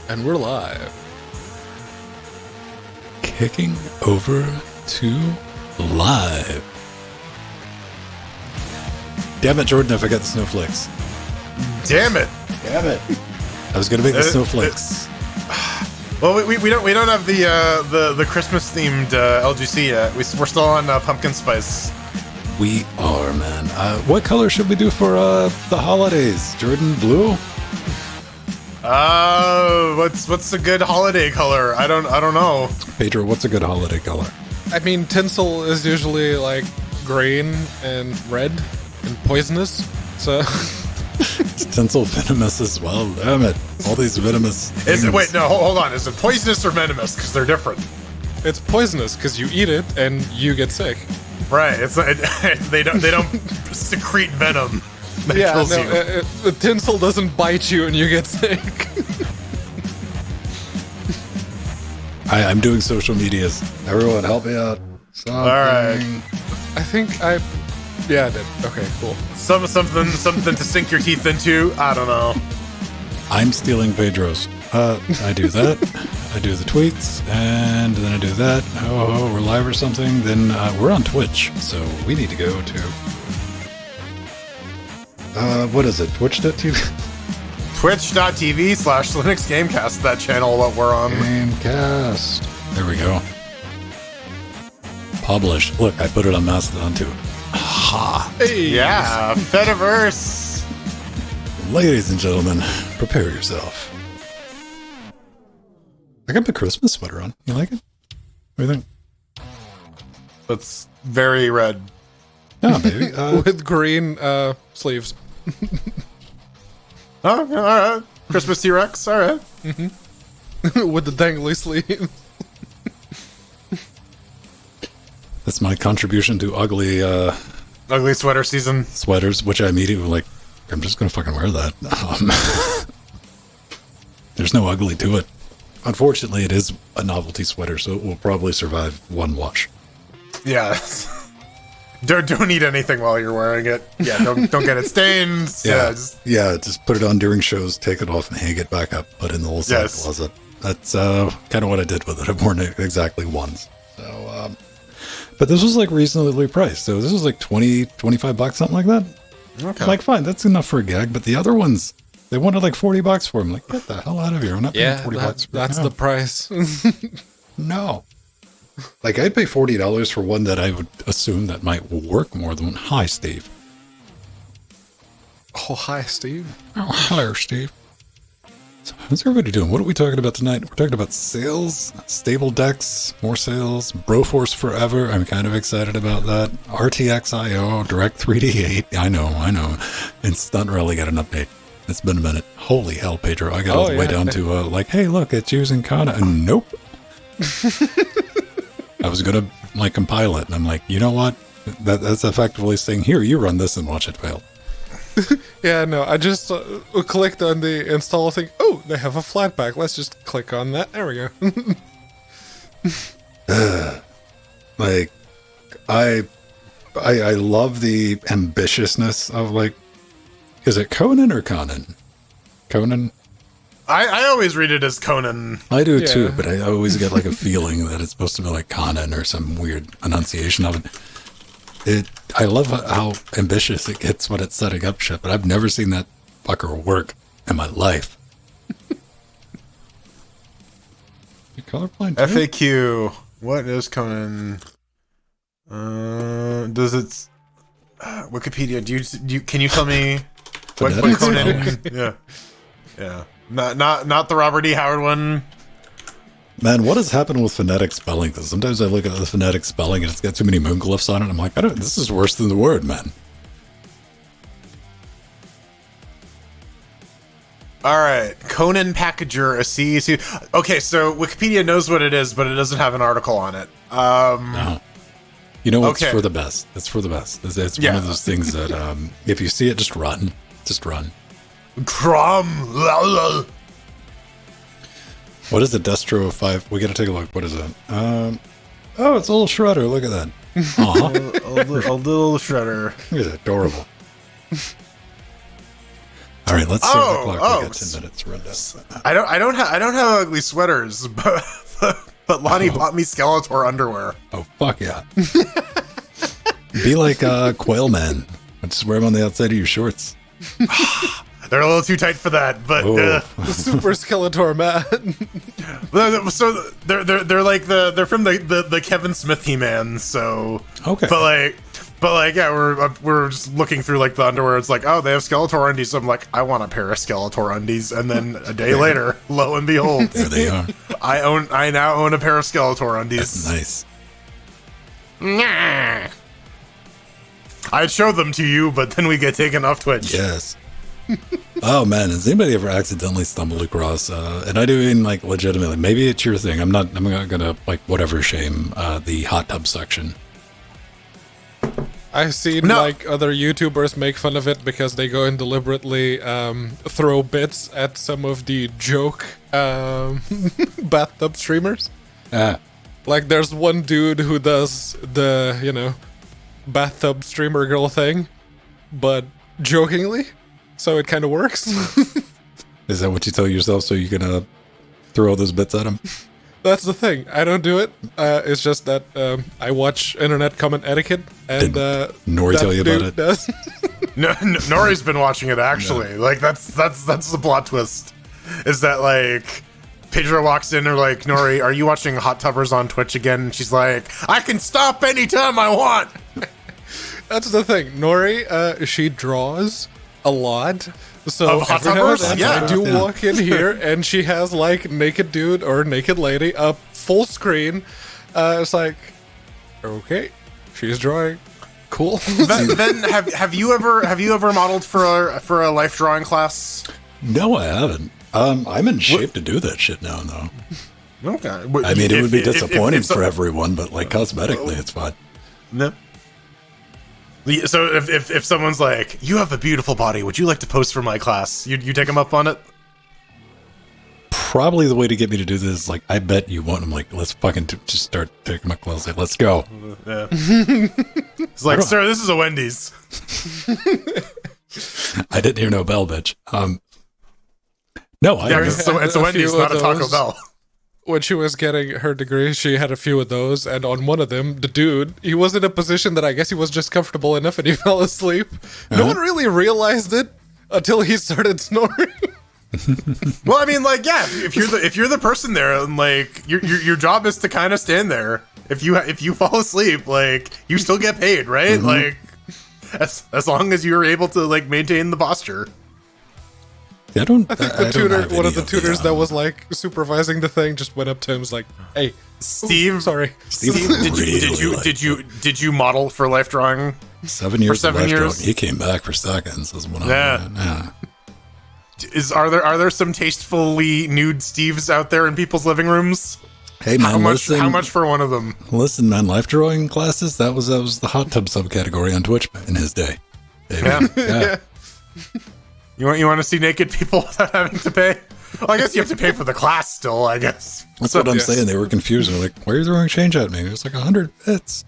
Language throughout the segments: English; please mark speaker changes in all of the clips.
Speaker 1: And we're live.
Speaker 2: Kicking over to live. Damn it, Jordan, I forgot the snowflakes.
Speaker 3: Damn it.
Speaker 2: Damn it. I was going to make the snowflakes.
Speaker 3: Well, we don't have the Christmas themed LGC yet. We're still on pumpkin spice.
Speaker 2: We are, man. What color should we do for the holidays? Jordan, blue?
Speaker 3: What's a good holiday color? I don't know.
Speaker 2: Pedro, what's a good holiday color?
Speaker 1: I mean, tinsel is usually like green and red and poisonous. So
Speaker 2: Is tinsel venomous as well? Damn it. All these venomous things.
Speaker 3: Wait, no, hold on. Is it poisonous or venomous? Because they're different.
Speaker 1: it's poisonous because you eat it and you get sick.
Speaker 3: Right. It's not, they don't secrete venom. That kills you.
Speaker 1: The tinsel doesn't bite you and you get sick.
Speaker 2: I'm doing social medias. Everyone, help me out. Something.
Speaker 3: All right.
Speaker 1: I think I did. Okay, cool.
Speaker 3: Something to sink your teeth into. I don't know.
Speaker 2: I'm stealing Pedro's. I do that. I do the tweets, and then I do that. Oh, we're live or something. Then we're on Twitch, so we need to go to... what is it? Twitch.tv?
Speaker 3: Twitch.tv/Linux Gamecast, that channel that we're on.
Speaker 2: Gamecast. There we go. Published. Look, I put it on Mastodon too. Ha!
Speaker 1: Hey.
Speaker 3: Yeah, Fediverse.
Speaker 2: Ladies and gentlemen, prepare yourself. I got my Christmas sweater on. You like it? What do you think?
Speaker 3: It's very red.
Speaker 2: Oh, baby.
Speaker 1: With green sleeves.
Speaker 3: Oh, yeah, all right. Christmas T-Rex, all right.
Speaker 1: With the dangly sleeve.
Speaker 2: That's my contribution to ugly
Speaker 3: Ugly sweater season.
Speaker 2: sweaters, which I immediately like, I'm just going to fucking wear that. There's no ugly to it. Unfortunately, it is a novelty sweater, so it will probably survive one wash.
Speaker 3: Yeah. Don't eat anything while you're wearing it. Yeah, don't get it stained.
Speaker 2: Just put it on during shows, take it off, and hang it back up, put it in the little side closet. That's kind of what I did with it. I've worn it exactly once. So, but this was like reasonably priced. So this was like 20, 25 bucks, something like that.
Speaker 3: Okay.
Speaker 2: Like, fine, that's enough for a gag. But the other ones, they wanted like 40 bucks for them. Like, get the hell out of here. I'm not paying 40 bucks.
Speaker 1: That's the price.
Speaker 2: No. Like, I'd pay $40 for one that I would assume that might work more than one. Hi, Steve.
Speaker 1: Oh, hi, Steve.
Speaker 2: Oh, hello, Steve. So how's everybody doing? What are we talking about tonight? We're talking about sales, stable decks, more sales, Broforce Forever. I'm kind of excited about that. RTX IO, Direct 3D8. I know. It's not really got an update. It's been a minute. Holy hell, Pedro. I got all the way down to, like, hey, look, it's using Kana. And nope. I was going to, like, compile it. And I'm like, you know what? That's effectively saying, here, you run this and watch it fail.
Speaker 1: Yeah, no, I just clicked on the install thing. Oh, they have a flatback. Let's just click on that. There we go.
Speaker 2: Like, I love the ambitiousness of, like, is it Conan or Conan? Conan?
Speaker 3: I always read it as Conan.
Speaker 2: I do too, but I always get like a feeling that it's supposed to be like Conan or some weird enunciation of it. I love how ambitious it gets when it's setting up shit, but I've never seen that fucker work in my life. You colorblind too?
Speaker 3: FAQ. What is Conan? Does it? Wikipedia. Do you? Can you tell me what Conan? Yeah. Not the Robert E. Howard one.
Speaker 2: Man, what has happened with phonetic spelling? Because sometimes I look at the phonetic spelling and it's got too many moon glyphs on it. I'm like, this is worse than the word, man.
Speaker 3: All right, Conan Packager, a CEC. Okay, so Wikipedia knows what it is, but it doesn't have an article on it.
Speaker 2: No. You know what's for the best? It's for the best. It's one of those things that if you see it, just run. Just run. What is the Destro 5? We gotta take a look. What is it? Oh, it's a little shredder. Look at that.
Speaker 3: A little shredder.
Speaker 2: Look at that. Adorable. All right, let's start the clock. We got 10 minutes to run down.
Speaker 3: I don't have ugly sweaters, but Lonnie bought me Skeletor underwear.
Speaker 2: Oh, fuck yeah. Be like Quail Man. Just wear them on the outside of your shorts.
Speaker 3: They're a little too tight for that, but
Speaker 1: Super Skeletor man.
Speaker 3: so they're like they're from the Kevin Smith He-Man. So
Speaker 2: okay,
Speaker 3: but like yeah, we're just looking through like the underwear. It's like, oh, they have Skeletor undies. So I'm like, I want a pair of Skeletor undies, and then a day later, lo and behold,
Speaker 2: there they are.
Speaker 3: I now own a pair of Skeletor undies.
Speaker 2: That's nice.
Speaker 3: Nah. I'd show them to you, but then we get taken off Twitch.
Speaker 2: Yes. Oh man, has anybody ever accidentally stumbled across? And I do mean like legitimately. Maybe it's your thing. I'm not gonna like whatever shame the hot tub section.
Speaker 1: I've seen like other YouTubers make fun of it because they go and deliberately throw bits at some of the joke bathtub streamers. Like there's one dude who does the bathtub streamer girl thing, but jokingly, so it kind of works.
Speaker 2: Is that what you tell yourself so you can throw all those bits at him?
Speaker 1: That's the thing. I don't do it. It's just that I watch internet comment etiquette, and
Speaker 2: Nori tell you about it?
Speaker 1: Does.
Speaker 3: No, Nori's been watching it actually. No. Like that's the plot twist. Is that like Pedro walks in and like, Nori, are you watching Hot Tubbers on Twitch again? And she's like, I can stop anytime I want.
Speaker 1: That's the thing. Nori, she draws a lot. So
Speaker 3: Hot
Speaker 1: every now and
Speaker 3: Tubbers?
Speaker 1: then I do walk in here and she has like naked dude or naked lady up full screen. It's like, okay, she's drawing. Cool.
Speaker 3: Ben, have you ever modeled for a life drawing class?
Speaker 2: No, I haven't. I'm in shape to do that shit now, though.
Speaker 3: Okay.
Speaker 2: I mean, it would be disappointing for everyone, but like cosmetically, it's fine.
Speaker 3: No. So if someone's like, you have a beautiful body, would you like to pose for my class? You take them up on it?
Speaker 2: Probably the way to get me to do this is like, I bet you want them. Like, let's fucking just start taking my clothes. Like, let's go.
Speaker 3: Yeah. It's like, sir, this is a Wendy's.
Speaker 2: I didn't hear no bell, bitch. No,
Speaker 3: it's a Wendy's, not a Taco Bell.
Speaker 1: When she was getting her degree, she had a few of those, and on one of them, the dude, he was in a position that I guess he was just comfortable enough and he fell asleep. No one really realized it until he started snoring.
Speaker 3: Well, I mean, like, yeah, if you're the person there, and like your job is to kind of stand there. If you fall asleep, like, you still get paid, right? Mm-hmm. Like, as long as you're able to like maintain the posture.
Speaker 2: I think
Speaker 1: the tutor, one of the tutors that was like supervising the thing, just went up to him and was like, "Hey,
Speaker 3: Steve,
Speaker 1: sorry,
Speaker 3: Steve, did you model for life drawing?
Speaker 2: 7 years.
Speaker 3: For 7 years,
Speaker 2: he came back for seconds. Is what
Speaker 3: Are there some tastefully nude Steves out there in people's living rooms?
Speaker 2: Hey man,
Speaker 3: how much for one of them?
Speaker 2: Listen, man, life drawing classes. That was the hot tub subcategory on Twitch in his day. Yeah.
Speaker 3: You want to see naked people without having to pay? Well, I guess you have to pay for the class still, I guess.
Speaker 2: That's what I'm saying. They were confused. They're like, why are you throwing change at me? It was like 100 bits.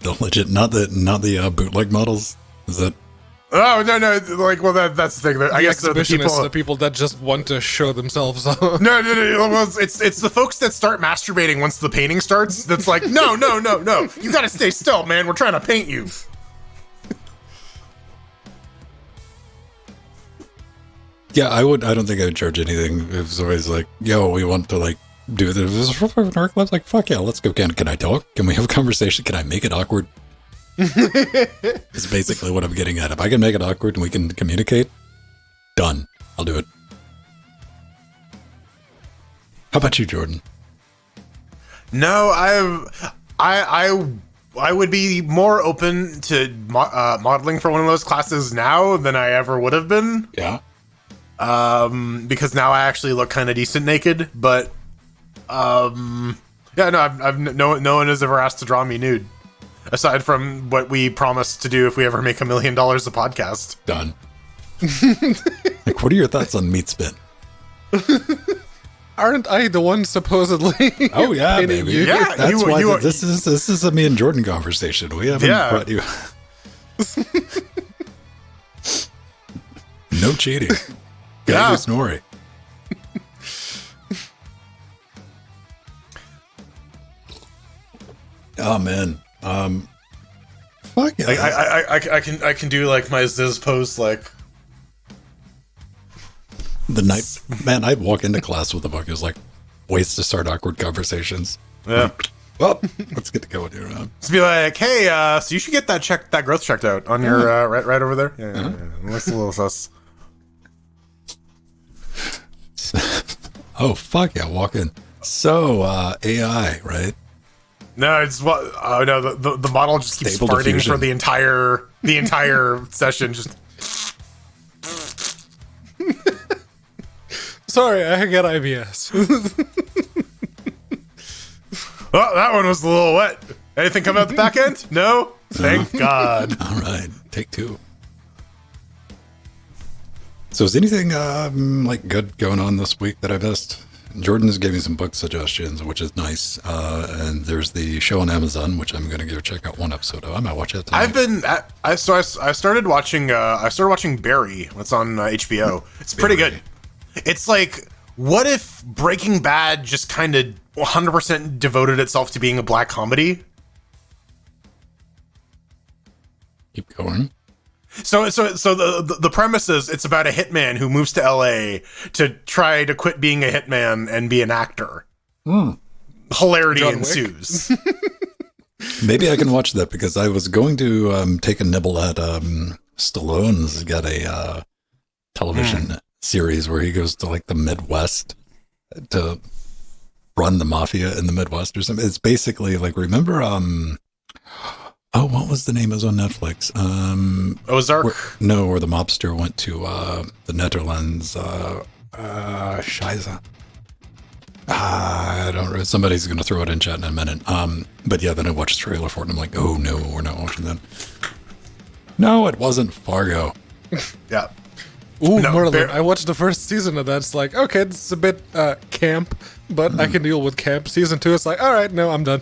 Speaker 2: The legit, not the bootleg models. Is that?
Speaker 3: Oh no! Like, well, that's the thing. I guess
Speaker 1: the people that just want to show themselves off.
Speaker 3: No. Well, it's the folks that start masturbating once the painting starts. That's like, no. You got to stay still, man. We're trying to paint you.
Speaker 2: Yeah, I don't think I would charge anything if somebody's like, "Yo, we want to like do this for an art class." Like, fuck yeah, let's go. Can I talk? Can we have a conversation? Can I make it awkward? It's basically what I'm getting at. If I can make it awkward and we can communicate, done. I'll do it. How about you, Jordan?
Speaker 3: No, I would be more open to modeling for one of those classes now than I ever would have been.
Speaker 2: Yeah.
Speaker 3: Because now I actually look kind of decent naked, but yeah, no, no one has ever asked to draw me nude. Aside from what we promised to do if we ever make $1 million a podcast.
Speaker 2: Done. Like, what are your thoughts on meat spin?
Speaker 1: Aren't I the one supposedly?
Speaker 2: Oh yeah, baby.
Speaker 3: Yeah,
Speaker 2: that's why this is a me and Jordan conversation. We haven't brought you. No cheating. Gotta
Speaker 3: Yeah.
Speaker 2: use Nori. Oh man. Fuck yeah.
Speaker 3: Like I can do like my Ziz pose like.
Speaker 2: The night, man, I'd walk into class with a book. It was like ways to start awkward conversations.
Speaker 3: Yeah.
Speaker 2: Well, let's get to going here.
Speaker 3: Just be like, hey, so you should get that growth checked out on your right over there. Yeah, looks a little sus.
Speaker 2: Oh fuck yeah, walk in. So AI, right?
Speaker 3: No, it's what. Oh no, the model just keeps
Speaker 2: Stable
Speaker 3: farting
Speaker 2: diffusion.
Speaker 3: for the entire session. Just
Speaker 1: Sorry, I got IBS.
Speaker 3: oh, that one was a little wet. Anything come out the back end? No, thank God.
Speaker 2: All right, take two. So is anything like good going on this week that I missed? Jordan has gave me some book suggestions, which is nice. And there's the show on Amazon, which I'm going to go check out one episode of. I might watch it tonight.
Speaker 3: I started watching Barry. It's on HBO. It's pretty
Speaker 2: Barry.
Speaker 3: good. It's like, what if Breaking Bad just kind of 100% devoted itself to being a black comedy?
Speaker 2: Keep going.
Speaker 3: So the premise is it's about a hitman who moves to LA to try to quit being a hitman and be an actor. Hilarity
Speaker 1: John Wick?
Speaker 3: ensues.
Speaker 2: Maybe I can watch that because I was going to take a nibble at Stallone's got a television series where he goes to like the Midwest to run the mafia in the Midwest or something. It's basically like, remember what was the name? It was on Netflix.
Speaker 3: Ozark.
Speaker 2: Where the mobster went to the Netherlands. Scheisse. I don't know. Somebody's going to throw it in chat in a minute. But yeah, then I watched the trailer for it and I'm like, oh no, we're not watching that. No, it wasn't Fargo.
Speaker 3: Yeah.
Speaker 1: Ooh,
Speaker 3: No,
Speaker 1: Merlin. I watched the first season of that. It's like, okay, it's a bit camp, but I can deal with camp. Season 2, it's like, all right, no, I'm done.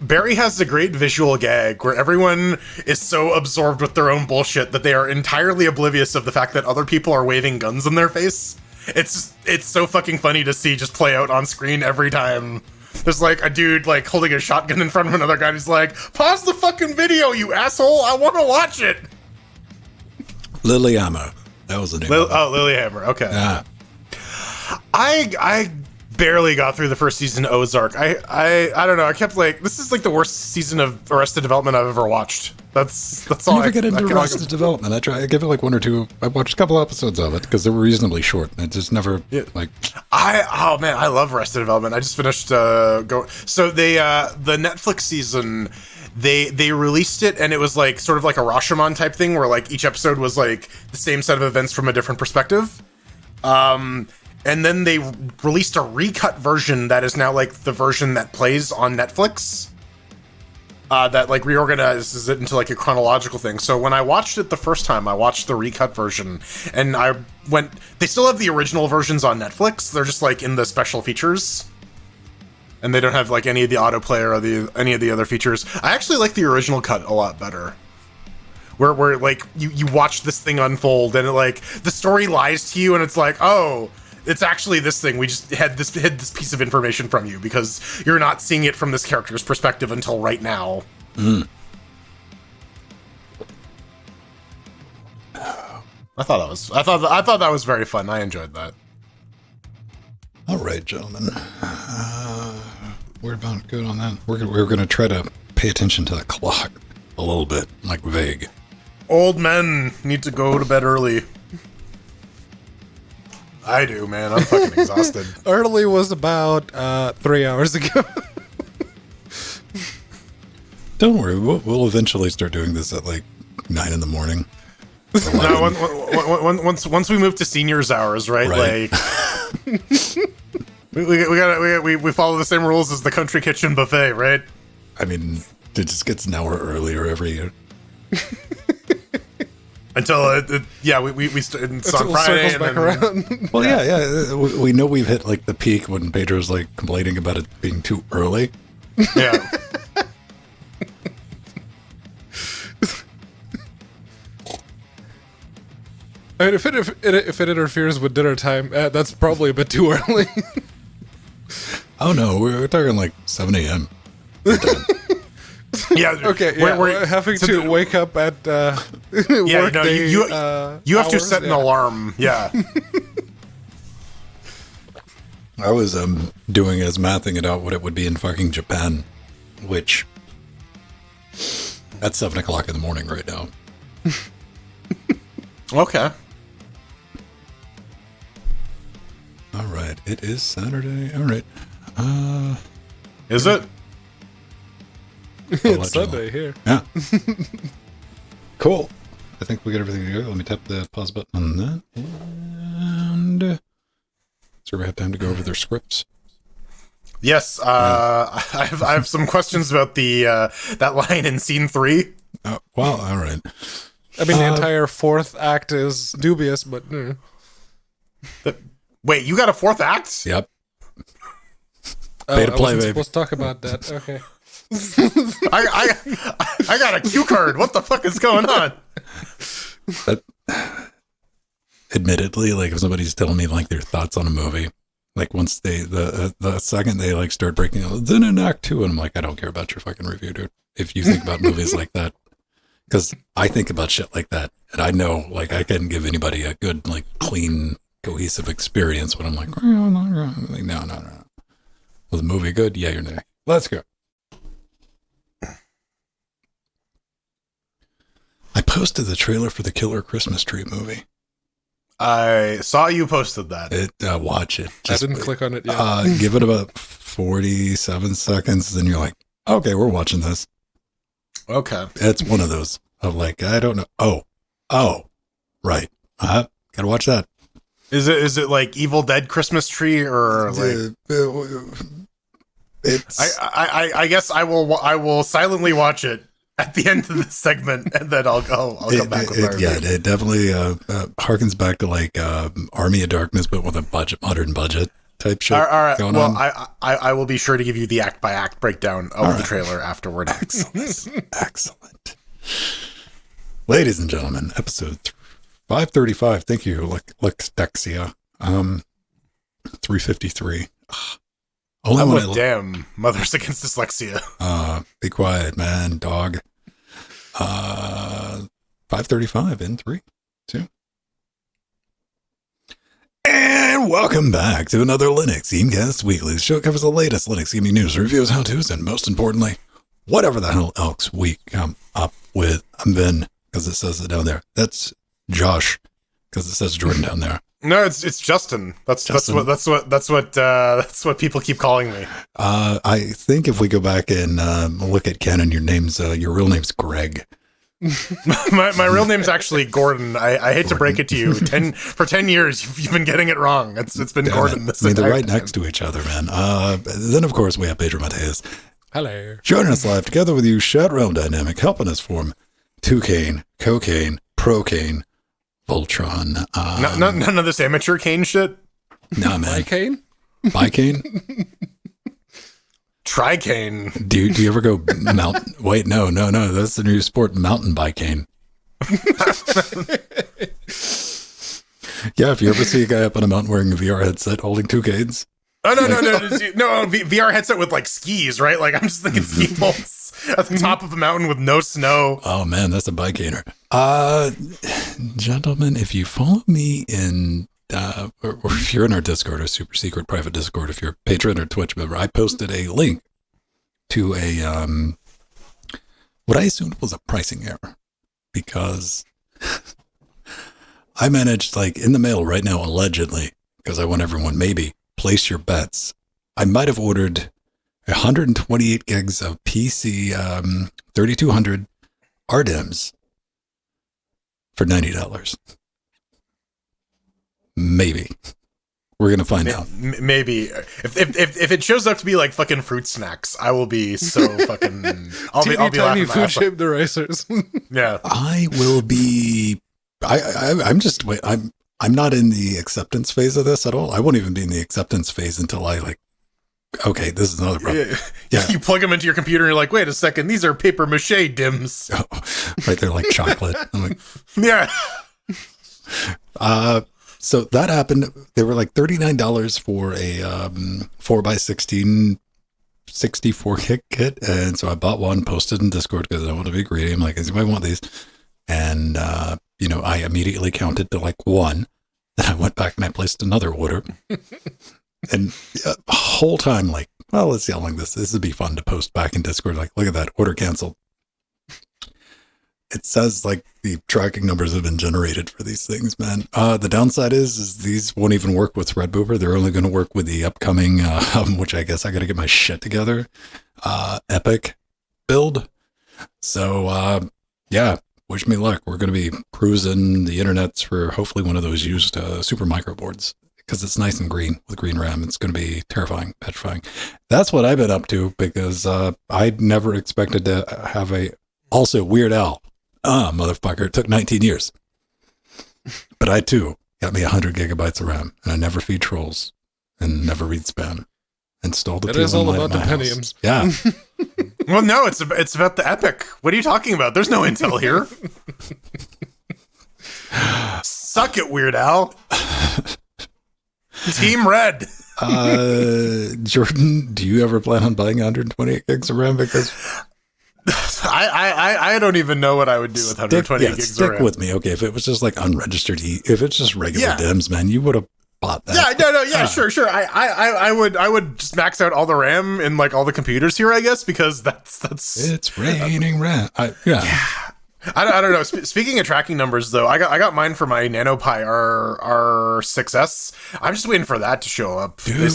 Speaker 3: Barry has a great visual gag where everyone is so absorbed with their own bullshit that they are entirely oblivious of the fact that other people are waving guns in their face. It's so fucking funny to see just play out on screen every time. There's like a dude like holding a shotgun in front of another guy who's like, pause the fucking video, you asshole, I want to watch it.
Speaker 2: Lilyhammer. That was the name. of it.
Speaker 3: Lilyhammer, okay.
Speaker 2: Yeah.
Speaker 3: I barely got through the first season of Ozark. I don't know. I kept like, this is like the worst season of Arrested Development I've ever watched. That's all.
Speaker 2: I never get into Arrested Development. I give it like one or two. I watched a couple episodes of it because they were reasonably short. And it just never like.
Speaker 3: Oh man, I love Arrested Development. I just finished So they the Netflix season. They released it and it was like sort of like a Rashomon type thing where like each episode was like the same set of events from a different perspective. And then they released a recut version that is now like the version that plays on Netflix. That like reorganizes it into like a chronological thing. So when I watched it the first time, I watched the recut version and they still have the original versions on Netflix. They're just like in the special features. And they don't have like any of the autoplay or any of the other features. I actually like the original cut a lot better. Where like you watch this thing unfold and it, like the story lies to you and it's like, oh, it's actually this thing. We just hid this piece of information from you because you're not seeing it from this character's perspective until right now. I thought that was very fun. I enjoyed that.
Speaker 2: All right, gentlemen. We're about good on that. We're going to try to pay attention to the clock a little bit, like vague.
Speaker 3: Old men need to go to bed early. I do, man. I'm fucking exhausted.
Speaker 1: Early was about 3 hours ago.
Speaker 2: Don't worry, we'll eventually start doing this at like 9 in the morning.
Speaker 3: No, once we move to seniors hours, right?
Speaker 2: Right.
Speaker 3: Like we follow the same rules as the country kitchen buffet, right?
Speaker 2: I mean, it just gets an hour earlier every year.
Speaker 3: Until it's on Friday
Speaker 1: Circles
Speaker 3: and
Speaker 1: back
Speaker 3: then,
Speaker 1: around.
Speaker 2: Well, yeah. We know we've hit like the peak when Pedro's like complaining about it being too early.
Speaker 3: yeah.
Speaker 1: I mean, if it interferes with dinner time, that's probably a bit too early.
Speaker 2: Oh no, we're talking like 7 a.m.
Speaker 3: Yeah.
Speaker 1: Okay, yeah, we're having to wake up at
Speaker 3: Yeah,
Speaker 1: work
Speaker 3: no,
Speaker 1: day,
Speaker 3: you have to
Speaker 1: hours,
Speaker 3: set an alarm. Yeah.
Speaker 2: I was mathing it out what it would be in fucking Japan, which that's 7 o'clock in the morning right now.
Speaker 3: Okay.
Speaker 2: All right, it is Saturday. All right.
Speaker 3: Is it?
Speaker 1: It's Sunday here.
Speaker 2: Yeah. Cool. I think we got everything together. Let me tap the pause button on that. And so we have time to go over their scripts.
Speaker 3: Yes. I have some questions about the that line in scene 3.
Speaker 2: Well, all right.
Speaker 1: I mean, the entire fourth act is dubious, but
Speaker 3: Wait, you got a 4th act?
Speaker 2: Yep.
Speaker 1: I
Speaker 2: to play,
Speaker 1: wasn't
Speaker 2: baby.
Speaker 1: supposed to talk about that. Okay.
Speaker 3: I got a cue card. What the fuck is going on?
Speaker 2: But, admittedly, like if somebody's telling me like their thoughts on a movie, like once the second they like start breaking out, then in act 2, and I'm like, I don't care about your fucking review, dude. If you think about movies like that, because I think about shit like that, and I know like I can give anybody a good like clean cohesive experience when I'm like no. Was the movie good? Yeah, or nay? Let's go. I posted the trailer for the Killer Christmas Tree movie.
Speaker 3: I saw you posted that.
Speaker 2: Watch it.
Speaker 1: I didn't click on it yet.
Speaker 2: Give it about 47 seconds, then you're like, okay, we're watching this.
Speaker 3: Okay.
Speaker 2: It's one of those of like, I don't know. Oh, right. Gotta watch that.
Speaker 3: Is it like Evil Dead Christmas Tree or like?
Speaker 2: It's.
Speaker 3: I guess I will silently watch it at the end of this segment, and then I'll come back with my review.
Speaker 2: Yeah, it definitely harkens back to like Army of Darkness, but with a modern budget type shit.
Speaker 3: All right.
Speaker 2: Going
Speaker 3: Well,
Speaker 2: on.
Speaker 3: I will be sure to give you the act by act breakdown of the trailer afterward.
Speaker 2: Excellent. Ladies and gentlemen, episode 535. Thank you, Lexdexia. 353.
Speaker 3: Damn, Mothers Against Dyslexia.
Speaker 2: Be quiet, man, dog. 535 in 3, 2. And welcome back to another Linux Gamecast Weekly. The show covers the latest Linux gaming news, reviews, how-tos, and most importantly, whatever the hell else we come up with. I'm Ben, because it says it down there. That's Josh, because it says Jordan down there.
Speaker 3: No, it's Justin. That's what people keep calling me.
Speaker 2: I think if we go back and look at Canon, your real name's Greg.
Speaker 3: my real name's actually Gordon. I hate to break it to you. For 10 years, you've been getting it wrong. It's been Gordon.
Speaker 2: They're right next to each other, man. Then of course we have Pedro Mateus.
Speaker 1: Hello.
Speaker 2: Joining us live together with you, Shat Realm Dynamic, helping us form Toucan, Cocaine, Procane, Voltron.
Speaker 3: None of this amateur cane shit.
Speaker 2: Nah, man.
Speaker 1: Bicane?
Speaker 2: Bicane?
Speaker 3: Tricane.
Speaker 2: Do you ever go mountain? Wait, no. That's the new sport, mountain bicane. Yeah, if you ever see a guy up on a mountain wearing a VR headset holding 2 canes.
Speaker 3: Oh, no, VR headset with like skis, right? Like I'm just thinking ski poles at the top of a mountain with no snow.
Speaker 2: Oh man, that's a bicaner. Gentlemen, if you follow me in, or if you're in our Discord, a super secret private Discord, if you're a patron or Twitch member, I posted a link to a, what I assumed was a pricing error, because I managed, like in the mail right now, allegedly, because I want everyone, maybe, place your bets. I might have ordered 128 gigs of PC 3200 RDIMMs for $90. Maybe. We're going to find out.
Speaker 3: Maybe. If it shows up to be like fucking fruit snacks, I will be so fucking... I'll be
Speaker 1: tiny
Speaker 3: laughing my
Speaker 1: food
Speaker 3: ass off.
Speaker 1: shaped erasers.
Speaker 3: Yeah.
Speaker 2: I will be... I'm not in the acceptance phase of this at all. I won't even be in the acceptance phase until I like, okay, this is another problem. Yeah.
Speaker 3: You plug them into your computer and you're like, wait a second, these are paper mache dims.
Speaker 2: Oh, right, they're like chocolate. I'm like,
Speaker 3: Yeah.
Speaker 2: So that happened. They were like $39 for a 4x16 64 gig kit. And so I bought one, posted in Discord because I want to be greedy. I'm like, does anybody want these? And, I immediately counted to like one. Then I went back and I placed another order. And the whole time, like, well, let's see how long this would be fun to post back in Discord. Like, look at that, order canceled. It says like the tracking numbers have been generated for these things, man. The downside is these won't even work with Threadboober. They're only going to work with the upcoming, which I guess I got to get my shit together, Epic build. So, yeah, wish me luck. We're going to be cruising the internets for hopefully one of those used super micro boards because it's nice and green with green RAM. It's going to be terrifying, petrifying. That's what I've been up to because I never expected to have also Weird Al. Motherfucker, it took 19 years. But I too got me 100 gigabytes of RAM, and I never feed trolls and never read spam. Installed the
Speaker 1: It is all
Speaker 2: T1
Speaker 1: about the
Speaker 2: at my house.
Speaker 1: Pentiums.
Speaker 2: Yeah.
Speaker 3: Well, no, it's about the Epic. What are you talking about? There's no Intel here. Suck it, Weird Al. Team Red.
Speaker 2: Jordan, do you ever plan on buying 128 gigs of RAM? Because
Speaker 3: I don't even know what I would do with 128 gigs of RAM.
Speaker 2: Stick with me, okay? If it was just like unregistered, if it's just regular DIMMs, man, you would have bought that.
Speaker 3: Yeah, sure. I would just max out all the RAM in like all the computers here, I guess, because that's.
Speaker 2: It's raining RAM. Yeah.
Speaker 3: I don't know. Speaking of tracking numbers, though, I got mine for my NanoPi R6S. I'm just waiting for that to show up.
Speaker 2: Dude,
Speaker 3: they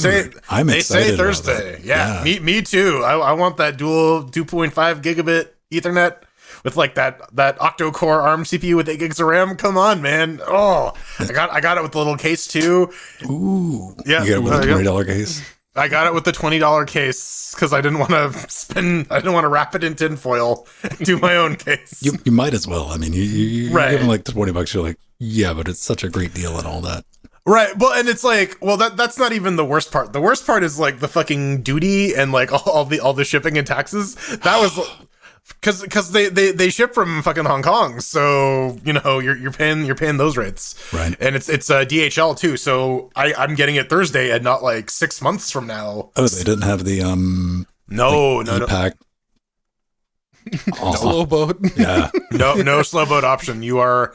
Speaker 3: say Thursday. Yeah. Me too. I want that dual 2.5 gigabit Ethernet with like that octo-core ARM CPU with 8 gigs of RAM. Come on, man. Oh, I got it with the little case too.
Speaker 2: Ooh.
Speaker 3: Yeah.
Speaker 2: You got it with a $20 case?
Speaker 3: I got it with the $20 case because I didn't want to wrap it in tinfoil and do my own case.
Speaker 2: You might as well. I mean, you
Speaker 3: right.
Speaker 2: give them like $20. You're like, yeah, but it's such a great deal and all that.
Speaker 3: Right. Well, and it's like, well, that's not even the worst part. The worst part is like the fucking duty and like all the shipping and taxes. That was because they ship from fucking Hong Kong, so you're paying those rates,
Speaker 2: right?
Speaker 3: And it's DHL too, so I'm getting it Thursday and not like 6 months from now.
Speaker 2: Oh, they didn't have the
Speaker 3: no
Speaker 2: e-pack.
Speaker 1: Slow boat.
Speaker 2: Yeah.
Speaker 3: No slow boat option. You are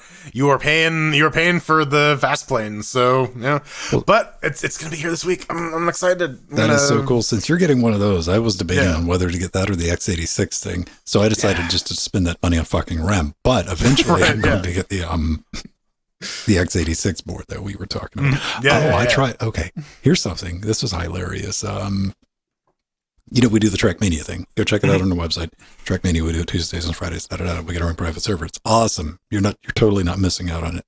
Speaker 3: paying for the fast plane. So yeah, but it's gonna be here this week. I'm excited.
Speaker 2: That is so cool. Since you're getting one of those, I was debating on whether to get that or the X86 thing. So I decided just to spend that money on fucking RAM. But eventually, I'm going to get the X86 board that we were talking about. I tried. Okay, here's something. This was hilarious. We do the Trackmania thing. Go check it out on the website. Trackmania, we do it Tuesdays and Fridays. We get our own private server. It's awesome. You're totally not missing out on it.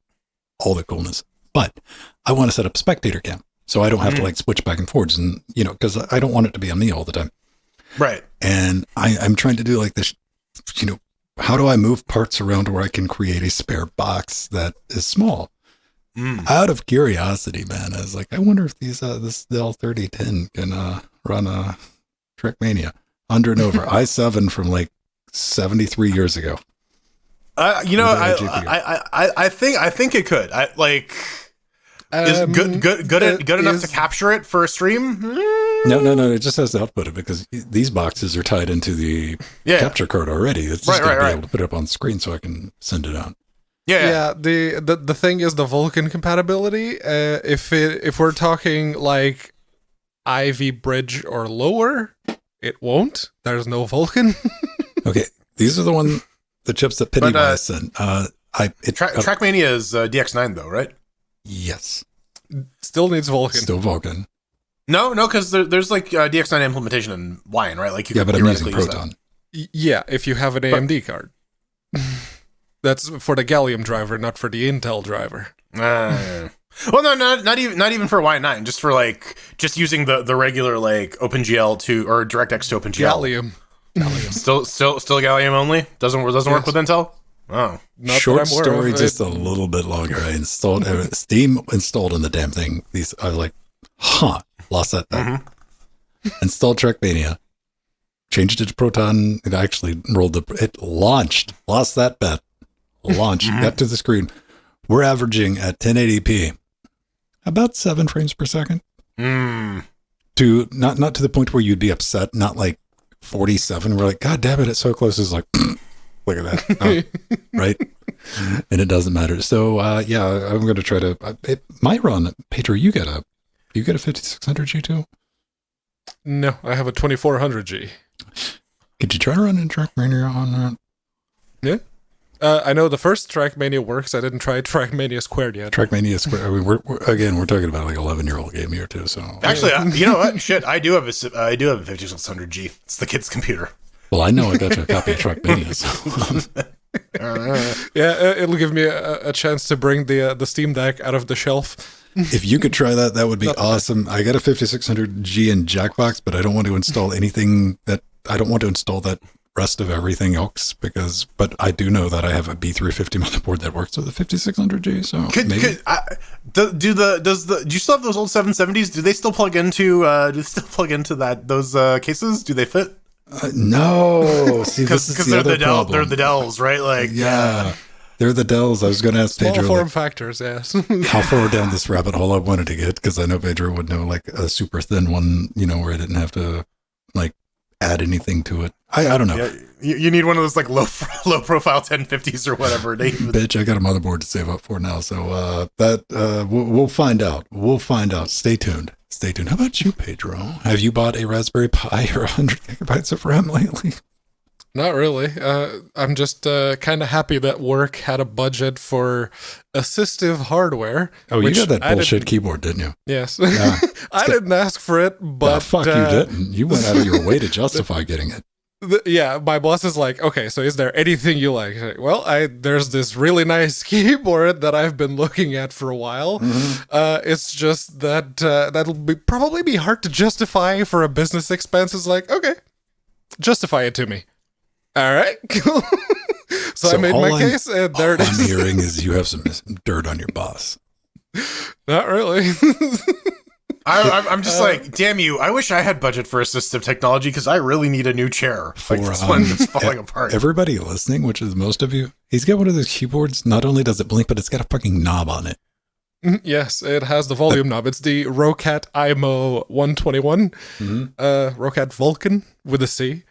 Speaker 2: All the coolness. But I want to set up spectator cam, so I don't have to like switch back and forwards, and because I don't want it to be on me all the time.
Speaker 3: Right.
Speaker 2: And I'm trying to do like this. How do I move parts around where I can create a spare box that is small? Out of curiosity, man, I was like, I wonder if this Dell 3010 can run a Trackmania under and over i7 from like 73 years ago.
Speaker 3: I think it could. Is good enough to capture it for a stream?
Speaker 2: No. It just has to output it because these boxes are tied into the capture card already. It's just going to be able to put it up on screen so I can send it out.
Speaker 1: Yeah. The thing is the Vulkan compatibility. If we're talking like Ivy Bridge or lower, it won't. There's no Vulkan.
Speaker 2: Okay, these are the chips that Pennywise sent.
Speaker 3: Trackmania is DX9 though, right?
Speaker 2: Yes.
Speaker 1: Still needs Vulkan.
Speaker 2: Still Vulkan.
Speaker 3: No, because there's like DX9 implementation in Wine, right? Like
Speaker 2: but I'm using Proton.
Speaker 1: Yeah, if you have an AMD card. That's for the Gallium driver, not for the Intel driver.
Speaker 3: Well, no, not even for Y9, just for like using the regular like OpenGL to or DirectX to OpenGL.
Speaker 1: Gallium.
Speaker 3: Still Gallium only. Doesn't work with Intel. Oh,
Speaker 1: not
Speaker 2: short story, just a little bit longer. I installed Steam installed in the damn thing. I was like, lost that bet. Installed Trackmania, changed it to Proton. It actually it launched. Lost that bet. Launched. Got to the screen. We're averaging at 1080p about 7 frames per second. To not to the point where you'd be upset, not like 47. We're like, God damn it, it's so close. It's like, look at that. Oh, right? And it doesn't matter. So, yeah, I'm going to try to, it might run. Pedro, you get a 5600G too?
Speaker 1: No, I have a 2400G.
Speaker 2: Could you try to run in Trackmania on that?
Speaker 1: Yeah. I know the first Trackmania works. I didn't try Trackmania Squared yet.
Speaker 2: Trackmania Squared. I mean, we're talking about like 11-year-old game here too. So
Speaker 3: Actually, you know what? Shit, I do have a 5600G. It's the kid's computer.
Speaker 2: well, I know I got you a copy of Trackmania. So.
Speaker 1: Yeah, it'll give me a chance to bring the Steam Deck out of the shelf.
Speaker 2: If you could try that, that would be awesome. I got a 5600G in Jackbox, but I don't want to install anything that I don't want to install that rest of everything else but I do know that I have a B350 motherboard that works with a 5600G. So maybe. Do you still have those old 770s? Do they still plug into those cases? Do they fit? No, see, because
Speaker 3: they're the Dells, right? Like
Speaker 2: yeah. They're the Dells. I was going to ask
Speaker 1: Small
Speaker 2: Pedro.
Speaker 1: form factors, yes.
Speaker 2: How far down this rabbit hole I wanted to get, because I know Pedro would know like a super thin one, where I didn't have to like add anything to it. I don't know.
Speaker 3: Yeah, you need one of those like low profile 1050s or whatever.
Speaker 2: Bitch, I got a motherboard to save up for now, so we'll find out. We'll find out. Stay tuned. Stay tuned. How about you, Pedro? Have you bought a Raspberry Pi or 100 gigabytes of RAM lately?
Speaker 1: Not really. I'm just kind of happy that work had a budget for assistive hardware.
Speaker 2: Oh, you got that bullshit keyboard, didn't you?
Speaker 1: Yes.
Speaker 2: Yeah.
Speaker 1: I didn't ask for it, but...
Speaker 2: fuck, you didn't. You went out of your way to justify getting it.
Speaker 1: Yeah, my boss is like, okay, so is there anything you like? Well, there's this really nice keyboard that I've been looking at for a while. Mm-hmm. It's just that that'll probably be hard to justify for a business expense. It's like, okay, justify it to me. All right, cool. So I made my case, and there it is.
Speaker 2: I'm hearing is you have some dirt on your boss.
Speaker 1: Not really.
Speaker 3: I'm just like, damn you. I wish I had budget for assistive technology because I really need a new chair. Like this one is falling apart.
Speaker 2: Everybody listening, which is most of you, he's got one of those keyboards. Not only does it blink, but it's got a fucking knob on it.
Speaker 1: Yes, it has the volume knob. It's the Rocat IMO 121. Rocat Vulcan with a C.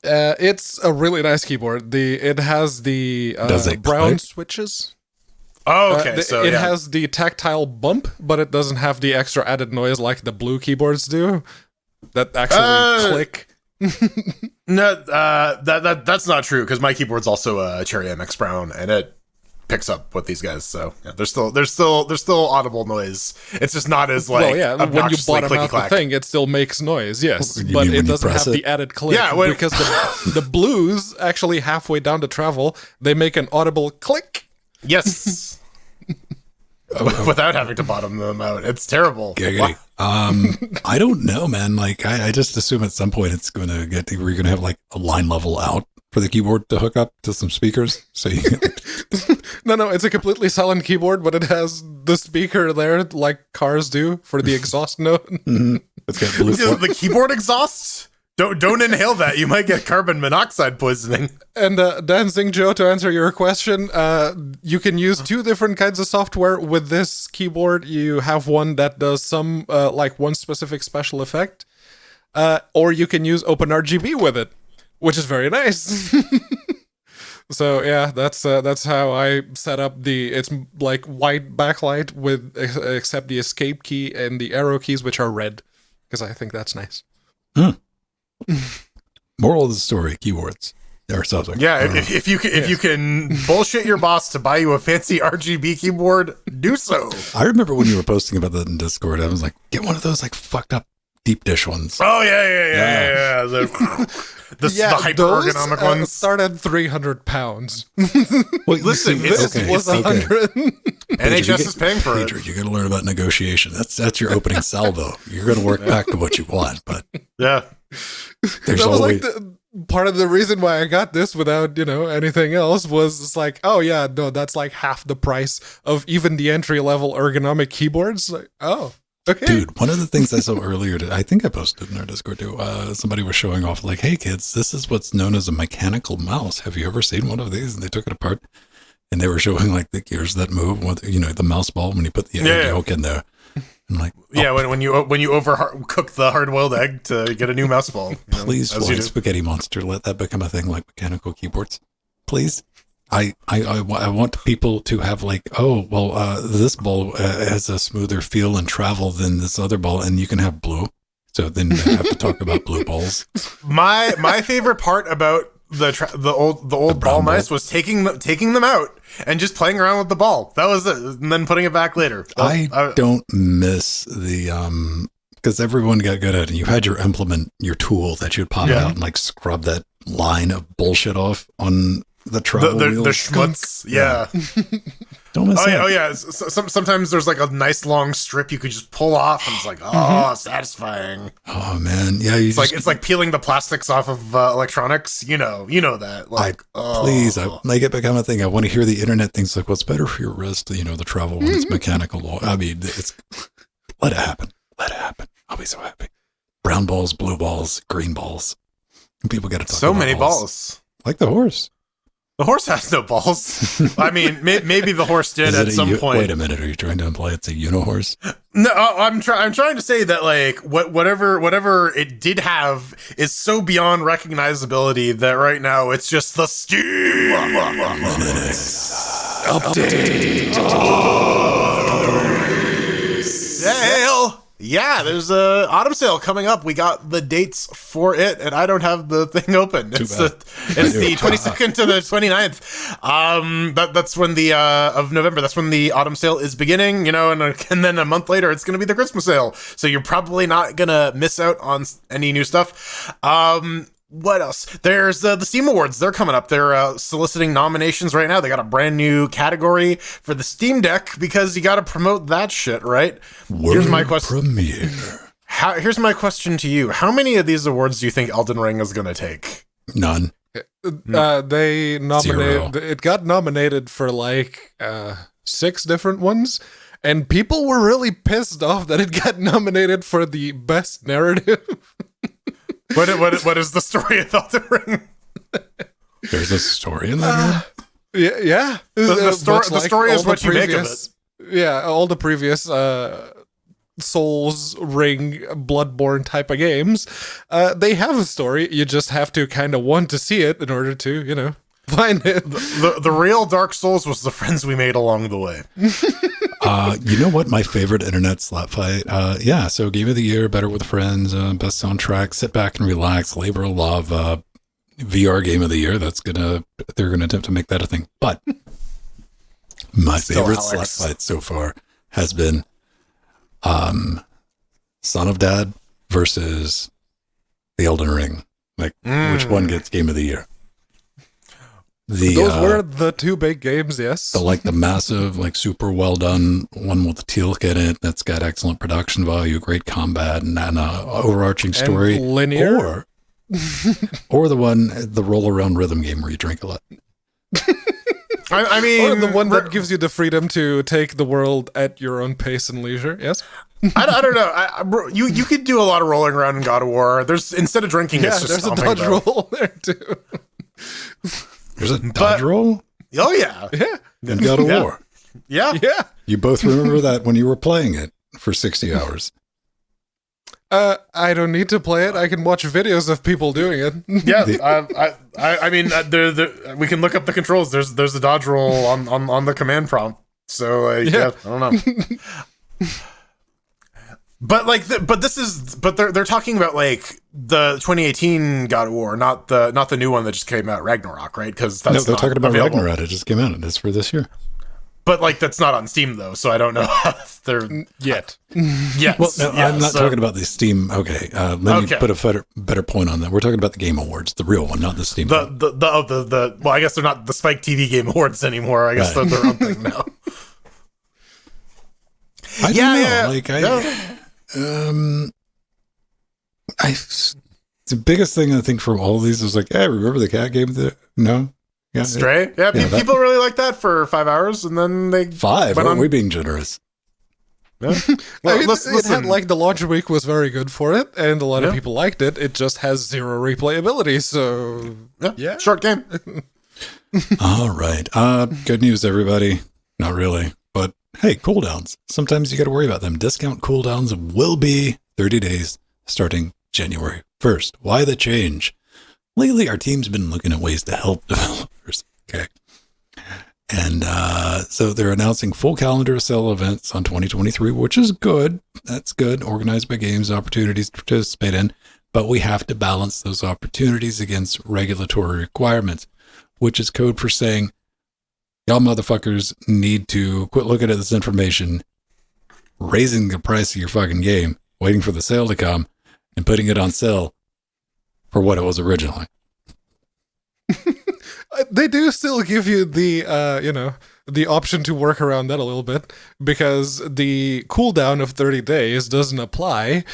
Speaker 1: It's a really nice keyboard. It has the brown switches.
Speaker 3: Oh, okay.
Speaker 1: It has the tactile bump, but it doesn't have the extra added noise like the blue keyboards do. That actually click.
Speaker 3: No, that's not true because my keyboard's also a Cherry MX Brown, and it picks up with these guys. So yeah, there's still audible noise. It's just not as like
Speaker 1: when you bottom out the thing, it still makes noise. Yes, but it doesn't have the added click. Yeah, because the blues actually halfway down the travel they make an audible click.
Speaker 3: Yes. Without having to bottom them out. It's terrible.
Speaker 2: I don't know, man. Like I just assume at some point it's going to get to where you're going to have like a line level out for the keyboard to hook up to some speakers. So you
Speaker 1: No, it's a completely silent keyboard, but it has the speaker there like cars do for the exhaust note.
Speaker 2: Mm-hmm. It's got blue
Speaker 3: the keyboard exhaust? Don't inhale that. You might get carbon monoxide poisoning. And
Speaker 1: Dancing Joe, to answer your question, you can use two different kinds of software with this keyboard. You have one that does some like one specific special effect, or you can use OpenRGB with it, which is very nice. So yeah, that's how I set up it's like white backlight with except the escape key and the arrow keys, which are red, because I think that's nice.
Speaker 2: Moral of the story: keyboards or something.
Speaker 3: Yeah, if you can bullshit your boss to buy you a fancy RGB keyboard, do so.
Speaker 2: I remember when you were posting about that in Discord. I was like, get one of those like fucked up deep dish ones.
Speaker 3: Oh yeah. The hyper ergonomic ones
Speaker 1: start at 300 pounds.
Speaker 2: Well,
Speaker 3: listen,
Speaker 1: this was 100.
Speaker 3: NHS is paying for it.
Speaker 2: You got to learn about negotiation. That's your opening salvo. You're going to work back to what you want, but
Speaker 3: yeah.
Speaker 1: That was like part of the reason why I got this without, anything else was it's like, oh yeah, no, that's like half the price of even the entry level ergonomic keyboards. Like, oh, okay.
Speaker 2: Dude, one of the things I saw earlier, I think I posted in our Discord too, somebody was showing off like, hey kids, this is what's known as a mechanical mouse. Have you ever seen one of these? And they took it apart and they were showing like the gears that move with, you know, the mouse ball when you put the egg yolk in there. I'm like,
Speaker 3: yeah, when you overcook the hard-boiled egg to get a new mouse ball.
Speaker 2: Please, Flying Spaghetti Monster, let that become a thing like mechanical keyboards. Please. I want people to have like, oh, well, this ball has a smoother feel and travel than this other ball, and you can have blue. So then they have to talk about blue balls.
Speaker 3: My favorite part about the old ball mice was taking them out and just playing around with the ball. That was it, and then putting it back later.
Speaker 2: I don't miss the because everyone got good at it. You had your implement, your tool that you'd pop out and like scrub that line of bullshit off on the travel wheel.
Speaker 3: The schmutz. Yeah.
Speaker 2: Don't miss that.
Speaker 3: Oh yeah. Sometimes there's like a nice long strip you could just pull off, and it's like, satisfying.
Speaker 2: Oh man, yeah.
Speaker 3: It's like peeling the plastics off of electronics. You know that. Like,
Speaker 2: please, I make it become a thing. I want to hear the internet things like, what's better for your wrist? You know, the travel when it's mechanical. I mean, it's let it happen. Let it happen. I'll be so happy. Brown balls, blue balls, green balls. And people get to talk
Speaker 3: so
Speaker 2: about
Speaker 3: many balls.
Speaker 2: Like the horse.
Speaker 3: The horse has no balls. I mean, maybe the horse did at some point.
Speaker 2: Wait a minute, are you trying to imply it's a unihorse?
Speaker 3: No, I'm trying to say that like whatever it did have is so beyond recognizability that right now it's just the Steam update. Sale. Yeah, there's a autumn sale coming up. We got the dates for it, and I don't have the thing open. It's the 22nd to the 29th. That's when the of November. That's when the autumn sale is beginning. You know, and then a month later, it's going to be the Christmas sale. So you're probably not gonna miss out on any new stuff. What else? There's the Steam Awards. They're coming up. They're soliciting nominations right now. They got a brand new category for the Steam Deck because you got to promote that shit, right? Here's my question.
Speaker 2: Premiere.
Speaker 3: Here's my question to you. How many of these awards do you think Elden Ring is going to take?
Speaker 2: None.
Speaker 1: They nominated.
Speaker 2: Zero.
Speaker 1: It got nominated for like 6 different ones, and people were really pissed off that it got nominated for the best narrative.
Speaker 3: What is the story of Elden Ring?
Speaker 2: There's a story in that.
Speaker 1: Yeah.
Speaker 3: The story is what you make of it.
Speaker 1: Yeah, all the previous Souls, Ring, Bloodborne type of games, they have a story. You just have to kind of want to see it in order to, you know, find it.
Speaker 3: The real Dark Souls was the friends we made along the way.
Speaker 2: You know what? My favorite internet slap fight. Yeah. So Game of the Year, Better with Friends, best soundtrack, Sit Back and Relax, Labor of Love, VR Game of the Year. They're gonna attempt to make that a thing. But my favorite slap fight so far has been Son of Dad versus the Elden Ring. Like which one gets Game of the Year?
Speaker 1: Those were the 2 big games, yes.
Speaker 2: The massive, like super well done one with the Teal'c in it that's got excellent production value, great combat, and an overarching story.
Speaker 1: And linear.
Speaker 2: Or the roll around rhythm game where you drink a lot.
Speaker 3: I mean,
Speaker 1: or the one that gives you the freedom to take the world at your own pace and leisure. Yes.
Speaker 3: I don't know. You could do a lot of rolling around in God of War. There's instead of drinking, it's just
Speaker 1: there's a dodge roll there too.
Speaker 2: There's a dodge roll?
Speaker 3: Oh, yeah.
Speaker 1: Yeah.
Speaker 2: In God of War.
Speaker 3: Yeah.
Speaker 1: Yeah.
Speaker 2: You both remember that when you were playing it for 60 hours.
Speaker 1: I don't need to play it. I can watch videos of people doing it.
Speaker 3: Yeah. I mean, we can look up the controls. There's a dodge roll on the command prompt. So, I don't know. But they're talking about like the 2018 God of War, not the new one that just came out, Ragnarok, right? Because that's
Speaker 2: they're talking about
Speaker 3: available.
Speaker 2: Ragnarok. It just came out. It's for this year.
Speaker 3: But like that's not on Steam though, so I don't know if they're
Speaker 1: yet.
Speaker 3: Yes.
Speaker 2: Well, no, I'm not talking about the Steam. Okay, let me put a better point on that. We're talking about the Game Awards, the real one, not the Steam.
Speaker 3: Well, I guess they're not the Spike TV Game Awards anymore. I guess they're their own thing now.
Speaker 2: I don't know. The biggest thing I think from all of these is like, hey, remember the cat game? No. Yeah,
Speaker 3: Stray? Yeah, people really like that for 5 hours, and then they
Speaker 2: 5. Are we being generous?
Speaker 3: Yeah.
Speaker 1: Well, it had like the launch week was very good for it, and a lot of people liked it. It just has 0 replayability, so
Speaker 3: yeah. Short game.
Speaker 2: All right. Good news, everybody. Not really, but hey, cooldowns. Sometimes you got to worry about them. Discount cooldowns will be 30 days starting January 1st. Why the change? Lately, our team's been looking at ways to help developers. Okay. And so they're announcing full calendar sale events on 2023, which is good. That's good. Organized by games, opportunities to participate in. But we have to balance those opportunities against regulatory requirements, which is code for saying, y'all motherfuckers need to quit looking at this information, raising the price of your fucking game, waiting for the sale to come, and putting it on sale for what it was originally.
Speaker 1: They do still give you the, the option to work around that a little bit, because the cooldown of 30 days doesn't apply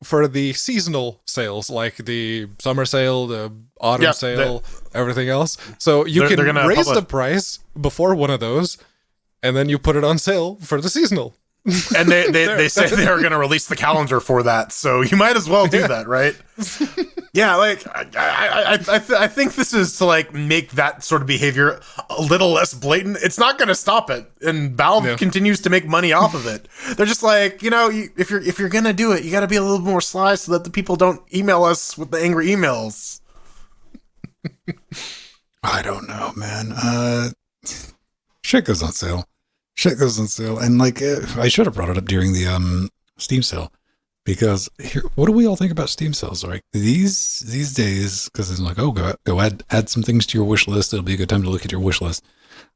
Speaker 1: for the seasonal sales, like the summer sale, the autumn sale, everything else. So you can raise the price before one of those, and then you put it on sale for the seasonal.
Speaker 3: And they say they are going to release the calendar for that, so you might as well do that, right? Yeah, like I think this is to like make that sort of behavior a little less blatant. It's not going to stop it, and Valve continues to make money off of it. They're just like, if you're going to do it, you got to be a little more sly so that the people don't email us with the angry emails.
Speaker 2: I don't know, man. Shit goes on sale. And like, I should have brought it up during the Steam sale, because here, what do we all think about Steam sales? Like these days, because it's like, oh, go add some things to your wish list. It'll be a good time to look at your wish list.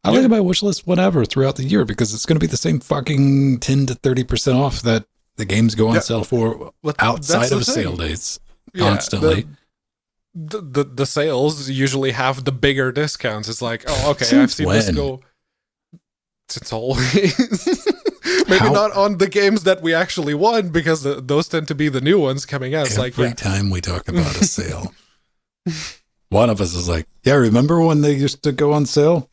Speaker 2: I look at my wish list whenever throughout the year, because it's going to be the same fucking 10 to 30% off that the games go on sale for outside of sale dates constantly.
Speaker 1: The sales usually have the bigger discounts. It's like, oh, okay, I've seen this go. It's always maybe not on the games that we actually won, because those tend to be the new ones coming out. It's
Speaker 2: every time we talk about a sale, one of us is like, yeah, remember when they used to go on sale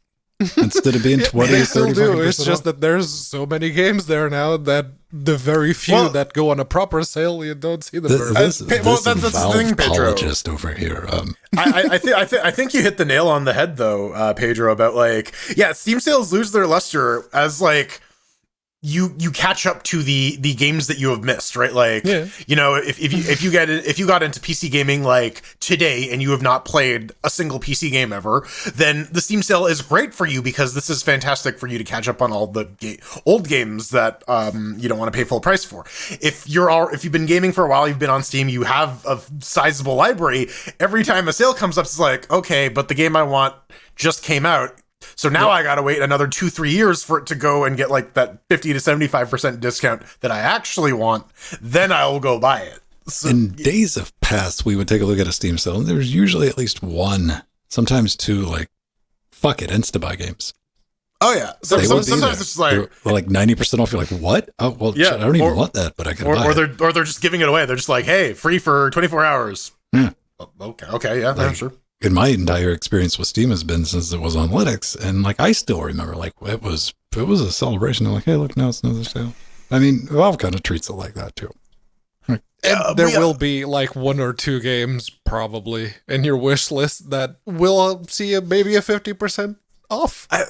Speaker 2: instead of being 20
Speaker 1: they
Speaker 2: or 30
Speaker 1: still do. It's just
Speaker 2: off?
Speaker 1: that there's so many games there now that the very few that go on a proper sale, you don't see them.
Speaker 2: That's the thing, Pedro. Apologist over here.
Speaker 3: I think you hit the nail on the head, though, Pedro, about like, Steam sales lose their luster as like you catch up to the games that you have missed, right? Like, if you got into PC gaming like today and you have not played a single PC game ever, then the Steam sale is great for you, because this is fantastic for you to catch up on all the old games that you don't want to pay full price for. If you've been gaming for a while, you've been on Steam, you have a sizable library. Every time a sale comes up, it's like, okay, but the game I want just came out. So now I gotta wait another 2-3 years for it to go and get like that 50 to 75% discount that I actually want. Then I will go buy it. So,
Speaker 2: in days of past, we would take a look at a Steam sale, and there's usually at least one, sometimes two, like, fuck it, Insta-buy games.
Speaker 3: Oh yeah. Sometimes it's like,
Speaker 2: they're like 90% off. You're like, what? Oh well, shit, I don't even want that, but I can buy it.
Speaker 3: Or they're just giving it away. They're just like, hey, free for 24 hours.
Speaker 2: Yeah.
Speaker 3: Okay, yeah, like, sure.
Speaker 2: In my entire experience with Steam has been since it was on Linux, and like I still remember, like it was a celebration. They're like, hey, look, now it's another sale. I mean, Valve kind of treats it like that too.
Speaker 1: And there will be like 1 or 2 games probably in your wish list that will see maybe a 50% off.
Speaker 3: I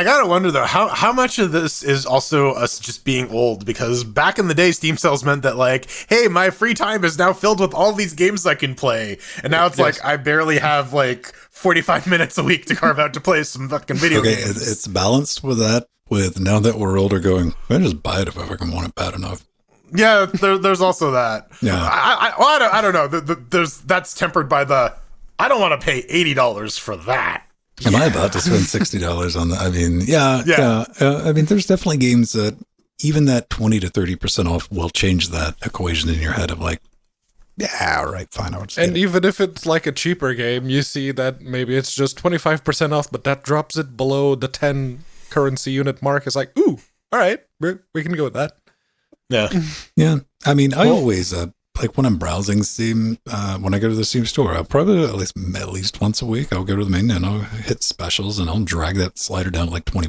Speaker 3: gotta wonder though, how much of this is also us just being old? Because back in the day, Steam sales meant that like, hey, my free time is now filled with all these games I can play, and now it's like I barely have like 45 minutes a week to carve out to play some fucking video games.
Speaker 2: It's balanced with that. With now that we're older, going, I just buy it if I fucking want it bad enough.
Speaker 3: Yeah, there's also that.
Speaker 2: Yeah,
Speaker 3: I don't know. That's tempered by the I don't want to pay $80 for that.
Speaker 2: Am I about to spend $60 on that? I mean, yeah. I mean, there's definitely games that even that 20 to 30% off will change that equation in your head of like, yeah, all right, fine. I'll just
Speaker 1: and even if it's like a cheaper game, you see that maybe it's just 25% off, but that drops it below the 10 currency unit mark. It's like, ooh, all right, we can go with that.
Speaker 3: Yeah.
Speaker 2: Yeah. I mean, I always, like when I'm browsing Steam, when I go to the Steam store, I'll probably at least once a week, I'll go to the main and I'll hit specials and I'll drag that slider down to like $20.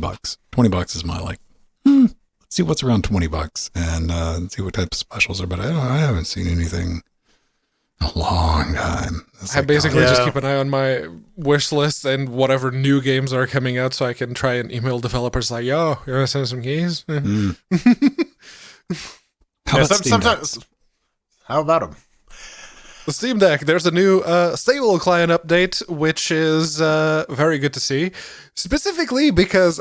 Speaker 2: $20 is my like, let's see what's around $20 and see what type of specials are. But I haven't seen anything A long time. It's
Speaker 1: I
Speaker 2: like,
Speaker 1: basically
Speaker 2: oh,
Speaker 1: just
Speaker 3: Yeah.
Speaker 1: keep an eye on my wish list and whatever new games are coming out, so I can try and email developers like, "Yo, you want to send some keys?"
Speaker 2: How
Speaker 3: Yeah,
Speaker 2: about Steam Deck?
Speaker 3: sometimes. How about them?
Speaker 1: The Steam Deck, there's a new stable client update, which is very good to see. Specifically because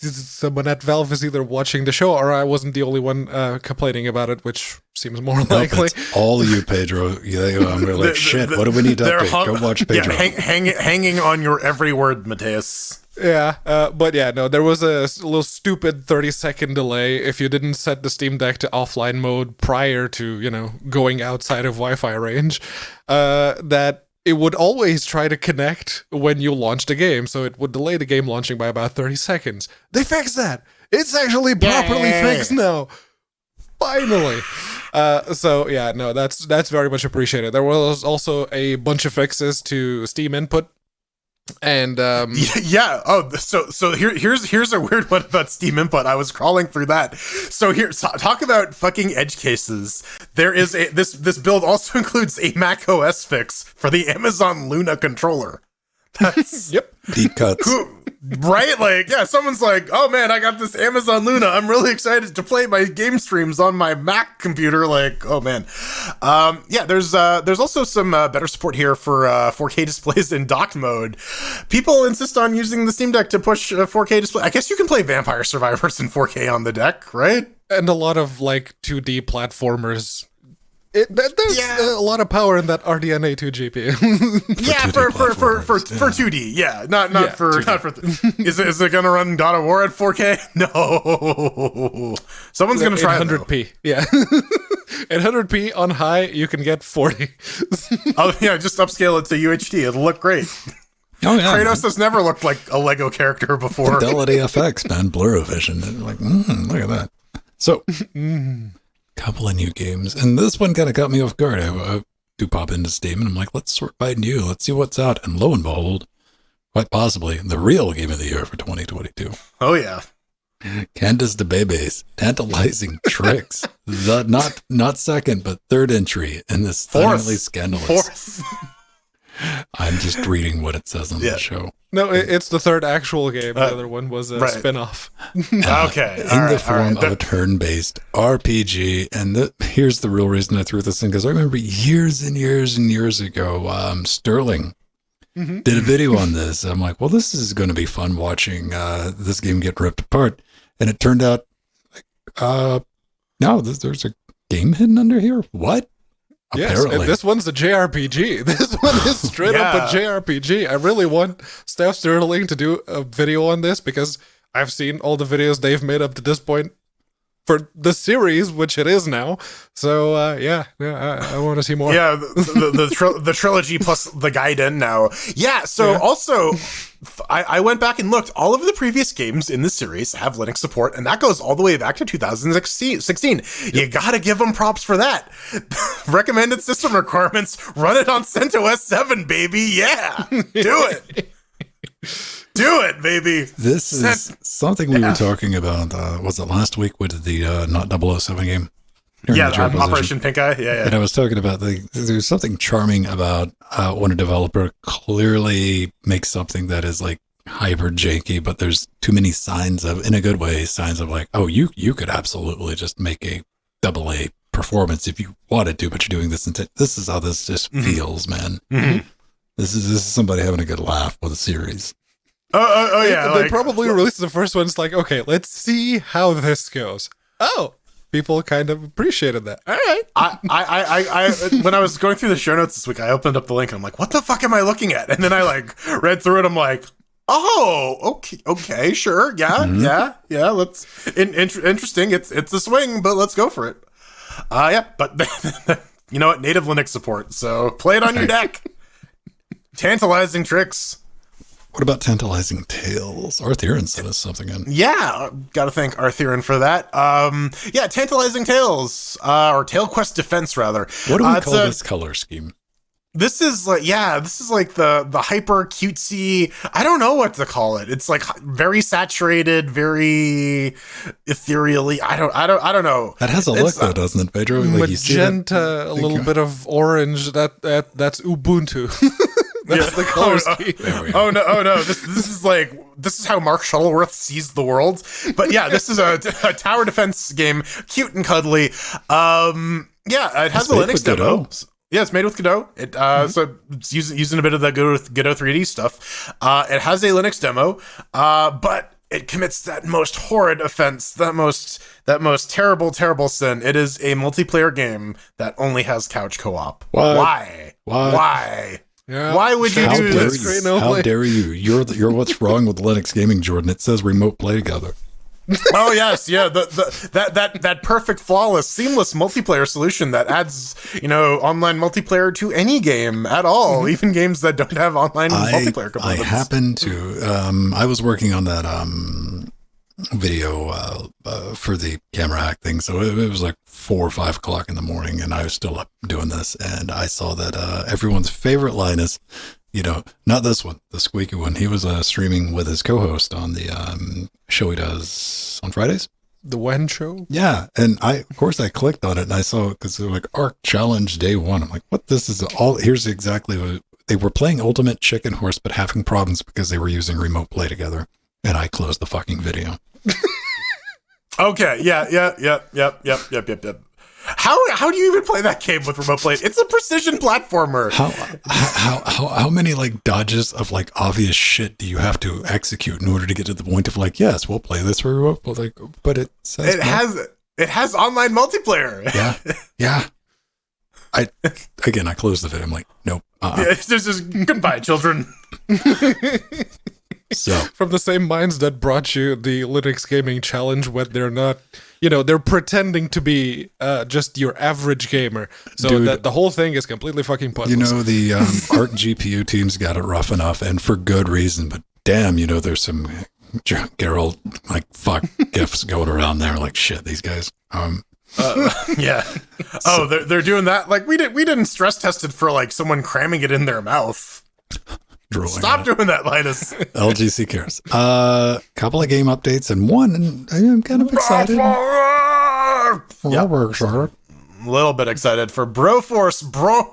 Speaker 1: someone at Valve is either watching the show or I wasn't the only one complaining about it, which seems more
Speaker 2: Nope,
Speaker 1: likely.
Speaker 2: it's all you, Pedro. We're like, shit, what do we need to
Speaker 3: They're
Speaker 2: update? Go watch Pedro.
Speaker 3: Yeah, hanging on your every word, Mateus.
Speaker 1: Yeah, but yeah, no, there was a little stupid 30-second delay if you didn't set the Steam Deck to offline mode prior to, going outside of Wi-Fi range, that it would always try to connect when you launched a game, so it would delay the game launching by about 30 seconds. They fixed that! It's actually properly fixed now! Finally! So yeah, no, that's very much appreciated. There was also a bunch of fixes to Steam Input, and
Speaker 3: Yeah. Oh, so here's a weird one about Steam Input. I was crawling through that. So talk about fucking edge cases. There is this build also includes a Mac OS fix for the Amazon Luna controller. That's
Speaker 1: yep.
Speaker 2: Deep cuts.
Speaker 3: right. Like, yeah, someone's like, "Oh man, I got this Amazon Luna. I'm really excited to play my game streams on my Mac computer." Like, oh man. Yeah, there's also some better support here for 4K displays in docked mode. People insist on using the Steam Deck to push 4K display. I guess you can play Vampire Survivors in 4K on the deck, right?
Speaker 1: And a lot of like 2D platformers. There's a lot of power in that RDNA 2 GPU.
Speaker 3: Yeah, for 2D. Yeah, not 2D. Is it gonna run God of War at 4K? No. Someone's gonna try
Speaker 1: 100p. Yeah. At 100p on high, you can get 40.
Speaker 3: Oh yeah, just upscale it to UHD. It'll look great.
Speaker 2: Oh yeah,
Speaker 3: Kratos has never looked like a Lego character before.
Speaker 2: Fidelity FX, man, Blurrovision. And like, look at that. So, couple of new games, and this one kind of caught me off guard. I do pop into Steam, and I'm like, let's sort by new. Let's see what's out. And lo and behold, quite possibly the real game of the year for 2022.
Speaker 3: Oh yeah.
Speaker 2: Candace de Bebe's Tantalizing Tricks. Not second, but third entry in this stunningly scandalous.
Speaker 3: Fourth.
Speaker 2: I'm just reading what it says on the show.
Speaker 1: No, it's the third actual game. The other one was a spin-off.
Speaker 3: Okay.
Speaker 2: In the form of a turn-based RPG. And here's the real reason I threw this in, because I remember years and years and years ago, Sterling did a video on this. I'm like, well, this is going to be fun watching this game get ripped apart. And it turned out, no, there's a game hidden under here? What?
Speaker 1: Yes,
Speaker 2: Apparently.
Speaker 1: and this one's a JRPG. This one is straight up a JRPG. I really want Steph Sterling to do a video on this because I've seen all the videos they've made up to this point for the series, which it is now. So I want to see more.
Speaker 3: Yeah, the trilogy plus the Gaiden now. Yeah, so also, I went back and looked. All of the previous games in the series have Linux support, and that goes all the way back to 2016. You gotta give them props for that. Recommended system requirements, run it on CentOS 7, baby. Yeah, do it. Do it, baby.
Speaker 2: This is something we were talking about. Was it last week with the not 007 game?
Speaker 3: Operation Pink Eye. Yeah.
Speaker 2: And I was talking about there's something charming about when a developer clearly makes something that is like hyper janky, but there's too many signs of, in a good way, signs of like, oh, you could absolutely just make a AA performance if you wanted to, but you're doing this instead. This is how this just feels, man.
Speaker 3: Mm-hmm.
Speaker 2: This is somebody having a good laugh with a series.
Speaker 3: Oh yeah.
Speaker 1: They probably released the first one. It's like, okay, let's see how this goes. Oh, people kind of appreciated that. All right.
Speaker 3: I when I was going through the show notes this week, I opened up the link and I'm like, what the fuck am I looking at? And then I like read through it. I'm like, oh, okay, sure, yeah. Let's interesting. It's a swing, but let's go for it. But you know what? Native Linux support. So play it on your deck. Tantalizing Tricks.
Speaker 2: What about Tantalizing Tales? Arthurian sent us something in.
Speaker 3: Yeah, gotta thank Arthurian for that. Tantalizing Tales, or Tail Quest Defense, rather.
Speaker 2: What do we call this color scheme?
Speaker 3: This is like, the hyper cutesy. I don't know what to call it. It's like very saturated, very ethereally. I don't know.
Speaker 2: That has a look though, doesn't it, Pedro? Like,
Speaker 1: Magenta, a little bit of orange. That's Ubuntu. That's the color scheme.
Speaker 3: Oh no! This is how Mark Shuttleworth sees the world. But yeah, this is a tower defense game, cute and cuddly. It has a Linux demo. Yeah, it's made with Godot. So it's using a bit of the Godot 3D stuff. It has a Linux demo, but it commits that most horrid offense, that most terrible sin. It is a multiplayer game that only has couch co-op. Why?
Speaker 1: Yeah.
Speaker 3: Why would you do this?
Speaker 2: How dare you? You're what's wrong with Linux gaming, Jordan. It says remote play together.
Speaker 3: Oh yes, yeah, that perfect, flawless, seamless multiplayer solution that adds, online multiplayer to any game at all, even games that don't have online multiplayer components.
Speaker 2: I happened to I was working on that video for the camera hack thing, so it was like 4 or 5 o'clock in the morning, and I was still up doing this, and I saw that everyone's favorite Linus, not this one, the squeaky one. He was streaming with his co-host on the show he does on Fridays.
Speaker 1: The Wen show?
Speaker 2: Yeah. And I clicked on it and I saw it because they're like Arc Challenge Day 1. I'm like, what? This is all. Here's exactly what they were playing Ultimate Chicken Horse, but having problems because they were using remote play together. And I closed the fucking video.
Speaker 3: Okay. Yep. How do you even play that game with remote play? It's a precision platformer.
Speaker 2: How many like dodges of like obvious shit do you have to execute in order to get to the point of like, yes, we'll play this for remote, but it says
Speaker 3: it has online multiplayer.
Speaker 2: Yeah. I closed the video. I'm like, nope.
Speaker 3: It's just goodbye, children.
Speaker 2: So
Speaker 1: from the same minds that brought you the Linux Gaming Challenge, when they're not, they're pretending to be just your average gamer. So
Speaker 2: dude,
Speaker 1: that the whole thing is completely fucking pointless.
Speaker 2: The Arc GPU team's got it rough enough, and for good reason. But damn, there's some Gerald like fuck gifs going around there. Like shit, these guys.
Speaker 3: Yeah. Oh, they're doing that. Like we didn't stress test it for like someone cramming it in their mouth. Stop doing that, Linus.
Speaker 2: LGC cares. Couple of game updates and one, and I'm kind of excited.
Speaker 3: A little bit excited for Broforce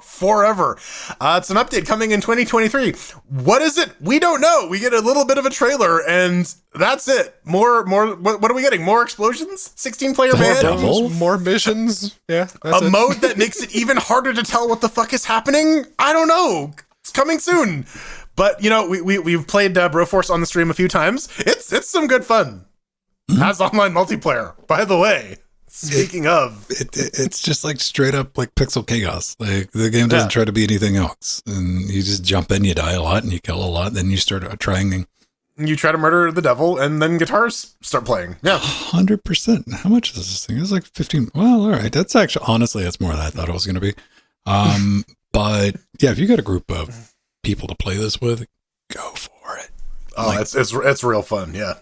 Speaker 3: Forever. It's an update coming in 2023. What is it? We don't know. We get a little bit of a trailer, and that's it. More. What are we getting? More explosions? 16-player man?
Speaker 1: More missions? Yeah.
Speaker 3: A mode that makes it even harder to tell what the fuck is happening? I don't know. It's coming soon. But, we've played Broforce on the stream a few times. It's some good fun. Has online multiplayer, by the way. Speaking of.
Speaker 2: It's just like straight up like pixel chaos. Like the game doesn't try to be anything else. And you just jump in, you die a lot, and you kill a lot. Then you start trying.
Speaker 3: You try to murder the devil, and then guitars start playing. Yeah.
Speaker 2: 100%. How much is this thing? It's like 15. Well, all right. That's actually, honestly, that's more than I thought it was going to be. But yeah, if you got a group of people to play this with, go for it.
Speaker 3: Oh, it's real fun. Yeah.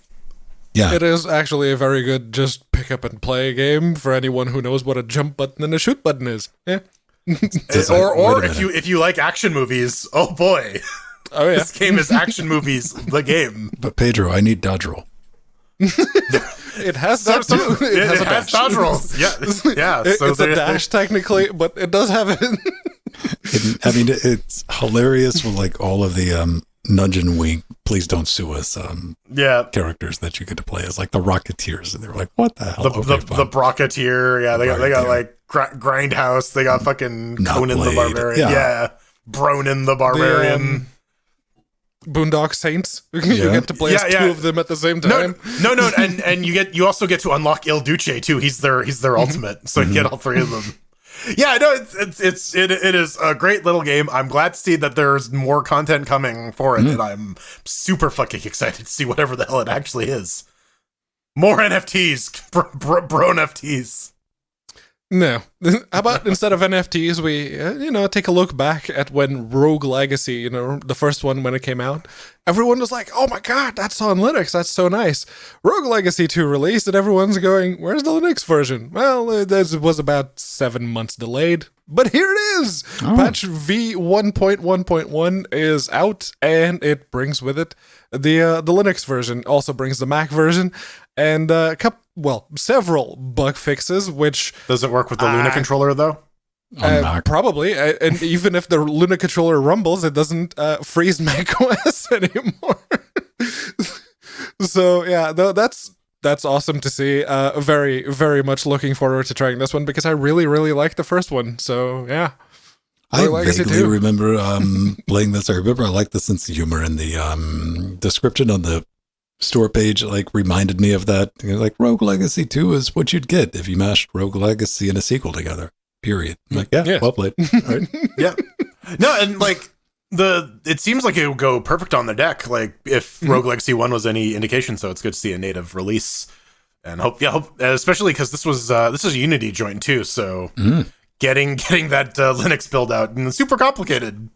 Speaker 2: Yeah.
Speaker 1: It is actually a very good just pick up and play game for anyone who knows what a jump button and a shoot button is. Yeah.
Speaker 3: Or if you like action movies, oh boy.
Speaker 1: Oh yeah.
Speaker 3: This game is action movies, the game.
Speaker 2: But Pedro, I need dodge roll.
Speaker 1: It has that too.
Speaker 3: It has dodge rolls. Yeah.
Speaker 1: It's a dash technically, but it does have it.
Speaker 2: It's hilarious with like all of the nudge and wink, please don't sue us characters that you get to play as, like the Rocketeers, and they're like, what the hell?
Speaker 3: The Brocketeer, they got like Grindhouse, they got fucking Conan the Barbarian, Bronin the Barbarian,
Speaker 1: Boondock Saints. You get to play as two of them at the same time.
Speaker 3: No, and you also get to unlock Il Duce too. He's their ultimate, so you get all three of them. Yeah, no, it is a great little game. I'm glad to see that there's more content coming for it, and I'm super fucking excited to see whatever the hell it actually is. More NFTs, bro NFTs.
Speaker 1: No. How about instead of NFTs, we, take a look back at when Rogue Legacy, the first one when it came out. Everyone was like, oh my god, that's on Linux, that's so nice. Rogue Legacy 2 released, and everyone's going, where's the Linux version? Well, it was about 7 months delayed. But here it is. Patch V1.1.1 is out, and it brings with it the Linux version. Also brings the Mac version, and several bug fixes. Which
Speaker 3: does it work with the Luna controller though?
Speaker 1: Probably, and even if the Luna controller rumbles, it doesn't freeze Mac OS anymore. So yeah, that's awesome to see. Very, very much looking forward to trying this one because I really, really like the first one. So yeah,
Speaker 2: I vaguely remember playing this. I remember I liked the sense of humor in the description on the store page. Like reminded me of that. You know, like Rogue Legacy 2 is what you'd get if you mashed Rogue Legacy and a sequel together. Period. I'm like, yeah, well played. Right.
Speaker 3: Yeah. No, and like it seems like it would go perfect on the deck. Like if Rogue Legacy 1 was any indication, so it's good to see a native release, and hope, especially because this is a Unity joint too. So getting that Linux build out, and it's super complicated.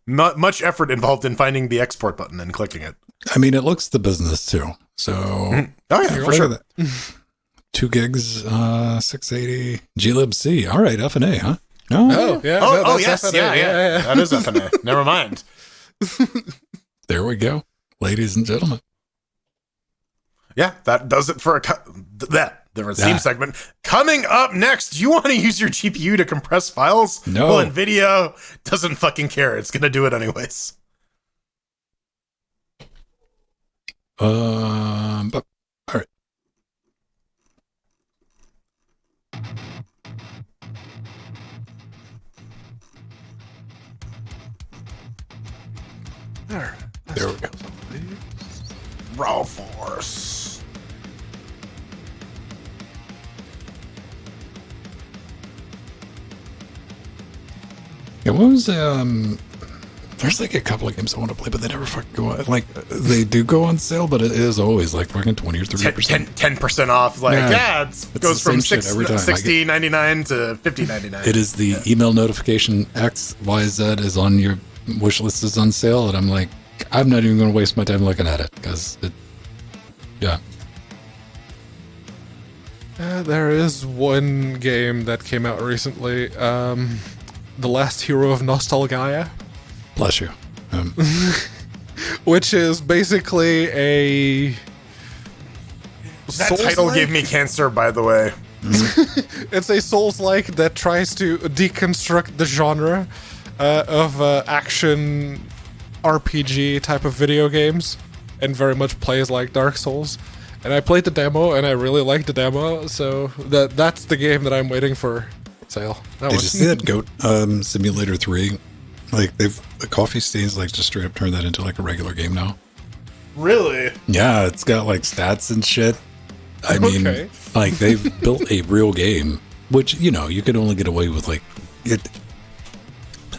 Speaker 3: Not much effort involved in finding the export button and clicking it.
Speaker 2: I mean, it looks the business too. So
Speaker 3: oh yeah, for sure.
Speaker 2: 2 gigs, 680 glibc. All right, FNA, huh? No.
Speaker 1: Oh, yeah.
Speaker 3: Oh, yes. FNA. Yeah. That is FNA. Never mind.
Speaker 2: There we go, ladies and gentlemen.
Speaker 3: Yeah, that does it for the theme segment. Coming up next, do you want to use your GPU to compress files?
Speaker 2: No.
Speaker 3: Well, NVIDIA doesn't fucking care. It's going to do it anyways.
Speaker 2: But all right. There we go.
Speaker 3: Raw force.
Speaker 2: Yeah, what was there's like a couple of games I want to play, but they never fucking go on. Like they do go on sale, but it is always like fucking 20 or 30%.
Speaker 3: 10% off. Like it goes from $60.99 to $50.99.
Speaker 2: It is the email notification XYZ is on your wish list is on sale, and I'm like, I'm not even going to waste my time looking at it because
Speaker 1: there is one game that came out recently, The Last Hero of Nostalgia.
Speaker 2: Bless you.
Speaker 1: Which is basically a...
Speaker 3: That title gave me cancer, by the way.
Speaker 1: It's a Souls-like that tries to deconstruct the genre of action RPG type of video games and very much plays like Dark Souls. And I played the demo and I really liked the demo, so that's the game that I'm waiting for sale.
Speaker 2: Did you see that Goat Simulator 3? Like the Coffee Stains like just straight up turned that into like a regular game now.
Speaker 3: Really?
Speaker 2: Yeah, it's got like stats and shit. I mean, like they've built a real game, which you know you could only get away with like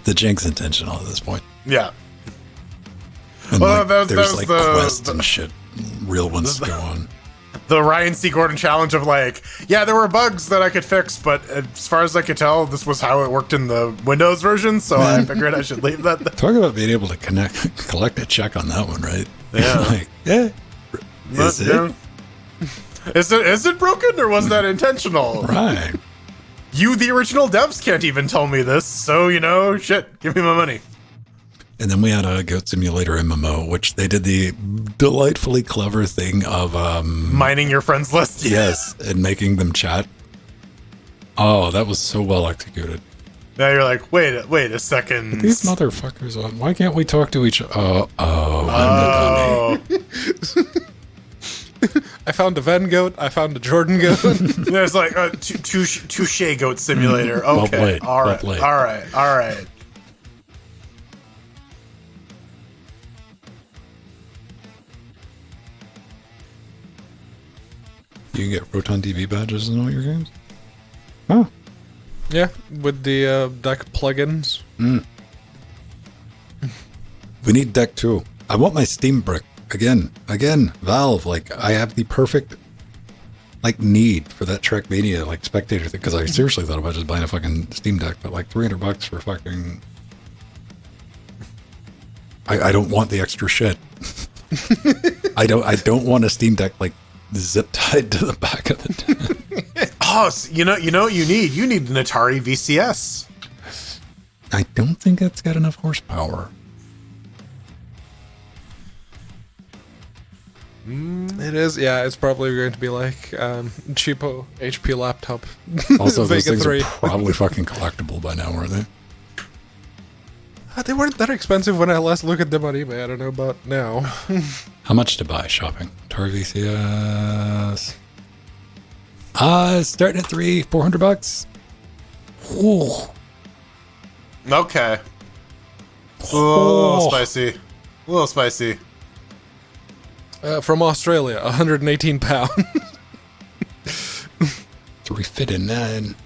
Speaker 2: the Jinx intentional at this point.
Speaker 3: Yeah.
Speaker 2: And there's like quests and shit, real ones to go on.
Speaker 3: The Ryan C. Gordon challenge of like, yeah, there were bugs that I could fix, but as far as I could tell, this was how it worked in the Windows version, so I figured I should leave that there.
Speaker 2: Talk about being able to collect a check on that one, right?
Speaker 3: Yeah.
Speaker 2: Like, yeah.
Speaker 3: Is it broken, or was that intentional?
Speaker 2: Right.
Speaker 3: You, the original devs, can't even tell me this, so, shit, give me my money.
Speaker 2: And then we had a Goat Simulator MMO, which they did the delightfully clever thing of
Speaker 3: mining your friends list.
Speaker 2: Yes, and making them chat. Oh, that was so well executed.
Speaker 3: Now you're like, wait a second.
Speaker 2: But these motherfuckers on. Why can't we talk to each other? I'm the dummy.
Speaker 1: I found a Venn goat. I found a Jordan goat.
Speaker 3: There's like a touche Goat Simulator. Okay, all right.
Speaker 2: You can get Roton DB badges in all your games? Oh.
Speaker 1: Yeah, with the deck plugins.
Speaker 2: We need deck 2. I want my Steam brick. Again, Valve, like, I have the perfect, like, need for that Trackmania, like, spectator thing, because I seriously thought about just buying a fucking Steam Deck, but, like, $300 for fucking... I don't want the extra shit. I don't want a Steam Deck, like, zip tied to the back of the deck.
Speaker 3: Oh, you know what you need? You need an Atari VCS.
Speaker 2: I don't think it's got enough horsepower.
Speaker 1: It is, yeah. It's probably going to be like cheapo HP laptop.
Speaker 2: Also, those
Speaker 1: Vega
Speaker 2: things
Speaker 1: 3.
Speaker 2: are probably fucking collectible by now, aren't they?
Speaker 1: They weren't that expensive when I last looked at them on eBay. I don't know about now.
Speaker 2: How much to buy shopping? Atari VCS. Starting at $400. Ooh.
Speaker 3: Okay. A little spicy. A little spicy.
Speaker 1: From Australia, 118 pounds.
Speaker 2: 359.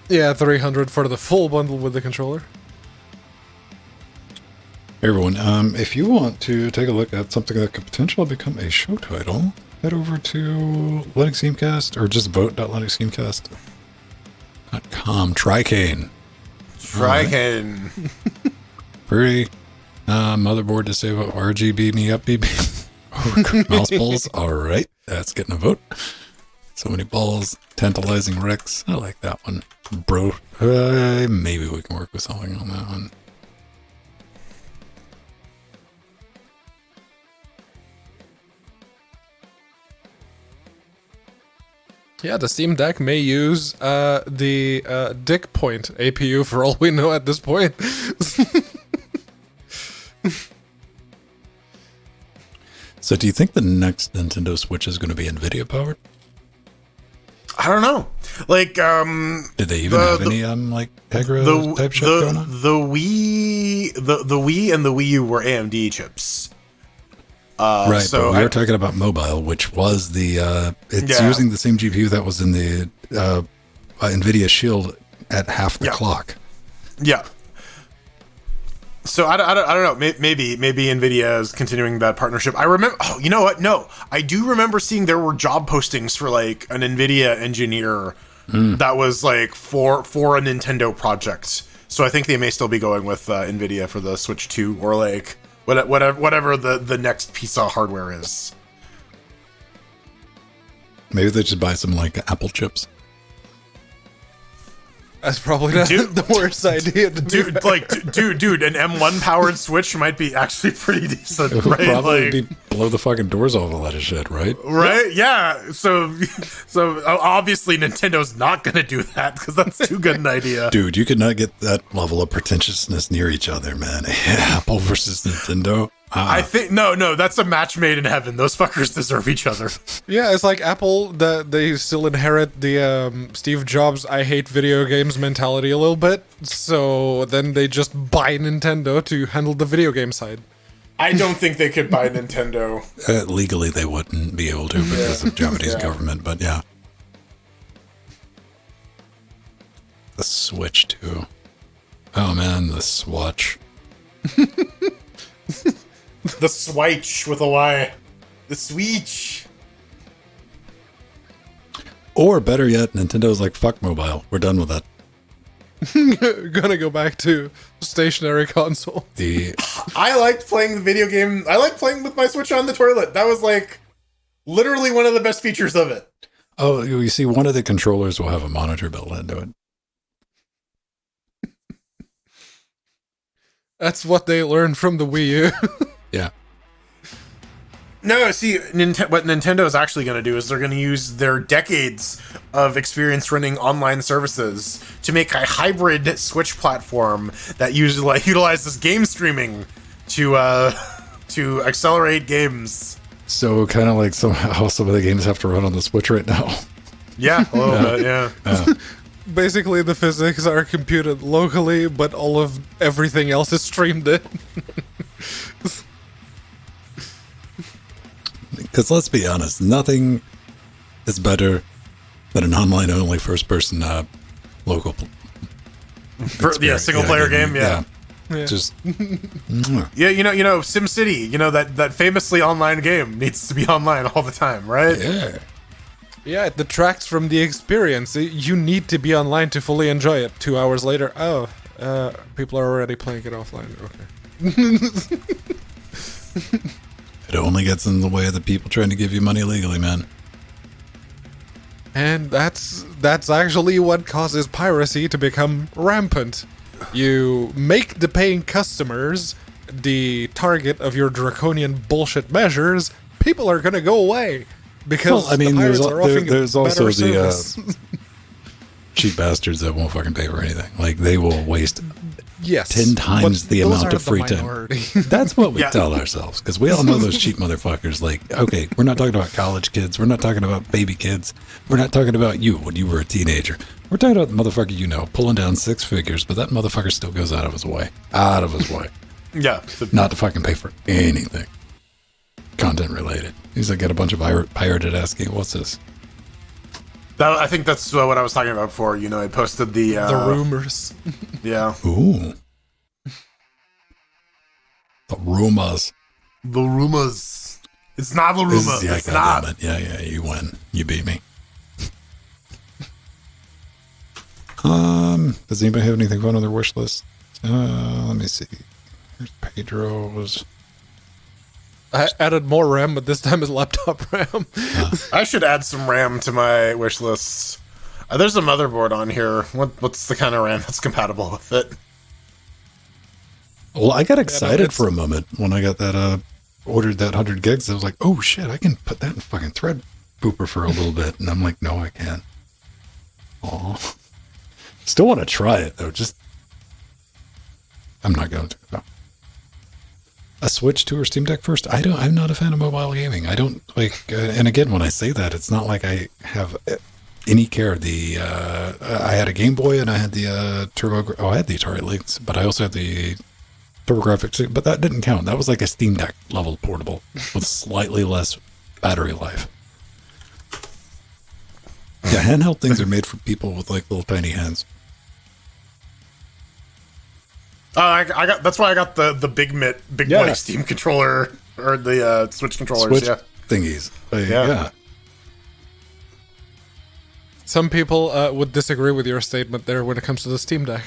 Speaker 1: Yeah, 300 for the full bundle with the controller.
Speaker 2: Hey everyone, if you want to take a look at something that could potentially become a show title, head over to Linux Gamecast, or just vote.linuxgamecast.com. Tricane.
Speaker 3: Tricane.
Speaker 2: Free. Motherboard to save up RGB me up, BB. Mouse balls. Alright, that's getting a vote. So many balls. Tantalizing Rex. I like that one. Bro. Maybe we can work with something on that one.
Speaker 1: Yeah, the Steam Deck may use the Dick Point APU for all we know at this point.
Speaker 2: So do you think the next Nintendo Switch is going to be NVIDIA powered?
Speaker 3: I don't know. Like,
Speaker 2: Did they even have any like Tegra type shit going on?
Speaker 3: The Wii and the Wii U were AMD chips.
Speaker 2: Right,
Speaker 3: so
Speaker 2: but we were talking about mobile, which was the it's using the same GPU that was in the NVIDIA Shield at half the clock.
Speaker 3: Yeah. So I don't know. Maybe NVIDIA is continuing that partnership. I remember. Oh, you know what? No, I do remember seeing there were job postings for like an NVIDIA engineer that was like for a Nintendo project. So I think they may still be going with NVIDIA for the Switch 2 or like whatever the next piece of hardware is.
Speaker 2: Maybe they just buy some like Apple chips.
Speaker 1: That's probably not the worst idea to do.
Speaker 3: Dude, an M1 powered Switch might be actually pretty decent,
Speaker 2: It would
Speaker 3: right?
Speaker 2: probably be blow the fucking doors off a lot of shit, right?
Speaker 3: Right? Yeah. So obviously Nintendo's not going to do that because that's too good an idea.
Speaker 2: Dude, you could not get that level of pretentiousness near each other, man. Apple versus Nintendo.
Speaker 3: I think no, that's a match made in heaven. Those fuckers deserve each other.
Speaker 1: Yeah, it's like Apple, they still inherit the Steve Jobs I hate video games mentality a little bit, so then they just buy Nintendo to handle the video game side.
Speaker 3: I don't think they could buy Nintendo.
Speaker 2: Legally, they wouldn't be able to because of Japanese government, but yeah. The Switch, too. Oh, man, the Swatch.
Speaker 3: The Switch with a Y. The Switch.
Speaker 2: Or better yet, Nintendo's like, fuck mobile. We're done with that.
Speaker 1: Gonna go back to stationary console.
Speaker 3: I liked playing the video game. I liked playing with my Switch on the toilet. That was like literally one of the best features of it.
Speaker 2: Oh, you see, one of the controllers will have a monitor built into it.
Speaker 1: That's what they learned from the Wii U.
Speaker 2: Yeah.
Speaker 3: No, see, what Nintendo is actually going to do is they're going to use their decades of experience running online services to make a hybrid Switch platform that utilizes game streaming to accelerate games.
Speaker 2: So kind of like how some of the games have to run on the Switch right now.
Speaker 3: Yeah, a little bit, yeah.
Speaker 1: Basically, the physics are computed locally, but all of everything else is streamed in.
Speaker 2: Because let's be honest, nothing is better than an online-only first-person local.
Speaker 3: Single-player game. Yeah.
Speaker 2: Just
Speaker 3: yeah, you know, SimCity. You know that famously online game needs to be online all the time, right?
Speaker 2: yeah.
Speaker 1: Yeah, it detracts from the experience. You need to be online to fully enjoy it. 2 hours later, people are already playing it offline. Okay.
Speaker 2: It only gets in the way of the people trying to give you money legally, man.
Speaker 1: And that's actually what causes piracy to become rampant. You make the paying customers the target of your draconian bullshit measures, people are gonna go away because
Speaker 2: Well, I mean,
Speaker 1: the pirates
Speaker 2: there's,
Speaker 1: are offering
Speaker 2: there's
Speaker 1: better
Speaker 2: also the
Speaker 1: service.
Speaker 2: cheap bastards that won't fucking pay for anything. Like, they will waste
Speaker 1: Yes,
Speaker 2: 10 times
Speaker 1: but
Speaker 2: the
Speaker 1: those
Speaker 2: amount
Speaker 1: are
Speaker 2: of
Speaker 1: the
Speaker 2: free time.
Speaker 1: minority.
Speaker 2: That's what we
Speaker 3: Yeah.
Speaker 2: tell ourselves, because we all know those cheap motherfuckers. Like, okay, we're not talking about college kids. We're not talking about baby kids. We're not talking about you when you were a teenager. We're talking about the motherfucker you know, pulling down 6 figures, but that motherfucker still goes out of his way. Out of his way.
Speaker 3: Yeah.
Speaker 2: Not to fucking pay for anything. Content related. He's like, got a bunch of pirated ass game. What's this?
Speaker 3: I think that's what I was talking about before. You know, I posted the
Speaker 1: rumors.
Speaker 3: Yeah.
Speaker 2: Ooh. The rumors.
Speaker 3: The rumors. It's not the rumor.
Speaker 2: Yeah,
Speaker 3: It's not.
Speaker 2: goddammit. Yeah, you win. You beat me. Does anybody have anything fun on their wish list? Let me see. Here's Pedro's.
Speaker 1: I added more RAM, but this time it's laptop RAM.
Speaker 3: I should add some RAM to my wish list. There's a motherboard on here. What's the kind of RAM that's compatible with it?
Speaker 2: Well, I got excited
Speaker 1: it's-
Speaker 2: for a moment when I got that, ordered that 100 gigs. I was like, oh shit, I can put that in fucking thread pooper for a little bit. And I'm like, no, I can't. Aw. Still want to try it though. I'm not going to. No. A Switch 2 or Steam Deck first? I'm not a fan of mobile gaming. I don't like, and again, when I say that, it's not like I have any care. I had a Game Boy and I had the I had the Atari Lynx, but I also had the TurboGrafx, but that didn't count. That was like a Steam Deck level portable with slightly less battery life. Yeah, handheld things are made for people with like little tiny hands.
Speaker 3: I got. That's why I got the big
Speaker 2: Yeah.
Speaker 3: boy Steam controller or the Switch controllers.
Speaker 2: Switch
Speaker 3: Yeah.
Speaker 2: thingies.
Speaker 3: Yeah.
Speaker 2: Yeah.
Speaker 1: Some people would disagree with your statement there when it comes to the Steam Deck.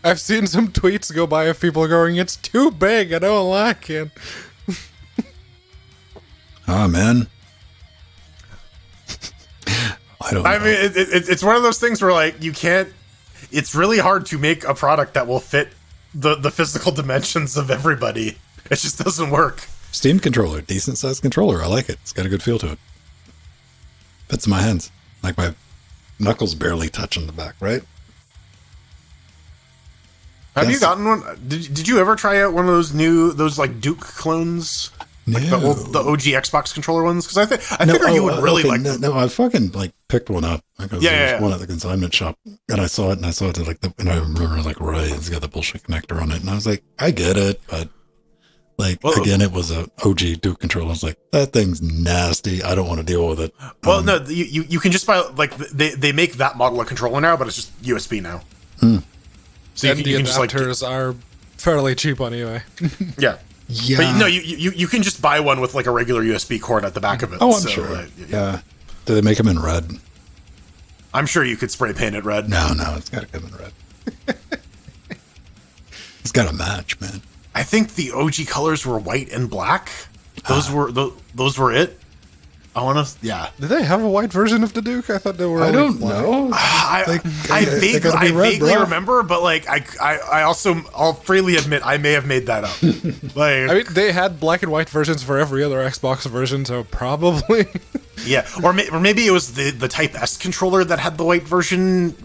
Speaker 1: I've seen some tweets go by of people going, "It's too big. I don't like it."
Speaker 2: Ah, man. I don't know.
Speaker 3: I mean, it's one of those things where like you can't. It's really hard to make a product that will fit the physical dimensions of everybody. It just doesn't work.
Speaker 2: Steam controller, decent sized controller. I like it. It's got a good feel to it. Fits in my hands. Like my knuckles barely touching the back, right?
Speaker 3: Have you
Speaker 2: Yes.
Speaker 3: gotten one? Did you ever try out one of those like Duke clones? Like
Speaker 2: No.
Speaker 3: the OG Xbox controller ones? Because I figure you would really like them.
Speaker 2: No, I fucking like picked one up because
Speaker 3: Yeah,
Speaker 2: there was
Speaker 3: yeah.
Speaker 2: one at the consignment shop, and I saw it, and and I remember like, right, it's got the bullshit connector on it, and I was like, I get it, but like
Speaker 3: Well,
Speaker 2: again, it was a OG Duke controller. I was like, that thing's nasty. I don't want to deal with it.
Speaker 3: Well, no, you can just buy like they make that model of controller now, but it's just USB now. So
Speaker 1: And the
Speaker 3: you can just like
Speaker 1: adapters are fairly cheap on eBay.
Speaker 3: yeah.
Speaker 2: Yeah.
Speaker 3: But no, you can just buy one with like a regular USB cord at the back of it.
Speaker 2: Oh, I'm
Speaker 3: So,
Speaker 2: sure. Yeah. Do they make them in red?
Speaker 3: I'm sure you could spray paint it red.
Speaker 2: No, it's got to come in red. It's got to match, man.
Speaker 3: I think the OG colors were white and black. Those those were it. I want to, yeah.
Speaker 1: Did they have a white version of the Duke? I thought they were.
Speaker 2: I
Speaker 1: only
Speaker 2: don't
Speaker 1: black.
Speaker 2: know.
Speaker 3: I
Speaker 2: they gotta be red,
Speaker 3: vaguely
Speaker 2: bro.
Speaker 3: remember, but like I'll freely admit I may have made that up. Like
Speaker 1: I mean, they had black and white versions for every other Xbox version, so probably.
Speaker 3: yeah, or maybe it was the Type S controller that had the white version.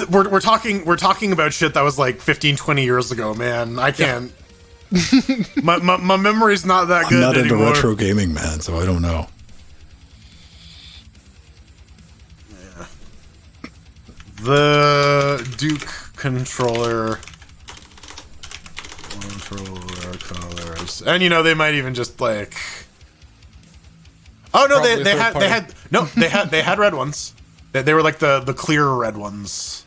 Speaker 3: We're talking about shit that was like 15, 20 years ago, man. I can't. my memory's not that
Speaker 2: I'm
Speaker 3: good
Speaker 2: not into
Speaker 3: anymore.
Speaker 2: retro gaming, man, so I don't know.
Speaker 3: The Duke controller colors, and you know they might even just like. Oh no,
Speaker 1: Probably
Speaker 3: they
Speaker 1: third
Speaker 3: had red ones. They were like the clear red ones.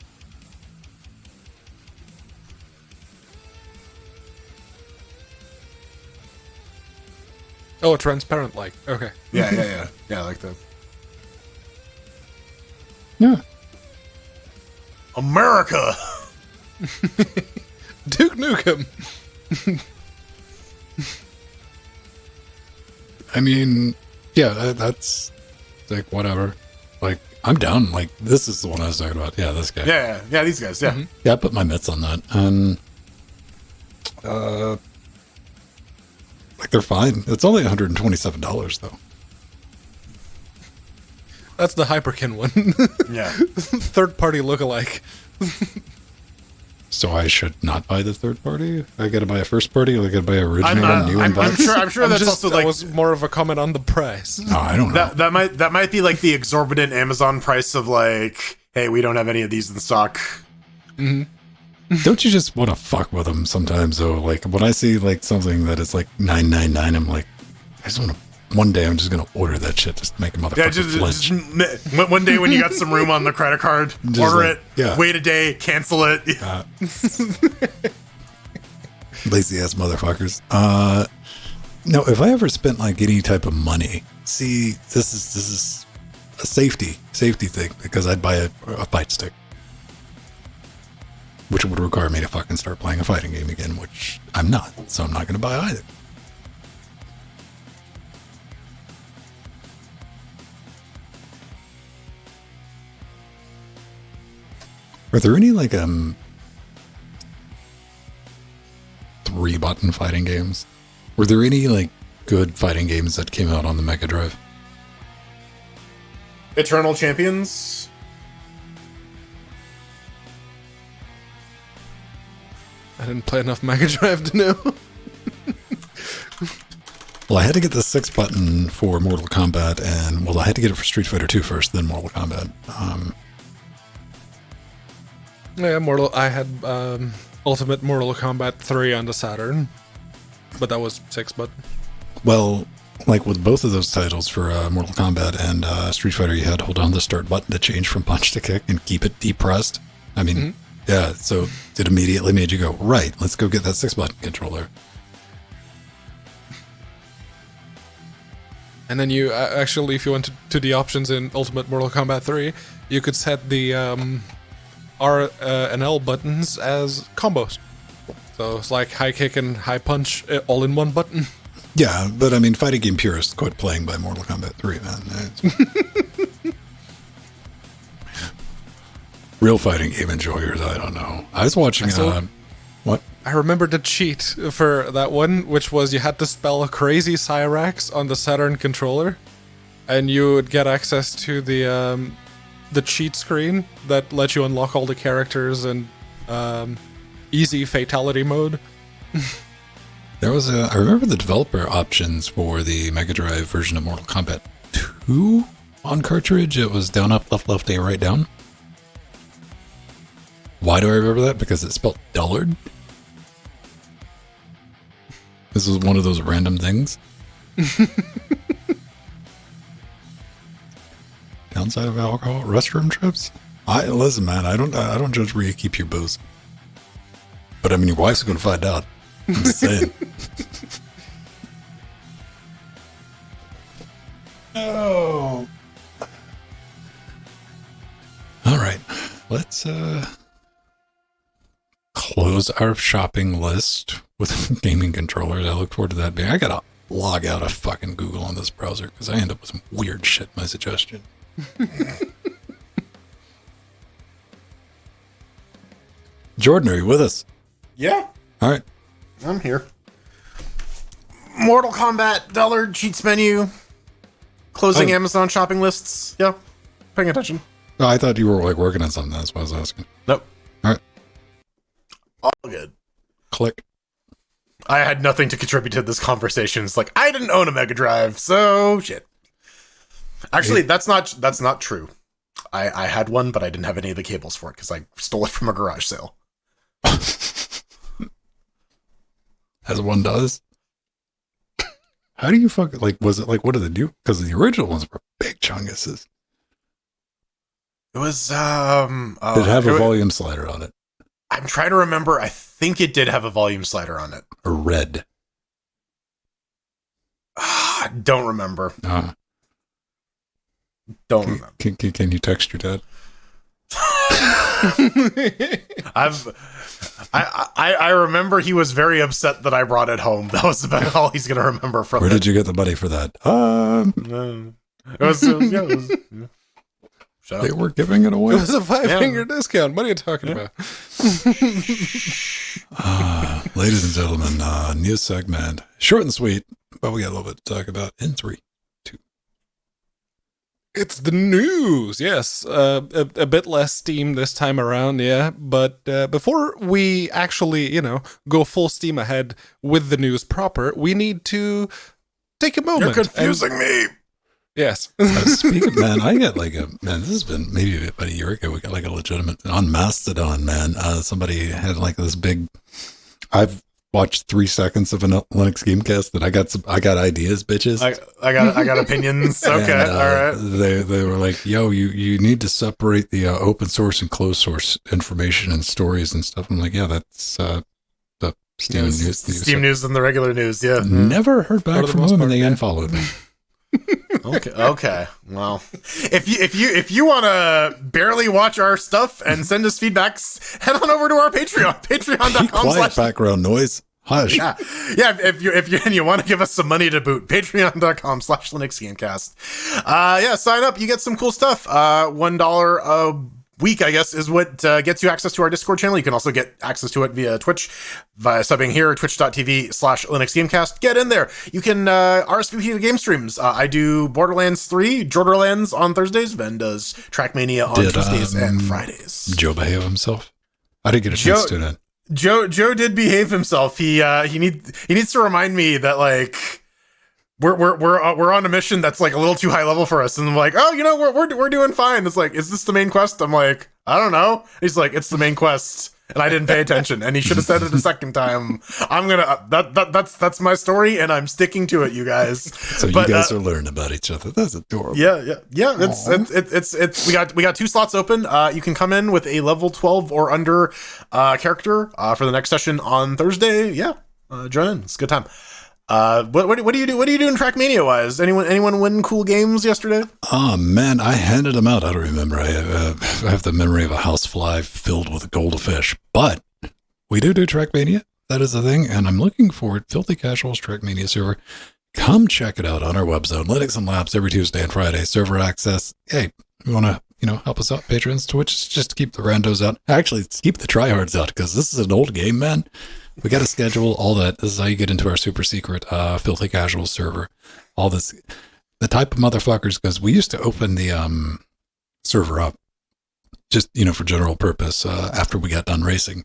Speaker 1: Oh, transparent like. Okay.
Speaker 3: Yeah, like that.
Speaker 2: Yeah.
Speaker 3: America.
Speaker 1: Duke Nukem.
Speaker 2: I mean, yeah, that's like whatever. Like I'm down. Like this is the one I was talking about. Yeah, this guy.
Speaker 3: Yeah, these guys. Yeah,
Speaker 2: Yeah, I put my mitts on that, and like they're fine. It's only $127 though.
Speaker 1: That's the Hyperkin one.
Speaker 3: yeah.
Speaker 1: Third party lookalike.
Speaker 2: So I should not buy the third party. I got to buy a first party. I got to buy original new
Speaker 3: I'm
Speaker 2: box.
Speaker 3: sure that's also
Speaker 1: that
Speaker 3: like
Speaker 1: was more of a comment on the price.
Speaker 2: No, I don't know.
Speaker 3: that might be like the exorbitant Amazon price of like, hey, we don't have any of these in stock.
Speaker 2: Don't you just want to fuck with them sometimes though? Like when I see like something that is like $9.99, I'm like, I just want to. One day I'm just gonna order that shit just to make a motherfucker flinch.
Speaker 3: Just one day when you got some room on the credit card, order
Speaker 2: like,
Speaker 3: it.
Speaker 2: yeah.
Speaker 3: Wait a day, cancel it.
Speaker 2: Lazy ass motherfuckers. No, if I ever spent like any type of money, see, this is a safety thing because I'd buy a fight stick, which would require me to fucking start playing a fighting game again, which I'm not, so I'm not gonna buy either. Are there any like 3-button fighting games? Were there any like good fighting games that came out on the Mega Drive?
Speaker 3: Eternal Champions.
Speaker 1: I didn't play enough Mega Drive to know.
Speaker 2: Well, I had to get the 6-button for Mortal Kombat, and well, I had to get it for Street Fighter 2 first, then Mortal Kombat.
Speaker 1: Yeah, I had Ultimate Mortal Kombat 3 on the Saturn, but that was 6-button.
Speaker 2: Well, like with both of those titles for Mortal Kombat and Street Fighter, you had to hold on the start button to change from punch to kick and keep it depressed. I mean, yeah, so it immediately made you go, right, let's go get that 6-button controller.
Speaker 1: And then you actually, if you went to the options in Ultimate Mortal Kombat 3, you could set the R and L buttons as combos. So it's like high kick and high punch all in one button.
Speaker 2: Yeah, but I mean, fighting game purists quit playing by Mortal Kombat 3, man. Real fighting game enjoyers, I don't know. I was watching, what?
Speaker 1: I remember the cheat for that one, which was you had to spell crazy Cyrax on the Saturn controller, and you would get access to the cheat screen that lets you unlock all the characters and easy fatality mode.
Speaker 2: There was I remember the developer options for the Mega Drive version of Mortal Kombat 2 on cartridge. It was down, up, left, left, A, right, down. Why do I remember that? Because it's spelled dullard. This was one of those random things. Downside of alcohol, restroom trips. Listen, man. I don't judge where you keep your booze. But I mean, your wife's going to find out. I'm just saying. Oh. All right. Let's close our shopping list with gaming controllers. I look forward to that being. I gotta log out of fucking Google on this browser because I end up with some weird shit in my suggestion. Jordan, are you with us?
Speaker 3: Yeah,
Speaker 2: All right.
Speaker 3: I'm here. Mortal Kombat Dullard cheats menu. Closing Amazon shopping lists. Yeah, paying attention.
Speaker 2: Oh, I thought you were like working on something. That's why I was asking.
Speaker 3: Nope.
Speaker 2: All right.
Speaker 3: All good.
Speaker 2: Click.
Speaker 3: I had nothing to contribute to this conversation. It's like I didn't own a Mega Drive, so shit. Actually, that's not true. I had one, but I didn't have any of the cables for it because I stole it from a garage sale.
Speaker 2: As one does. How do you fuck like? Was it like what did they do? Because the original ones were big chunguses.
Speaker 3: It was
Speaker 2: Did it have a volume slider on it?
Speaker 3: I'm trying to remember. I think it did have a volume slider on it.
Speaker 2: Or red?
Speaker 3: I don't remember. Don't remember.
Speaker 2: Can you text your dad?
Speaker 3: I remember he was very upset that I brought it home. That was about all he's gonna remember from it.
Speaker 2: Where did you get the money for that?
Speaker 3: Yeah. Shut
Speaker 2: They
Speaker 3: up.
Speaker 2: were giving it away.
Speaker 1: It was a 5-finger discount. What are you talking about?
Speaker 2: Ladies and gentlemen, news segment. Short and sweet, but we got a little bit to talk about in 3, 2.
Speaker 1: It's the news. Yes, a bit less steam this time around, yeah. But before we actually, go full steam ahead with the news proper, we need to take a moment.
Speaker 3: You're confusing me.
Speaker 1: Yes.
Speaker 2: Speaking of, man, I got this has been maybe about a year ago. We got like a legitimate on Mastodon, man. Somebody had like this big. I've watched 3 seconds of a Linux Gamecast that I got ideas, bitches.
Speaker 3: I got opinions. Okay,
Speaker 2: And,
Speaker 3: all right.
Speaker 2: They were like, yo, you need to separate the open source and closed source information and stories and stuff. I'm like, yeah, that's the Steam news.
Speaker 3: Steam news and the regular news. Yeah.
Speaker 2: Never heard back
Speaker 1: the
Speaker 2: from
Speaker 1: most
Speaker 2: them,
Speaker 1: part,
Speaker 2: and they
Speaker 1: yeah.
Speaker 2: unfollowed me.
Speaker 3: Okay. Well, if you want to barely watch our stuff and send us feedbacks, head on over to our Patreon,
Speaker 2: Be quiet,
Speaker 3: patreon.com/.
Speaker 2: background noise. Hush.
Speaker 3: Yeah. If you and you want to give us some money to boot, patreon.com/LinuxGamecast. Sign up. You get some cool stuff. $1 a week, I guess, is what gets you access to our Discord channel. You can also get access to it via Twitch, via subbing here, twitch.tv/LinuxGamecast. Get in there. You can RSVP to game streams. I do Borderlands 3, Jorderlands on Thursdays. Ben does Trackmania on Tuesdays and Fridays.
Speaker 2: Joe behave himself? I didn't get a chance to that.
Speaker 3: Joe did behave himself. He needs to remind me that like we're on a mission that's like a little too high level for us, and I'm like, oh, we're doing fine. It's like, is this the main quest? I'm like, I don't know. He's like, it's the main quest, and I didn't pay attention, and he should have said it a second time. I'm gonna that's my story, and I'm sticking to it, you guys.
Speaker 2: So you guys are learning about each other. That's adorable.
Speaker 3: Yeah. It's we got 2 slots open. You can come in with a level 12 or under character for the next session on Thursday. Yeah, join in. It's a good time. What do you do? What are you doing Trackmania wise? Anyone win cool games yesterday?
Speaker 2: Oh man, I handed them out. I don't remember. I have the memory of a housefly filled with goldfish. But we do Trackmania. That is the thing, and I'm looking forward. Filthy Casuals Trackmania server. Come check it out on our website. Linux and Labs every Tuesday and Friday. Server access. Hey, you want to help us out, patrons? Twitch, just to keep the randos out. Actually, keep the tryhards out, because this is an old game, man. We got to schedule all that. This is how you get into our super secret Filthy Casual server. All this, the type of motherfuckers, because we used to open the server up just, for general purpose after we got done racing.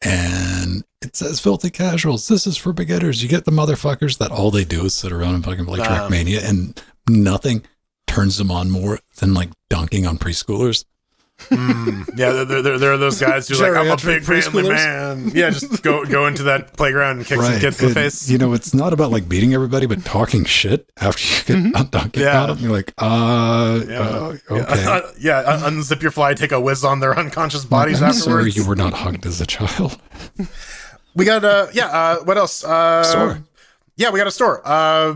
Speaker 2: And it says Filthy Casuals. This is for beginners. You get the motherfuckers that all they do is sit around and fucking play Trackmania, and nothing turns them on more than like dunking on preschoolers.
Speaker 3: Yeah, there are those guys who are like, I'm a big manly man. Yeah, just go into that playground and kick some kids in the face.
Speaker 2: It's not about like beating everybody, but talking shit after you get done dunking on them. You're like, okay.
Speaker 3: Unzip your fly, take a whiz on their unconscious bodies afterwards.
Speaker 2: Sorry, you were not hugged as a child.
Speaker 3: We got what else?
Speaker 2: Store.
Speaker 3: Yeah, we got a store.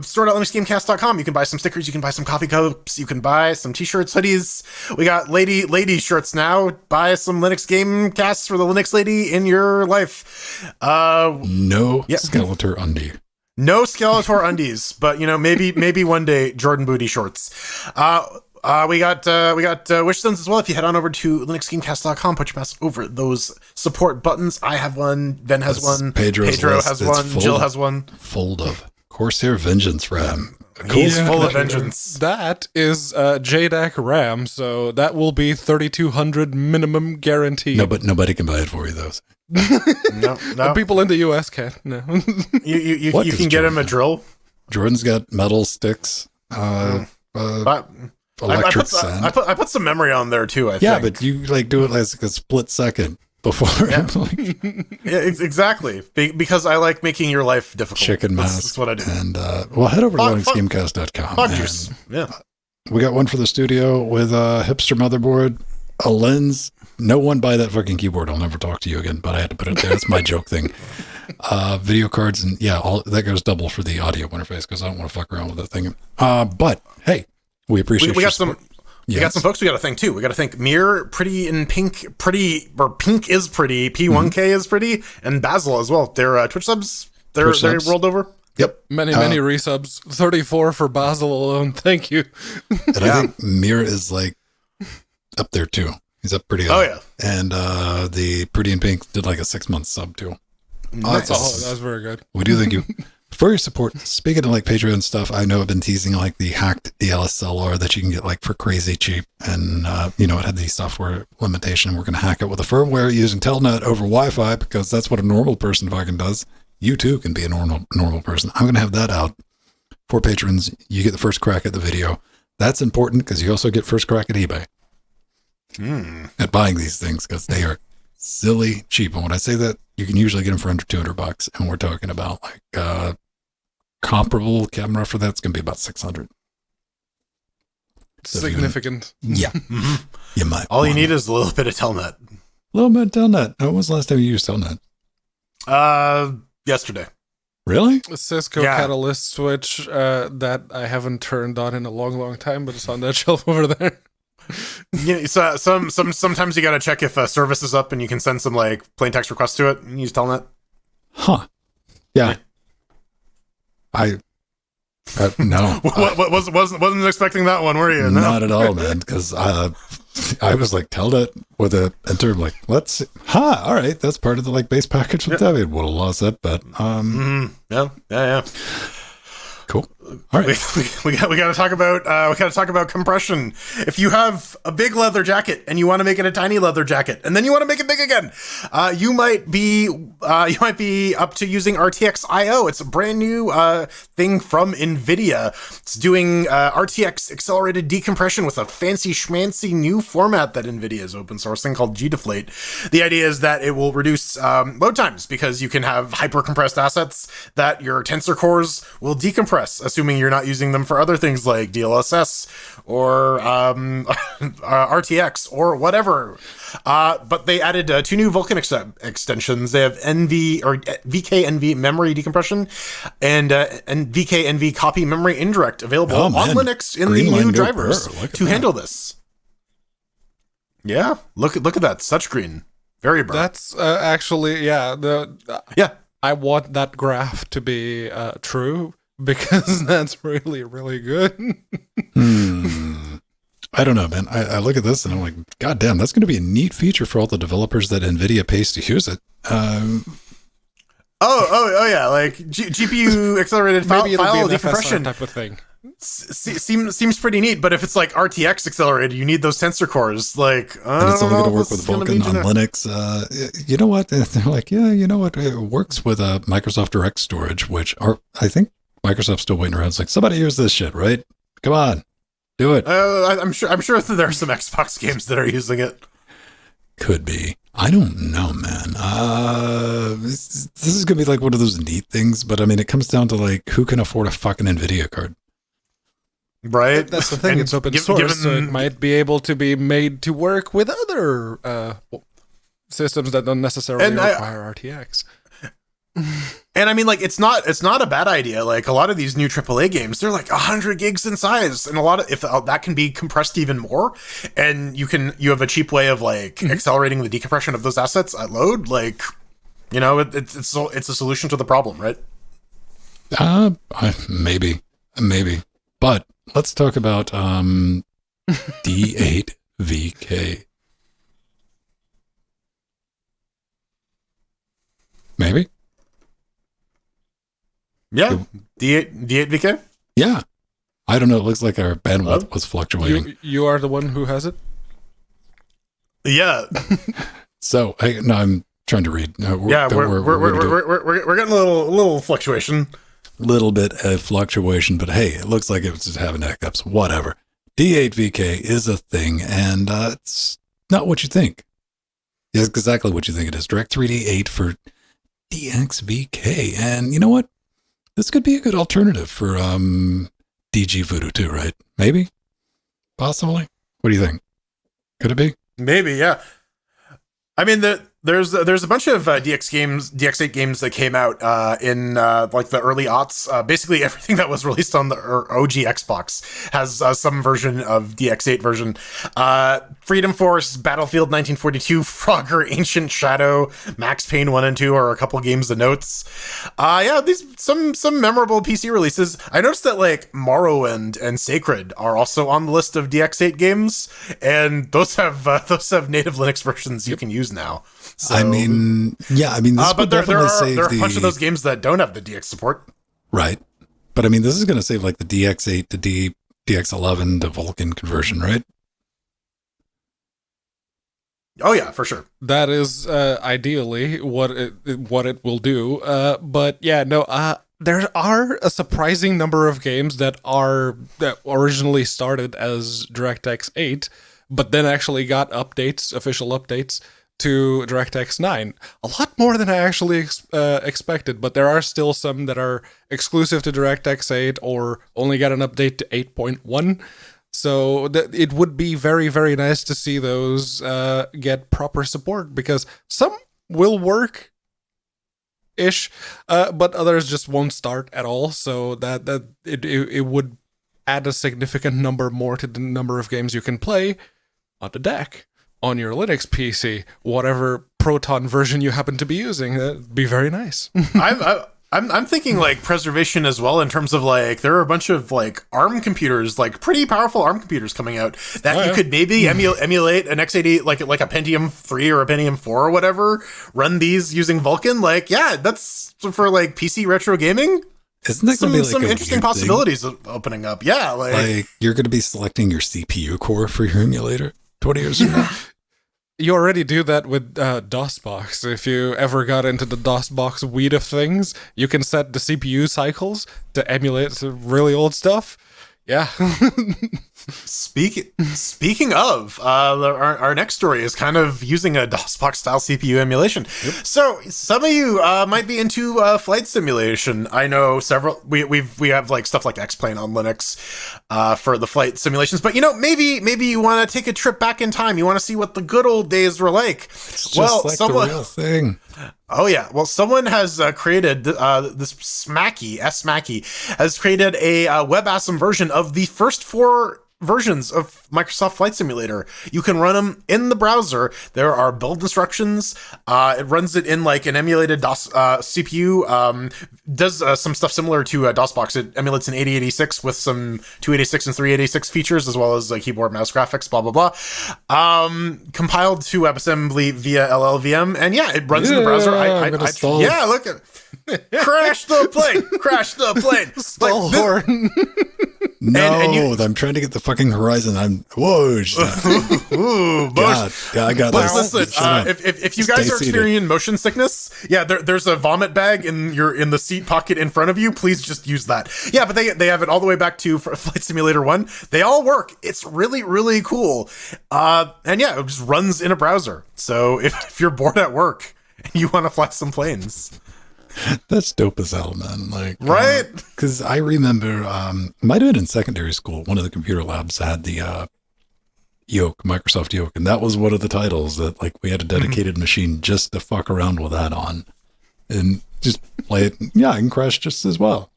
Speaker 3: Store.linuxgamecast.com. You can buy some stickers. You can buy some coffee cups. You can buy some t-shirts, hoodies. We got lady shirts now. Buy some Linux Gamecasts for the Linux lady in your life.
Speaker 2: No Skeletor undie.
Speaker 3: No Skeletor undies, but maybe one day Jordan booty shorts. We got wish stones as well. If you head on over to linuxgamecast.com, put your mouse over those support buttons. I have one. Ben has one. Pedro has one. Jill has one.
Speaker 2: Full of Corsair Vengeance RAM.
Speaker 3: He's full of vengeance.
Speaker 1: That is JDAC RAM, so that will be 3,200 minimum guaranteed.
Speaker 2: No, but nobody can buy it for you, though.
Speaker 3: No.
Speaker 1: The people in the US can't. No.
Speaker 3: You can get him a drill.
Speaker 2: Jordan's got metal sticks. Electric sand.
Speaker 3: I put some memory on there too. I think.
Speaker 2: Yeah, but you do it like a split second before.
Speaker 3: Yeah, exactly. Because I like making your life difficult.
Speaker 2: Chicken mouse.
Speaker 3: That's what I do.
Speaker 2: And head over to linuxgamecast.com.
Speaker 3: Fog juice. Yeah.
Speaker 2: We got one for the studio with a hipster motherboard, a lens. No one buy that fucking keyboard. I'll never talk to you again. But I had to put it there. That's my joke thing. Video cards and all that goes double for the audio interface because I don't want to fuck around with that thing. But hey. We appreciate
Speaker 3: we got some. We got some folks we got to thank too. We got to thank Mir, Pretty in Pink, or Pink is Pretty, P1K is Pretty, and Basil as well. Their Twitch subs, they rolled over. Yep.
Speaker 1: Many resubs. 34 for Basil alone. Thank you.
Speaker 2: And I think Mir is like up there too. He's up pretty high.
Speaker 3: Oh, yeah.
Speaker 2: And the Pretty in Pink did like a 6-month sub too.
Speaker 3: Nice.
Speaker 1: That's very good.
Speaker 2: We do thank you for your support. Speaking of like Patreon stuff, I know I've been teasing like the hacked DLSLR that you can get like for crazy cheap. And, it had the software limitation. We're going to hack it with a firmware using Telnet over Wi-Fi because that's what a normal person fucking does. You too can be a normal person. I'm going to have that out for patrons. You get the first crack at the video. That's important because you also get first crack at eBay at buying these things because they are silly cheap. And when I say that, you can usually get them for under $200, and we're talking about like comparable camera for that's going to be about $600. So
Speaker 1: significant.
Speaker 2: Yeah, you might.
Speaker 3: All you need is a little bit of Telnet.
Speaker 2: A little bit of Telnet. When was the last time you used Telnet?
Speaker 3: Yesterday.
Speaker 2: Really?
Speaker 1: A Cisco Catalyst switch that I haven't turned on in a long time, but it's on that shelf over there.
Speaker 3: So sometimes you got to check if a service is up and you can send some like plain text requests to it and use Telnet.
Speaker 2: Huh. Yeah. No.
Speaker 3: Wasn't expecting that one, were you? No.
Speaker 2: Not at all, man. Because I was like, Telnet with a enter. Like, let's see. All right. That's part of the like base package with Debian. Would have lost that, but
Speaker 3: Yeah.
Speaker 2: cool. All right.
Speaker 3: We got to talk about compression. If you have a big leather jacket and you want to make it a tiny leather jacket, and then you want to make it big again, you might be up to using RTX IO. It's a brand new thing from NVIDIA. It's doing RTX accelerated decompression with a fancy schmancy new format that NVIDIA is open sourcing called GDeflate. The idea is that it will reduce load times because you can have hyper compressed assets that your tensor cores will decompress, assuming you're not using them for other things like DLSS or RTX or whatever. But they added 2 new Vulkan extensions. They have VKNV memory decompression and VKNV copy memory indirect available on Linux in the new drivers to handle this. Yeah, look at that. Such green. Very bright.
Speaker 1: That's actually, I want that graph to be true because that's really, really good.
Speaker 2: I don't know, man. I look at this and I'm like, God damn, that's going to be a neat feature for all the developers that NVIDIA pays to use it.
Speaker 3: Oh yeah, like GPU accelerated file decompression
Speaker 1: type of thing.
Speaker 3: Seems pretty neat, but if it's like RTX accelerated, you need those tensor cores. Like,
Speaker 2: and it's only going to work with Vulkan on Linux. You know what? They're like, it works with Microsoft Direct Storage, which I think Microsoft's still waiting around. It's like, somebody use this shit, right? Come on, do it.
Speaker 3: I'm sure that there are some Xbox games that are using it.
Speaker 2: Could be. I don't know, man. This is gonna be like one of those neat things, but I mean, it comes down to like who can afford a fucking NVIDIA card,
Speaker 3: right?
Speaker 1: That's the thing. It's open source, so it might be able to be made to work with other systems that don't necessarily require RTX.
Speaker 3: And I mean, like, it's not a bad idea. Like, a lot of these new AAA games, they're like 100 gigs in size, and if that can be compressed even more, and you have a cheap way of like accelerating the decompression of those assets at load. Like, it's a solution to the problem, right?
Speaker 2: Maybe, but let's talk about D8VK. Maybe.
Speaker 3: Yeah, D8VK?
Speaker 2: Yeah. I don't know. It looks like our bandwidth was fluctuating.
Speaker 1: You are the one who has it?
Speaker 3: Yeah.
Speaker 2: So, I'm trying to read.
Speaker 3: We're getting a little fluctuation.
Speaker 2: Little bit of fluctuation, but hey, it looks like it was just having hiccups. Whatever. D8VK is a thing, and it's not what you think. It's exactly what you think it is. Direct3D 8 for DXVK. And you know what? This could be a good alternative for DG Voodoo too, right? Maybe? Possibly? What do you think? Could it be?
Speaker 3: Maybe, yeah. I mean, There's a bunch of DX8 games that came out in like the early aughts. Basically, everything that was released on the OG Xbox has some version of DX8 version. Freedom Force, Battlefield 1942, Frogger, Ancient Shadow, Max Payne 1 and 2 are a couple games of notes. Yeah, these some memorable PC releases. I noticed that like Morrowind and Sacred are also on the list of DX8 games, and those have native Linux versions you can use now. So,
Speaker 2: I mean, this
Speaker 3: but
Speaker 2: would
Speaker 3: there
Speaker 2: definitely
Speaker 3: are
Speaker 2: save
Speaker 3: a bunch of those games that don't have the DX support.
Speaker 2: Right. But I mean, this is going to save like the DX8 to DX11 to Vulkan conversion, right?
Speaker 3: Oh yeah, for sure.
Speaker 1: That is ideally what it will do. But yeah, no. There are a surprising number of games that originally started as DirectX 8, but then actually got official updates to DirectX 9. A lot more than I actually expected, but there are still some that are exclusive to DirectX 8 or only got an update to 8.1. So it would be very, very nice to see those get proper support, because some will work ish, but others just won't start at all. So that it would add a significant number more to the number of games you can play on the deck on your Linux PC, whatever Proton version you happen to be using. That'd be very nice.
Speaker 3: I'm thinking like preservation as well, in terms of like there are a bunch of like ARM computers, like pretty powerful ARM computers coming out that you could maybe emulate an x80, like a Pentium 3 or a Pentium 4 or whatever, run these using Vulkan. Like, yeah, that's for like PC retro gaming.
Speaker 2: Isn't that going to be like
Speaker 3: some
Speaker 2: a
Speaker 3: interesting
Speaker 2: weird
Speaker 3: possibilities opening up? Yeah,
Speaker 2: like you're going to be selecting your CPU core for your emulator 20 years from now.
Speaker 1: You already do that with DOSBox. If you ever got into the DOSBox weed of things, you can set the CPU cycles to emulate some really old stuff. Yeah.
Speaker 3: Speaking of, our next story is kind of using a DOSBox style CPU emulation. Yep. So some of you might be into flight simulation. I know several. We have like stuff like X-Plane on Linux for the flight simulations. But maybe you want to take a trip back in time. You want to see what the good old days were like.
Speaker 2: It's just like the real thing.
Speaker 3: Oh yeah, well, someone has created this Smacky has created a WebAssembly version of the first 4 versions of Microsoft Flight Simulator. You can run them in the browser. There are build instructions. It runs it in like an emulated DOS CPU. Does some stuff similar to DOSBox. It emulates an 8086 with some 286 and 386 features, as well as keyboard mouse graphics. Blah blah blah. Compiled to WebAssembly via LLVM, and yeah, it runs in the browser. Yeah, look at. Crash the plane!
Speaker 1: Stall horn.
Speaker 2: No, I'm trying to get the fucking horizon. Whoa! God, yeah, I got this.
Speaker 3: Listen, if you guys are experiencing motion sickness, yeah, there's a vomit bag in the seat pocket in front of you. Please just use that. Yeah, but they have it all the way back to Flight Simulator 1. They all work. It's really, really cool. And yeah, it just runs in a browser. So if you're bored at work and you want to fly some planes.
Speaker 2: That's dope as hell, man. Like,
Speaker 3: right?
Speaker 2: Because I remember, might have been in secondary school, one of the computer labs had the Microsoft Yoke, and that was one of the titles that like we had a dedicated machine just to fuck around with that on, and just play it. Yeah, I can crash just as well.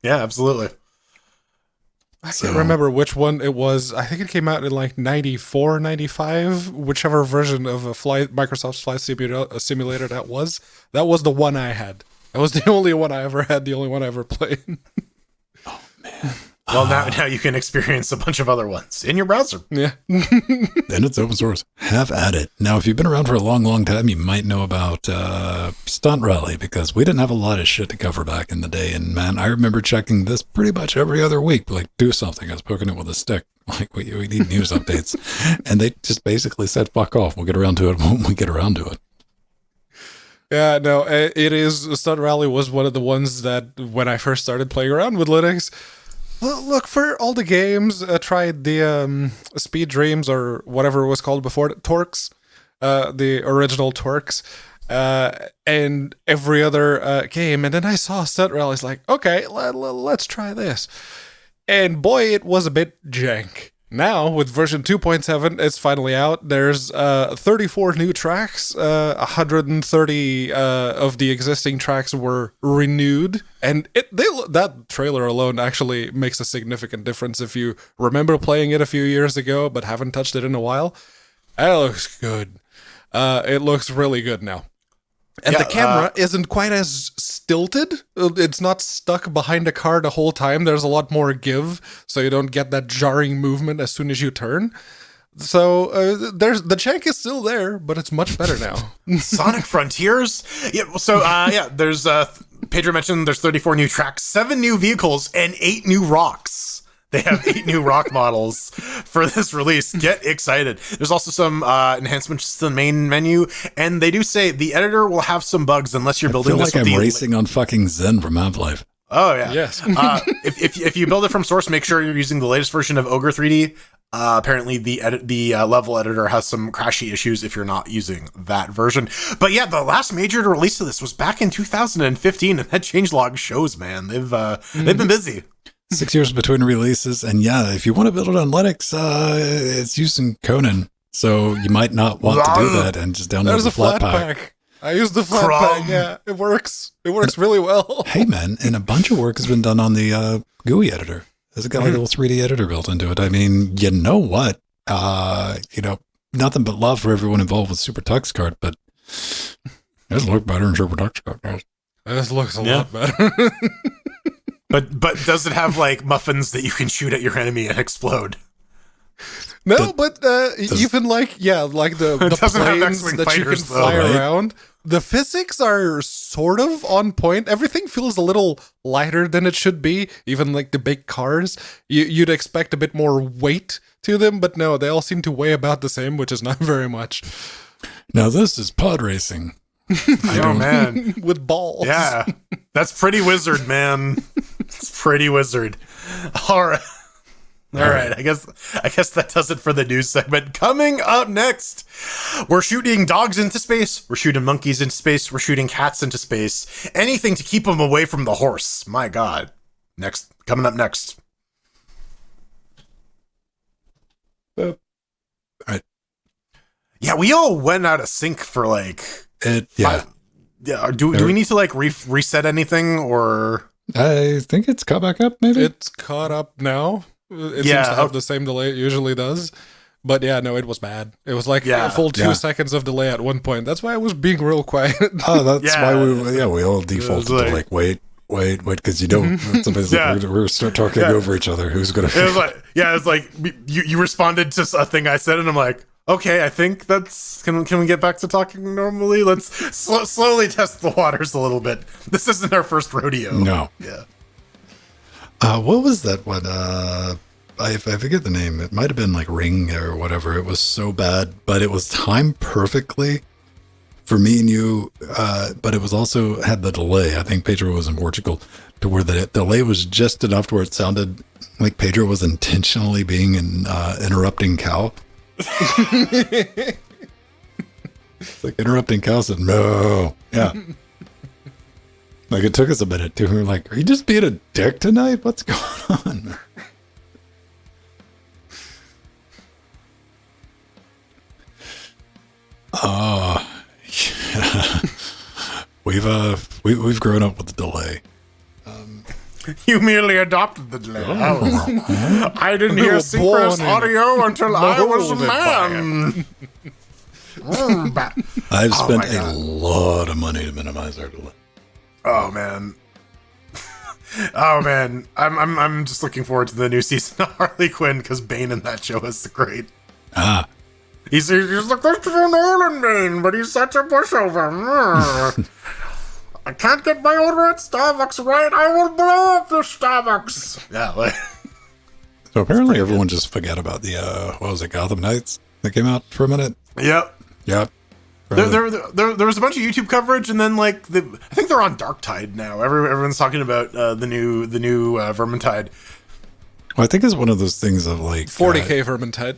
Speaker 3: Yeah, absolutely.
Speaker 1: I can't remember which one it was. I think it came out in like 94, 95, whichever version of Microsoft's Flight Simulator that was. That was the one I had. That was the only one I ever had, the only one I ever played.
Speaker 2: Oh, man.
Speaker 3: Well, now you can experience a bunch of other ones in your browser.
Speaker 1: Yeah.
Speaker 2: And it's open source. Have at it. Now, if you've been around for a long, long time, you might know about Stunt Rally, because we didn't have a lot of shit to cover back in the day. And man, I remember checking this pretty much every other week. Like, do something. I was poking it with a stick. Like, we need news updates. And they just basically said, fuck off. We'll get around to it when we get around to it.
Speaker 1: Yeah, no, it is. Stunt Rally was one of the ones that when I first started playing around with Linux, look, for all the games, tried the Speed Dreams or whatever it was called before, Torx, the original Torx, and every other game. And then I saw Stunt Rally's like, okay, let's try this. And boy, it was a bit jank. Now, with version 2.7, it's finally out. There's 34 new tracks. 130 of the existing tracks were renewed. And that trailer alone actually makes a significant difference if you remember playing it a few years ago but haven't touched it in a while. It looks good. It looks really good now. And the camera isn't quite as stilted. It's not stuck behind a car the whole time. There's a lot more give, so you don't get that jarring movement as soon as you turn. So there's the check is still there, but it's much better now.
Speaker 3: Sonic Frontiers? Yeah, so there's Pedro mentioned there's 34 new tracks, 7 new vehicles, and 8 new rocks. They have 8 new rock models for this release. Get excited. There's also some enhancements to the main menu, and they do say the editor will have some bugs unless you're building this.
Speaker 2: I feel like I'm racing on fucking Zen from Half-Life.
Speaker 3: Oh, yeah.
Speaker 1: Yes.
Speaker 3: If you build it from source, make sure you're using the latest version of Ogre 3D. Apparently, the level editor has some crashy issues if you're not using that version. But yeah, the last major release of this was back in 2015, and that changelog shows, man. They've been busy.
Speaker 2: 6 years between releases, and yeah, if you want to build it on Linux, it's using Conan, so you might not want to do that and just download
Speaker 1: There's
Speaker 2: the
Speaker 1: a flat pack. I use the flat pack. Yeah, it works. It works really well.
Speaker 2: Hey man, and a bunch of work has been done on the GUI editor. There's got like a little 3D editor built into it. I mean, you know what? Nothing but love for everyone involved with Super Tux Kart, but it doesn't look better in Super Tux Kart, guys.
Speaker 1: This looks a lot better.
Speaker 3: But does it have like muffins that you can shoot at your enemy and explode?
Speaker 1: No, but even like the planes that you can fly around, the physics are sort of on point. Everything feels a little lighter than it should be. Even like the big cars, you'd expect a bit more weight to them, but no, they all seem to weigh about the same, which is not very much.
Speaker 2: Now this is pod racing.
Speaker 3: Oh man,
Speaker 1: with balls.
Speaker 3: Yeah, that's pretty wizard, man. It's pretty wizard. All right. All right. I guess that does it for the news segment. Coming up next, we're shooting dogs into space. We're shooting monkeys into space. We're shooting cats into space. Anything to keep them away from the horse. My God. Coming up next. Yeah, we all went out of sync for like
Speaker 2: yeah.
Speaker 3: Do we need to like reset anything or?
Speaker 2: I think it's caught back up. Maybe
Speaker 1: it's caught up now. It seems to have the same delay it usually does. But yeah, no, it was bad. It was like a full 2 seconds of delay at one point. That's why I was being real quiet.
Speaker 2: Oh, that's why we all defaulted to like wait, because you don't. We're start talking over each other. Who's gonna?
Speaker 3: It's like you responded to a thing I said, and I'm like, okay, I think that's. Can we get back to talking normally? Let's slowly test the waters a little bit. This isn't our first rodeo.
Speaker 2: No.
Speaker 3: Yeah.
Speaker 2: What was that one? I forget the name. It might have been like Ring or whatever. It was so bad, but it was timed perfectly for me and you. But it was also had the delay. I think Pedro was in Portugal, to where the delay was just enough to where it sounded like Pedro was intentionally being an interrupting cow. It's like interrupting cow said no. Yeah. Like it took us a minute too. We were like, "Are you just being a dick tonight? What's going on?" Yeah. We've grown up with the delay.
Speaker 3: You merely adopted the delay. I didn't hear synchronous audio until I was a man.
Speaker 2: I've spent a lot of money to minimize our delay.
Speaker 3: Oh man. I'm just looking forward to the new season of Harley Quinn because Bane in that show is great. He's the Christopher Nolan Bane, but he's such a pushover. I can't get my order at Starbucks right. I will blow up the Starbucks. Yeah.
Speaker 2: So apparently everyone just forgot about the what was it, Gotham Knights that came out for a minute.
Speaker 3: Yep. There was a bunch of YouTube coverage, and then like I think they're on Darktide now. Everyone's talking about the new Vermintide.
Speaker 2: Well, I think it's one of those things of like
Speaker 1: 40K Vermintide.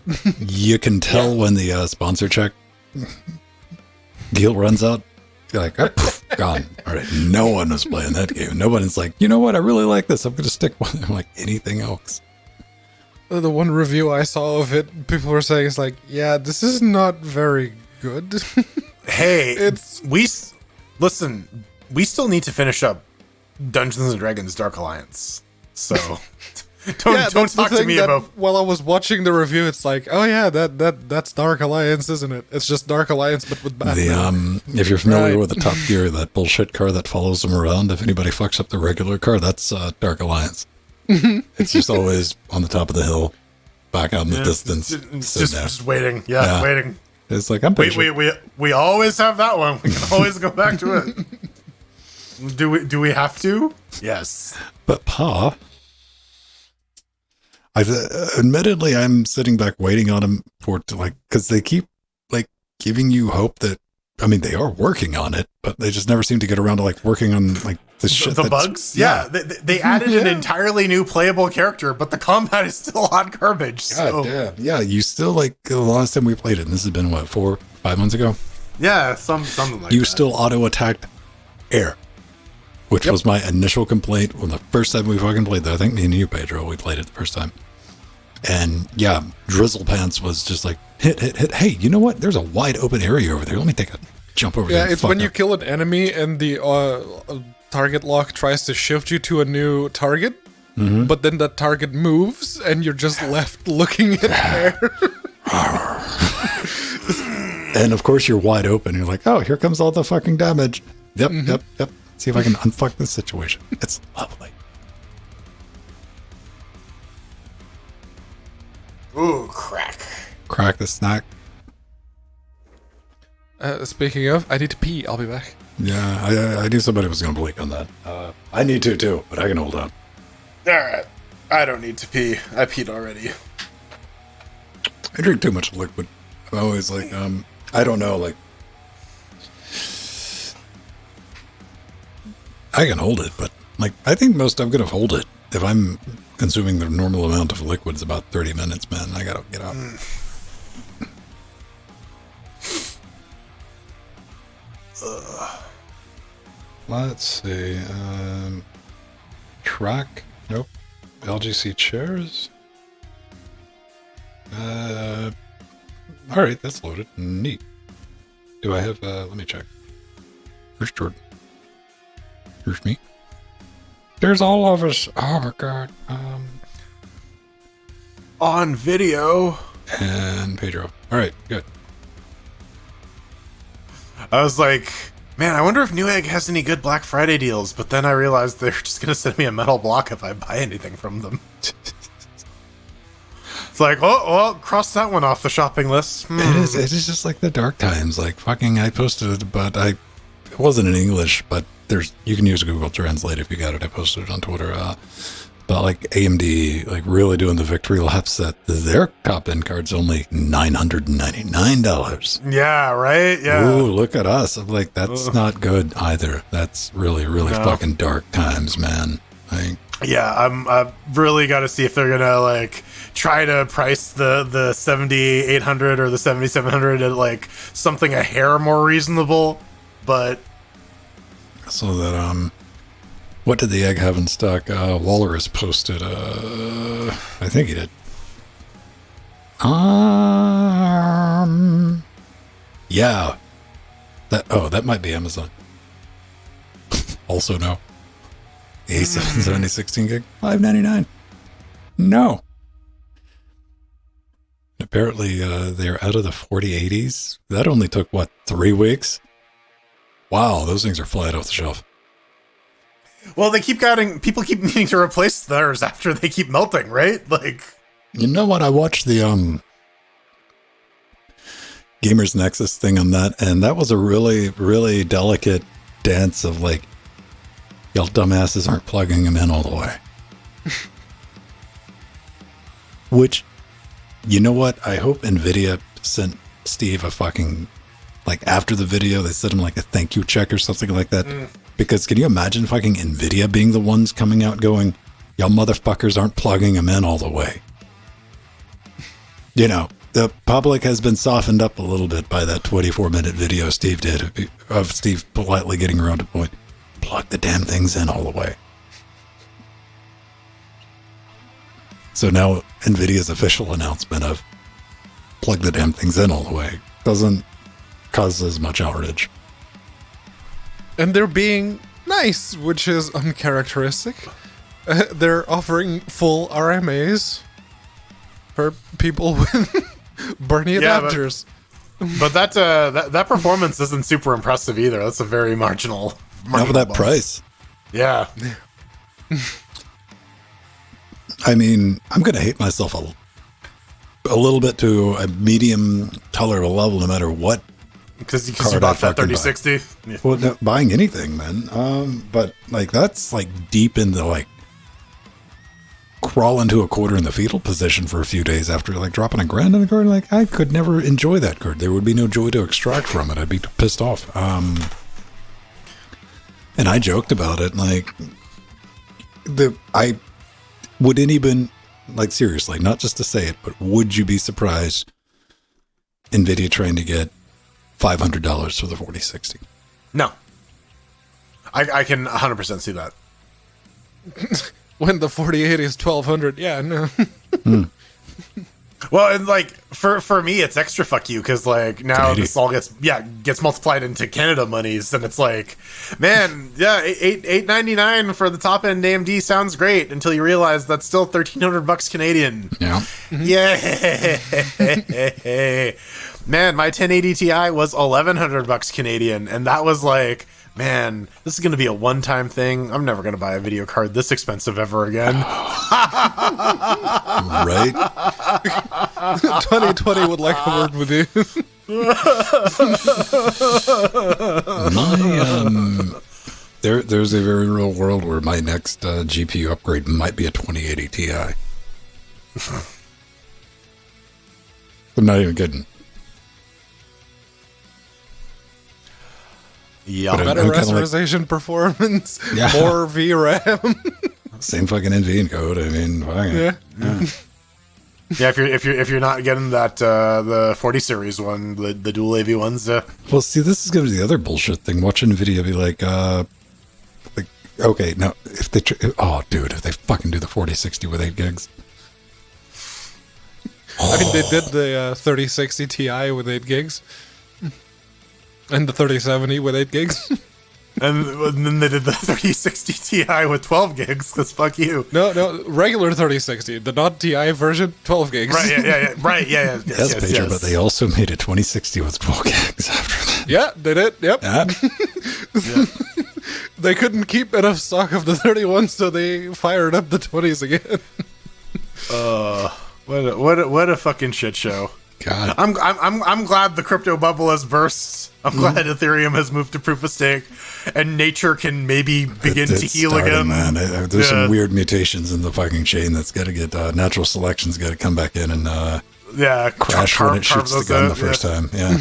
Speaker 2: You can tell when the sponsor check deal runs out. You're like, gone. All right, no one was playing that game. Nobody's like, you know what? I really like this. I'm going to stick with it. I'm like anything else.
Speaker 1: The one review I saw of it, people were saying it's like, yeah, this is not very good.
Speaker 3: Hey,
Speaker 1: It's-
Speaker 3: listen. We still need to finish up Dungeons and Dragons: Dark Alliance. So don't
Speaker 1: that's the
Speaker 3: talk to
Speaker 1: thing
Speaker 3: me
Speaker 1: that
Speaker 3: about.
Speaker 1: while I was watching the review, it's like, oh yeah, that's Dark Alliance, isn't it? It's just Dark Alliance, but with Batman.
Speaker 2: If you're familiar
Speaker 1: Right.
Speaker 2: with the Top Gear, that bullshit car that follows them around, if anybody fucks up the regular car, that's Dark Alliance. It's just always on the top of the hill, back out in the distance.
Speaker 3: It's
Speaker 2: sitting there.
Speaker 3: just waiting. Yeah, waiting.
Speaker 2: It's like, I'm pretty
Speaker 3: We always have that one. We can always go back to it. Do we have to? Yes.
Speaker 2: But Pa, I've admittedly, I'm sitting back waiting on him because they keep like giving you hope that, I mean, they are working on it, but they just never seem to get around to like working on like the shit.
Speaker 3: The bugs? Yeah. They added an entirely new playable character, but the combat is still hot garbage. So.
Speaker 2: God damn. Yeah, you still like the last time we played it, and this has been what, 4-5 months ago?
Speaker 3: Yeah, something like that.
Speaker 2: You still auto attacked air, which was my initial complaint when the first time we fucking played that. I think me and you, Pedro, we played it the first time. And yeah, Drizzle Pants was just like, hit. Hey, you know what? There's a wide open area over there. Let me take a jump over there.
Speaker 1: Yeah,
Speaker 2: and
Speaker 1: it's
Speaker 2: fuck
Speaker 1: when you
Speaker 2: up.
Speaker 1: kill an enemy and the target lock tries to shift you to a new target, but then that target moves and you're just left looking in air.
Speaker 2: And of course, you're wide open. You're like, oh, here comes all the fucking damage. Yep. See if I can unfuck this situation. It's lovely.
Speaker 3: Ooh, crack.
Speaker 2: Crack the snack.
Speaker 1: Speaking of, I need to pee. I'll be back.
Speaker 2: Yeah, I knew somebody was going to blink on that. I need to too, but I can hold on.
Speaker 3: All right. I don't need to pee. I peed already.
Speaker 2: I drink too much liquid. I'm always like, I don't know, like, I can hold it, but like, I think most I'm going to hold it. If I'm consuming the normal amount of liquids, about 30 minutes, man, I got to get up. Let's see. Track. Nope. LGC chairs. All right, that's loaded. Neat. Do I have? Let me check. Where's Jordan? Where's me? There's all of us. Oh my god.
Speaker 3: On video.
Speaker 2: And Pedro. All right, good.
Speaker 3: I was like, man, I wonder if Newegg has any good Black Friday deals, but then I realized they're just going to send me a metal block if I buy anything from them. It's like, oh, well, cross that one off the shopping list.
Speaker 2: It is just like the dark times. Like fucking, I posted it, but it wasn't in English, but you can use Google Translate if you got it. I posted it on Twitter. But like AMD, like really doing the victory laps that their top end card's only $999.
Speaker 3: Yeah, right? Yeah.
Speaker 2: Ooh, look at us. I'm like, that's not good either. That's really, really fucking dark times, man. Like,
Speaker 3: yeah, I've really got to see if they're going to like try to price the 7800 or the 7700 at like something a hair more reasonable, but
Speaker 2: so that what did the egg have in stock? Walrus posted I think he did. Yeah. That might be Amazon. Also no. A770 16 gig, $599. No. Apparently, they're out of the 4080s. That only took, 3 weeks? Wow, those things are flying off the shelf.
Speaker 3: well, people keep needing to replace theirs after they keep melting, right? Like,
Speaker 2: You know what? I watched the Gamers Nexus thing on that, and that was a really, really delicate dance of like, y'all dumbasses aren't plugging them in all the way. Which, you know what? I hope NVIDIA sent Steve a fucking, like after the video, they sent him like a thank you check or something like that. Because can you imagine fucking NVIDIA being the ones coming out going, y'all motherfuckers aren't plugging them in all the way. You know, the public has been softened up a little bit by that 24-minute video Steve did of Steve politely getting around to point, plug the damn things in all the way. So now NVIDIA's official announcement of plug the damn things in all the way doesn't cause as much outrage.
Speaker 1: And they're being nice, which is uncharacteristic. They're offering full RMAs for people with Bernie adapters.
Speaker 3: But that performance isn't super impressive either. That's a very marginal.
Speaker 2: Not for that
Speaker 3: bump.
Speaker 2: price.
Speaker 3: Yeah.
Speaker 2: I mean, I'm going to hate myself a little bit to a medium tolerable level, no matter what.
Speaker 3: Because you bought that 3060.
Speaker 2: Yeah. Well, no, buying anything, man. But like that's like deep into like crawl into a quarter in the fetal position for a few days after like dropping a grand on a card. Like I could never enjoy that card. There would be no joy to extract from it. I'd be pissed off. And I joked about it. Like I wouldn't even like seriously, not just to say it, but would you be surprised NVIDIA trying to get $500 for the 4060?
Speaker 3: No. I can 100% see that.
Speaker 1: When the 4080 is 1200, yeah, no.
Speaker 3: Well, and like for me, it's extra fuck you because like now
Speaker 2: Canadian.
Speaker 3: this all gets multiplied into Canada monies, and it's like, man, yeah, $899 for the top end AMD sounds great until you realize that's still $1,300 Canadian.
Speaker 2: Yeah.
Speaker 3: Yeah. Man, my 1080 Ti was $1,100 Canadian, and that was like, man, this is going to be a one-time thing. I'm never going to buy a video card this expensive ever again.
Speaker 2: Right?
Speaker 1: 2020 would like a word with you.
Speaker 2: There's a very real world where my next GPU upgrade might be a 2080 Ti. I'm not even kidding.
Speaker 3: Yeah.
Speaker 2: But
Speaker 1: Better
Speaker 2: I'm kinda
Speaker 1: rasterization performance,
Speaker 2: Yeah.
Speaker 1: more VRAM.
Speaker 2: Same fucking NV encode. I mean, fucking,
Speaker 1: Yeah.
Speaker 3: Yeah, if you're not getting that the 40 series one, the dual AV ones,
Speaker 2: Well, see, this is going to be the other bullshit thing. Watch NVIDIA be like, okay, now if they, if they fucking do the 4060 with 8 gigs.
Speaker 1: I mean, they did the 3060 Ti with 8 gigs. And the 3070 with 8 gigs.
Speaker 3: and then they did the 3060 Ti with 12 gigs. Cause fuck you.
Speaker 1: No, regular 3060, the not Ti version, 12 gigs.
Speaker 3: Right, yeah, right, yeah.
Speaker 2: Yes, Pager, but they also made a 2060 with 12 gigs after that.
Speaker 1: Yeah, they did. Yep.
Speaker 2: Yeah.
Speaker 3: Yeah.
Speaker 1: They couldn't keep enough stock of the 31, so they fired up the 20s again.
Speaker 3: What a fucking shit show.
Speaker 2: God.
Speaker 3: I'm glad the crypto bubble has burst. I'm glad Ethereum has moved to proof of stake, and nature can maybe begin to
Speaker 2: It's
Speaker 3: heal
Speaker 2: starting,
Speaker 3: again.
Speaker 2: man. There's some weird mutations in the fucking chain that's got to get natural selection's got to come back in and crash when it shoots the gun the first time. Yeah.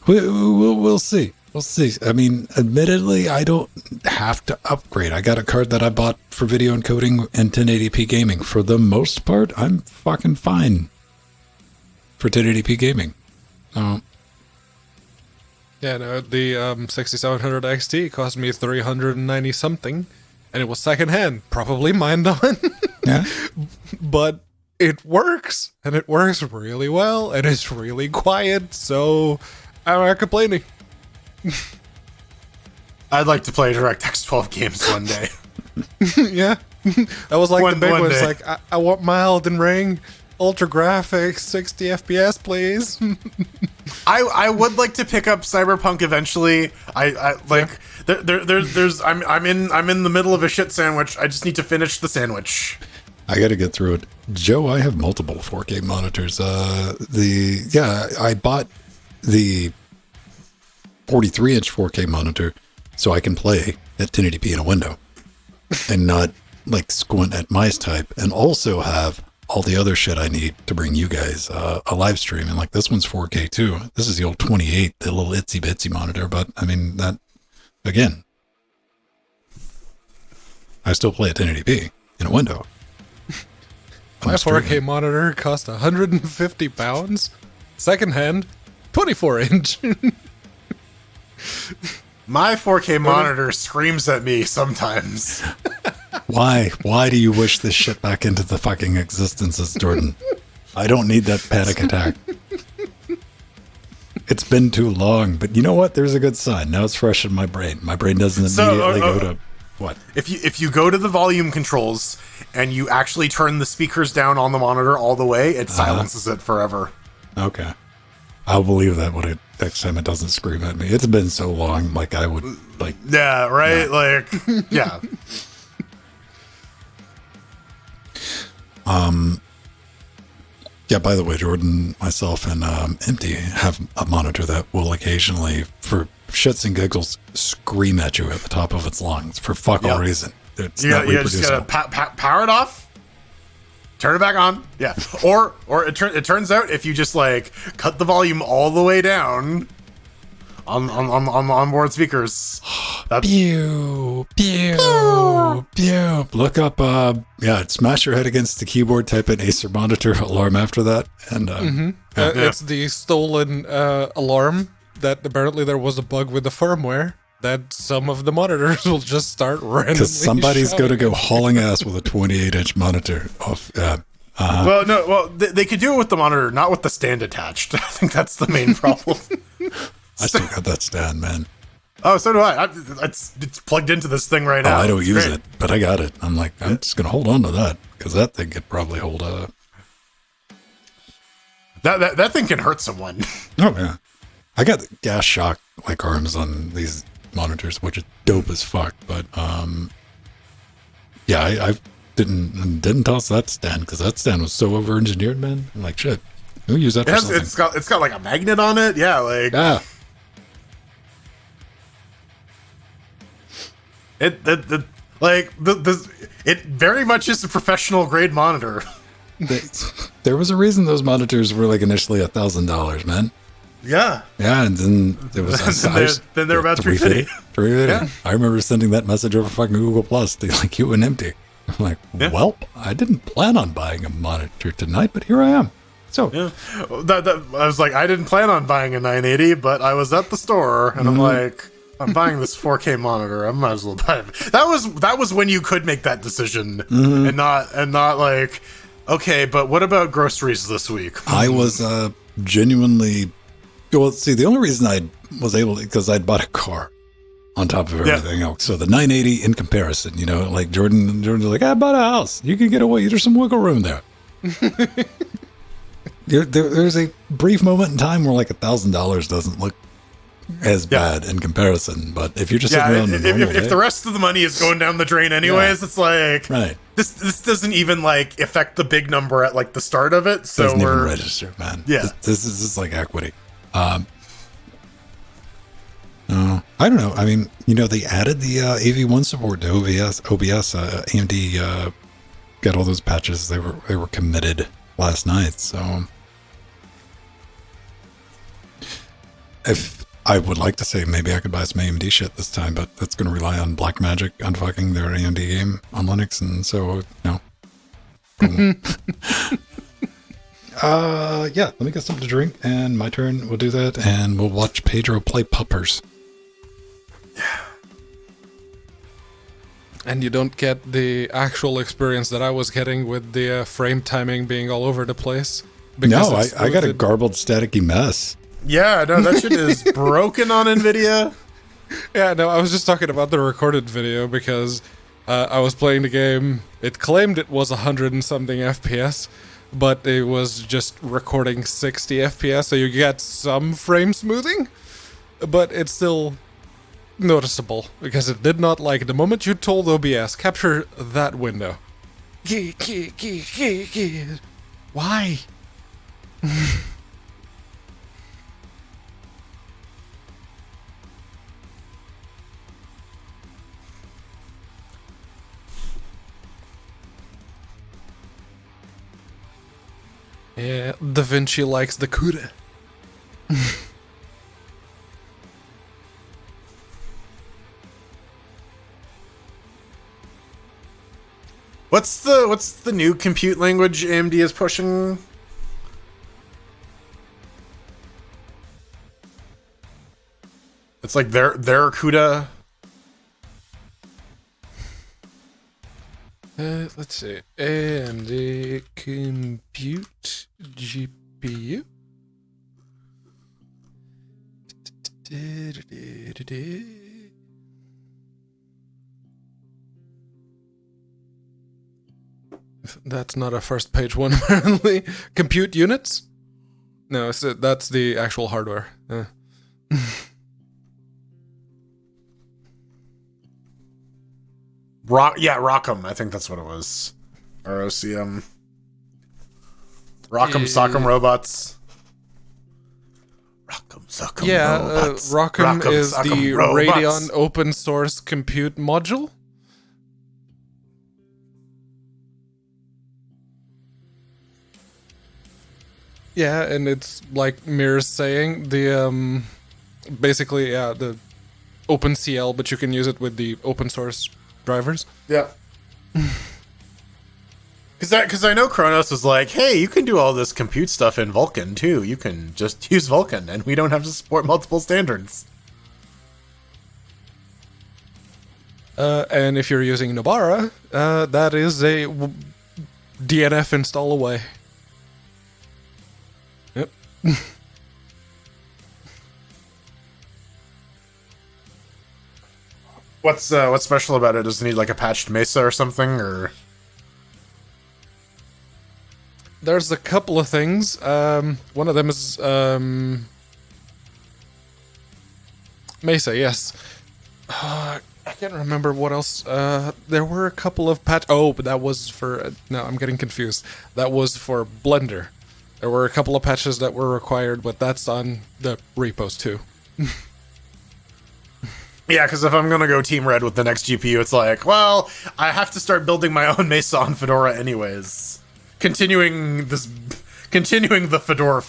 Speaker 2: We'll see. We'll see. I mean, admittedly, I don't have to upgrade. I got a card that I bought for video encoding and 1080p gaming. For the most part, I'm fucking fine for 1080p gaming.
Speaker 1: Yeah, no, the 6700 XT cost me 390 something, and it was secondhand, probably mined on.
Speaker 2: Yeah.
Speaker 1: But it works, and it works really well, and it's really quiet, so I'm not complaining.
Speaker 3: I'd like to play DirectX 12 games one day.
Speaker 1: Yeah. That was like
Speaker 3: One-
Speaker 1: the big
Speaker 3: one
Speaker 1: one. It's
Speaker 3: day.
Speaker 1: like, I want my Elden Ring, ultra graphics, 60 FPS, please.
Speaker 3: I would like to pick up Cyberpunk eventually. I like there's I'm in the middle of a shit sandwich. I just need to finish the sandwich.
Speaker 2: I got to get through it. Joe, I have multiple 4K monitors. I bought the 43-inch 4K monitor so I can play at 1080p in a window and not like squint at mice type, and also have all the other shit I need to bring you guys a live stream. And like this one's 4K too. This is the old 28, the little itsy bitsy monitor. But I mean, that again, I still play at 1080p in a window.
Speaker 1: My 4K monitor cost 150 pounds. Secondhand, 24-inch.
Speaker 3: My 4K monitor screams at me sometimes.
Speaker 2: Why? Why do you wish this shit back into the fucking existences, Jordan? I don't need that panic attack. It's been too long, but you know what? There's a good sign. Now it's fresh in my brain. My brain doesn't immediately go to what?
Speaker 3: If you go to the volume controls and you actually turn the speakers down on the monitor all the way, it silences it forever.
Speaker 2: Okay. I'll believe that when next time it doesn't scream at me. It's been so long, like I would like.
Speaker 3: Yeah, right. Like, yeah.
Speaker 2: Yeah, by the way, Jordan, myself, and Empty have a monitor that will occasionally, for shits and giggles, scream at you at the top of its lungs for fuck all reason. It's
Speaker 3: You
Speaker 2: not
Speaker 3: just gotta power it off, turn it back on. Yeah, or it turns out if you just like cut the volume all the way down on the onboard speakers.
Speaker 2: Pew, pew, pew. Look up, smash your head against the keyboard, type in Acer monitor alarm after that, and
Speaker 1: it's the stolen alarm that apparently there was a bug with the firmware that some of the monitors will just start randomly.
Speaker 2: because somebody's going to
Speaker 1: shouting.
Speaker 2: go hauling ass with a 28-inch monitor off.
Speaker 3: Well, they could do it with the monitor, not with the stand attached. I think that's the main problem.
Speaker 2: I still got that stand, man.
Speaker 3: Oh, so do I. It's plugged into this thing right now.
Speaker 2: I don't
Speaker 3: It's
Speaker 2: use
Speaker 3: great.
Speaker 2: it, but I got it. I'm like, I'm just going to hold on to that because that thing could probably hold a.
Speaker 3: That thing can hurt someone.
Speaker 2: Oh, yeah. I got gas shock like arms on these monitors, which is dope as fuck. But yeah, I didn't toss that stand because that stand was so over engineered, man. I'm like, shit, who use that for something?
Speaker 3: It's got like a magnet on it. Yeah, like
Speaker 2: Yeah.
Speaker 3: it very much is a professional grade monitor.
Speaker 2: There was a reason those monitors were like initially $1,000, man.
Speaker 3: Yeah.
Speaker 2: Yeah, and then there was a size.
Speaker 3: Then they're about 350.
Speaker 2: 350.
Speaker 3: Yeah.
Speaker 2: I remember sending that message over fucking Google Plus. They like you and empty. I'm like,
Speaker 3: Yeah.
Speaker 2: well, I didn't plan on buying a monitor tonight, but here I am. So
Speaker 3: Yeah. I was like, I didn't plan on buying a 980, but I was at the store and I'm like, I'm buying this 4K monitor. I might as well buy it. That was when you could make that decision and not like, okay, but what about groceries this week?
Speaker 2: I was genuinely. Well, see, the only reason I was able to, because I'd bought a car on top of everything else. So the 980 in comparison, you know, like Jordan's like, I bought a house. You can get away. There's some wiggle room there. There's a brief moment in time where like $1,000 doesn't look as bad in comparison. But if you're just sitting around
Speaker 3: if the rest of the money is going down the drain anyways, it's like
Speaker 2: right.
Speaker 3: This doesn't even like affect the big number at like the start of it. So
Speaker 2: Doesn't even
Speaker 3: we're
Speaker 2: register, man.
Speaker 3: Yeah.
Speaker 2: This is like equity. I don't know. I mean, you know, they added the AV1 support to OBS. AMD got all those patches. They were committed last night. So, if I would like to say maybe I could buy some AMD shit this time, but that's going to rely on Blackmagic unfucking their AMD game on Linux, and so no. Cool. Yeah, let me get something to drink, and my turn. We'll do that, and we'll watch Pedro play Puppers.
Speaker 1: And you don't get the actual experience that I was getting with the frame timing being all over the place.
Speaker 2: No,
Speaker 1: it's
Speaker 2: I got a
Speaker 1: smoothed.
Speaker 2: garbled, staticky mess.
Speaker 3: yeah, no, that shit is broken on Nvidia.
Speaker 1: Yeah, no, I was just talking about the recorded video because I was playing the game. It claimed it was 100 and something FPS, but it was just recording 60 FPS, so you get some frame smoothing, but it's still noticeable because it did not like the moment you told OBS capture that window. Why? Yeah, Da Vinci likes the CUDA.
Speaker 3: What's the new compute language AMD is pushing? It's like their CUDA.
Speaker 1: Let's see. AMD Compute GPU. That's not a first page one, apparently. Compute units? No, that's the actual hardware.
Speaker 3: Rock'em. I think that's what it was. ROCM. Rock'em Sock'em Robots. Rock'em Sock'em Robots.
Speaker 1: Rock'em is
Speaker 3: Sock'em
Speaker 1: the
Speaker 3: Robots.
Speaker 1: Radeon open source compute module. Yeah, and it's like Mir's saying, the basically the OpenCL, but you can use it with the open source drivers.
Speaker 3: Yeah. Because I know Kronos is like, hey, you can do all this compute stuff in Vulkan too. You can just use Vulkan, and we don't have to support multiple standards.
Speaker 1: And if you're using Nobara, that is a DNF install away. Yep.
Speaker 3: What's special about it? Does it need like a patched Mesa or something, or?
Speaker 1: There's a couple of things. One of them is Mesa, yes. I can't remember what else. There were a couple of but that was for... no, I'm getting confused. That was for Blender. There were a couple of patches that were required, but that's on the repos too.
Speaker 3: Yeah, because if I'm gonna go Team Red with the next GPU, it's like, well, I have to start building my own Mesa on Fedora anyways. Continuing the Fedora.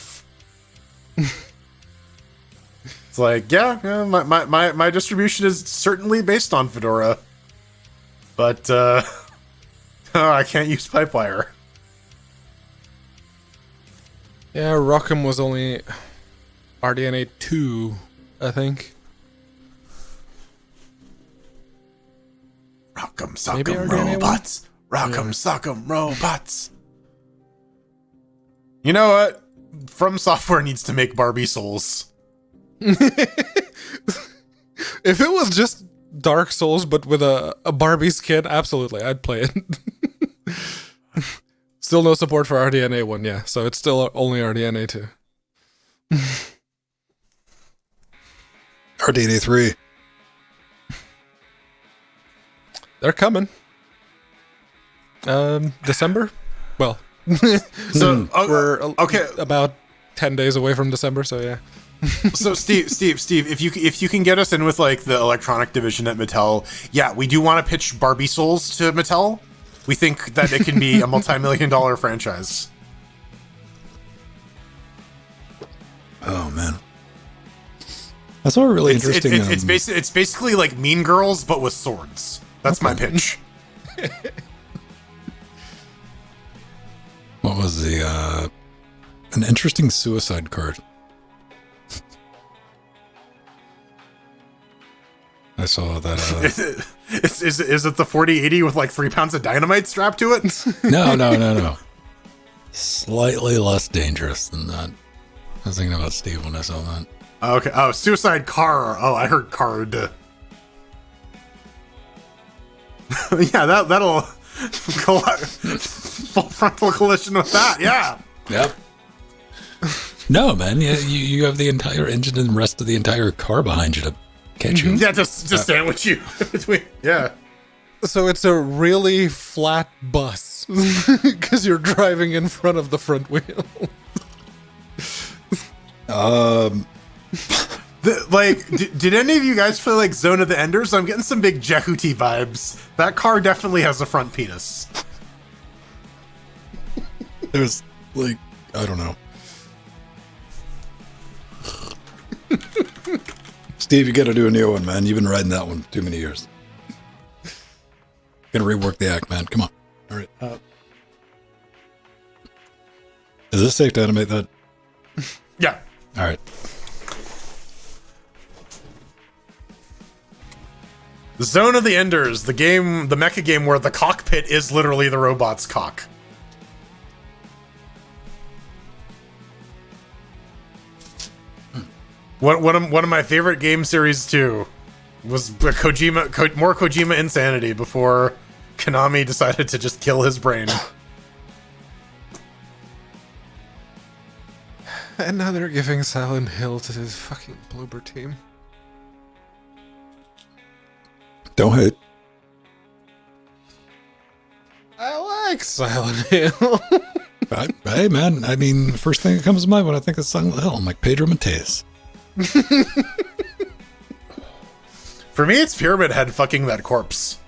Speaker 3: It's like, yeah, my distribution is certainly based on Fedora, but I can't use Pipewire.
Speaker 1: Yeah, Rock'em was only RDNA 2, I think.
Speaker 3: Rock'em
Speaker 1: Maybe
Speaker 3: Sock'em
Speaker 1: RDNA
Speaker 3: Robots. Rock'em Sock'em Robots. You know what? From Software needs to make Barbie Souls.
Speaker 1: If it was just Dark Souls but with a Barbie skin, absolutely, I'd play it. Still no support for RDNA 1, yeah, so it's still only RDNA 2.
Speaker 2: RDNA 3.
Speaker 1: They're coming. December? Well,
Speaker 3: So
Speaker 1: we're
Speaker 3: okay.
Speaker 1: about 10 days away from December, so yeah.
Speaker 3: So Steve, if you can get us in with like the electronic division at Mattel, yeah, we do want to pitch Barbie Souls to Mattel. We think that it can be a multi-million-dollar franchise.
Speaker 2: Oh man, I saw a really interesting.
Speaker 3: It's basically like Mean Girls but with swords. That's my pitch.
Speaker 2: What was the an interesting suicide card? I saw that.
Speaker 3: Is it the 4080 with like 3 pounds of dynamite strapped to it?
Speaker 2: No. Slightly less dangerous than that. I was thinking about Steve when I saw that.
Speaker 3: Okay. Oh, suicide car. Oh, I heard card. Yeah, that'll full frontal collision with that. Yeah.
Speaker 2: Yep. No, man. You have the entire engine and the rest of the entire car behind you to catch you.
Speaker 3: Yeah, just sandwich you between. Yeah.
Speaker 1: So it's a really flat bus because you're driving in front of the front wheel.
Speaker 3: Did any of you guys play like Zone of the Enders? I'm getting some big Jehuti vibes. That car definitely has a front penis.
Speaker 2: There's like, I don't know. Steve, you gotta do a new one, man. You've been riding that one too many years. Gotta rework the act, man. Come on. All right. Is this safe to animate that?
Speaker 3: Yeah.
Speaker 2: All right.
Speaker 3: Zone of the Enders, the mecha game where the cockpit is literally the robot's cock. One of my favorite game series too was more Kojima insanity before Konami decided to just kill his brain.
Speaker 1: And now they're giving Silent Hill to this fucking Bloober team.
Speaker 2: Don't hate.
Speaker 1: I like Silent Hill.
Speaker 2: Hey, man. I mean, first thing that comes to mind when I think of Silent Hill, I'm like Pedro Mateus.
Speaker 3: For me, it's Pyramid Head fucking that corpse.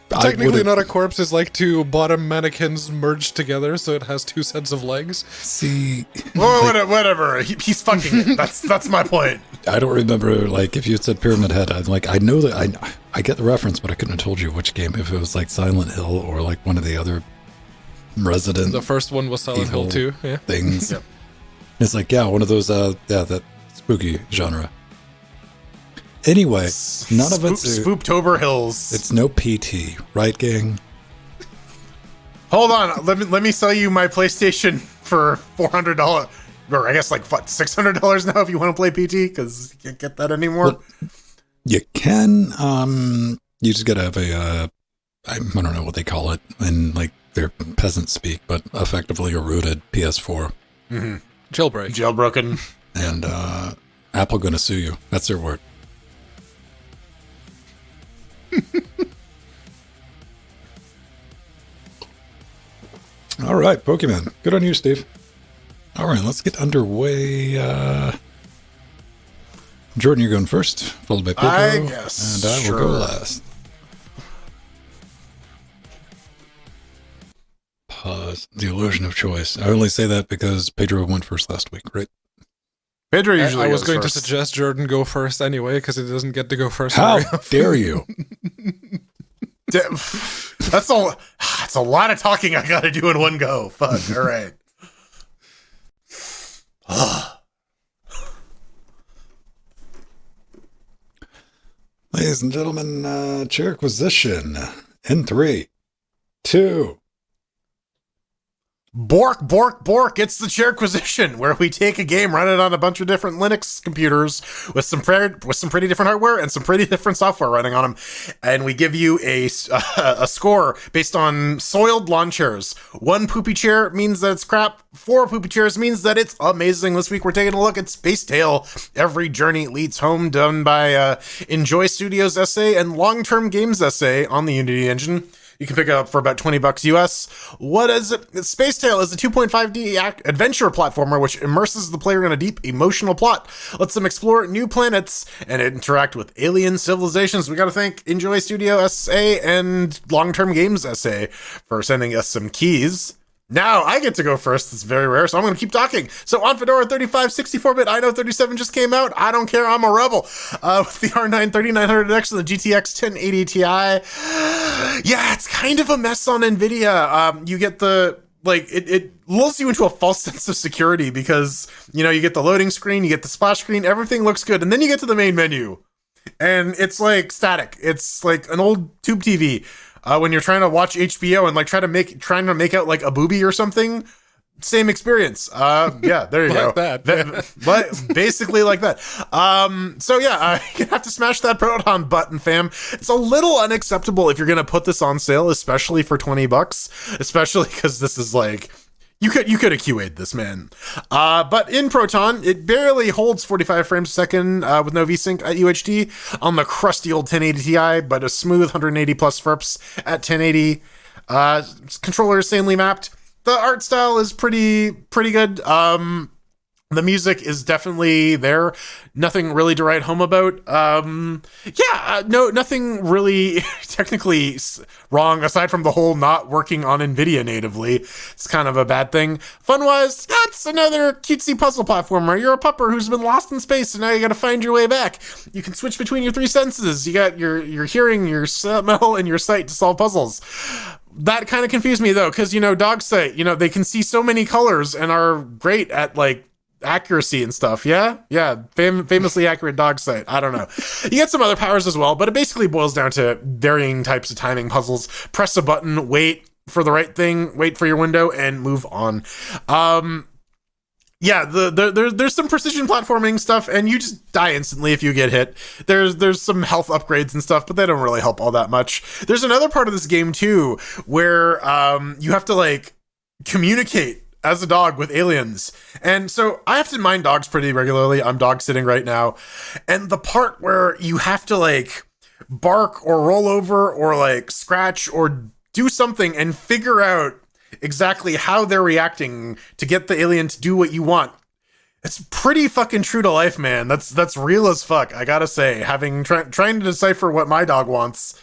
Speaker 1: Technically not a corpse, is like two bottom mannequins merged together, so it has two sets of legs.
Speaker 2: See,
Speaker 3: well, whatever. He's fucking it. That's my point.
Speaker 2: I don't remember, like, if you said Pyramid Head, I'm like, I know that I get the reference, but I couldn't have told you which game, if it was like Silent Hill or like one of the other Resident.
Speaker 1: The first one was Silent Hill 2, yeah.
Speaker 2: Things.
Speaker 3: Yep.
Speaker 2: It's like, yeah, one of those, that spooky genre. Anyway, none of it's
Speaker 3: Spooptober Hills.
Speaker 2: It's no PT, right, gang?
Speaker 3: Hold on, let me sell you my PlayStation for $400, or I guess like what, $600 now if you want to play PT, because you can't get that anymore.
Speaker 2: Well, you can. You just gotta have a. I don't know what they call it in like their peasant speak, but effectively a rooted PS4.
Speaker 3: Mm-hmm.
Speaker 1: Jailbroken.
Speaker 2: And Apple gonna sue you. That's their word. All right, Pokemon. Good on you, Steve. All right, let's get underway. Jordan, you're going first, followed by Poco.
Speaker 3: I guess.
Speaker 2: And I will go last. Pause. The illusion of choice. I only say that because Pedro went first last week, right?
Speaker 3: Pedro usually
Speaker 1: I was
Speaker 3: goes
Speaker 1: going
Speaker 3: first.
Speaker 1: to suggest Jordan go first anyway, because he doesn't get to go first.
Speaker 2: How
Speaker 1: very often.
Speaker 2: dare you?
Speaker 3: That's all. It's a lot of talking I gotta do in one go. Fuck. All right.
Speaker 2: Ladies and gentlemen, chair acquisition in 3, 2.
Speaker 3: Bork, bork, bork. It's the Chairquisition, where we take a game, run it on a bunch of different Linux computers with some pretty different hardware and some pretty different software running on them. And we give you a score based on soiled lawn chairs. 1 poopy chair means that it's crap. 4 poopy chairs means that it's amazing. This week we're taking a look at Space Tale, Every Journey Leads Home, done by Enjoy Studios SA and Long Term Games SA on the Unity engine. You can pick it up for about $20 US. What is it? Space Tale is a 2.5D adventure platformer which immerses the player in a deep emotional plot, lets them explore new planets, and interact with alien civilizations. We got to thank Enjoy Studio SA and Long Term Games SA for sending us some keys. Now I get to go first. It's very rare, so I'm going to keep talking. So on Fedora 35, 64-bit, I know 37 just came out. I don't care. I'm a rebel. With the R9 3900X and the GTX 1080 Ti. Yeah, it's kind of a mess on NVIDIA. You get it lulls you into a false sense of security because, you get the loading screen, you get the splash screen, everything looks good. And then you get to the main menu and it's like static. It's like an old tube TV. When you're trying to watch HBO and like trying to make out like a boobie or something, same experience. Yeah, there you
Speaker 1: Like
Speaker 3: go.
Speaker 1: that.
Speaker 3: But basically like that. So yeah, you have to smash that Proton button, fam. It's a little unacceptable if you're gonna put this on sale, especially for $20, especially because this is like. You could have QA'd this, man. But in Proton, it barely holds 45 frames a second with no VSync at UHD on the crusty old 1080 Ti, but a smooth 180 plus FERPs at 1080. Controller is sanely mapped. The art style is pretty good. The music is definitely there. Nothing really to write home about. Nothing really technically wrong aside from the whole not working on NVIDIA natively. It's kind of a bad thing. Fun-wise, that's another cutesy puzzle platformer. You're a pupper who's been lost in space, and now you gotta find your way back. You can switch between your 3 senses. You got your hearing, your smell, and your sight to solve puzzles. that kind of confused me though, because dogs say they can see so many colors and are great at like accuracy and stuff. Yeah, famously accurate dog sight. I don't know. You get some other powers as well, but it basically boils down to varying types of timing puzzles. Press a button, wait for the right thing, wait for your window, and move on. Yeah, there's some precision platforming stuff, and you just die instantly if you get hit. There's some health upgrades and stuff, but they don't really help all that much. There's another part of this game too where you have to like communicate as a dog with aliens. And so I have to mind dogs pretty regularly. I'm dog sitting right now. And the part where you have to like bark or roll over or like scratch or do something and figure out exactly how they're reacting to get the alien to do what you want. It's pretty fucking true to life, man. That's real as fuck. I gotta say, trying to decipher what my dog wants.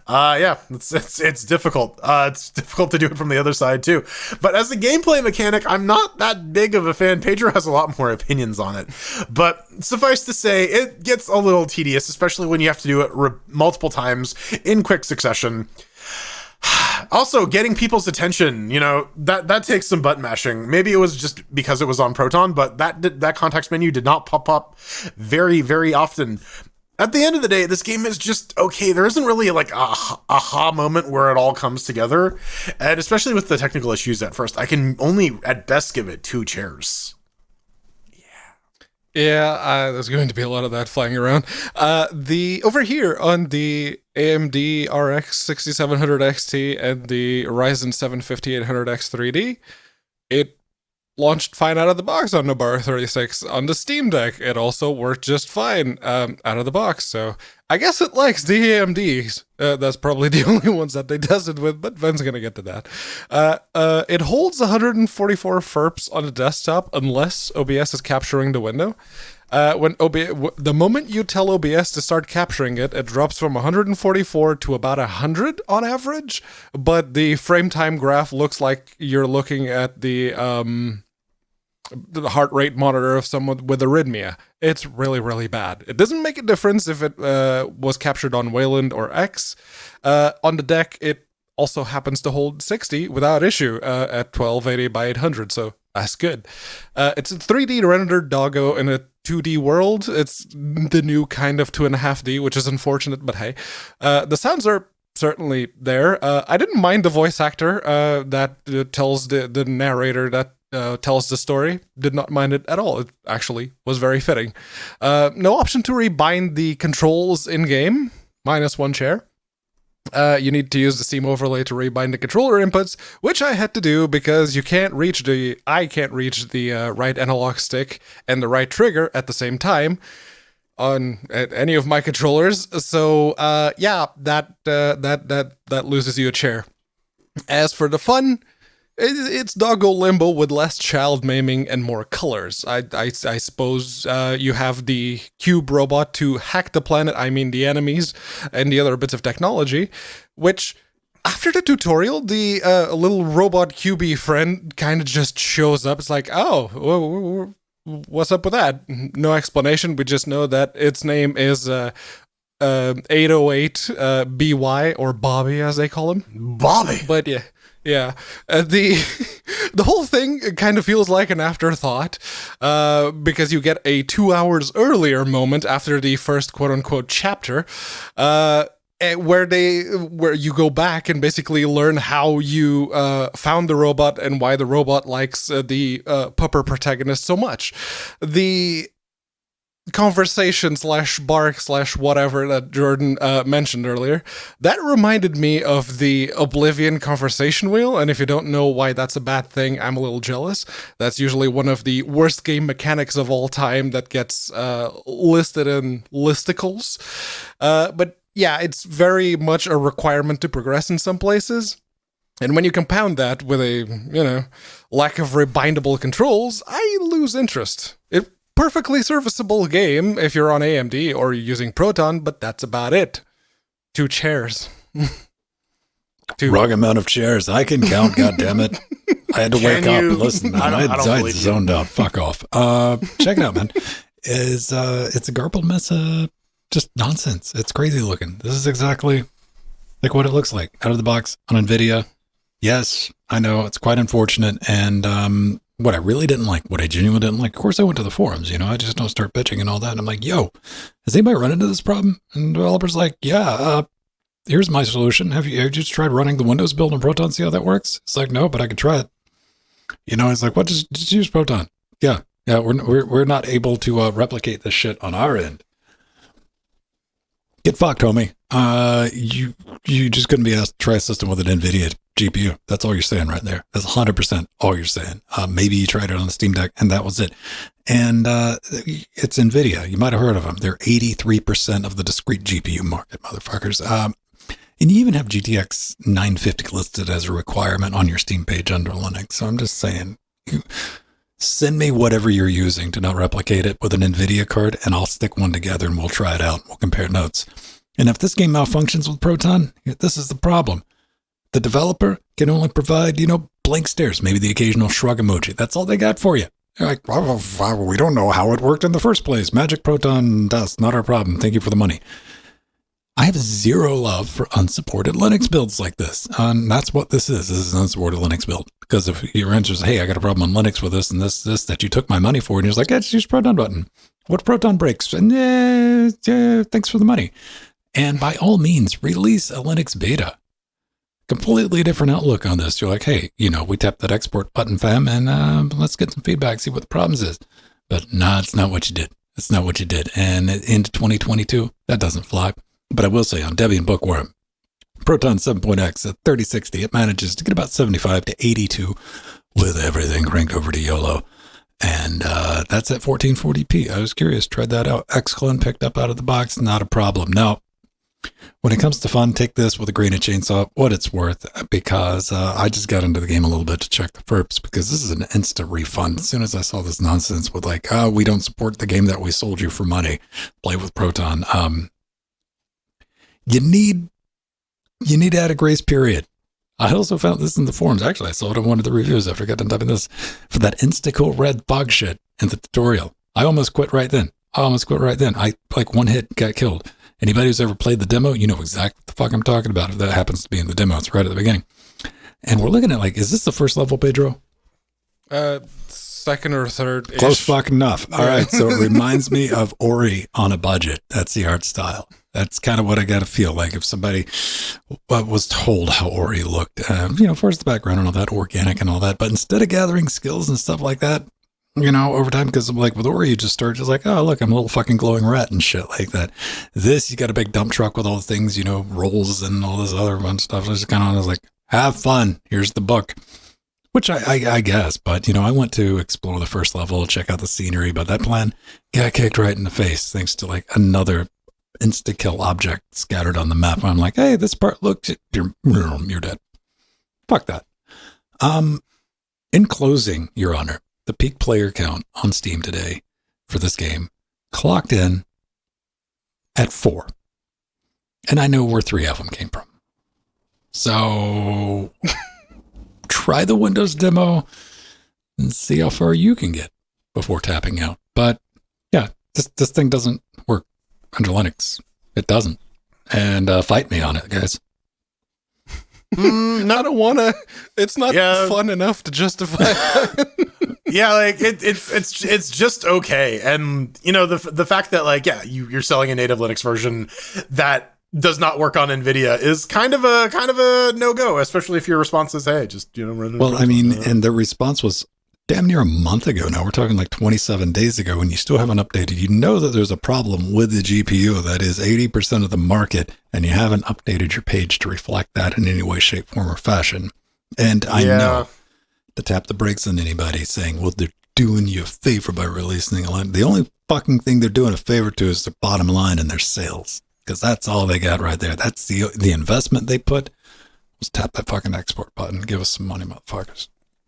Speaker 3: Yeah, it's difficult. It's difficult to do it from the other side too. But as a gameplay mechanic, I'm not that big of a fan. Pedro has a lot more opinions on it. But suffice to say, it gets a little tedious, especially when you have to do it multiple times in quick succession. Also, getting people's attention, that takes some button mashing. Maybe it was just because it was on Proton, but that context menu did not pop up very, very often. At the end of the day, this game is just okay. There isn't really like a aha moment where it all comes together. And especially with the technical issues at first, I can only at best give it 2 chairs.
Speaker 1: Yeah, there's going to be a lot of that flying around. Over here on the AMD RX 6700 XT and the Ryzen 7 5800X 3D, it launched fine out of the box on Nobara 36. On the Steam Deck, it also worked just fine out of the box. So I guess it likes the AMDs. That's probably the only ones that they does it with, but Ben's going to get to that. It holds 144 FERPs on the desktop unless OBS is capturing the window. The moment you tell OBS to start capturing it, it drops from 144 to about 100 on average, but the frame time graph looks like you're looking at the heart rate monitor of someone with arrhythmia. It's really, really bad. It doesn't make a difference if it was captured on Wayland or X. On the deck, it also happens to hold 60 without issue at 1280 by 800, so that's good. It's a 3D rendered doggo in a 2D world. It's the new kind of 2.5D, which is unfortunate, but hey. The sounds are certainly there. I didn't mind the voice actor that tells the narrator that tells the story. Did not mind it at all. It actually was very fitting. No option to rebind the controls in-game, -1 chair. You need to use the Steam overlay to rebind the controller inputs, which I had to do because I can't reach the right analog stick and the right trigger at the same time on any of my controllers. So yeah, that loses you a chair. As for the fun, it's Doggo Limbo with less child maiming and more colors. I suppose you have the cube robot to hack the planet, the enemies, and the other bits of technology, which, after the tutorial, the little robot QB friend kind of just shows up. It's like, oh, what's up with that? No explanation. We just know that its name is 808 BY, or Bobby, as they call him.
Speaker 3: Bobby!
Speaker 1: But yeah. Yeah, the whole thing kind of feels like an afterthought, because you get a 2 hours earlier moment after the first quote-unquote chapter, where you go back and basically learn how you found the robot and why the robot likes the pupper protagonist so much. The conversation / bark / whatever that Jordan mentioned earlier, that reminded me of the Oblivion conversation wheel, and if you don't know why that's a bad thing, I'm a little jealous. That's usually one of the worst game mechanics of all time that gets listed in listicles. But yeah, it's very much a requirement to progress in some places. And when you compound that with a, lack of rebindable controls, I lose interest. Perfectly serviceable game if you're on AMD or you're using Proton, but that's about it. 2 chairs.
Speaker 2: Wrong amount of chairs. I can count, goddammit. I had to wake up and listen. I zoned out. Fuck off. Check it out, man. It's a garbled mess of just nonsense. It's crazy looking. This is exactly like what it looks like out of the box on NVIDIA. Yes, I know it's quite unfortunate. And what I really didn't like, what I genuinely didn't like, of course, I went to the forums. I just don't start bitching and all that. And I'm like, yo, has anybody run into this problem? And developers like, yeah, here's my solution. Have you just tried running the Windows build on Proton? See how that works? It's like, no, but I could try it. It's like, what? Just use Proton. Yeah, we're not able to replicate this shit on our end. Get fucked, homie. You just couldn't be asked to try a system with an NVIDIA GPU. That's all you're saying right there. That's 100% all you're saying. Maybe you tried it on the Steam Deck, and that was it. And it's NVIDIA. You might have heard of them. They're 83% of the discrete GPU market, motherfuckers. And you even have GTX 950 listed as a requirement on your Steam page under Linux. So I'm just saying, send me whatever you're using to not replicate it with an NVIDIA card, and I'll stick one together and we'll try it out. We'll compare notes. And if this game malfunctions with Proton, this is the problem. The developer can only provide, blank stares, maybe the occasional shrug emoji. That's all they got for you. They're like, well, we don't know how it worked in the first place. Magic Proton dust, not our problem. Thank you for the money. I have zero love for unsupported Linux builds like this. That's what this is. This is an unsupported Linux build. Because if your answer is, hey, I got a problem on Linux with this and this that you took my money for, and you're like, yeah, just use Proton button. What Proton breaks? And thanks for the money. And by all means, release a Linux beta. Completely different outlook on this. You're like, hey, we tap that export button, fam, and let's get some feedback, see what the problems is. But nah, it's not what you did. It's not what you did. And into 2022, that doesn't fly. But I will say on Debian Bookworm, Proton 7.x at 3060, it manages to get about 75 to 82 with everything cranked over to YOLO. And that's at 1440p. I was curious, tried that out. Xclone picked up out of the box, not a problem. Now, when it comes to fun, take this with a grain of chainsaw, what it's worth, because I just got into the game a little bit to check the FERPs, because this is an instant refund. As soon as I saw this nonsense with like, we don't support the game that we sold you for money, play with Proton. You need to add a grace period. I also found this in the forums. Actually, I saw it in one of the reviews. I forgot to type in this for that insta-kill red bug shit in the tutorial. I almost quit right then. I like one hit got killed. Anybody who's ever played the demo, you know exactly what the fuck I'm talking about. If that happens to be in the demo, it's right at the beginning. And we're looking at like, is this the first level, Pedro?
Speaker 1: Second or third.
Speaker 2: Close fucking enough. All right. So it reminds me of Ori on a budget. That's the art style. That's kind of what I got to feel like if somebody was told how Ori looked, first the background and all that, organic and all that. But instead of gathering skills and stuff like that, over time, because like with Ori, you just start just like, oh, look, I'm a little fucking glowing rat and shit like that. This, you got a big dump truck with all the things, rolls and all this other fun stuff. I just kind of was like, have fun. Here's the book. Which I guess, but, I went to explore the first level, check out the scenery, but that plan got kicked right in the face thanks to like another insta-kill object scattered on the map. I'm like, hey, this part looks, you're dead. Fuck that. In closing, Your Honor, the peak player count on Steam today for this game clocked in at 4. And I know where 3 of them came from. So try the Windows demo and see how far you can get before tapping out. But yeah, this thing doesn't work under Linux. It doesn't. And fight me on it, guys.
Speaker 1: I don't want to. It's not fun enough to justify it.
Speaker 3: Yeah, like it's just okay. And the fact that like you're selling a native Linux version that does not work on NVIDIA is kind of a no-go, especially if your response is, hey, just run.
Speaker 2: Well, I mean, and the response was damn near a month ago now. We're talking like 27 days ago, and you still haven't updated. You know that there's a problem with the GPU that is 80% of the market, and you haven't updated your page to reflect that in any way, shape, form, or fashion. And I know to tap the brakes on anybody saying, well, they're doing you a favor by releasing a line. The only fucking thing they're doing a favor to is their bottom line and their sales, because that's all they got right there. That's the investment they put was tap that fucking export button. Give us some money, motherfuckers.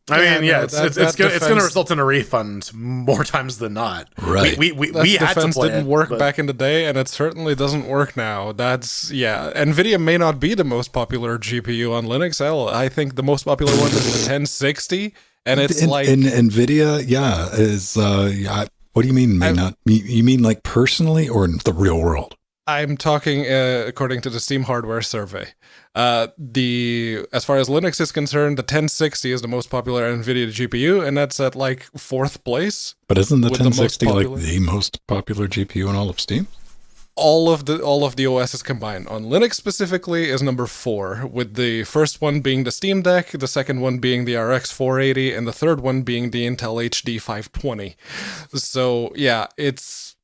Speaker 3: I mean, it's going to result in a refund more times than not.
Speaker 2: Right.
Speaker 3: We had to play
Speaker 1: didn't work back in the day, and it certainly doesn't work now. NVIDIA may not be the most popular GPU on Linux. I think the most popular one is the 1060, and it's
Speaker 2: in NVIDIA, is what do you mean may not? You mean like personally or in the real world?
Speaker 1: I'm talking according to the Steam hardware survey. As far as Linux is concerned, the 1060 is the most popular NVIDIA GPU, and that's at like 4th place.
Speaker 2: But isn't the
Speaker 1: with the most
Speaker 2: 1060 like
Speaker 1: popular-
Speaker 2: the most popular GPU in all of Steam?
Speaker 1: all of the OSs combined. On Linux specifically is number 4, with the first one being the Steam Deck, the second one being the RX 480, and the third one being the Intel HD 520. So yeah, it's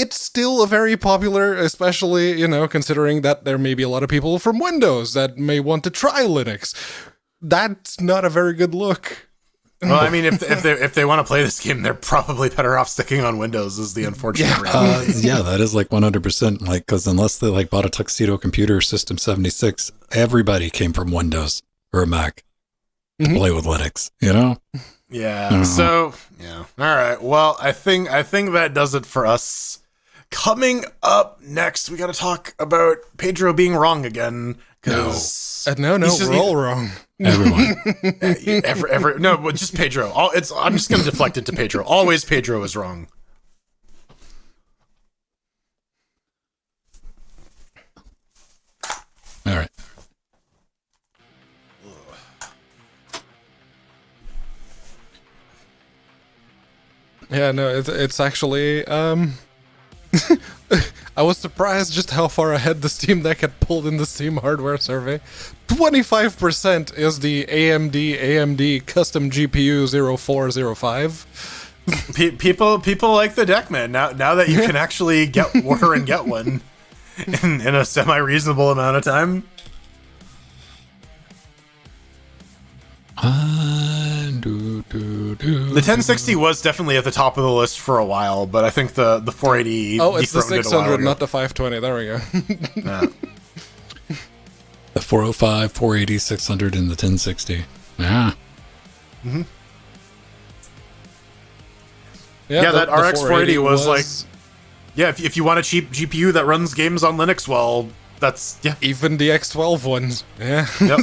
Speaker 1: still a very popular, especially, considering that there may be a lot of people from Windows that may want to try Linux. That's not a very good look.
Speaker 3: Well, I mean, if they want to play this game, they're probably better off sticking on Windows. Is the unfortunate reality.
Speaker 2: Yeah, that is like 100%. Like, because unless they like bought a Tuxedo computer System 76, everybody came from Windows or a Mac to play with Linux. You know?
Speaker 3: Yeah. So yeah. All right. Well, I think that does it for us. Coming up next, we got to talk about Pedro being wrong again.
Speaker 1: No, we're all wrong.
Speaker 2: Everyone.
Speaker 3: No, but just Pedro. I'm just going to deflect it to Pedro. Always Pedro is wrong.
Speaker 2: All right.
Speaker 1: Yeah, no, it's actually, I was surprised just how far ahead the Steam Deck had pulled in the Steam hardware survey. 25% is the AMD custom GPU 0405.
Speaker 3: People like the deck, man. Now that you can actually order and get one in a semi-reasonable amount of time. The 1060 was definitely at the top of the list for a while, but I think the 480.
Speaker 1: Oh, it's the
Speaker 3: dethroned it a while
Speaker 1: 600,
Speaker 3: ago.
Speaker 1: not the 520. There we go.
Speaker 3: Yeah.
Speaker 2: The 405, 480, 600, and the 1060. Yeah.
Speaker 3: Yeah,
Speaker 1: the
Speaker 3: that RX 480 was like,
Speaker 1: was
Speaker 3: yeah, if you want a cheap GPU that runs games on Linux, well, that's, yeah.
Speaker 1: even the X12 ones. Yeah.
Speaker 3: Yep.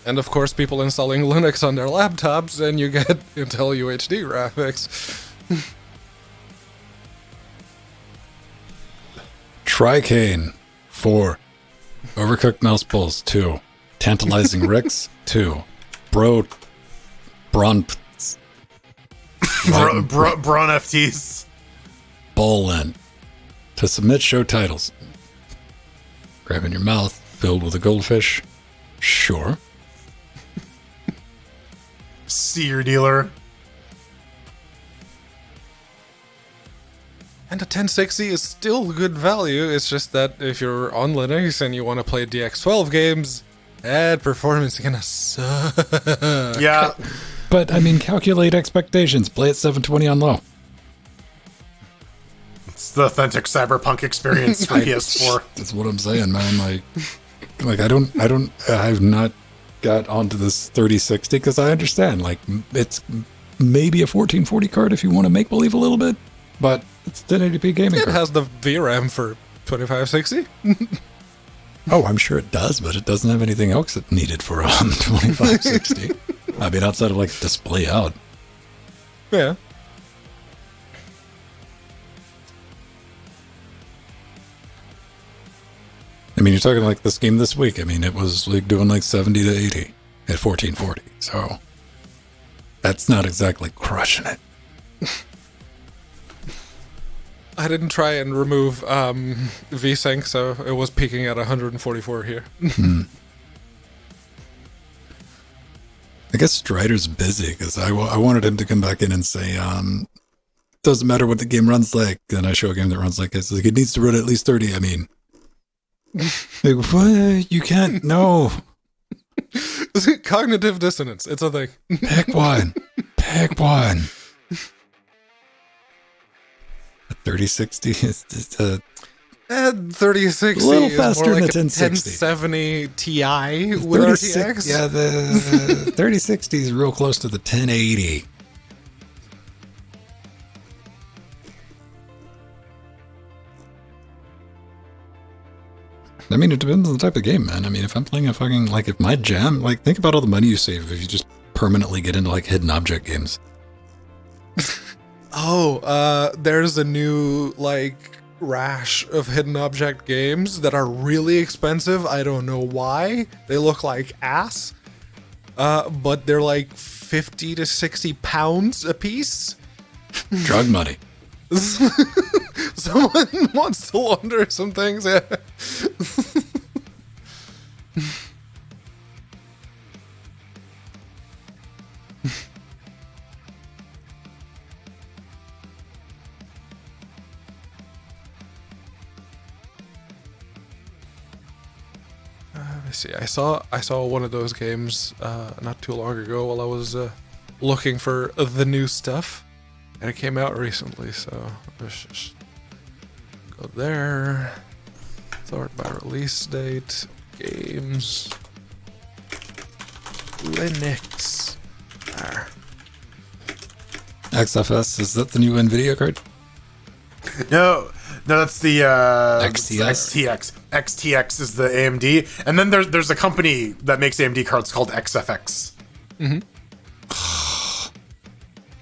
Speaker 1: And of course, people installing Linux on their laptops, and you get Intel UHD graphics.
Speaker 2: Tricane, 4. Overcooked mouse balls, 2. Tantalizing Ricks, 2. Braun
Speaker 3: Braun FTs.
Speaker 2: Ballin. To submit show titles. Grab in your mouth, filled with a goldfish. Sure.
Speaker 3: See your dealer.
Speaker 1: And the 1060 is still good value. It's just that if you're on Linux and you want to play DX12 games, that performance is gonna suck.
Speaker 3: Yeah.
Speaker 2: But, I mean, calculate expectations. Play at 720 on low.
Speaker 3: It's the authentic cyberpunk experience for PS4.
Speaker 2: That's what I'm saying, man. Like I've not got onto this 3060 because I understand, like, it's maybe a 1440 card if you want to make believe a little bit, but it's 1080p gaming
Speaker 1: It
Speaker 2: card.
Speaker 1: has the VRAM for 2560.
Speaker 2: Oh, I'm sure it does, but it doesn't have anything else that's needed for 2560. I mean, outside of like display out.
Speaker 1: Yeah.
Speaker 2: I mean, you're talking like this game this week. I mean, it was like doing like 70 to 80 at 1440. So that's not exactly crushing it.
Speaker 1: I didn't try and remove VSync, so it was peaking at 144 here.
Speaker 2: I guess Strider's busy because I wanted him to come back in and say, doesn't matter what the game runs like. Then I show a game that runs like this. Like, it needs to run at least 30. I mean, like, what? You can't. No.
Speaker 1: Cognitive dissonance. It's a thing.
Speaker 2: Pick one. Pick one. A 3060 is
Speaker 1: 3060
Speaker 2: a little
Speaker 1: is
Speaker 2: faster
Speaker 1: more
Speaker 2: than
Speaker 1: like
Speaker 2: the
Speaker 1: a
Speaker 2: 1060.
Speaker 1: 1070 Ti with
Speaker 2: 36
Speaker 1: RTX.
Speaker 2: Yeah, the 3060 is real close to the 1080. I mean, it depends on the type of game, man. I mean, if I'm playing a fucking, like, if my jam, like, think about all the money you save if you just permanently get into, like, hidden object games.
Speaker 1: There's a new, like, rash of hidden object games that are really expensive. I don't know why. They look like ass. But they're like 50 to 60 pounds a piece.
Speaker 2: Drug money.
Speaker 1: Someone wants to launder some things, yeah. Let me see. I saw one of those games not too long ago while I was looking for the new stuff, and it came out recently. So let's just go there. Sort by release date. Games. Linux. There.
Speaker 2: XFS, is that the new NVIDIA card?
Speaker 3: No, that's the
Speaker 2: XTX.
Speaker 3: XTX is the AMD, and then there's a company that makes AMD cards called XFX.
Speaker 1: Mm-hmm.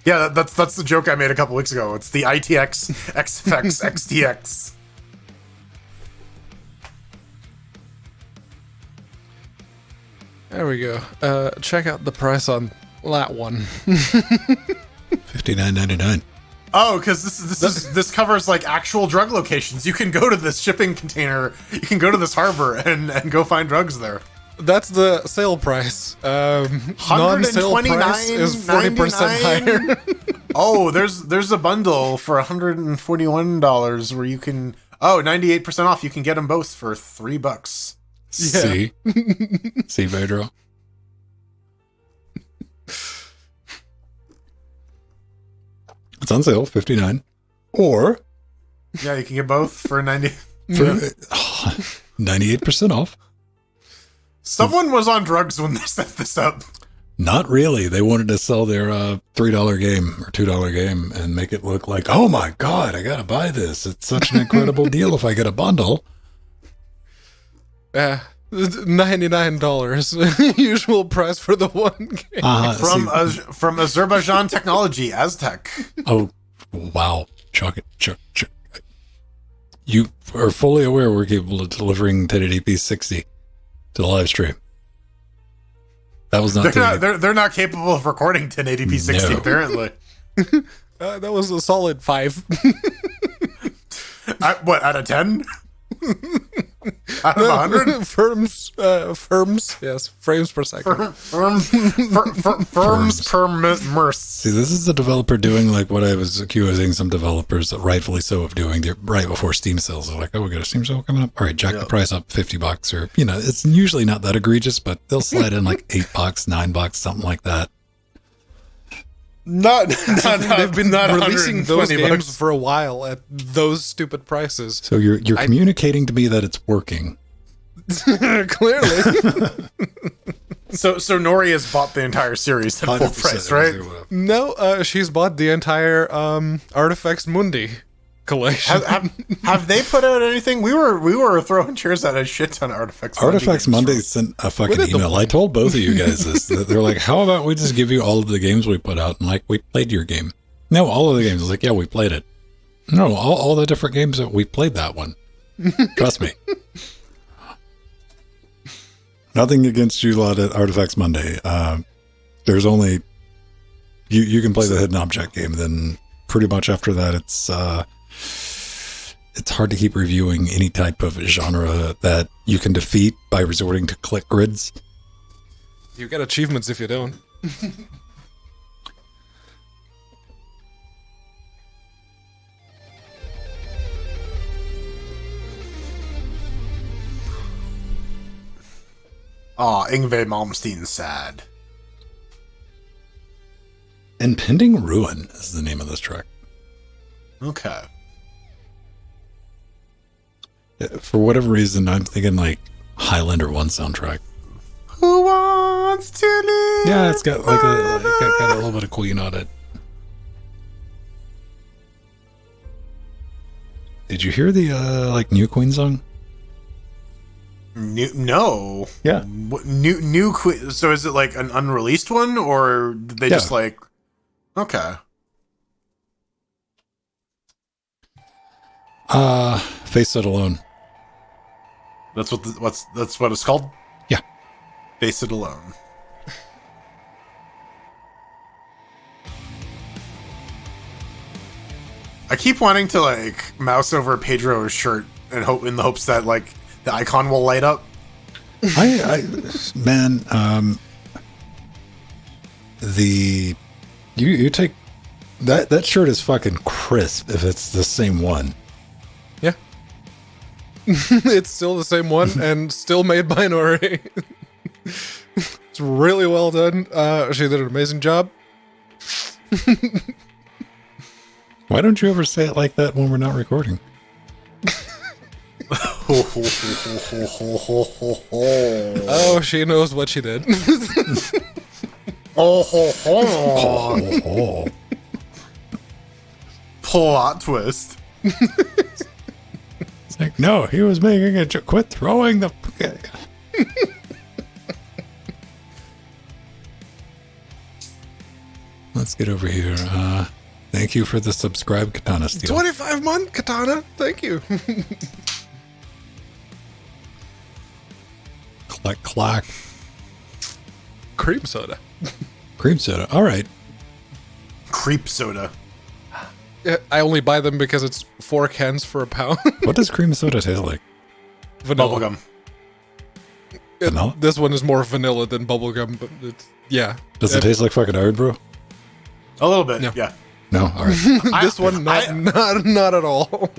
Speaker 3: Yeah, that's the joke I made a couple weeks ago. It's the ITX, XFX, XTX.
Speaker 1: There we go. Check out the price on that one.
Speaker 2: $59.99.
Speaker 3: Oh, because this covers like actual drug locations. You can go to this shipping container. You can go to this harbor and go find drugs there.
Speaker 1: That's the sale price. Non-sale price is 40% higher.
Speaker 3: Oh, there's a bundle for $141 where you can 98% off. You can get them both for $3.
Speaker 2: See? See, Pedro? It's on sale, $59. Or
Speaker 3: Yeah, you can get both for 90.
Speaker 2: for 98% off.
Speaker 3: Someone was on drugs when they set this up.
Speaker 2: Not really. They wanted to sell their $3 game or $2 game and make it look like, oh my God, I got to buy this. It's such an incredible deal if I get a bundle.
Speaker 1: Yeah. $99 usual price for the one game.
Speaker 3: From Azerbaijan Technology, Aztec.
Speaker 2: Oh, wow. Chuck it. Chuck. You are fully aware we're capable of delivering 1080p 60 to the live stream. That was not.
Speaker 3: They're not capable of recording 1080p 60
Speaker 2: No.
Speaker 3: apparently.
Speaker 1: That was a solid 5.
Speaker 3: What, out of 10? Out of 100?
Speaker 1: Firms, yes, frames per second.
Speaker 3: Firms per merce.
Speaker 2: See, this is the developer doing like what I was accusing some developers, rightfully so, of doing right before Steam sales. They're like, oh, we got a Steam sale coming up. All right, jack the price up $50, or it's usually not that egregious, but they'll slide in like $8, $9, something like that.
Speaker 1: They've been releasing those games
Speaker 3: bucks.
Speaker 1: for a while at those stupid prices.
Speaker 2: So you're communicating to me that it's working.
Speaker 1: Clearly.
Speaker 3: So Nori has bought the entire series at full price, right?
Speaker 1: No, she's bought the entire Artifacts Mundi collection.
Speaker 3: Have they put out anything? We were throwing cheers at a shit ton of Artifacts.
Speaker 2: Artifacts Monday sent a fucking email. I told both of you guys this. They're like, how about we just give you all of the games we put out? And like, we played your game. No, all of the games. I was like, yeah, we played it. No, all the different games that we played that one. Trust me. Nothing against you lot at Artifacts Monday. There's only you can play the hidden object game. Then pretty much after that, it's hard to keep reviewing any type of genre that you can defeat by resorting to click grids.
Speaker 1: You get achievements if you don't.
Speaker 3: Aw, Yngwie Malmsteen's sad.
Speaker 2: Impending Ruin is the name of this track.
Speaker 3: Okay.
Speaker 2: For whatever reason, I'm thinking like Highlander 1 soundtrack.
Speaker 3: Who wants to live?
Speaker 2: Yeah, it's got like got a little bit of Queen on it. Did you hear the like new Queen song?
Speaker 3: No.
Speaker 2: Yeah.
Speaker 3: So is it like an unreleased one, or did they just like? Okay.
Speaker 2: Face It Alone.
Speaker 3: That's what it's called.
Speaker 2: Yeah.
Speaker 3: Face It Alone. I keep wanting to like mouse over Pedro's shirt and hope in the hopes that like the icon will light up.
Speaker 2: You take that shirt is fucking crisp if it's the same one.
Speaker 1: Yeah. It's still the same one and still made by Nori. It's really well done. She did an amazing job.
Speaker 2: Why don't you ever say it like that when we're not recording?
Speaker 1: Oh, she knows what she did.
Speaker 3: Plot twist.
Speaker 2: It's like, no, he was making a joke. Quit throwing the... Let's get over here. Thank you for the subscribe katana steal.
Speaker 1: 25-month katana. Thank you.
Speaker 2: Clack, clack.
Speaker 1: Cream soda.
Speaker 2: Cream soda. All right.
Speaker 3: Creep soda.
Speaker 1: Yeah, I only buy them because it's 4 cans for £1.
Speaker 2: What does cream soda taste like?
Speaker 1: Vanilla.
Speaker 3: Bubblegum.
Speaker 2: Vanilla?
Speaker 1: This one is more vanilla than bubblegum, but it's, yeah.
Speaker 2: Does it taste like fucking Iron Brew?
Speaker 3: A little bit,
Speaker 1: No.
Speaker 3: yeah.
Speaker 2: No? All right.
Speaker 1: This one, not at all.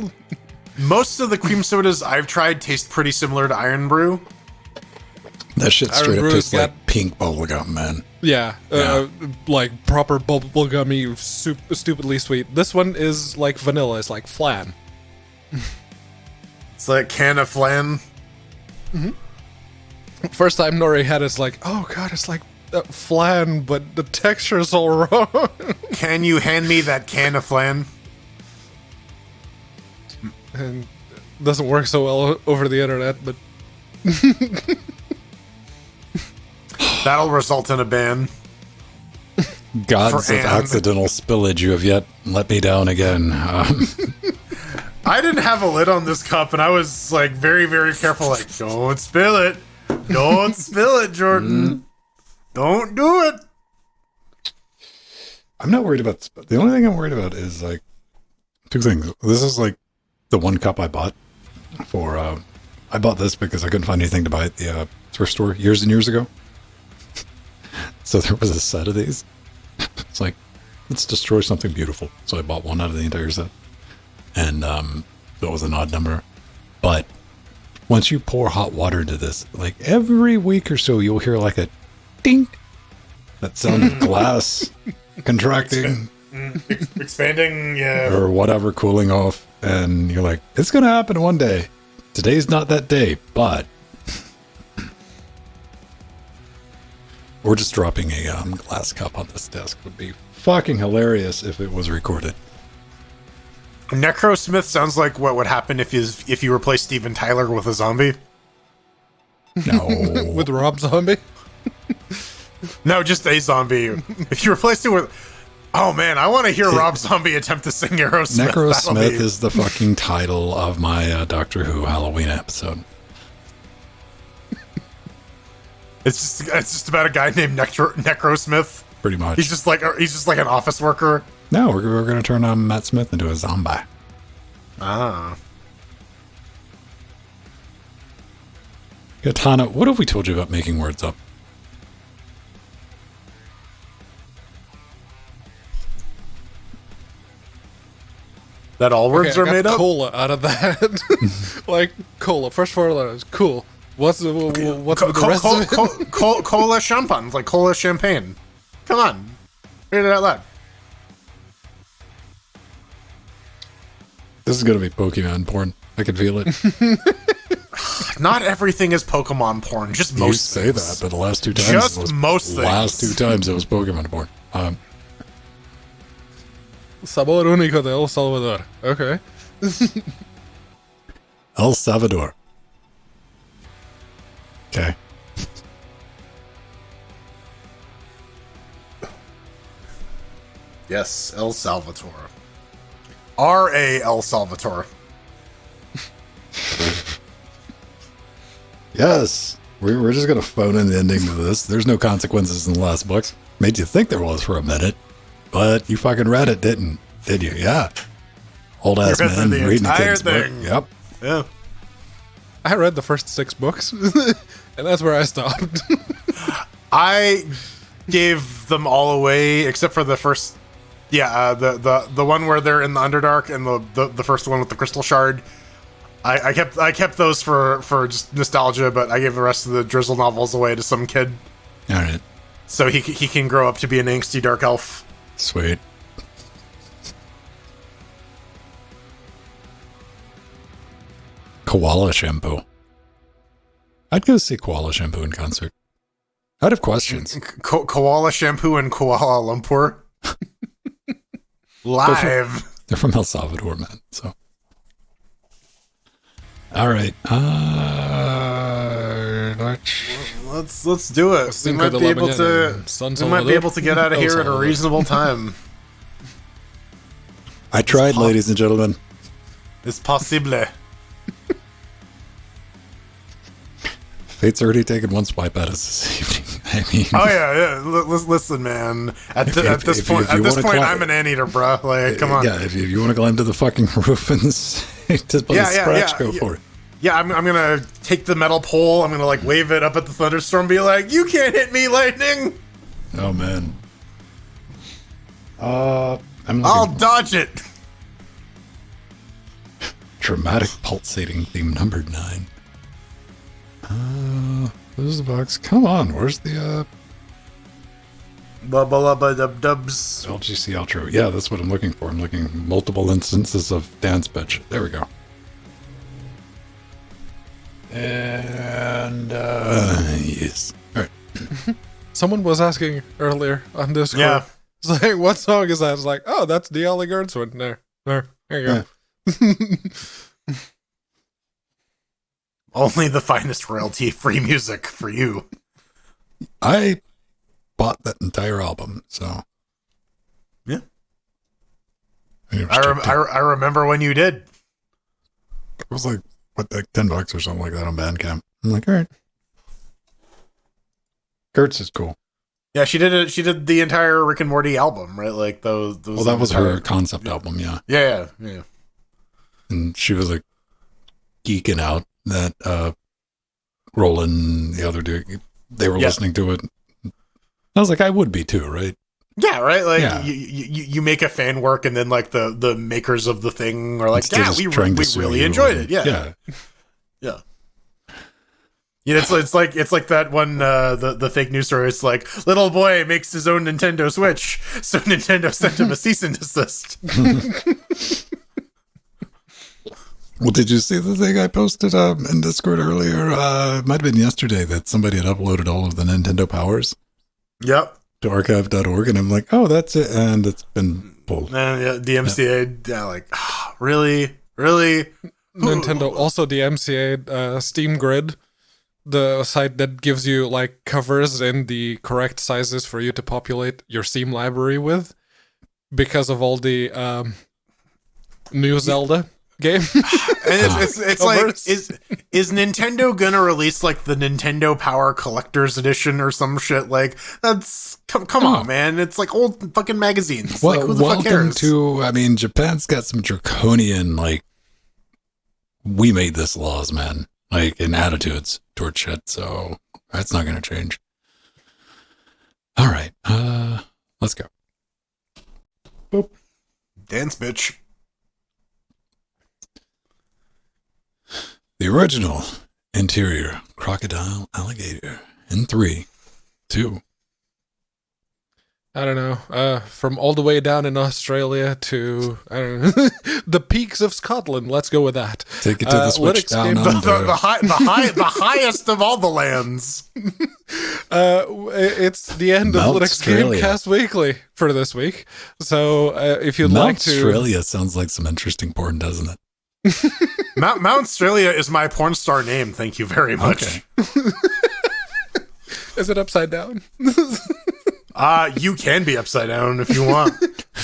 Speaker 3: Most of the cream sodas I've tried taste pretty similar to Iron Brew.
Speaker 2: That shit
Speaker 1: Iron
Speaker 2: straight up
Speaker 1: Brew's
Speaker 2: tastes
Speaker 1: got-
Speaker 2: like pink bubblegum, man.
Speaker 1: Yeah,
Speaker 2: Yeah.
Speaker 1: like proper bubblegummy, stupidly sweet. This one is like vanilla. It's like flan.
Speaker 3: It's like can of flan.
Speaker 1: First time Nori had it, it's like, oh god, it's like flan, but the texture's all wrong.
Speaker 3: Can you hand me that can of flan?
Speaker 1: And it doesn't work so well over the internet, but
Speaker 3: That'll result in a ban.
Speaker 2: Gods
Speaker 3: For
Speaker 2: of
Speaker 3: Anne.
Speaker 2: accidental spillage, you have yet let me down again.
Speaker 3: I didn't have a lid on this cup, and I was like very, very careful. Like, don't spill it. Don't spill it, Jordan. Don't do it.
Speaker 2: I'm not worried about the only thing I'm worried about is like two things. This is like the one cup I bought for I bought this because I couldn't find anything to buy at the thrift store years and years ago. So there was a set of these. It's like, let's destroy something beautiful. So I bought one out of the entire set. And that was an odd number. But once you pour hot water into this, like every week or so you'll hear like a dink. That sound of glass contracting
Speaker 3: Expanding, yeah.
Speaker 2: or whatever, cooling off, and you're like, it's gonna happen one day. Today's not that day, but or just dropping a glass cup on this desk would be fucking hilarious if it was recorded.
Speaker 3: Necrosmith sounds like what would happen if you replace Steven Tyler with a zombie.
Speaker 2: No,
Speaker 1: with Rob Zombie.
Speaker 3: No, just a zombie. If you replace it with... Oh man, I want to hear Rob Zombie attempt to sing Aerosmith. That'll
Speaker 2: Necrosmith
Speaker 3: be-
Speaker 2: is the fucking title of my Doctor Who Halloween episode.
Speaker 3: It's just about a guy named Necrosmith.
Speaker 2: Pretty much.
Speaker 3: He's just like an office worker.
Speaker 2: No, we're gonna turn Matt Smith into a zombie.
Speaker 3: Ah.
Speaker 2: Katana, what have we told you about making words up?
Speaker 3: That all words
Speaker 1: Okay,
Speaker 3: are
Speaker 1: I got
Speaker 3: made up?
Speaker 1: cola out of that. Like cola, first 4 letters. Cool. What's with the rest of it?
Speaker 3: Cola champagne, like cola champagne. Come on, read it out loud.
Speaker 2: This is gonna be Pokemon porn. I can feel it.
Speaker 3: Not everything is Pokemon porn. Just
Speaker 2: You
Speaker 3: most
Speaker 2: say
Speaker 3: things.
Speaker 2: that, but the last two times,
Speaker 3: Just
Speaker 2: it was,
Speaker 3: most things.
Speaker 2: last two times it was Pokemon porn.
Speaker 1: Sabor único de El Salvador. Okay.
Speaker 2: El Salvador. Okay.
Speaker 3: Yes, El Salvatore. R.A. El Salvatore.
Speaker 2: Yes. We're just going to phone in the ending to this. There's no consequences in the last books. Made you think there was for a minute, but you fucking read it, didn't you? Yeah. Old ass
Speaker 3: You read
Speaker 2: man
Speaker 3: the
Speaker 2: reading a
Speaker 3: entire
Speaker 2: kid's book.
Speaker 3: thing.
Speaker 2: Yep.
Speaker 3: Yeah.
Speaker 1: I read the first 6 books, and that's where I stopped.
Speaker 3: I gave them all away except for the first. Yeah, the one where they're in the Underdark and the first one with the crystal shard. I kept those for just nostalgia, but I gave the rest of the Drizzle novels away to some kid,
Speaker 2: All right.
Speaker 3: so he can grow up to be an angsty dark elf.
Speaker 2: Sweet. Koala shampoo. I'd go see koala shampoo in concert. I'd have questions.
Speaker 3: Koala shampoo in Kuala Lumpur. Live.
Speaker 2: They're from El Salvador, man. So, all right.
Speaker 3: Let's do it. We
Speaker 1: Cinco
Speaker 3: might
Speaker 1: de
Speaker 3: be
Speaker 1: la
Speaker 3: able
Speaker 1: mañana,
Speaker 3: to.
Speaker 1: San
Speaker 3: We might be
Speaker 1: Salvador.
Speaker 3: able to get out of
Speaker 1: El
Speaker 3: here at a
Speaker 1: Salvador.
Speaker 3: reasonable time.
Speaker 2: I tried, ladies and gentlemen.
Speaker 3: It's possible.
Speaker 2: Fate's already taken one swipe at us this evening. I mean,
Speaker 3: Oh yeah. Listen, man. At this
Speaker 2: if
Speaker 3: point,
Speaker 2: you
Speaker 3: at this
Speaker 2: wanna
Speaker 3: point,
Speaker 2: climb-
Speaker 3: I'm an anteater, bro. Like, come on.
Speaker 2: yeah. If you want to climb to the fucking roof and just put a scratch, go for it.
Speaker 3: Yeah, I'm gonna take the metal pole. I'm gonna like wave it up at the thunderstorm, and be like, "You can't hit me, lightning!
Speaker 2: Oh man. I'm
Speaker 3: I'll
Speaker 2: looking
Speaker 3: dodge it."
Speaker 2: dramatic pulsating theme number 9. Where's the box? Come on, where's the
Speaker 3: Bubba lubba dub dubs.
Speaker 2: LGC outro? Yeah, that's what I'm looking for. I'm looking multiple instances of dance bitch. There we go. And yes. All right.
Speaker 1: Someone was asking earlier on Discord.
Speaker 3: Yeah.
Speaker 1: It's like, what song is that? It's like, oh, that's the Ellie Gertz one. There you go.
Speaker 3: Only the finest royalty-free music for you.
Speaker 2: I bought that entire album, so
Speaker 3: Yeah.
Speaker 2: it
Speaker 3: I remember when you did.
Speaker 2: was like like $10 or something like that on Bandcamp. I'm like, all right. Gertz is cool.
Speaker 3: Yeah, she did it. She did the entire Rick and Morty album, right? Like those.
Speaker 2: Well, that was her concept album, yeah.
Speaker 3: Yeah.
Speaker 2: And she was like geeking out that Roland, the other dude, they were listening to it. I was like, I would be too, right?
Speaker 3: Yeah, right. Like
Speaker 2: Yeah.
Speaker 3: you make a fan work, and then like the makers of the thing are like,
Speaker 2: Instead
Speaker 3: yeah,
Speaker 2: of
Speaker 3: we
Speaker 2: trying to sue
Speaker 3: really
Speaker 2: you
Speaker 3: enjoyed
Speaker 2: or-
Speaker 3: it. Yeah. It's like that one the fake news story. It's like little boy makes his own Nintendo Switch, so Nintendo sent him a cease and desist.
Speaker 2: Well, did you see the thing I posted in Discord earlier? It might have been yesterday that somebody had uploaded all of the Nintendo powers
Speaker 3: Yep.
Speaker 2: to archive.org, and I'm like, oh, that's it. And it's been pulled.
Speaker 3: And yeah, the MCA, yeah, like, really?
Speaker 1: Nintendo, also the MCA Steam Grid, the site that gives you like covers in the correct sizes for you to populate your Steam library with, because of all the new Zelda game.
Speaker 3: And it's like,
Speaker 1: Covers.
Speaker 3: is Nintendo gonna release like the Nintendo Power Collector's Edition or some shit? Like, that's come on, man. It's like old fucking magazines.
Speaker 2: Well,
Speaker 3: like, who the fuck
Speaker 2: welcome
Speaker 3: cares?
Speaker 2: to, I mean, Japan's got some draconian, like, we made this laws, man, like, in attitudes towards shit, so that's not going to change. All right, let's go. Boop.
Speaker 3: Dance, bitch.
Speaker 2: The original interior crocodile alligator in 3, 2.
Speaker 1: I don't know, from all the way down in Australia to, I don't know, the peaks of Scotland. Let's go with that.
Speaker 2: Take it to the switch
Speaker 1: Linux
Speaker 2: down
Speaker 1: game-
Speaker 2: under.
Speaker 3: The highest of all the lands.
Speaker 1: It's the end of
Speaker 2: Mount
Speaker 1: Linux
Speaker 2: Australia.
Speaker 1: Gamecast Weekly for this week. So if you'd like
Speaker 2: Mount
Speaker 1: to...
Speaker 2: Australia sounds like some interesting porn, doesn't it?
Speaker 3: Mount Australia is my porn star name. Thank you very much.
Speaker 2: Okay.
Speaker 1: Is it upside down?
Speaker 3: You can be upside down if you want.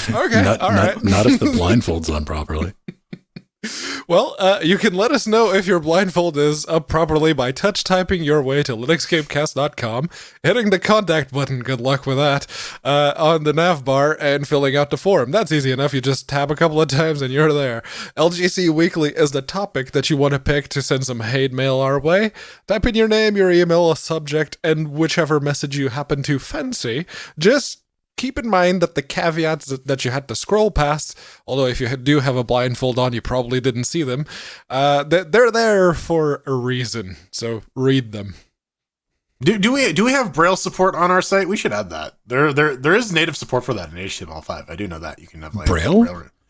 Speaker 1: Okay, all right.
Speaker 2: Not if the blindfold's on properly.
Speaker 1: Well, you can let us know if your blindfold is up properly by touch typing your way to linuxgamecast.com, hitting the contact button, good luck with that, on the nav bar, and filling out the form. That's easy enough. You just tab a couple of times and you're there. LGC Weekly is the topic that you want to pick to send some hate mail our way. Type in your name, your email, a subject, and whichever message you happen to fancy. Just keep in mind that the caveats that you had to scroll past, although if you do have a blindfold on, you probably didn't see them, they're there for a reason, so read them.
Speaker 3: Do we have Braille support on our site? We should add that. There is native support for that in HTML5. I do know that. You can have like
Speaker 2: Braille?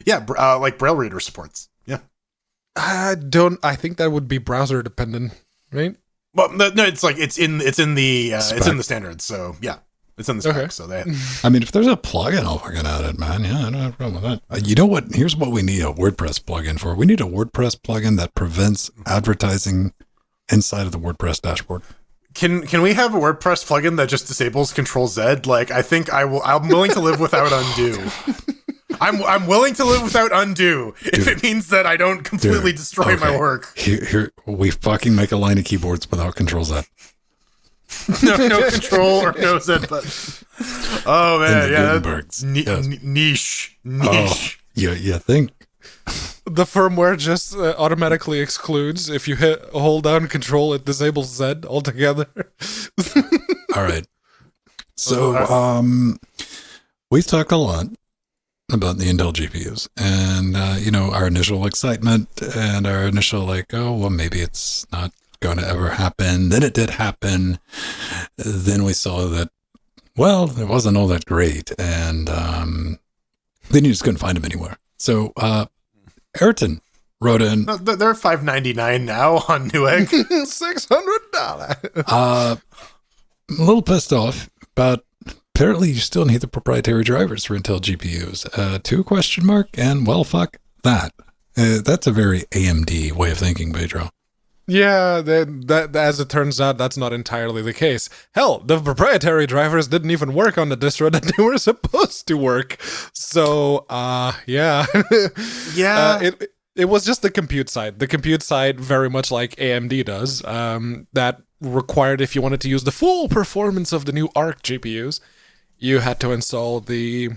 Speaker 3: Like Braille reader supports. Yeah.
Speaker 1: I think that would be browser dependent, right?
Speaker 3: Well, no, it's like it's in the standards, so yeah. It's in the spec,
Speaker 1: Okay.
Speaker 3: so they...
Speaker 2: I mean, if there's a plugin, I'll fucking add it, man. Yeah, I don't have a problem with that. You know what? Here's what we need a WordPress plugin for. We need a WordPress plugin that prevents advertising inside of the WordPress dashboard.
Speaker 3: Can we have a WordPress plugin that just disables Control Z? Like, I think I'm willing to live without undo. I'm willing to live without undo if it means that I don't completely destroy my work.
Speaker 2: Here, we fucking make a line of keyboards without Control Z.
Speaker 3: No control or no Z button. Oh man, yeah, niche.
Speaker 2: Oh, you think?
Speaker 1: The firmware just automatically excludes. If you hold down Control, it disables Z altogether.
Speaker 2: All right. So, we've talked a lot about the Intel GPUs and, our initial excitement and our initial oh, well, maybe it's not going to ever happen. Then it did happen. Then we saw that, well, it wasn't all that great. And then you just couldn't find them anywhere. So, Ayrton wrote in.
Speaker 3: No, they're $5.99 now on Newegg.
Speaker 1: $600.
Speaker 2: A little pissed off, but apparently you still need the proprietary drivers for Intel GPUs. 2 question mark, and well, fuck that. That's a very AMD way of thinking, Pedro.
Speaker 1: Yeah, that as it turns out, that's not entirely the case. Hell, the proprietary drivers didn't even work on the distro that they were supposed to work. So, yeah.
Speaker 3: Yeah.
Speaker 1: It was just the compute side. The compute side, very much like AMD does, that required, if you wanted to use the full performance of the new Arc GPUs, you had to install the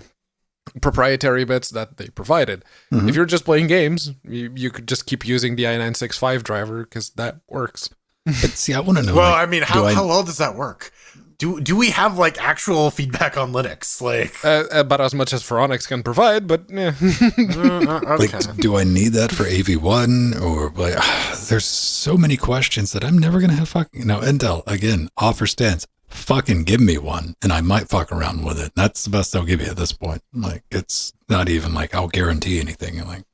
Speaker 1: proprietary bits that they provided. Mm-hmm. If you're just playing games, you could just keep using the i965 driver because that works.
Speaker 2: But see, I want to know.
Speaker 3: Well, I mean, how well does that work? Do we have like actual feedback on Linux? Like
Speaker 1: about as much as Phoronix can provide, but yeah.
Speaker 2: Okay. Like, do I need that for AV1 or like? There's so many questions that I'm never gonna have fucking. Now, Intel again, offer stance. Fucking give me one, and I might fuck around with it. That's the best they'll give you at this point. Like, it's not even like I'll guarantee anything. Like,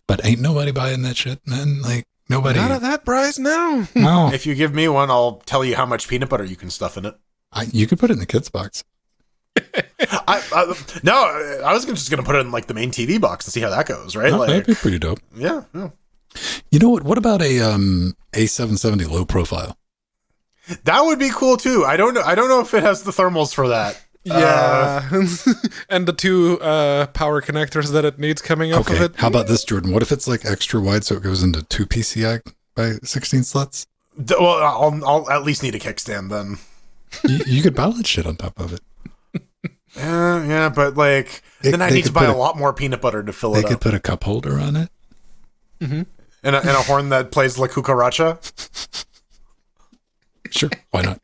Speaker 2: but ain't nobody buying that shit, man. Like, nobody.
Speaker 1: Not at that price, no.
Speaker 2: No.
Speaker 3: If you give me one, I'll tell you how much peanut butter you can stuff in it.
Speaker 2: You could put it in the kids box.
Speaker 3: I was just gonna put it in like the main TV box and see how that goes, right?
Speaker 2: Oh,
Speaker 3: like,
Speaker 2: that'd be pretty dope.
Speaker 3: Yeah.
Speaker 2: You know what? What about a A770 low profile?
Speaker 3: That would be cool too. I don't know if it has the thermals for that.
Speaker 1: Yeah, and the 2 power connectors that it needs coming off of it.
Speaker 2: How about this, Jordan? What if it's like extra wide so it goes into 2 PCI by 16 slots?
Speaker 3: Well, I'll at least need a kickstand then.
Speaker 2: You could balance shit on top of it.
Speaker 3: Yeah, but like then I need to buy a lot more peanut butter to fill it up.
Speaker 2: They could put a cup holder on it.
Speaker 1: Mm-hmm.
Speaker 3: And a horn that plays La Cucaracha.
Speaker 2: Sure, why not?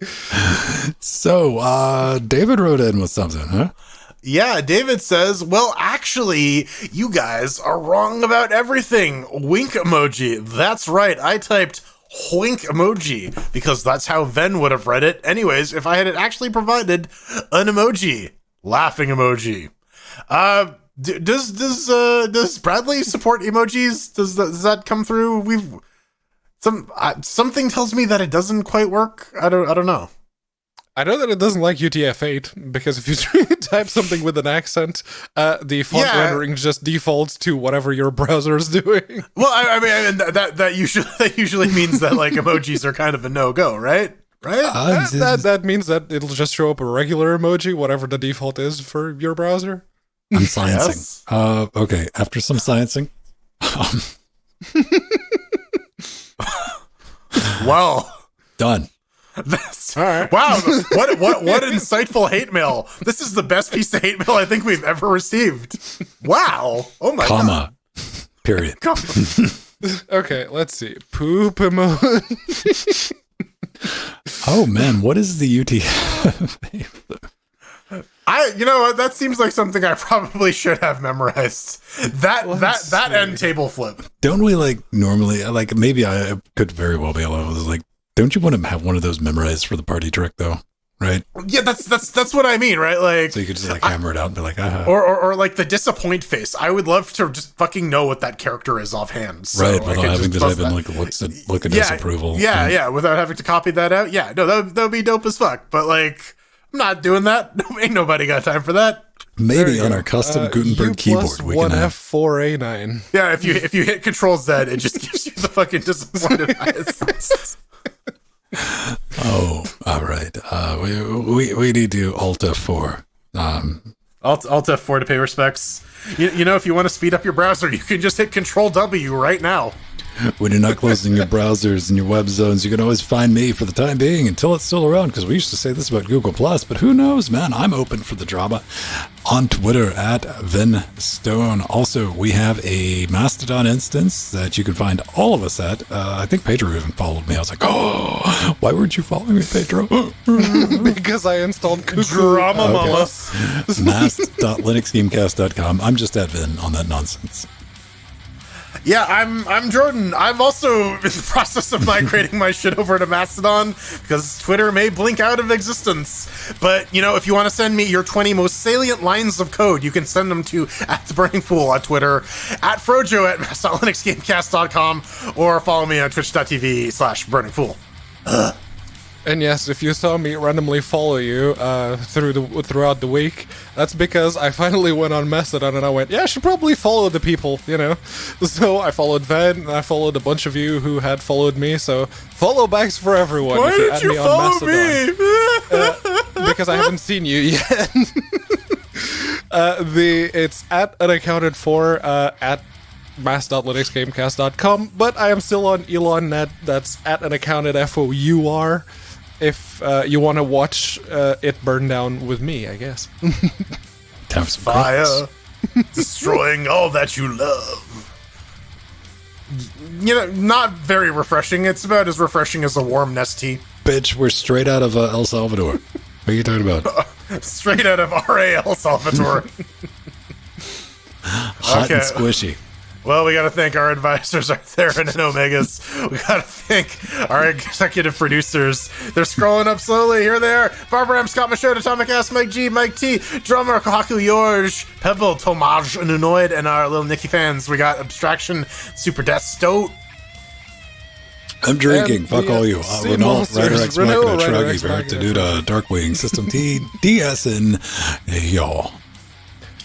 Speaker 2: So, David wrote in with something, huh?
Speaker 3: Yeah, David says, well, actually, you guys are wrong about everything. Wink emoji. That's right. I typed wink emoji because that's how Ven would have read it. Anyways, if I had actually provided an emoji. Laughing emoji. Does Bradley support emojis? Does that come through? Something tells me that it doesn't quite work. I don't know.
Speaker 1: I know that it doesn't like UTF-8 because if you type something with an accent, the font rendering just defaults to whatever your browser is doing.
Speaker 3: Well, I mean that usually means that like emojis are kind of a no-go, right? right?
Speaker 1: That means that it'll just show up a regular emoji, whatever the default is for your browser.
Speaker 2: I'm sciencing.
Speaker 3: Yes.
Speaker 2: Okay, after some sciencing.
Speaker 3: Well,
Speaker 2: Done.
Speaker 3: that's,
Speaker 1: All right.
Speaker 3: wow, what insightful hate mail. This is the best piece of hate mail I think we've ever received. Wow. Oh my god.
Speaker 2: Comma. Period.
Speaker 1: Okay, let's see. Poop emoji.
Speaker 2: Oh man, what is the UTF?
Speaker 3: You know what? That seems like something I probably should have memorized. That end table flip.
Speaker 2: Don't we like normally, like maybe I could very well be able to, like, don't you want to have one of those memorized for the party trick though? Right?
Speaker 3: Yeah, that's what I mean, right? Like,
Speaker 2: So you could just like hammer it out and be like,
Speaker 3: or like the disappoint face. I would love to just fucking know what that character is offhand. So
Speaker 2: right,
Speaker 3: I
Speaker 2: without
Speaker 3: could
Speaker 2: having
Speaker 3: just
Speaker 2: to
Speaker 3: bust
Speaker 2: type in
Speaker 3: that.
Speaker 2: like look at disapproval.
Speaker 3: Yeah, without having to copy that out. Yeah, no, that would be dope as fuck. But like, I'm not doing that. Ain't nobody got time for that.
Speaker 2: Maybe on our custom Gutenberg keyboard we can have.
Speaker 1: F4A9.
Speaker 3: Yeah, if you hit Control Z, it just gives you the fucking disappointed eyes.
Speaker 2: Oh, all right. We need to Alt F4.
Speaker 3: Alt F4 to pay respects. You know, if you want to speed up your browser, you can just hit Control W right now.
Speaker 2: When you're not closing your browsers and your web zones, you can always find me for the time being until it's still around, because we used to say this about Google+, but who knows, man? I'm open for the drama. On Twitter, at VinStone. Also, we have a Mastodon instance that you can find all of us at. I think Pedro even followed me. I was like, oh, why weren't you following me, Pedro?
Speaker 1: Because I installed
Speaker 3: Drama Mama.
Speaker 2: Mast.linuxgamecast.com. I'm just at Vin on that nonsense.
Speaker 3: Yeah, I'm Jordan. I'm also in the process of migrating my shit over to Mastodon because Twitter may blink out of existence. But, you know, if you want to send me your 20 most salient lines of code, you can send them to @TheBurningFool on Twitter, @Frojo at mast.linuxgamecast.com, or follow me on twitch.tv/burningfool.
Speaker 1: And yes, if you saw me randomly follow you throughout the week, that's because I finally went on Mastodon and I went, yeah, I should probably follow the people, you know? So I followed Van, and I followed a bunch of you who had followed me, so follow backs for everyone.
Speaker 3: Why
Speaker 1: if you
Speaker 3: did
Speaker 1: add
Speaker 3: you
Speaker 1: me on
Speaker 3: follow
Speaker 1: Mastodon.
Speaker 3: me?
Speaker 1: Because I haven't seen you yet. It's @unaccounted for at mass.linuxgamecast.com, but I am still on ElonNet. That's @unaccounted_FOUR. If you want to watch it burn down with me, I guess.
Speaker 2: Have some
Speaker 3: Fire, destroying all that you love. You know, not very refreshing. It's about as refreshing as a warm Nestea.
Speaker 2: Bitch, we're straight out of El Salvador. What are you talking about?
Speaker 3: Straight out of RA El Salvador.
Speaker 2: Hot and squishy.
Speaker 3: Well, we got to thank our advisors out there in Omegas. We got to thank our executive producers. They're scrolling up slowly. Here they are. Barbara M. Scott Machado, Atomic Ass, Mike G, Mike T, drummer Kohaku Yorj, Pebble, Tomaj, Nunoid, and our little Nicky fans. We got Abstraction, Super Death Stoat.
Speaker 2: I'm drinking.
Speaker 1: And
Speaker 2: Fuck
Speaker 1: the
Speaker 2: all you.
Speaker 1: Sea
Speaker 2: Renault,
Speaker 1: Monsters,
Speaker 2: Rider X
Speaker 1: Renault,
Speaker 2: Machina,
Speaker 1: Rider
Speaker 2: Shruggy,
Speaker 1: X
Speaker 2: Veractaduda, Darkwing, System T, DSN, y'all.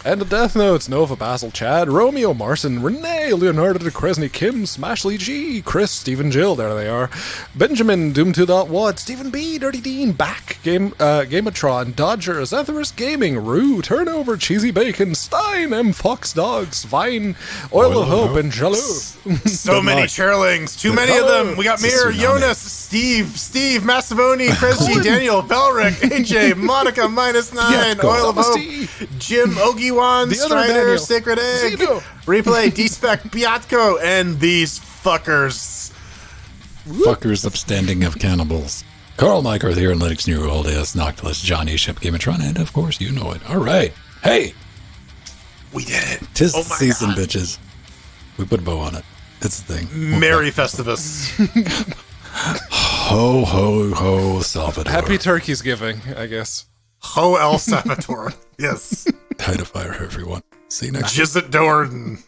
Speaker 1: And the Death Notes, Nova, Basil, Chad, Romeo, Marson, Renee, Leonardo DeCresney, Kim, Smashley G, Chris, Stephen, Jill, there they are, Benjamin, Doom2.What, Stephen B, Dirty Dean, Back, Gameatron, Dodger, Zetherus Gaming, Rue, Turnover, Cheesy Bacon, Stein, M. Fox Dogs, Vine, Oil of Hope, and Jalou.
Speaker 3: So many chairlings. Too many of them. We got Mir, Jonas, Steve, Massavoni, Chris G, Daniel, Belric, AJ, Monica, -9, Oil of Hope, Jim, Ogiwan, Strider,
Speaker 1: Daniel.
Speaker 3: Sacred Egg,
Speaker 1: Zeno.
Speaker 3: Replay, D-Spec, Biatko, and these fuckers.
Speaker 2: Fuckers upstanding of cannibals. Carl Meicher here in Linux New World is Noctilus, Johnny, Ship Gameatron, and of course you know it. All right. Hey,
Speaker 3: We did it.
Speaker 2: tis
Speaker 3: Oh
Speaker 2: the
Speaker 3: my
Speaker 2: season,
Speaker 3: God.
Speaker 2: bitches. We put a bow on it. It's the thing.
Speaker 3: Merry Festivus.
Speaker 2: Ho, ho, ho, Salvador.
Speaker 1: Happy Turkey's Giving, I guess.
Speaker 3: Ho El Salvador. Yes.
Speaker 2: Tide of fire, everyone. See you next time.
Speaker 3: Jizzit Dorn.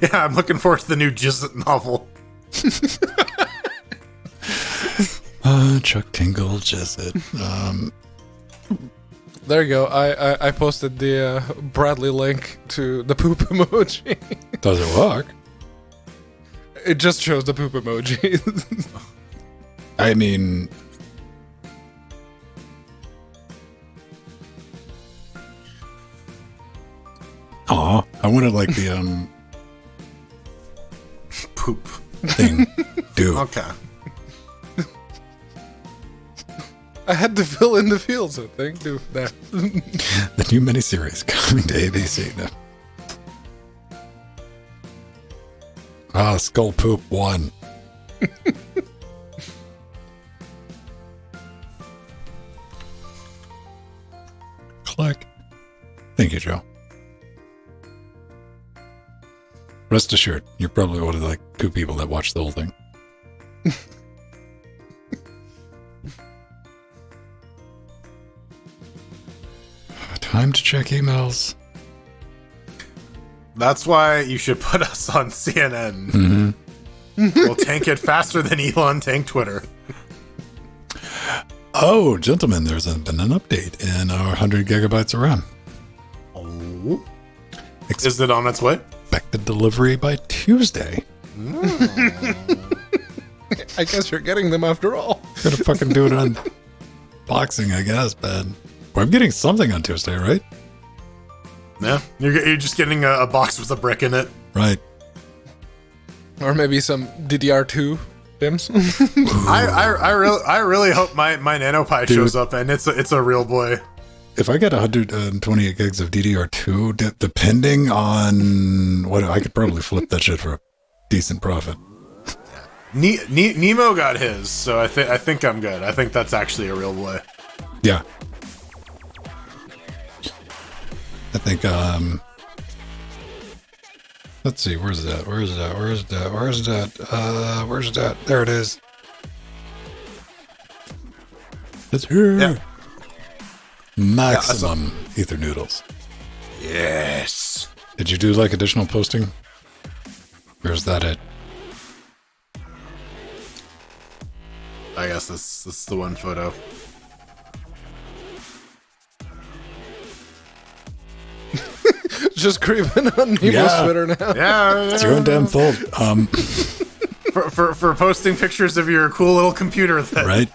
Speaker 3: Yeah, I'm looking forward to the new Jizzit novel.
Speaker 2: Chuck Tingle, Jizzit.
Speaker 1: there you go. I posted the Bradley link to the poop emoji.
Speaker 2: Does it work?
Speaker 1: It just shows the poop emoji.
Speaker 2: I mean, aw, I wanted like the
Speaker 3: Poop.
Speaker 2: thing. Do
Speaker 3: Okay.
Speaker 1: I had to fill in the fields, I think. Do that.
Speaker 2: the new miniseries coming to ABC now. Ah, Skull Poop 1. Click. Thank you, Joe. Rest assured, you're probably one of the like 2 people that watched the whole thing. Time to check emails.
Speaker 3: That's why you should put us on CNN.
Speaker 2: Mm-hmm.
Speaker 3: We'll tank it faster than Elon tanked Twitter.
Speaker 2: Oh, gentlemen, there's been an update in our 100 gigabytes of RAM.
Speaker 3: Oh. Is it on its way?
Speaker 2: Expected delivery by Tuesday.
Speaker 1: I guess you're getting them after all.
Speaker 2: Gonna fucking do it on boxing, I guess, but I'm getting something on Tuesday, right?
Speaker 3: Yeah. You're just getting a box with a brick in it.
Speaker 2: Right.
Speaker 1: Or maybe some DDR2 DIMMs.
Speaker 3: I really hope my NanoPi shows up and it's a real boy.
Speaker 2: If I get 128 gigs of DDR2, depending on what, I could probably flip that shit for a decent profit.
Speaker 3: Nemo got his, so I think I'm good. I think that's actually a real boy.
Speaker 2: Yeah. I think, let's see, where's that? There it is. It's here.
Speaker 3: Yeah.
Speaker 2: Maximum ether noodles.
Speaker 3: Yes.
Speaker 2: Did you do like additional posting? Or is that it?
Speaker 3: I guess this is the one photo.
Speaker 1: Just creeping on Nemo's
Speaker 2: Yeah.
Speaker 1: Twitter now.
Speaker 3: Yeah.
Speaker 2: It's your own damn fault.
Speaker 3: For posting pictures of your cool little computer that
Speaker 2: Right?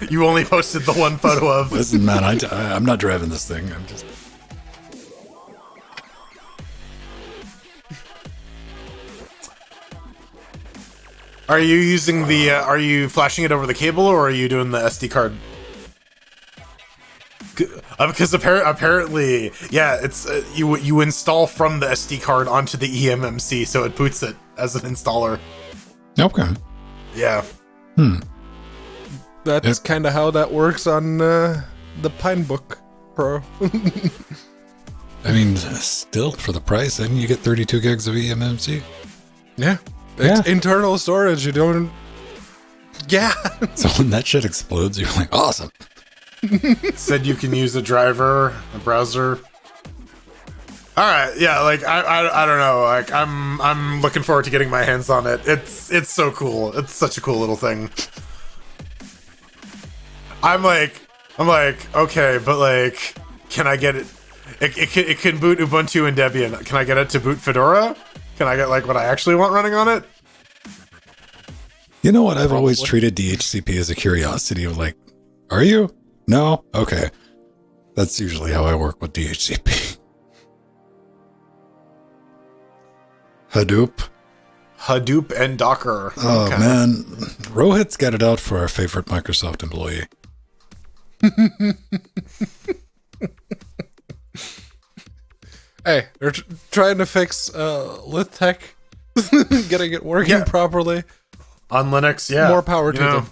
Speaker 3: you only posted the one photo of.
Speaker 2: Listen, man, I'm not driving this thing. I'm just...
Speaker 3: Are you using the? Are you flashing it over the cable, or are you doing the SD card? Because apparently, yeah, it's you install from the SD card onto the eMMC, so it boots it as an installer.
Speaker 2: Okay.
Speaker 3: Yeah.
Speaker 1: That's kind of how that works on the Pinebook Pro.
Speaker 2: I mean, still, for the price, then you get 32 gigs of eMMC.
Speaker 1: Yeah.
Speaker 2: Yeah.
Speaker 1: It's internal storage. You don't... Yeah.
Speaker 2: So when that shit explodes, you're like, awesome.
Speaker 3: Said you can use a driver, a browser. All right, yeah, like I don't know, like I'm looking forward to getting my hands on it. It's so cool. It's such a cool little thing. I'm like, okay, but like, can I get it? It can boot Ubuntu and Debian. Can I get it to boot Fedora? Can I get like what I actually want running on it?
Speaker 2: You know what? I've always treated DHCP as a curiosity of like, are you? No? Okay. That's usually how I work with DHCP. Hadoop
Speaker 3: and Docker.
Speaker 2: Oh,
Speaker 3: Okay.
Speaker 2: man. Rohit's got it out for our favorite Microsoft employee.
Speaker 1: Hey, they're trying to fix Lithtech, getting it working properly.
Speaker 3: On Linux, yeah.
Speaker 1: More power to them.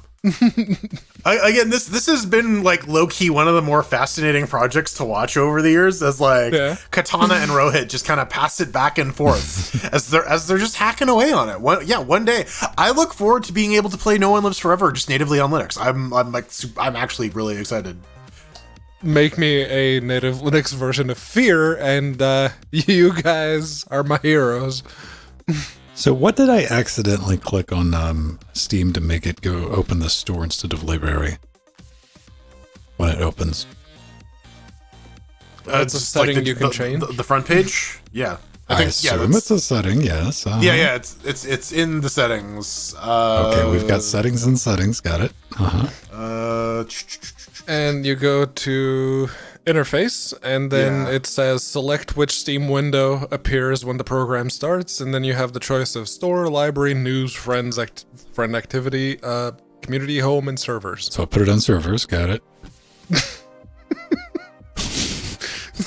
Speaker 3: Again, this has been like low key one of the more fascinating projects to watch over the years, as like Katana and Rohit just kind of pass it back and forth as they're just hacking away on it. One day I look forward to being able to play No One Lives Forever just natively on Linux. I'm actually really excited.
Speaker 1: Make me a native Linux version of Fear, and you guys are my heroes.
Speaker 2: So what did I accidentally click on Steam to make it go open the store instead of library when it opens?
Speaker 1: That's a
Speaker 3: just
Speaker 1: setting
Speaker 3: the,
Speaker 1: you can
Speaker 3: the,
Speaker 1: change.
Speaker 3: The front page. Yeah,
Speaker 2: I assume it's a setting. Yes.
Speaker 3: Yeah. It's in the settings.
Speaker 2: Okay, we've got settings and settings. Got it.
Speaker 1: And you go to interface, and then it says select which Steam window appears when the program starts, and then you have the choice of store, library, news, friends, friend activity, community, home, and servers.
Speaker 2: So I'll put it on servers. Got it.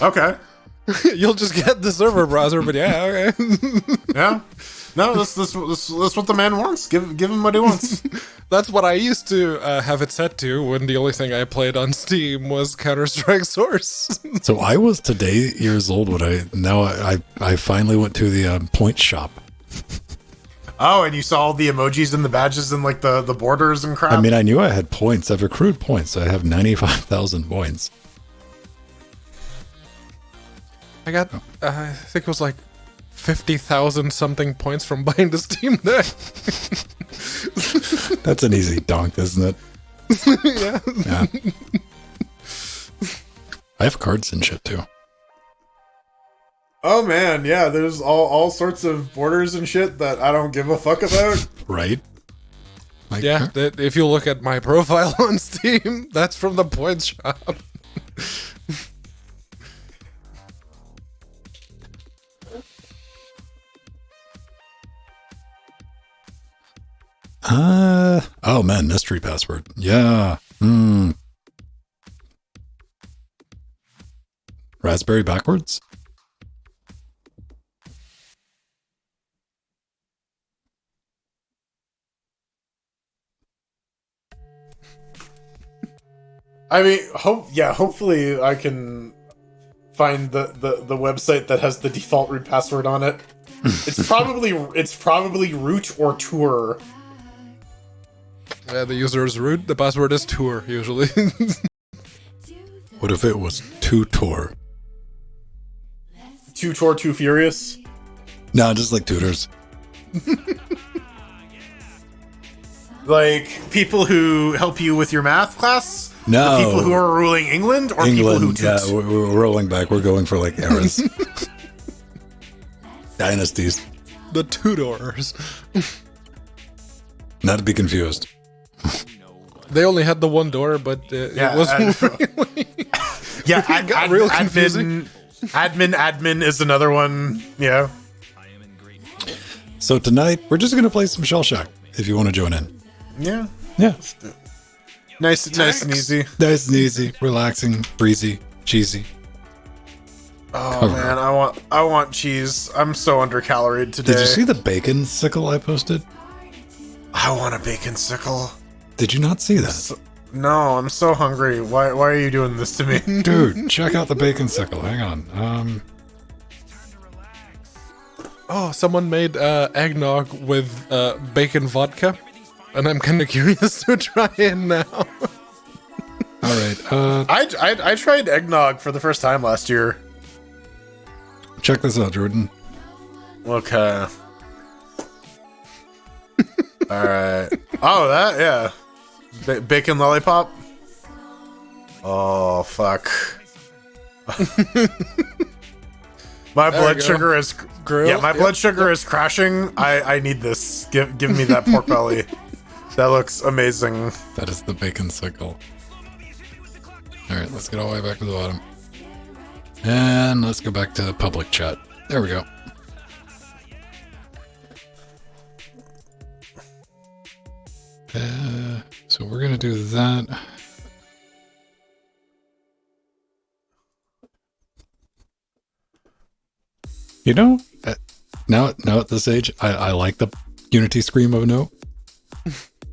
Speaker 3: Okay.
Speaker 1: You'll just get the server browser, but yeah, okay.
Speaker 3: Yeah. No, that's what the man wants. Give him what he wants.
Speaker 1: That's what I used to have it set to when the only thing I played on Steam was Counter-Strike Source.
Speaker 2: So I was today years old when I finally went to the point shop.
Speaker 3: Oh, and you saw all the emojis and the badges and like the borders and crap.
Speaker 2: I mean, I knew I had points. I've accrued points. I have 95,000 points.
Speaker 1: I got, I think it was like 50,000 something points from buying the Steam Deck.
Speaker 2: That's an easy donk, isn't it?
Speaker 1: Yeah.
Speaker 2: I have cards and shit too.
Speaker 3: Oh man, yeah. There's all sorts of borders and shit that I don't give a fuck about.
Speaker 2: Right? Like,
Speaker 1: Yeah, if you look at my profile on Steam, that's from the points shop.
Speaker 2: Oh man, mystery password. Yeah. Raspberry backwards?
Speaker 3: I mean, hopefully I can find the website that has the default root password on it. It's probably root or tour.
Speaker 1: Yeah, the user is root, the password is tour, usually.
Speaker 2: What if it was tutor?
Speaker 3: Tutor Too Furious?
Speaker 2: No, just like tutors.
Speaker 3: Like people who help you with your math class?
Speaker 2: No.
Speaker 3: The people who are ruling England or people who toot?
Speaker 2: Yeah, we're rolling back. We're going for like eras. Dynasties.
Speaker 1: The Tudors.
Speaker 2: Not to be confused.
Speaker 1: They only had the one door, but it wasn't really...
Speaker 3: Yeah,
Speaker 1: It got real confusing.
Speaker 3: Admin is another one. Yeah.
Speaker 2: So tonight, we're just going to play some Shell Shock, if you want to join in.
Speaker 3: Yeah.
Speaker 2: Yeah.
Speaker 3: Nice and easy.
Speaker 2: Nice and easy, relaxing, breezy, cheesy.
Speaker 3: Oh man, I want cheese. I'm so undercaloried today.
Speaker 2: Did you see the bacon sickle I posted?
Speaker 3: I want a bacon sickle.
Speaker 2: Did you not see that?
Speaker 3: No, I'm so hungry. Why are you doing this to me?
Speaker 2: Dude, check out the bacon sickle. Hang on.
Speaker 1: Oh, someone made eggnog with bacon vodka, and I'm kind of curious to try it now.
Speaker 2: All right.
Speaker 3: I tried eggnog for the first time last year.
Speaker 2: Check this out, Jordan.
Speaker 3: Okay. All right. Oh, that yeah. Bacon lollipop. Oh fuck. My blood sugar is blood sugar is crashing. I need this. Give me that pork belly. That looks amazing.
Speaker 2: That is the bacon sickle. All right, let's get all the way back to the bottom. And let's go back to public chat. There we go. So we're going to do that. You know, now at this age, I like the Unity scream of no.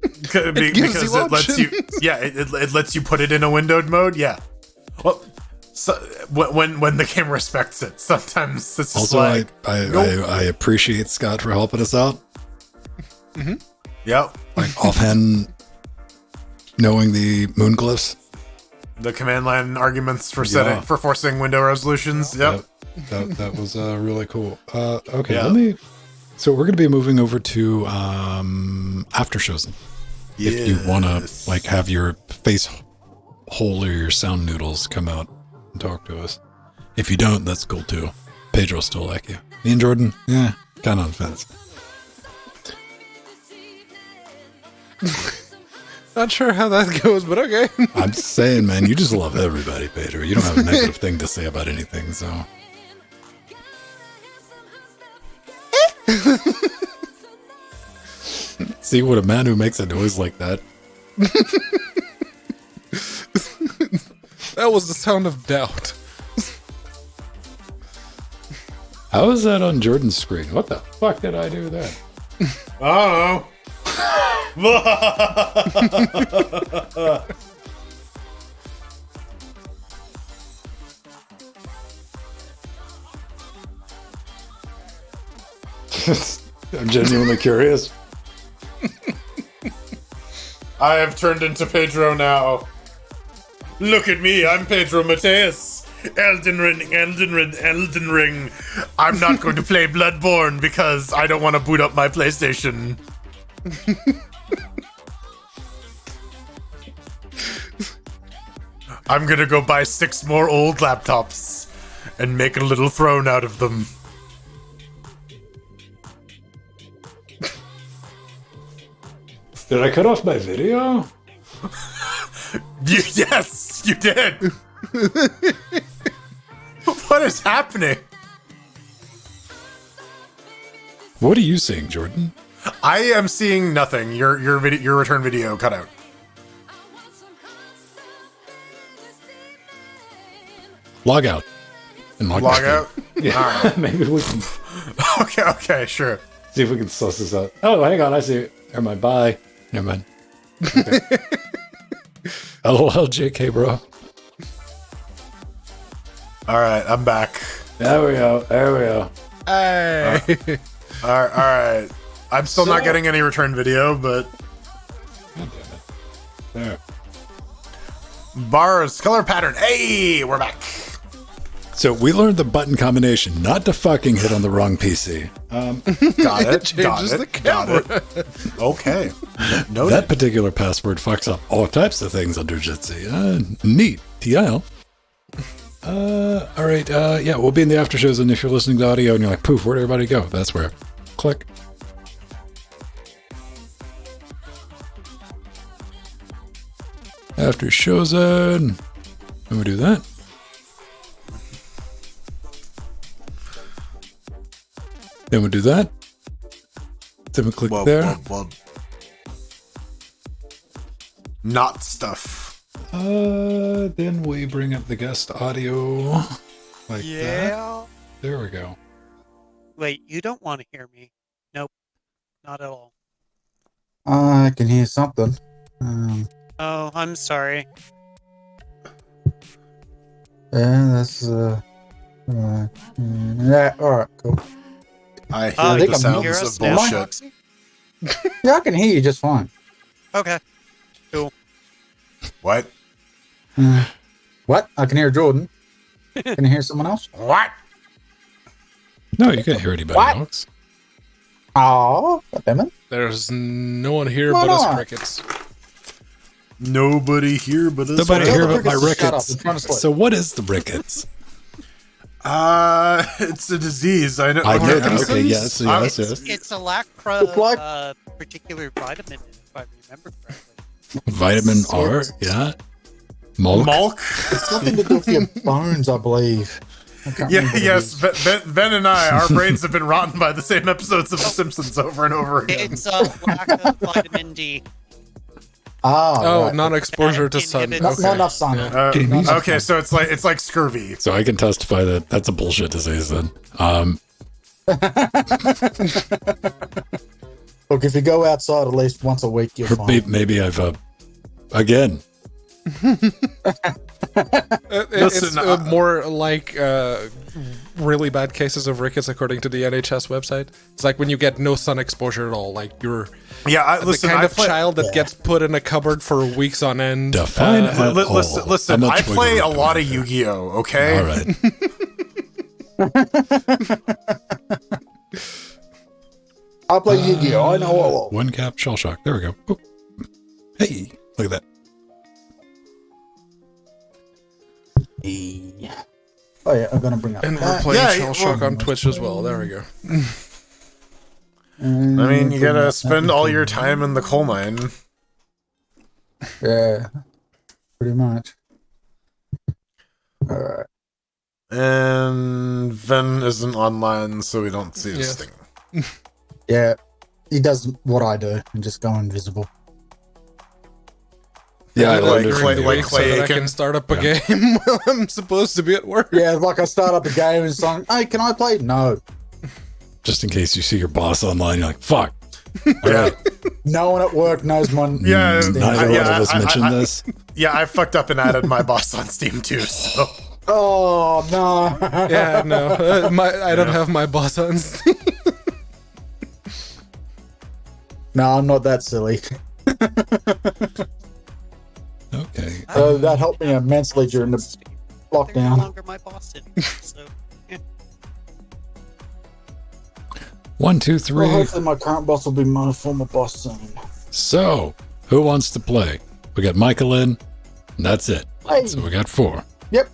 Speaker 3: Because it lets you, it lets you put it in a windowed mode. Yeah. Well, so when the game respects it, sometimes it's just
Speaker 2: also,
Speaker 3: like.
Speaker 2: I appreciate Scott for helping us out.
Speaker 1: Mm-hmm.
Speaker 3: Yep.
Speaker 2: Like offhand, knowing the moon glyphs.
Speaker 3: The command line arguments for for forcing window resolutions. Yep.
Speaker 2: That was really cool. Okay, So we're going to be moving over to aftershows.
Speaker 3: Yes.
Speaker 2: If you want to like have your face hole or your sound noodles come out and talk to us. If you don't, that's cool too. Pedro still like you. Me and Jordan, yeah, kind of on the fence.
Speaker 1: Not sure how that goes, but okay.
Speaker 2: I'm just saying, man, you just love everybody, Pedro. You don't have a negative thing to say about anything, so. See what a man who makes a noise like that.
Speaker 1: That was the sound of doubt.
Speaker 2: How is that on Jordan's screen? What the fuck did I do there?
Speaker 3: Oh.
Speaker 2: I'm genuinely curious.
Speaker 3: I have turned into Pedro now. Look at me, I'm Pedro Mateus. Elden Ring, Elden Ring, Elden Ring. I'm not going to play Bloodborne because I don't want to boot up my PlayStation. I'm gonna go buy 6 more old laptops and make a little throne out of them.
Speaker 2: Did I cut off my video?
Speaker 3: Yes, you did. What is happening?
Speaker 2: What are you seeing, Jordan?
Speaker 3: I am seeing nothing. Your return video cut out.
Speaker 2: Log out. And log
Speaker 3: Log
Speaker 2: back in.
Speaker 3: out?
Speaker 2: Yeah,
Speaker 3: Alright.
Speaker 2: maybe we can
Speaker 3: Okay, sure.
Speaker 2: see if we can suss this out. Oh, hang on, I see it. Never mind, bye. Never mind. Okay. LOL, JK, bro.
Speaker 3: Alright, I'm back.
Speaker 2: There we go, there we go.
Speaker 1: Hey.
Speaker 3: Alright. I'm still not getting any return video, but
Speaker 2: God damn it. There.
Speaker 3: bars, color pattern. Hey, we're back.
Speaker 2: So we learned the button combination, not to fucking hit on the wrong PC.
Speaker 3: Got it.
Speaker 1: Changes the camera.
Speaker 3: Got it. Okay. No.
Speaker 2: That particular password fucks up all types of things under Jitsi. Neat. TIL. All right. Yeah, we'll be in the after shows, and if you're listening to audio and you're like, poof, where'd everybody go? That's where. Click. After shows in. And we do that. Then we do that. Then we click there.
Speaker 3: Not stuff.
Speaker 2: Then we bring up the guest audio like that. There we go.
Speaker 4: Wait, you don't want to hear me? Nope, not at all.
Speaker 5: I can hear something.
Speaker 4: Oh, I'm sorry.
Speaker 5: Yeah, that's yeah. All right, cool.
Speaker 3: I hear
Speaker 5: I think
Speaker 3: the
Speaker 5: I'm
Speaker 3: sounds
Speaker 4: hear
Speaker 3: of
Speaker 4: us now,
Speaker 3: bullshit.
Speaker 4: Foxy?
Speaker 5: Yeah, I can hear you just fine.
Speaker 4: Okay. Cool.
Speaker 3: What?
Speaker 5: What? I can hear Jordan. Can you hear someone else?
Speaker 3: What?
Speaker 2: No, you can't hear anybody
Speaker 5: What?
Speaker 2: else.
Speaker 5: Oh, damn it.
Speaker 1: There's no one here
Speaker 5: Why
Speaker 1: but us
Speaker 5: not?
Speaker 1: crickets.
Speaker 3: Nobody here but us.
Speaker 2: Nobody
Speaker 5: Tell
Speaker 2: hear
Speaker 5: the
Speaker 2: about my
Speaker 5: crickets to shut up.
Speaker 2: rickets.
Speaker 5: I'm trying to sleep.
Speaker 2: So what is the rickets?
Speaker 3: It's a disease. I know.
Speaker 2: I know that.
Speaker 1: Parkinson's?
Speaker 2: Okay, yes, yes, yes.
Speaker 4: It's a lack
Speaker 5: It's like-
Speaker 4: of particular vitamin, if I remember correctly.
Speaker 2: Vitamin R, yeah. Mulk.
Speaker 3: Mulk.
Speaker 5: It's something to do with your bones, I believe. I can't
Speaker 3: Yeah,
Speaker 5: remember what it
Speaker 3: yes.
Speaker 5: is.
Speaker 3: Ben and I, our brains have been rotten by the same episodes of The Simpsons over and over again.
Speaker 4: It's a lack of vitamin D.
Speaker 5: Ah,
Speaker 1: Oh,
Speaker 5: right.
Speaker 1: non-exposure to sun.
Speaker 4: Inhibits-
Speaker 5: Not enough sun.
Speaker 1: Yeah.
Speaker 3: Okay, so it's like scurvy.
Speaker 2: So I can testify that that's a bullshit disease then.
Speaker 5: Look, if you go outside at least once a week, you're
Speaker 2: Or
Speaker 5: fine.
Speaker 2: maybe I've, again,
Speaker 1: It's
Speaker 3: Listen,
Speaker 1: more like really bad cases of rickets according to the NHS website. It's like when you get no sun exposure at all. Like you're
Speaker 3: Yeah,
Speaker 1: the
Speaker 3: listen.
Speaker 1: kind
Speaker 3: I
Speaker 1: of
Speaker 3: play,
Speaker 1: child that gets put in a cupboard for weeks on end.
Speaker 2: define at
Speaker 3: listen.
Speaker 2: all.
Speaker 3: Listen.
Speaker 2: How
Speaker 3: I
Speaker 2: much
Speaker 3: play
Speaker 2: wiggle
Speaker 3: a
Speaker 2: room
Speaker 3: lot
Speaker 2: do
Speaker 3: of
Speaker 2: I have?
Speaker 3: Yu-Gi-Oh. Okay.
Speaker 2: All right.
Speaker 5: I play Yu-Gi-Oh! I know all.
Speaker 2: One cap shell shock. There we go. Oh. Hey, look at that.
Speaker 5: Hey. Oh, yeah, I'm gonna bring up
Speaker 1: And we're
Speaker 5: that.
Speaker 1: playing
Speaker 3: Yeah,
Speaker 1: Shell Shock
Speaker 5: well,
Speaker 1: on Twitch as well. There we go.
Speaker 5: And
Speaker 3: I mean, you
Speaker 5: bring
Speaker 3: gotta
Speaker 5: up
Speaker 3: spend all your
Speaker 5: everything.
Speaker 3: time in the coal mine.
Speaker 5: Yeah, pretty much. All right.
Speaker 3: And Ven isn't online, so we don't see his
Speaker 1: Yes.
Speaker 3: thing.
Speaker 5: Yeah, he does what I do and just go invisible.
Speaker 2: Yeah, I
Speaker 1: do that
Speaker 2: learned it
Speaker 1: during
Speaker 2: from
Speaker 1: the
Speaker 2: you.
Speaker 1: week so that I
Speaker 3: Aiken.
Speaker 1: can start up a game while I'm supposed to be at work.
Speaker 5: Yeah, like I start up a game and it's like, hey, can I play? No.
Speaker 2: Just in case you see your boss online, you're like, fuck. All
Speaker 3: Yeah.
Speaker 2: right.
Speaker 5: No one at work knows my
Speaker 3: Yeah,
Speaker 2: Neither
Speaker 3: yeah,
Speaker 2: one of us
Speaker 3: I-
Speaker 2: mentioned this.
Speaker 3: Yeah, I fucked up and added my boss on Steam too, so.
Speaker 5: Oh, no.
Speaker 1: Yeah, no, I don't have my boss on Steam.
Speaker 5: No, I'm not that silly.
Speaker 2: Okay.
Speaker 5: That helped me immensely during the
Speaker 4: They're no
Speaker 5: lockdown.
Speaker 4: longer my boss anymore, so yeah.
Speaker 2: 1, 2,
Speaker 5: Well,
Speaker 2: 3.
Speaker 5: hopefully my current boss will be my former boss soon.
Speaker 2: So, who wants to play? We got Michael in, and that's it.
Speaker 5: Hey.
Speaker 2: So we got 4.
Speaker 5: Yep.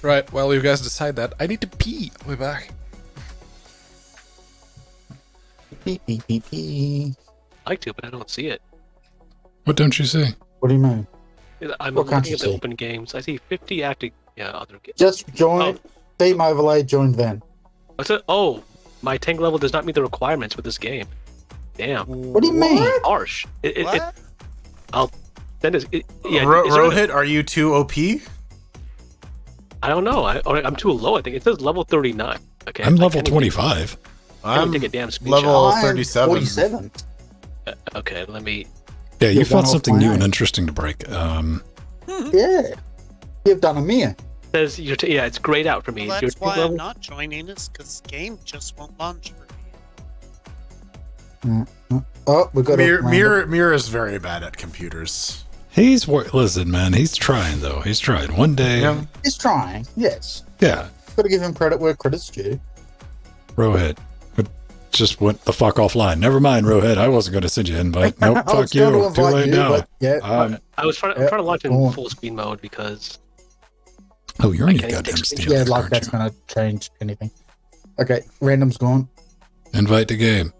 Speaker 1: Right, while you guys decide that, I need to pee. I'll be back.
Speaker 5: Beep, beep, beep, beep.
Speaker 6: I like to, but I don't see it.
Speaker 2: What don't you see?
Speaker 5: What do you mean?
Speaker 6: I'm
Speaker 5: What can't
Speaker 6: looking
Speaker 5: you
Speaker 6: at the
Speaker 5: see?
Speaker 6: open games. I see 50 active. Yeah, other games.
Speaker 5: Just join. Team overlay, join Van.
Speaker 6: What's it? Oh, my tank level does not meet the requirements for this game. Damn,
Speaker 5: What do you mean?
Speaker 6: harsh.
Speaker 4: What?
Speaker 6: I'll send it. Yeah,
Speaker 3: Rohit, are you too OP?
Speaker 6: I don't know. I'm too low. I think it says level 39. Okay,
Speaker 2: I'm
Speaker 6: I
Speaker 2: level
Speaker 6: can't even-
Speaker 2: 25.
Speaker 6: can't
Speaker 3: I'm
Speaker 6: even take a damn screenshot.
Speaker 3: level
Speaker 5: I'm
Speaker 3: 37.
Speaker 5: 47.
Speaker 6: Okay, let me.
Speaker 2: Yeah, you
Speaker 5: You're
Speaker 2: found
Speaker 5: done
Speaker 2: something
Speaker 5: off my
Speaker 2: new and
Speaker 5: eye.
Speaker 2: interesting to break.
Speaker 5: Yeah. You've done a mere.
Speaker 6: Says yeah, it's grayed out for me.
Speaker 4: Well,
Speaker 6: Your
Speaker 4: that's why
Speaker 6: tank level-
Speaker 4: I'm not joining, is because game just won't launch for me.
Speaker 5: Oh, we got
Speaker 3: Mir is very bad at computers.
Speaker 2: Listen, man, he's trying, though. He's trying. One day,
Speaker 3: Yeah.
Speaker 5: He's trying, yes.
Speaker 2: yeah,
Speaker 5: Got to give him credit where credit's due.
Speaker 2: Rohit. But just went the fuck offline. Never mind, Rohit. I wasn't going to send you an invite. Nope,
Speaker 5: I
Speaker 2: fuck
Speaker 5: was trying to
Speaker 2: you. Too
Speaker 5: invite
Speaker 2: late
Speaker 5: you,
Speaker 2: now.
Speaker 5: but yeah.
Speaker 6: I was trying. I'm
Speaker 5: Yeah,
Speaker 6: trying to launch
Speaker 5: go on.
Speaker 6: in full screen mode because
Speaker 2: Oh, you're on your
Speaker 6: can't even
Speaker 2: goddamn
Speaker 6: take
Speaker 2: Steam.
Speaker 6: screenshots.
Speaker 5: yeah,
Speaker 2: deck,
Speaker 5: like
Speaker 2: aren't
Speaker 5: that's
Speaker 2: you?
Speaker 5: going to change anything. Okay, random's gone.
Speaker 2: Invite to game.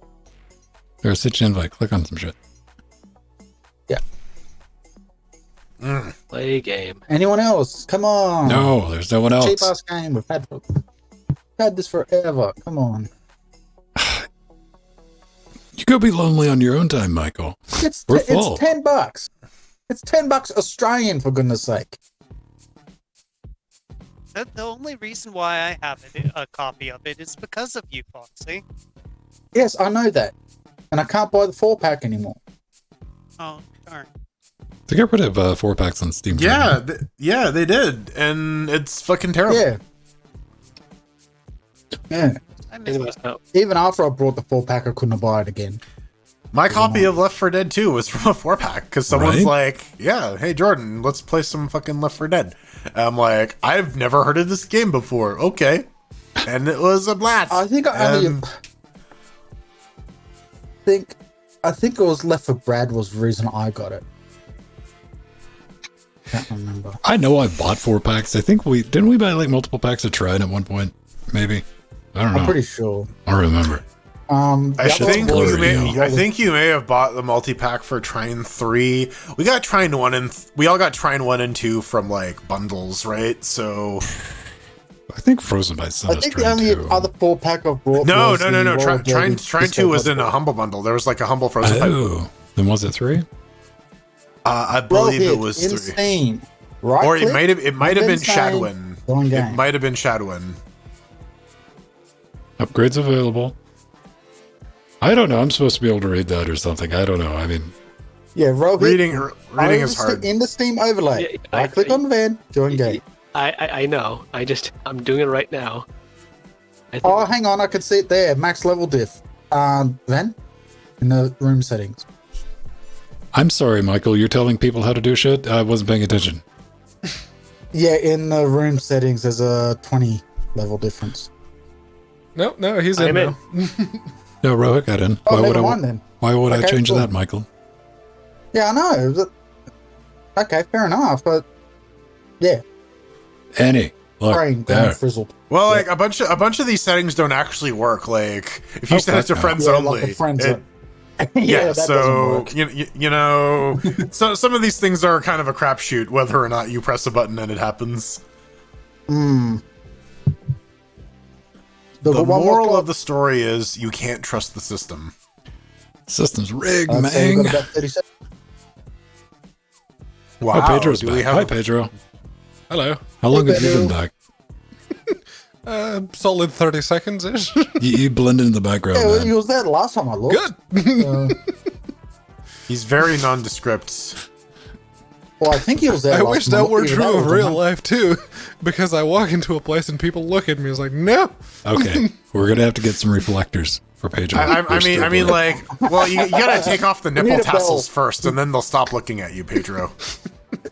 Speaker 2: Or send you an invite. Click on some shit.
Speaker 6: play game.
Speaker 5: Anyone else? Come on.
Speaker 2: No, there's no one else.
Speaker 5: Cheap ass game. We've had this forever. Come on.
Speaker 2: You go be lonely on your own time, Michael.
Speaker 5: It's
Speaker 2: We're full.
Speaker 5: it's $10. It's $10 Australian, for goodness sake.
Speaker 4: The only reason why I have a copy of it is because of you, Foxy.
Speaker 5: Yes, I know that, and I can't buy the 4-pack anymore.
Speaker 4: Oh, darn.
Speaker 2: They got rid of 4-packs on Steam.
Speaker 3: Yeah, they did, and it's fucking terrible.
Speaker 5: Yeah. Yeah.
Speaker 4: I miss
Speaker 6: Anyways, no.
Speaker 5: Even after I brought the 4-pack, I couldn't buy it again.
Speaker 3: My copy of Left 4 Dead 2 was from a 4-pack because someone's
Speaker 2: Right?
Speaker 3: like, "Yeah, hey Jordan, let's play some fucking Left 4 Dead." And I'm like, "I've never heard of this game before." Okay, and it was a blast.
Speaker 5: I think I only
Speaker 3: And-
Speaker 5: I think it was Left for Brad was the reason I got it. Can't remember.
Speaker 2: I know I bought 4-packs. I think didn't we buy like multiple packs of Tried at one point? Maybe. I don't know.
Speaker 5: I'm pretty sure.
Speaker 2: I don't remember.
Speaker 5: The
Speaker 3: I
Speaker 5: other
Speaker 3: think
Speaker 5: one was-
Speaker 3: I think you may have bought the multi-pack for Trine 3. We got Trine 1 and we all got Trine 1 and 2 from like bundles, right? So
Speaker 2: I think Frozen by Sun
Speaker 5: I
Speaker 2: is
Speaker 5: think the
Speaker 2: Tried
Speaker 5: only
Speaker 2: too.
Speaker 5: other 4-pack I've brought.
Speaker 3: no.
Speaker 5: was the Royal
Speaker 3: Trine
Speaker 5: Jelly
Speaker 3: 2 was
Speaker 5: Disco
Speaker 3: in a humble bundle. There was like a humble Frozen.
Speaker 2: Oh, then was it 3?
Speaker 3: I believe it
Speaker 5: Rohit
Speaker 3: was
Speaker 5: in
Speaker 3: 3.
Speaker 5: Steam. Right
Speaker 3: Or it
Speaker 5: click,
Speaker 3: might have been
Speaker 5: then sign,
Speaker 3: Shadwin.
Speaker 5: join
Speaker 3: It
Speaker 5: game.
Speaker 3: might have been Shadwin.
Speaker 2: Upgrades available. I don't know. I'm supposed to be able to read that or something. I don't know. I mean,
Speaker 5: Yeah, Rohit.
Speaker 3: Reading is
Speaker 5: over
Speaker 3: hard.
Speaker 5: In the Steam overlay.
Speaker 6: Yeah,
Speaker 5: Right click on the van, join game.
Speaker 6: I know. I'm doing it right now. I think,
Speaker 5: Oh, hang on, I can see it there. Max level diff. Then in the room settings.
Speaker 2: I'm sorry, Michael. You're telling people how to do shit? I wasn't paying attention.
Speaker 5: Yeah, in the room settings, there's a 20 level difference.
Speaker 1: No, he's
Speaker 6: I'm
Speaker 1: in
Speaker 6: in.
Speaker 1: now.
Speaker 2: No, Rohit got in.
Speaker 5: Oh,
Speaker 2: Why would
Speaker 5: never
Speaker 2: I?
Speaker 5: mind then.
Speaker 2: Why would I
Speaker 5: Okay,
Speaker 2: change
Speaker 5: cool.
Speaker 2: that, Michael?
Speaker 5: Yeah, I know. Okay, fair enough, but yeah.
Speaker 2: Annie, Look,
Speaker 5: Brain
Speaker 2: there.
Speaker 5: going frizzled.
Speaker 3: Well, like a bunch of these settings don't actually work. Like if you
Speaker 2: Oh,
Speaker 3: set it to
Speaker 2: fuck no.
Speaker 3: friends
Speaker 5: Yeah,
Speaker 3: only,
Speaker 5: like a friends
Speaker 3: it-
Speaker 5: zone. Yeah, that doesn't
Speaker 3: so
Speaker 5: work.
Speaker 3: you know, so some of these things are kind of a crapshoot whether or not you press a button and it happens.
Speaker 5: Mm.
Speaker 3: The
Speaker 5: one more
Speaker 3: moral
Speaker 5: club.
Speaker 3: of the story is you can't trust the system.
Speaker 2: System's rigged,
Speaker 5: I'd say we've
Speaker 2: man.
Speaker 5: got about 30 seconds.
Speaker 3: Wow,
Speaker 2: Oh, Pedro's
Speaker 3: do
Speaker 2: back.
Speaker 3: we have
Speaker 2: Hi, Pedro.
Speaker 1: Hello.
Speaker 2: How long
Speaker 5: Hey,
Speaker 2: have you been
Speaker 5: Pedro.
Speaker 2: back?
Speaker 1: Solid 30 seconds ish.
Speaker 2: You blend into the background,
Speaker 5: Yeah, well,
Speaker 2: man.
Speaker 5: he was there the last time I looked.
Speaker 1: Good.
Speaker 3: He's very nondescript.
Speaker 5: Well, I think he was there
Speaker 1: I
Speaker 5: last
Speaker 1: wish
Speaker 5: time I
Speaker 1: that
Speaker 5: looked,
Speaker 1: were
Speaker 5: either
Speaker 1: true
Speaker 5: or
Speaker 1: of
Speaker 5: the
Speaker 1: real
Speaker 5: month.
Speaker 1: life too, because I walk into a place and people look at me. It's like, no.
Speaker 2: Okay, we're gonna have to get some reflectors for Pedro.
Speaker 3: I mean, like, well, you gotta take off the nipple
Speaker 5: need a
Speaker 3: tassels
Speaker 5: bell.
Speaker 3: first, and then they'll stop looking at you, Pedro.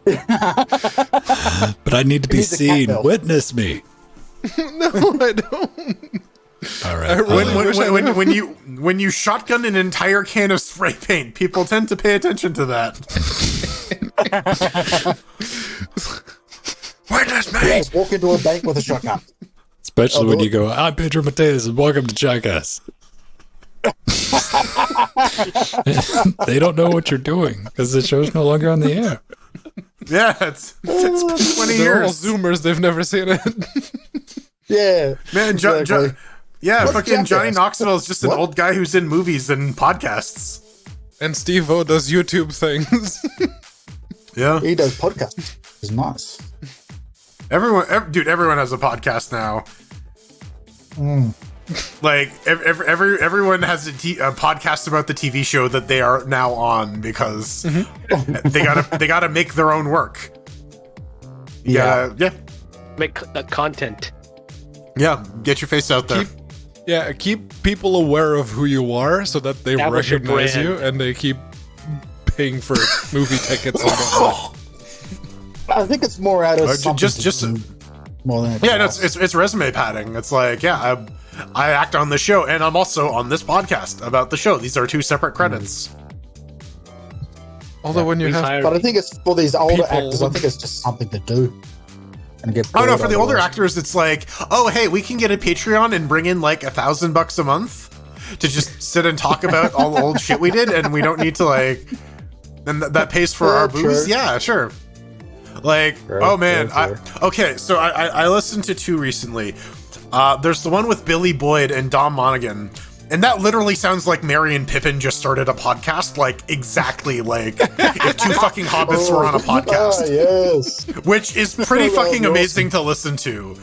Speaker 2: but I need to be
Speaker 5: needs a cat
Speaker 2: seen.
Speaker 5: bell.
Speaker 2: Witness me.
Speaker 1: No, I don't.
Speaker 2: All right.
Speaker 1: I really wish I knew.
Speaker 3: When you shotgun an entire can of spray paint, people tend to pay attention to that. Witness me.
Speaker 5: Yes, walk into a bank with a shotgun.
Speaker 2: Especially
Speaker 5: Oh,
Speaker 2: when
Speaker 5: look.
Speaker 2: you go, I'm Pedro Mateus and welcome to Jackass. They don't know what you're doing because the show's no longer on the air.
Speaker 3: Yeah, it's been 20
Speaker 1: They're all
Speaker 3: years.
Speaker 1: Zoomers. They've never seen it.
Speaker 5: Yeah.
Speaker 3: Man,
Speaker 5: exactly.
Speaker 3: yeah,
Speaker 5: What's
Speaker 3: fucking
Speaker 5: Jackass?
Speaker 3: Johnny Knoxville is just an
Speaker 5: What?
Speaker 3: old guy who's in movies and podcasts.
Speaker 1: And Steve O does YouTube things.
Speaker 3: Yeah.
Speaker 5: He does podcasts. It's nice.
Speaker 3: Everyone has a podcast now. Like everyone has a podcast about the TV show that they are now on because they gotta make their own work.
Speaker 5: Yeah.
Speaker 3: Yeah,
Speaker 6: Make content.
Speaker 3: yeah. Get your face out there.
Speaker 1: Keep people aware of who you are so that they
Speaker 6: Establish your
Speaker 1: recognize
Speaker 6: brand.
Speaker 1: you and they keep paying for movie tickets and whatnot.
Speaker 5: I think it's more out of something
Speaker 3: just
Speaker 5: to do more than anything
Speaker 3: Yeah, no,
Speaker 5: else.
Speaker 3: it's resume padding. It's like, yeah, I act on the show, and I'm also on this podcast about the show. These are two separate credits.
Speaker 1: Although when you
Speaker 6: Please
Speaker 1: have
Speaker 6: hire
Speaker 5: But I
Speaker 6: me.
Speaker 5: think it's for these older
Speaker 1: People-
Speaker 5: actors. I think it's just something to do. And get
Speaker 3: Oh no,
Speaker 5: bored
Speaker 3: for the older
Speaker 5: otherwise.
Speaker 3: actors, it's like, oh hey, we can get a Patreon and bring in like $1,000 a month to just sit and talk about all the old shit we did, and we don't need to like, and that pays for
Speaker 5: Yeah,
Speaker 3: our booze.
Speaker 5: sure.
Speaker 3: Yeah, sure. Like,
Speaker 5: Sure,
Speaker 3: oh man,
Speaker 5: sure.
Speaker 3: okay, so I listened to two recently. There's the one with Billy Boyd and Dom Monaghan. And that literally sounds like Merry and Pippin just started a podcast, like exactly like if two fucking hobbits were on a podcast.
Speaker 5: Ah, yes.
Speaker 3: Which is pretty
Speaker 5: Oh,
Speaker 3: fucking
Speaker 5: awesome.
Speaker 3: amazing to listen to.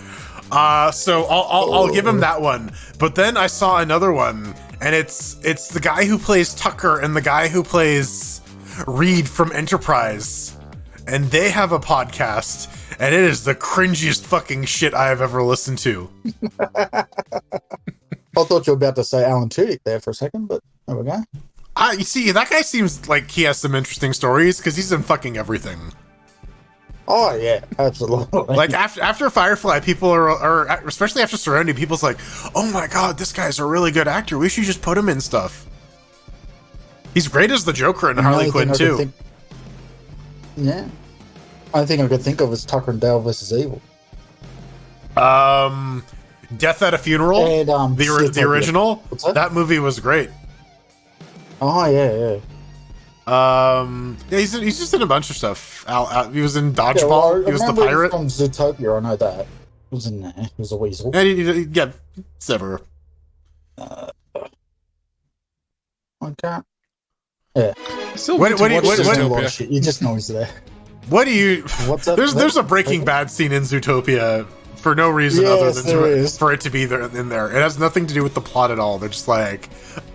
Speaker 3: So I'll give him that one. But then I saw another one, and it's the guy who plays Tucker and the guy who plays Reed from Enterprise, and they have a podcast, and it is the cringiest fucking shit I have ever listened to.
Speaker 5: I thought you were about to say Alan Tudyk there for a second, but there we go.
Speaker 3: You see, that guy seems like he has some interesting stories because he's in fucking everything.
Speaker 5: Oh yeah, absolutely.
Speaker 3: Like after Firefly, people are especially after Serenity, people's like, "Oh my god, this guy's a really good actor. We should just put him in stuff." He's great as the Joker in
Speaker 5: The
Speaker 3: Harley
Speaker 5: only
Speaker 3: Quinn
Speaker 5: thing I
Speaker 3: too.
Speaker 5: could think- yeah. Only thing I could think of is Tucker and Dale versus Evil.
Speaker 3: Death at a Funeral,
Speaker 5: And,
Speaker 3: the
Speaker 5: Zootopia.
Speaker 3: original.
Speaker 5: What's that?
Speaker 3: That movie was great.
Speaker 5: Oh yeah, yeah.
Speaker 3: Yeah, he's just in a bunch of stuff. He was in
Speaker 5: Yeah,
Speaker 3: Dodgeball.
Speaker 5: well, I
Speaker 3: he was the
Speaker 5: remember
Speaker 3: pirate.
Speaker 5: from Zootopia. I know that. He was in there. He was a weasel.
Speaker 3: And yeah, it's everywhere.
Speaker 5: Okay. Yeah.
Speaker 1: Still
Speaker 3: What-
Speaker 1: need to
Speaker 3: what do you-
Speaker 1: watch
Speaker 3: what-
Speaker 5: There's a lot
Speaker 1: Zootopia.
Speaker 5: of shit. You just know he's there.
Speaker 3: What do you?
Speaker 5: What's up?
Speaker 3: There's a Breaking Bad scene in Zootopia for no reason other
Speaker 5: Yes,
Speaker 3: than
Speaker 5: there is.
Speaker 3: for it to be there in there. It has nothing to do with the plot at all. They're just like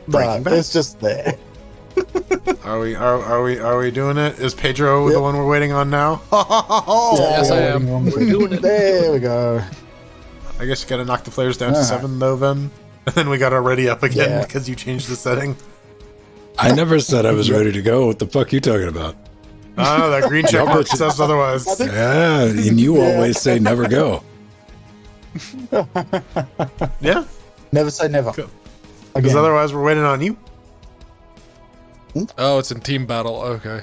Speaker 3: Breaking
Speaker 5: But
Speaker 3: Bad.
Speaker 5: it's just there.
Speaker 3: Are we doing it? Is Pedro the
Speaker 5: Yep.
Speaker 3: one we're waiting on now?
Speaker 1: Yes, I am.
Speaker 6: doing it.
Speaker 5: There we go.
Speaker 3: I guess you gotta knock the players down to
Speaker 5: Alright.
Speaker 3: 7 though, then. And then we gotta ready up again
Speaker 5: Yeah.
Speaker 3: because you changed the setting.
Speaker 2: I never said I was ready to go. What the fuck you talking about?
Speaker 3: Oh, that green check mark says otherwise.
Speaker 5: I think-
Speaker 2: Yeah, and you always say never go.
Speaker 3: Yeah,
Speaker 5: Never say never.
Speaker 3: because
Speaker 5: Again.
Speaker 3: otherwise we're waiting on you.
Speaker 1: Oh, it's in team battle. Okay.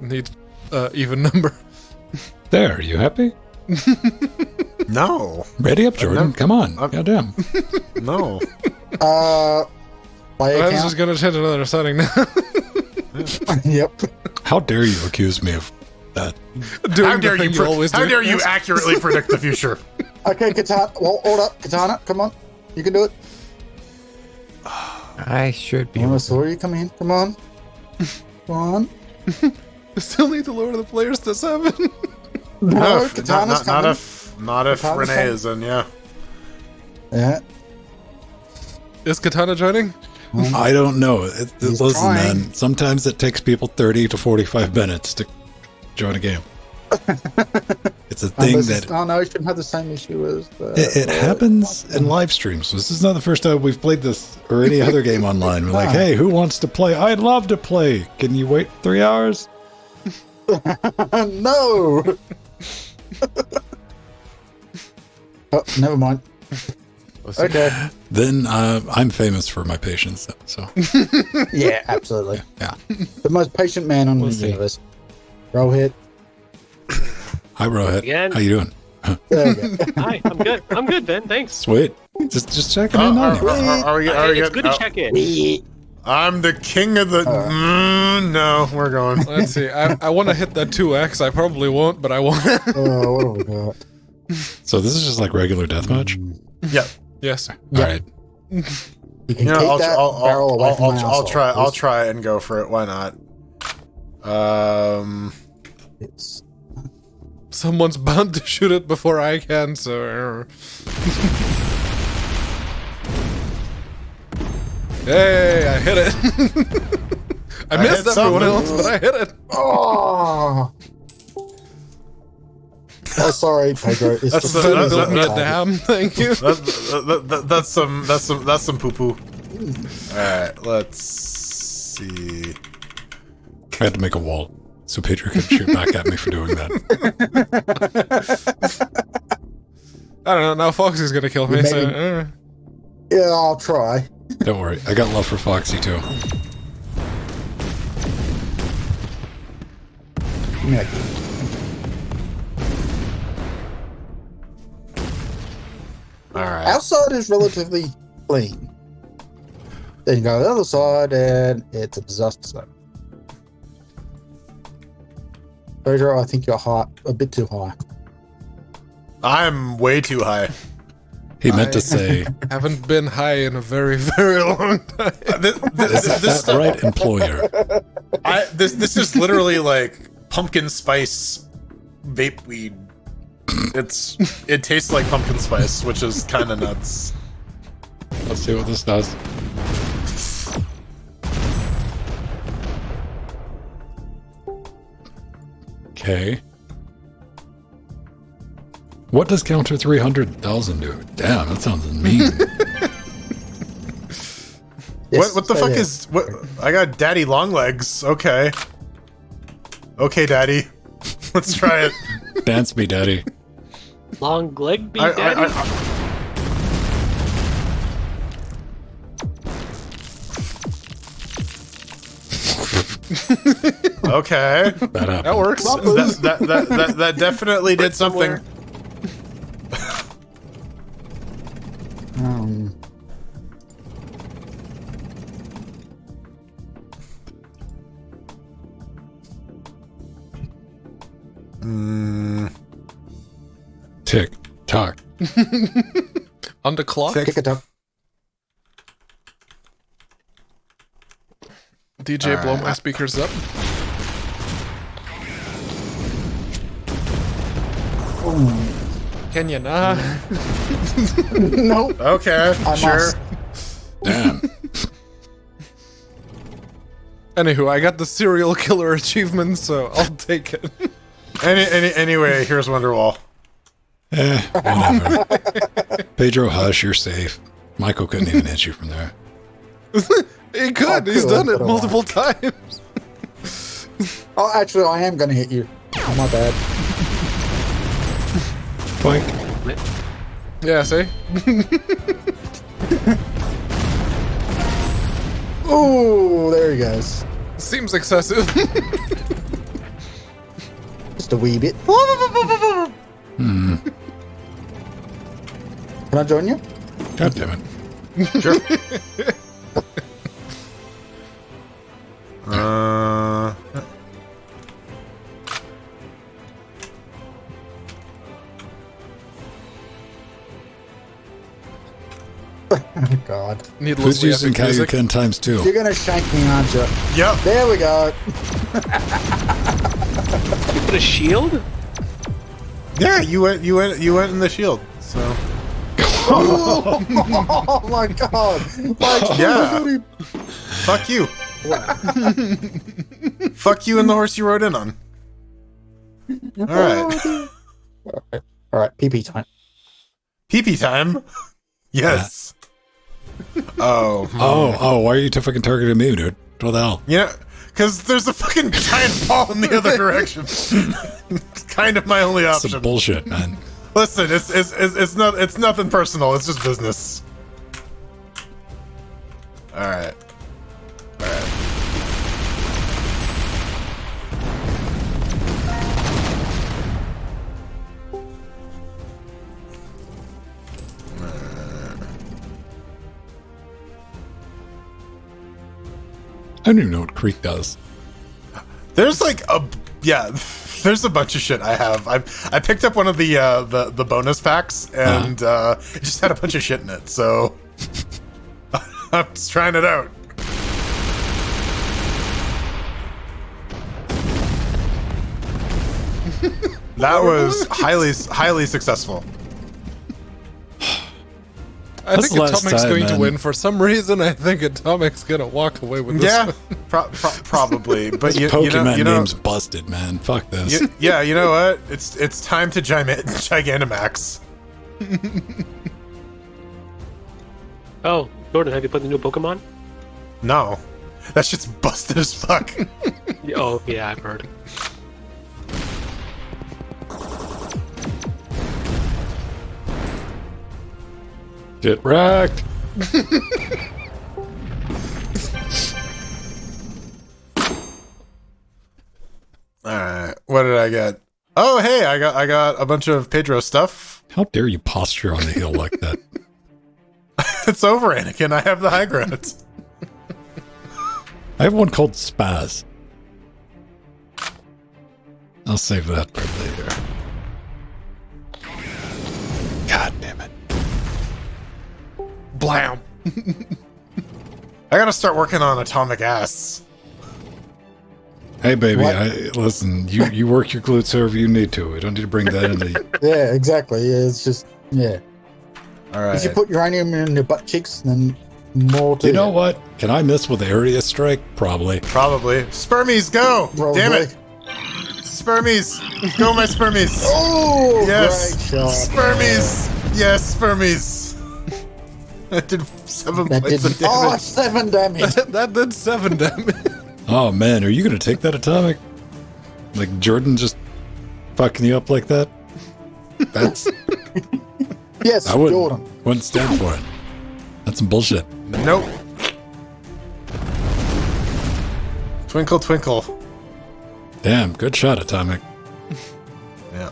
Speaker 1: Need even number.
Speaker 2: There, you happy?
Speaker 3: No.
Speaker 2: Ready up, Jordan.
Speaker 3: never-
Speaker 2: Come on.
Speaker 3: I'm-
Speaker 2: Goddamn.
Speaker 3: No.
Speaker 5: Player
Speaker 1: I was
Speaker 5: count.
Speaker 1: just gonna change another setting now.
Speaker 5: Yep.
Speaker 2: How dare you accuse me of that?
Speaker 1: Doing
Speaker 3: How
Speaker 1: the
Speaker 3: dare
Speaker 1: thing
Speaker 3: you?
Speaker 1: always
Speaker 3: How
Speaker 1: do.
Speaker 3: dare you accurately predict the future?
Speaker 5: Okay, Katana. Well, hold up, Katana. Come on, you can do it.
Speaker 7: I should be.
Speaker 5: Oh, sorry, come in. Come on. Come on.
Speaker 1: Still need to lower the players to 7.
Speaker 5: No,
Speaker 3: if-
Speaker 5: Katana's coming.
Speaker 3: not if
Speaker 5: Katana's
Speaker 3: Renee
Speaker 5: coming.
Speaker 3: is in. Yeah.
Speaker 5: Yeah.
Speaker 1: Is Katana joining?
Speaker 2: I don't know.
Speaker 5: He's
Speaker 2: Listen,
Speaker 5: trying.
Speaker 2: man. Sometimes it takes people 30 to 45 minutes to join a game. It's a thing that
Speaker 5: Oh no, you shouldn't have the same issue as the.
Speaker 2: it happens in live streams. This is not the first time we've played this or any other game online. We're like, hey, who wants to play? I'd love to play. Can you wait 3 hours?
Speaker 5: No. Oh, never mind. Okay.
Speaker 2: Then I'm famous for my patience. So
Speaker 5: Yeah, absolutely.
Speaker 2: yeah,
Speaker 5: The most patient man on the
Speaker 7: see.
Speaker 5: universe. Roll hit.
Speaker 2: hi Rohit.
Speaker 6: Again?
Speaker 2: How you doing?
Speaker 5: There you go.
Speaker 6: Hi, I'm good. I'm good, Ben. Thanks.
Speaker 2: Sweet. Just checking in on you.
Speaker 3: Are we
Speaker 6: It's
Speaker 3: good?
Speaker 6: good to
Speaker 3: Oh,
Speaker 6: check in.
Speaker 3: I'm the king of the. No, we're going.
Speaker 1: Let's see. I want to hit that 2x. I probably won't, but I want.
Speaker 5: Oh, what have we got?
Speaker 2: So this is just like regular deathmatch.
Speaker 3: Yeah.
Speaker 1: Yes.
Speaker 2: All right.
Speaker 5: You can
Speaker 3: You
Speaker 5: keep
Speaker 3: know,
Speaker 5: that barrel away from my
Speaker 3: I'll
Speaker 5: asshole,
Speaker 3: try. I'll
Speaker 5: please.
Speaker 3: try and go for it. Why not?
Speaker 5: It's-
Speaker 1: Someone's bound to shoot it before I can, so. Hey, I hit it. I missed
Speaker 3: hit
Speaker 1: everyone
Speaker 3: something.
Speaker 1: else, but I hit it.
Speaker 5: Oh. Oh, sorry, Pedro. It's
Speaker 3: That's
Speaker 5: just
Speaker 3: the-
Speaker 1: Then
Speaker 3: that's-
Speaker 1: built me a
Speaker 3: that-
Speaker 1: dam. Thank you.
Speaker 3: that's some poo poo. All right, let's see.
Speaker 2: I had to make a wall so Pedro could shoot back at me for doing that.
Speaker 1: I don't know. Now Foxy's gonna kill me.
Speaker 5: You
Speaker 1: So,
Speaker 5: made Yeah, I'll try.
Speaker 2: Don't worry. I got love for Foxy too.
Speaker 5: Yeah.
Speaker 3: All right.
Speaker 5: Outside is relatively clean. Then you go to the other side and it's a disaster zone. Pedro, I think you're high, a bit too high.
Speaker 3: I'm way too high.
Speaker 2: He meant to say,
Speaker 1: haven't been high in a very, very long time.
Speaker 3: This,
Speaker 2: is that right, employer?
Speaker 3: this is literally like pumpkin spice vape weed. It tastes like pumpkin spice, which is kind of nuts.
Speaker 2: Let's see what this does. Okay. What does counter 300,000 do? Damn, that sounds mean.
Speaker 5: Yes,
Speaker 3: What the
Speaker 5: so
Speaker 3: fuck
Speaker 5: yeah.
Speaker 3: is what? I got daddy long legs. Okay. Okay, daddy. Let's try it.
Speaker 2: Dance me, daddy.
Speaker 6: Long leg beat
Speaker 3: I-
Speaker 6: daddy?
Speaker 3: Okay.
Speaker 2: That happened.
Speaker 1: That works.
Speaker 3: That definitely did something.
Speaker 5: Um,
Speaker 2: Tick tock.
Speaker 1: On the clock.
Speaker 5: pick it up.
Speaker 1: DJ, blow my speakers up. Can you not?
Speaker 5: Nope.
Speaker 3: Okay,
Speaker 5: I
Speaker 3: sure.
Speaker 5: must.
Speaker 2: Damn.
Speaker 1: Anywho, I got the serial killer achievement, so I'll take it.
Speaker 3: Anyway, here's Wonderwall.
Speaker 2: Whatever. Pedro, hush, you're safe. Michael couldn't even hit you from there.
Speaker 1: He could.
Speaker 5: I
Speaker 1: He's
Speaker 5: could,
Speaker 1: done it
Speaker 5: but I
Speaker 1: multiple times.
Speaker 5: Oh, actually, I am going to hit you. Oh, my bad.
Speaker 2: Boink.
Speaker 1: Yeah, see?
Speaker 5: Ooh, there he goes.
Speaker 1: Seems excessive.
Speaker 5: Just a wee bit. Can I join you?
Speaker 2: God damn it.
Speaker 3: Sure. uh,
Speaker 5: Oh, God.
Speaker 2: Who's
Speaker 1: Needlessly
Speaker 2: using
Speaker 1: epic music.
Speaker 2: Kaioken times 2?
Speaker 5: You're going to shank me, aren't you?
Speaker 3: yep.
Speaker 5: There we go.
Speaker 6: You put a shield?
Speaker 3: Yeah, you went in the shield. So
Speaker 5: Oh, my God. Like,
Speaker 3: yeah. Fuck you. Fuck you and the horse you rode in on. All right.
Speaker 5: All right, PP time.
Speaker 3: PP time. Yes. Oh.
Speaker 2: Oh, why are you fucking targeting me, dude? What the hell?
Speaker 3: You know, because there's a fucking giant ball in the other direction. It's kind of my only
Speaker 2: That's
Speaker 3: option.
Speaker 2: some bullshit, man.
Speaker 3: Listen, it's nothing personal. It's just business. All right. All right.
Speaker 2: I don't even know what Creek does.
Speaker 3: There's like there's a bunch of shit I have. I picked up one of the bonus packs and it just had a bunch of shit in it. So I'm just trying it out. That was highly successful.
Speaker 1: I
Speaker 2: That's
Speaker 1: think
Speaker 2: the last
Speaker 1: Atomic's
Speaker 2: time,
Speaker 1: going to
Speaker 2: man.
Speaker 1: win. For some reason, I think Atomic's going to walk away with this
Speaker 3: Yeah,
Speaker 1: one.
Speaker 3: probably. But
Speaker 2: Pokemon
Speaker 3: you know,
Speaker 2: name's busted, man. Fuck this.
Speaker 3: yeah, you know what? It's time to Gigantamax.
Speaker 6: Oh, Jordan, have you put the new Pokemon?
Speaker 3: No, that shit's busted as fuck.
Speaker 6: Oh, yeah, I've heard.
Speaker 2: Get wrecked.
Speaker 3: All right, what did I get? Oh, hey, I got a bunch of Pedro stuff.
Speaker 2: How dare you posture on the hill like that?
Speaker 3: It's over, Anakin. I have the high ground.
Speaker 2: I have one called Spaz. I'll save that for later. God damn it.
Speaker 1: Blam.
Speaker 3: I gotta start working on atomic ass.
Speaker 2: Hey, baby,
Speaker 5: What?
Speaker 2: listen, you work your glutes however you need to. We don't need to bring that into...
Speaker 5: Yeah, exactly. Yeah, it's just, yeah.
Speaker 3: All right.
Speaker 5: If you put uranium in your butt cheeks, then more to
Speaker 2: You know what? Can I miss with area strike? Probably.
Speaker 3: Probably. Spermies, go!
Speaker 5: Probably.
Speaker 3: Damn it! Spermies! Go, my Spermies!
Speaker 5: Oh,
Speaker 3: Yes!
Speaker 5: great shot.
Speaker 3: Spermies! Yes, Spermies! That did 7
Speaker 5: That
Speaker 3: points
Speaker 5: did
Speaker 3: of damage.
Speaker 5: 7 damage.
Speaker 1: That did 7 damage.
Speaker 2: Oh, man, are you going to take that atomic? Like Jordan just fucking you up like that? That's...
Speaker 5: Yes,
Speaker 2: I
Speaker 5: Jordan.
Speaker 2: wouldn't stand for it. That's some bullshit.
Speaker 3: Nope. Twinkle, twinkle.
Speaker 2: Damn, good shot, atomic.
Speaker 3: Yeah.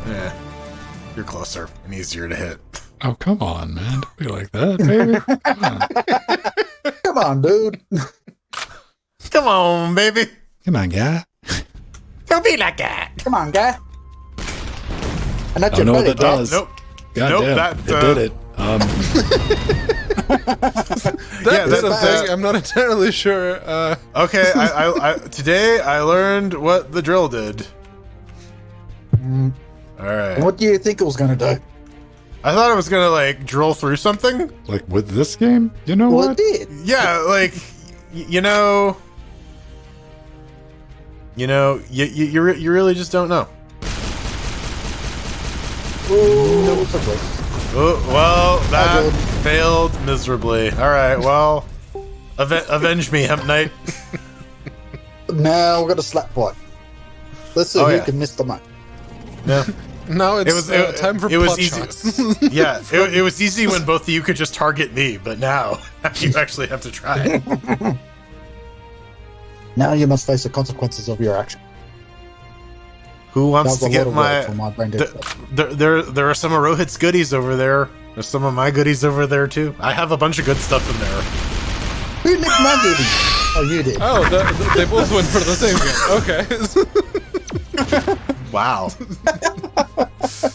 Speaker 3: Yeah. You're closer and easier to hit.
Speaker 2: Oh, come on, man. Don't be like that, baby. Come on.
Speaker 5: Come on, dude.
Speaker 3: Come on, baby.
Speaker 2: Come on, guy.
Speaker 3: Don't be like that.
Speaker 5: Come on, guy. And that's
Speaker 2: I don't know
Speaker 5: your
Speaker 2: what
Speaker 5: buddy,
Speaker 2: that
Speaker 5: Jack.
Speaker 2: does.
Speaker 3: Nope.
Speaker 2: God
Speaker 3: Nope,
Speaker 2: damn,
Speaker 3: that,
Speaker 2: it did it.
Speaker 1: That
Speaker 3: that's
Speaker 1: did a
Speaker 5: bad.
Speaker 1: thing. I'm not entirely sure.
Speaker 3: Okay, today I learned what the drill did.
Speaker 5: Mm.
Speaker 3: All right.
Speaker 5: What do you think it was going to do?
Speaker 3: I thought it was gonna like drill through something.
Speaker 2: Like with this game, you know
Speaker 5: Well,
Speaker 2: what?
Speaker 5: it did.
Speaker 3: Yeah, like you know, you really just don't know.
Speaker 5: Ooh, so close.
Speaker 3: Oh, well, that
Speaker 5: Jordan.
Speaker 3: failed miserably. All right, well, avenge me, Hemp Knight.
Speaker 5: Now we're going to slap fight. Let's see
Speaker 3: Oh,
Speaker 5: who
Speaker 3: yeah.
Speaker 5: can miss the mark.
Speaker 3: No,
Speaker 1: now it's time for
Speaker 3: it was
Speaker 1: pot
Speaker 3: easy.
Speaker 1: shots.
Speaker 3: Yeah, it was easy when both of you could just target me, but now you actually have to try.
Speaker 5: Now you must face the consequences of your action.
Speaker 3: Who wants
Speaker 5: That
Speaker 3: to
Speaker 5: was a lot
Speaker 3: get
Speaker 5: of work for my brain to-
Speaker 3: There are some of Rohit's goodies over there. There's some of my goodies over there too. I have a bunch of good stuff in there.
Speaker 5: Who nicked my goodie? Oh, you did.
Speaker 1: Oh, they both went for the same game. Okay.
Speaker 3: Wow.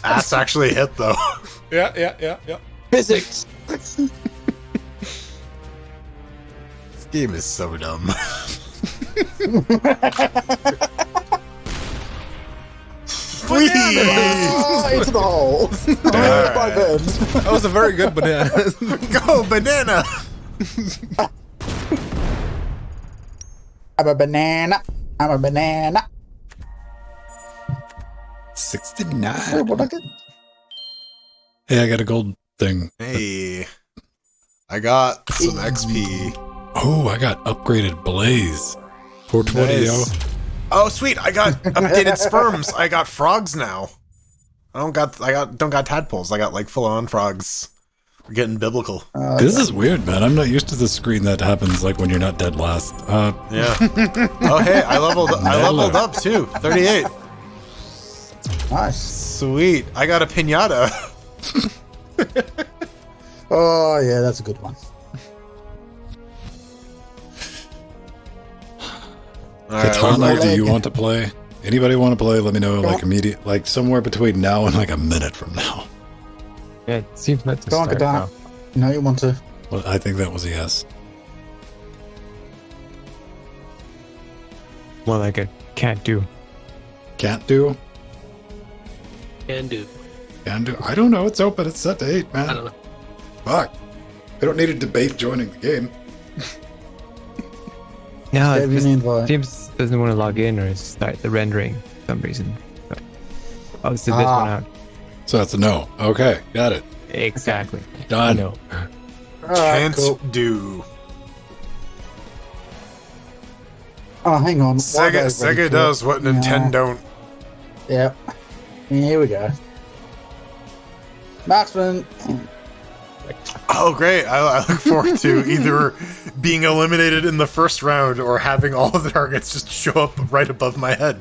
Speaker 3: Ass actually hit though.
Speaker 1: Yeah.
Speaker 5: Physics.
Speaker 3: This game is so dumb. Whee!
Speaker 5: Oh, into the hole. Oh, my bad.
Speaker 1: That was a very good banana.
Speaker 3: Go banana!
Speaker 5: I'm a banana. I'm a banana.
Speaker 2: 69.
Speaker 5: Wait, what I get?
Speaker 2: Hey, I got a gold thing.
Speaker 3: Hey, I got some XP.
Speaker 2: Oh, I got upgraded Blaze. 420, yo.
Speaker 3: Nice. Oh, sweet! I got updated sperms. I got frogs now. I don't got tadpoles. I got like full on frogs. We're getting biblical.
Speaker 2: This is weird, man. I'm not used to the screen that happens like when you're not dead last.
Speaker 3: Yeah. Oh, hey, I leveled up too. 38.
Speaker 5: Nice.
Speaker 3: Sweet. I got a piñata.
Speaker 5: Oh, yeah, that's a good one.
Speaker 2: Katana, do you want to play? Anybody want to play? Let me know, like immediate, like somewhere between now and like a minute from now.
Speaker 7: Yeah, it seems not to
Speaker 5: Go on,
Speaker 7: start
Speaker 5: Katana.
Speaker 7: now.
Speaker 5: No, you want to.
Speaker 2: Well, I think that was a yes.
Speaker 7: More like a can't do.
Speaker 2: Can't do?
Speaker 6: Can do.
Speaker 2: Can do? I don't know. It's open. It's set to 8, man.
Speaker 6: I don't know.
Speaker 2: Fuck. I don't need a debate joining the game.
Speaker 7: No,
Speaker 5: Gave you an invite.
Speaker 7: James doesn't want to log in or start the rendering for some reason. So I'll sit this one out.
Speaker 2: So that's a no. Okay, got it.
Speaker 7: Exactly.
Speaker 2: Done.
Speaker 7: No.
Speaker 5: Alright,
Speaker 3: Can't
Speaker 5: cool.
Speaker 3: do.
Speaker 5: Oh, hang on.
Speaker 3: Sega does what Nintendo don't.
Speaker 5: Yep. Here we go. Marksman.
Speaker 3: Oh, great. I look forward to either being eliminated in the first round or having all of the targets just show up right above my head.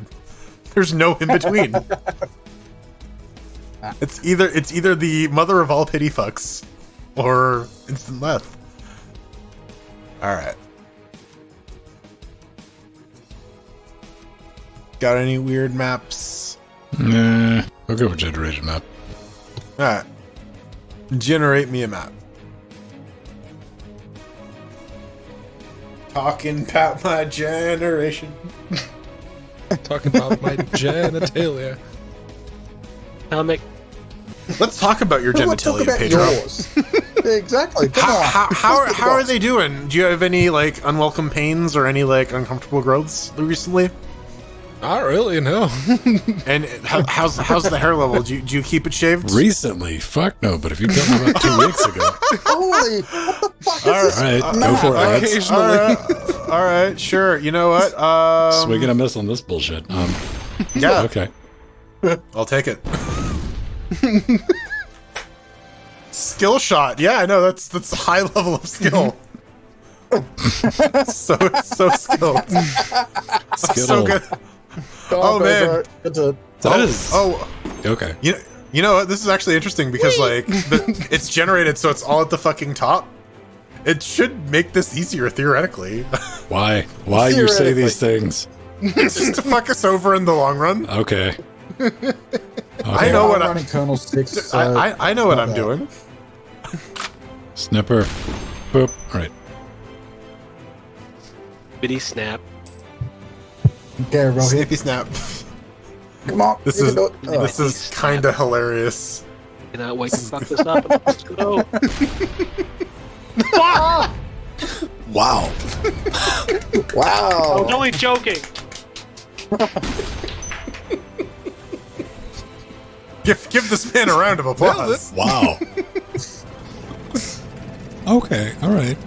Speaker 3: There's no in between. It's either the mother of all pity fucks or instant death. Alright. Got any weird maps?
Speaker 2: Nah, I'll go with generation map.
Speaker 3: Alright. Generate me a map. Talking about my generation.
Speaker 1: Talking about my genitalia.
Speaker 6: Comic.
Speaker 3: Let's talk about your
Speaker 5: Let's talk
Speaker 3: genitalia,
Speaker 5: about
Speaker 3: Pedro.
Speaker 5: yours. Exactly. Come on.
Speaker 3: How are they doing? Do you have any like unwelcome pains or any like uncomfortable growths recently?
Speaker 1: Not really, no.
Speaker 3: And how's the hair level? Do you keep it shaved?
Speaker 2: Recently? Fuck no, but if you told me about 2 weeks ago.
Speaker 5: Holy, what the fuck is
Speaker 3: All
Speaker 5: this?
Speaker 2: Alright, go for it, lads.
Speaker 1: Occasionally.
Speaker 3: All right, sure. You know what?
Speaker 2: Swing and a miss on this bullshit.
Speaker 3: Yeah,
Speaker 2: Okay.
Speaker 3: I'll take it. Skill shot. Yeah, I know that's a high level of skill. so skilled. So good. Oh, man.
Speaker 5: Good to,
Speaker 3: Oh,
Speaker 2: Okay.
Speaker 3: you know what? This is actually interesting because like it's generated, so it's all at the fucking top. It should make this easier theoretically.
Speaker 2: Why? Why you say these things?
Speaker 3: Just to fuck us over in the long run.
Speaker 2: Okay.
Speaker 3: I know what
Speaker 5: I'm running Kernel 6.
Speaker 3: I know what
Speaker 5: not
Speaker 3: I'm
Speaker 5: bad.
Speaker 3: doing.
Speaker 2: Snipper. Boop. Alright.
Speaker 6: Bitty snap.
Speaker 5: Okay, Rohit.
Speaker 3: Snippy snap.
Speaker 5: Come on.
Speaker 3: This
Speaker 5: you
Speaker 3: is
Speaker 5: can do it. Oh.
Speaker 3: this is kind of hilarious.
Speaker 6: Cannot wait to fuck this up. Let's go.
Speaker 2: Wow.
Speaker 6: I
Speaker 5: Wow.
Speaker 6: was only joking.
Speaker 3: Give this man a round of applause.
Speaker 2: Wow. Okay. Alright.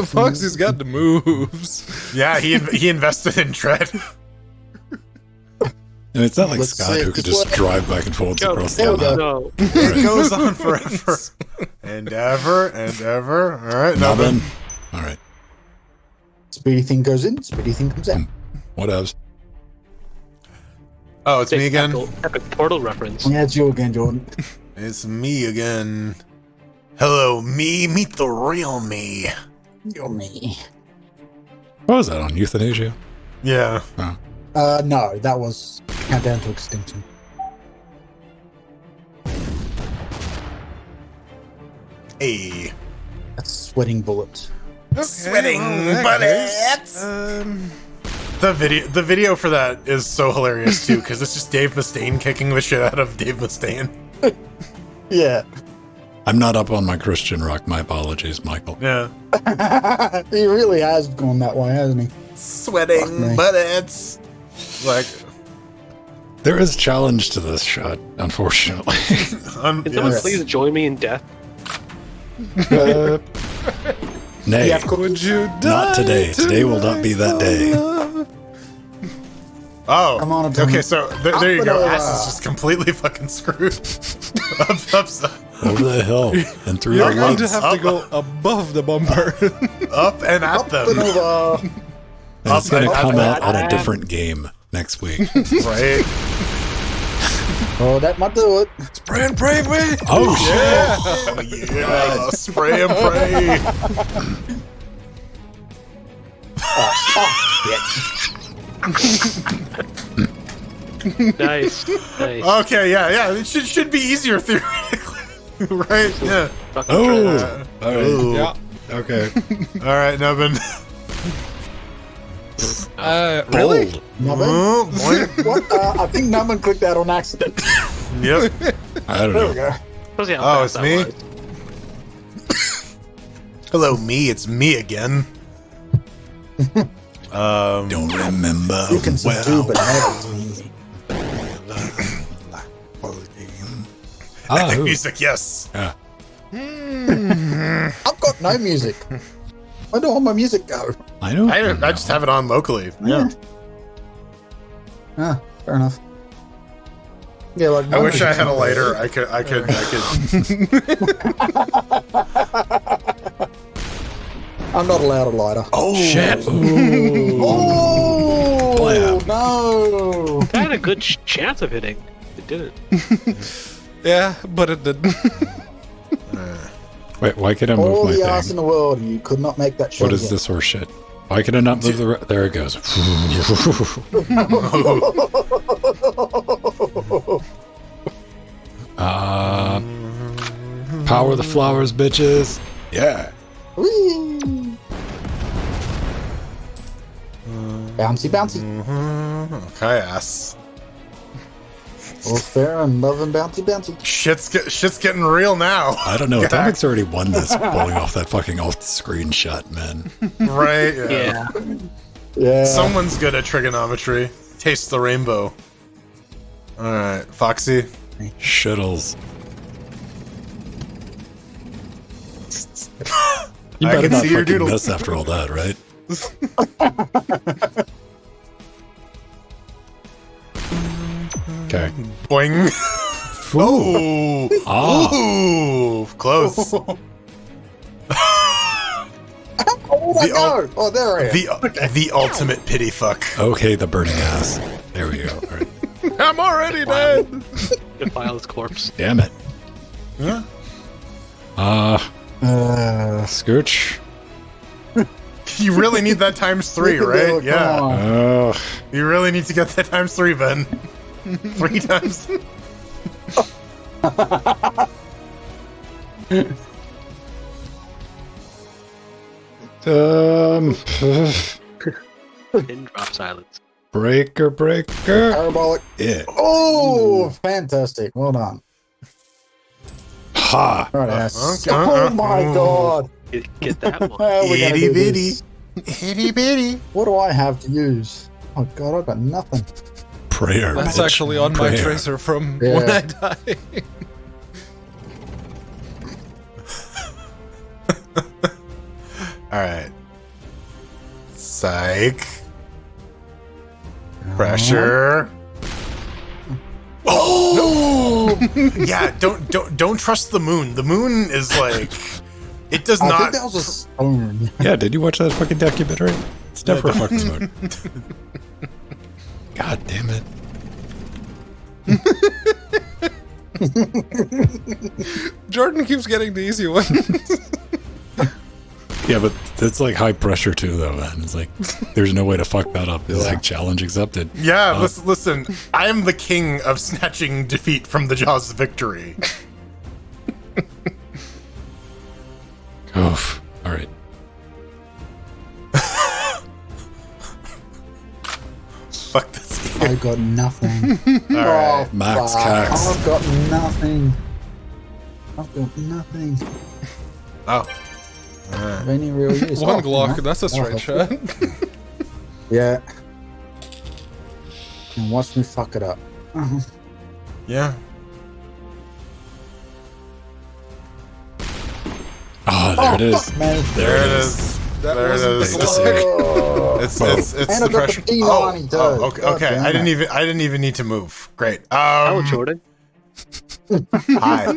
Speaker 1: Foxy's got the moves.
Speaker 3: Yeah, he invested in Tread.
Speaker 2: And it's not like
Speaker 5: Let's
Speaker 2: Scott
Speaker 5: see,
Speaker 2: who could
Speaker 5: just
Speaker 2: just drive back and forth
Speaker 6: Go,
Speaker 2: across the
Speaker 6: go,
Speaker 2: map.
Speaker 6: go.
Speaker 3: It goes on forever and ever and ever. All right, now
Speaker 2: Now
Speaker 3: then.
Speaker 2: then. Alright.
Speaker 5: Speedy thing goes in, speedy thing comes out.
Speaker 2: What else?
Speaker 3: Oh, it's me
Speaker 6: Big
Speaker 3: again.
Speaker 6: Epic portal reference.
Speaker 5: Yeah, it's you again, Jordan.
Speaker 3: It's me again. Hello, me. Meet the real me.
Speaker 5: You're me.
Speaker 2: What was that on euthanasia?
Speaker 3: Yeah.
Speaker 5: No, that was Countdown to Extinction.
Speaker 3: Hey.
Speaker 5: That's Sweating Bullets.
Speaker 3: Sweating
Speaker 1: well, in that
Speaker 3: bullets.
Speaker 1: case,
Speaker 3: The video for that is so hilarious too, because it's just Dave Mustaine kicking the shit out of Dave Mustaine.
Speaker 5: Yeah.
Speaker 2: I'm not up on my Christian rock. My apologies, Michael.
Speaker 3: Yeah.
Speaker 5: He really has gone that way, hasn't he? Fuck
Speaker 3: Sweating
Speaker 5: me.
Speaker 3: bullets. Like,
Speaker 2: There is a challenge to this shot, unfortunately.
Speaker 6: Can someone
Speaker 5: Yes.
Speaker 6: please join me in death?
Speaker 2: Nay,
Speaker 5: Yeah, cool.
Speaker 1: would you
Speaker 2: not
Speaker 1: die
Speaker 2: today. Today will not be that day.
Speaker 3: oh.
Speaker 5: Come on, Tom.
Speaker 3: Okay, so there you
Speaker 5: Up
Speaker 3: go.
Speaker 5: and
Speaker 3: Ass
Speaker 5: over.
Speaker 3: is just completely fucking screwed.
Speaker 2: Over the hill and through
Speaker 1: You're
Speaker 2: the
Speaker 1: going to
Speaker 2: woods.
Speaker 1: have to go above the bumper.
Speaker 3: Up and at
Speaker 5: Up and
Speaker 3: them.
Speaker 5: over.
Speaker 2: And it's going to
Speaker 3: up,
Speaker 2: come
Speaker 3: up,
Speaker 2: out on a different game next week.
Speaker 3: Right?
Speaker 5: Oh, that might do it.
Speaker 1: Spray and pray, baby.
Speaker 2: Oh, shit.
Speaker 3: Oh, yeah. Spray and pray.
Speaker 6: Nice. Nice.
Speaker 3: Okay, yeah. It should be easier theoretically. Right? Yeah.
Speaker 6: Fucking
Speaker 2: Oh.
Speaker 6: try.
Speaker 2: All right.
Speaker 3: Ooh.
Speaker 1: Yeah.
Speaker 2: Okay.
Speaker 3: All right, Nevin.
Speaker 1: Really?
Speaker 2: Bold.
Speaker 5: Nubbin?
Speaker 3: Oh, boy.
Speaker 5: What? I think Nubbin clicked that on accident.
Speaker 3: Yep.
Speaker 2: I don't
Speaker 5: There we
Speaker 2: know.
Speaker 5: go.
Speaker 6: Let's see how
Speaker 3: Oh,
Speaker 6: fast
Speaker 3: it's me?
Speaker 6: that was.
Speaker 3: Hello, me. It's me again.
Speaker 2: Don't remember.
Speaker 5: You can subdue, but
Speaker 2: Ah, who?
Speaker 3: Music, yes.
Speaker 2: Yeah.
Speaker 5: I've got no music. Where do all my music go?
Speaker 2: I know.
Speaker 3: I just have it on locally. Yeah.
Speaker 5: Ah, fair enough. Yeah, like
Speaker 3: I wish I had a lighter. I could.
Speaker 5: I'm not allowed a lighter.
Speaker 2: Oh, shit.
Speaker 5: Oh
Speaker 2: Blam.
Speaker 5: no!
Speaker 6: That had a good chance of hitting. It didn't.
Speaker 1: Yeah, but it didn't.
Speaker 2: Wait, why can I move
Speaker 5: All
Speaker 2: my
Speaker 5: the ass in
Speaker 2: thing?
Speaker 5: the world, and you could not make that shot.
Speaker 2: What is
Speaker 5: yet.
Speaker 2: this horse shit? Why can I not move the... There it goes. Power the flowers, bitches. Yeah.
Speaker 5: Whee! Bouncy, bouncy.
Speaker 3: Okay, ass.
Speaker 5: All fair and love and bouncy, bouncy.
Speaker 3: Shit's getting real now.
Speaker 2: I don't know.
Speaker 3: Yeah.
Speaker 2: Dominic already won this pulling off that fucking off-screen shot, man.
Speaker 3: Right?
Speaker 6: Yeah.
Speaker 5: Yeah.
Speaker 3: Someone's good at trigonometry. Taste the rainbow. All right, Foxy.
Speaker 2: Shittles. You
Speaker 3: I
Speaker 2: better
Speaker 3: can
Speaker 2: not
Speaker 3: see your
Speaker 2: fucking
Speaker 3: doodles.
Speaker 2: miss after all that, right? Okay.
Speaker 3: Boing. Oh.
Speaker 2: Ah.
Speaker 3: Ooh. Close.
Speaker 5: Oh my
Speaker 3: The ul-
Speaker 5: god! Oh, there I am.
Speaker 3: The ultimate pity fuck.
Speaker 2: Okay, the burning ass. There we go. All right.
Speaker 1: I'm already dead.
Speaker 6: Defile his corpse.
Speaker 2: Damn it.
Speaker 3: Yeah.
Speaker 2: Scooch.
Speaker 3: You really need that times 3,
Speaker 5: Look at
Speaker 3: right?
Speaker 5: that,
Speaker 3: Yeah.
Speaker 5: come on.
Speaker 3: You really need to get that times 3, Ben. 3 times.
Speaker 6: Pin drop silence.
Speaker 2: Breaker.
Speaker 5: Parabolic.
Speaker 2: Yeah.
Speaker 5: Oh, fantastic. Well done.
Speaker 2: Ha.
Speaker 5: All right, ass.
Speaker 3: okay,
Speaker 5: Oh my god.
Speaker 6: Get that one.
Speaker 5: How are we gonna
Speaker 3: Itty
Speaker 5: do
Speaker 3: bitty.
Speaker 5: this?
Speaker 3: Itty bitty.
Speaker 5: What do I have to use? Oh god, I've got nothing.
Speaker 2: Prayer.
Speaker 1: That's
Speaker 2: bitch.
Speaker 1: actually on my
Speaker 2: Prayer.
Speaker 1: tracer from
Speaker 5: Yeah.
Speaker 1: when I died.
Speaker 3: All right. Psych. Pressure. Oh! Yeah, don't trust the moon. The moon is like it does
Speaker 5: I
Speaker 3: not
Speaker 5: think that was a stone.
Speaker 2: Yeah, did you watch that fucking documentary? It's never a fucking moon. God damn it.
Speaker 1: Jordan keeps getting the easy one.
Speaker 2: Yeah, but it's like high pressure too, though, man. It's like there's no way to fuck that up. It's like challenge accepted.
Speaker 3: Yeah, listen. I am the king of snatching defeat from the jaws of victory.
Speaker 2: Oh, all right.
Speaker 3: Fuck this game.
Speaker 5: I got nothing.
Speaker 3: All right.
Speaker 2: Max
Speaker 5: fuck.
Speaker 2: Cax.
Speaker 5: I've got nothing. I've got nothing.
Speaker 3: Oh.
Speaker 5: Of any real use.
Speaker 1: One
Speaker 5: Oh,
Speaker 1: Glock,
Speaker 5: no.
Speaker 1: that's a straight shot.
Speaker 5: Yeah. And watch me fuck it up.
Speaker 3: Yeah.
Speaker 2: Oh, there it is.
Speaker 5: Fuck, man.
Speaker 3: There it is.
Speaker 1: That
Speaker 3: There it
Speaker 1: wasn't
Speaker 3: is.
Speaker 1: the Glock.
Speaker 5: Oh.
Speaker 3: It's
Speaker 5: And
Speaker 3: the
Speaker 5: I got the
Speaker 3: pressure.
Speaker 5: P90 too.
Speaker 3: Okay.
Speaker 5: God
Speaker 3: Okay.
Speaker 5: damn
Speaker 3: I didn't
Speaker 5: it.
Speaker 3: even need to move. Great.
Speaker 6: Hello, Jordan.
Speaker 3: Hi.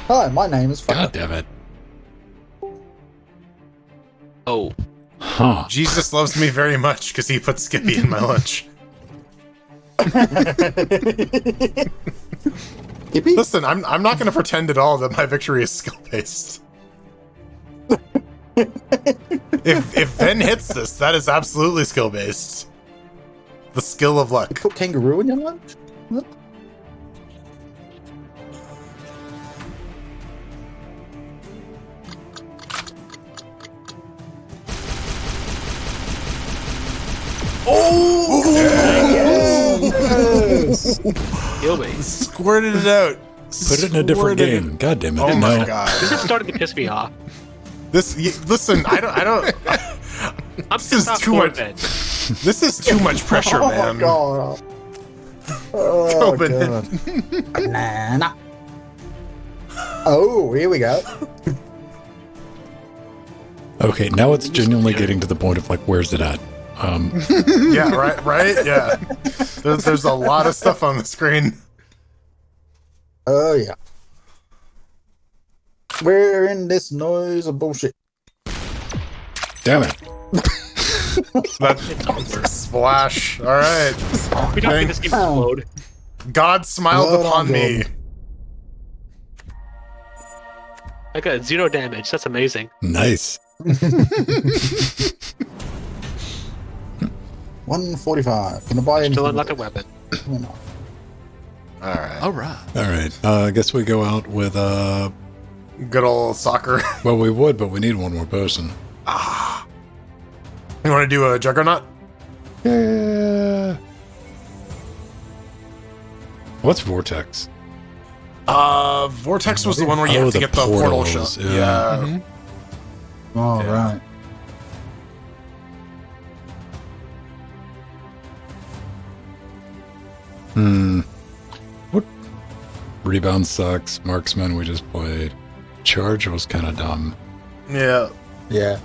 Speaker 5: Hi, my name is
Speaker 2: God damn it.
Speaker 6: Oh,
Speaker 2: Huh.
Speaker 3: Jesus loves me very much because he put Skippy in my lunch.
Speaker 5: Hippie?
Speaker 3: Listen, I'm not going to pretend at all that my victory is skill based. if Ven hits this, that is absolutely skill based. The skill of luck.
Speaker 5: Put kangaroo in your lunch? What? Yes!
Speaker 6: kill me.
Speaker 3: Squirted it out.
Speaker 2: Put it in a different
Speaker 3: Squirted
Speaker 2: game. God damn it.
Speaker 3: Oh
Speaker 2: no.
Speaker 3: my god.
Speaker 6: This is starting to piss me off.
Speaker 3: Listen, I don't.
Speaker 6: I'm
Speaker 3: This is
Speaker 6: not
Speaker 3: too
Speaker 6: bored,
Speaker 3: much.
Speaker 6: man.
Speaker 3: This is too much pressure,
Speaker 5: Oh
Speaker 3: man.
Speaker 5: my god. Oh
Speaker 3: Go
Speaker 5: god. Banana. Oh, here we go.
Speaker 2: Okay, now it's genuinely getting to the point of like, where's it at?
Speaker 3: Yeah, right, yeah. There's a lot of stuff on the screen.
Speaker 5: Oh yeah. We're in this noise of bullshit.
Speaker 2: Damn it.
Speaker 3: That splash. All right.
Speaker 6: We don't get this game to
Speaker 5: Oh.
Speaker 6: load.
Speaker 3: God smiled
Speaker 5: Well
Speaker 3: upon
Speaker 5: done,
Speaker 3: me.
Speaker 5: Jordan.
Speaker 6: I got 0 damage. That's amazing.
Speaker 2: Nice.
Speaker 5: 145. Can I buy anything?
Speaker 6: Still unlock a weapon.
Speaker 5: You know.
Speaker 3: All right.
Speaker 1: All right.
Speaker 2: All right. I guess we go out with,
Speaker 3: Good old soccer.
Speaker 2: well, we would, but we need one more person.
Speaker 3: You want to do a juggernaut?
Speaker 2: Yeah. What's Vortex?
Speaker 3: Vortex was the one where you
Speaker 2: Oh,
Speaker 3: have to
Speaker 2: the
Speaker 3: get the portal
Speaker 2: portals,
Speaker 3: shot.
Speaker 2: yeah.
Speaker 3: Yeah.
Speaker 5: All
Speaker 3: Yeah.
Speaker 5: right.
Speaker 2: What? Rebound sucks. Marksman we just played. Charge was kind of dumb.
Speaker 3: Yeah.
Speaker 5: Yeah.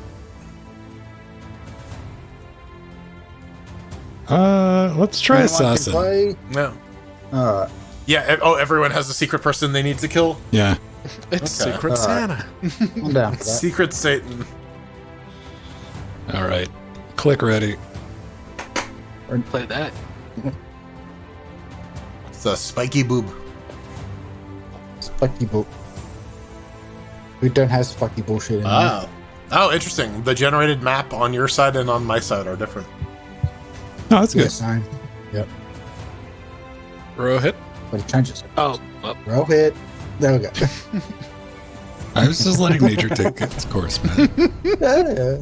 Speaker 2: Let's try
Speaker 5: Anyone can
Speaker 2: Assassin.
Speaker 5: play?
Speaker 3: Yeah.
Speaker 5: All right.
Speaker 3: Yeah. Oh, everyone has a secret person they need to kill.
Speaker 2: Yeah.
Speaker 1: It's
Speaker 3: Okay.
Speaker 1: Secret Santa.
Speaker 5: I'm down for that.
Speaker 3: Secret Satan.
Speaker 2: All right. Click ready.
Speaker 6: Play that.
Speaker 3: It's a spiky boob.
Speaker 5: Spiky bull. We don't have spiky bullshit in
Speaker 3: Oh. Oh, interesting. The generated map on your side and on my side are different.
Speaker 2: No, that's
Speaker 5: there.
Speaker 2: good.
Speaker 5: Yes, same. Yep.
Speaker 1: Row hit.
Speaker 5: But it changes.
Speaker 6: Oh, well,
Speaker 5: Roll hit. There we go.
Speaker 2: I was just letting nature take its course, man.
Speaker 5: Yeah.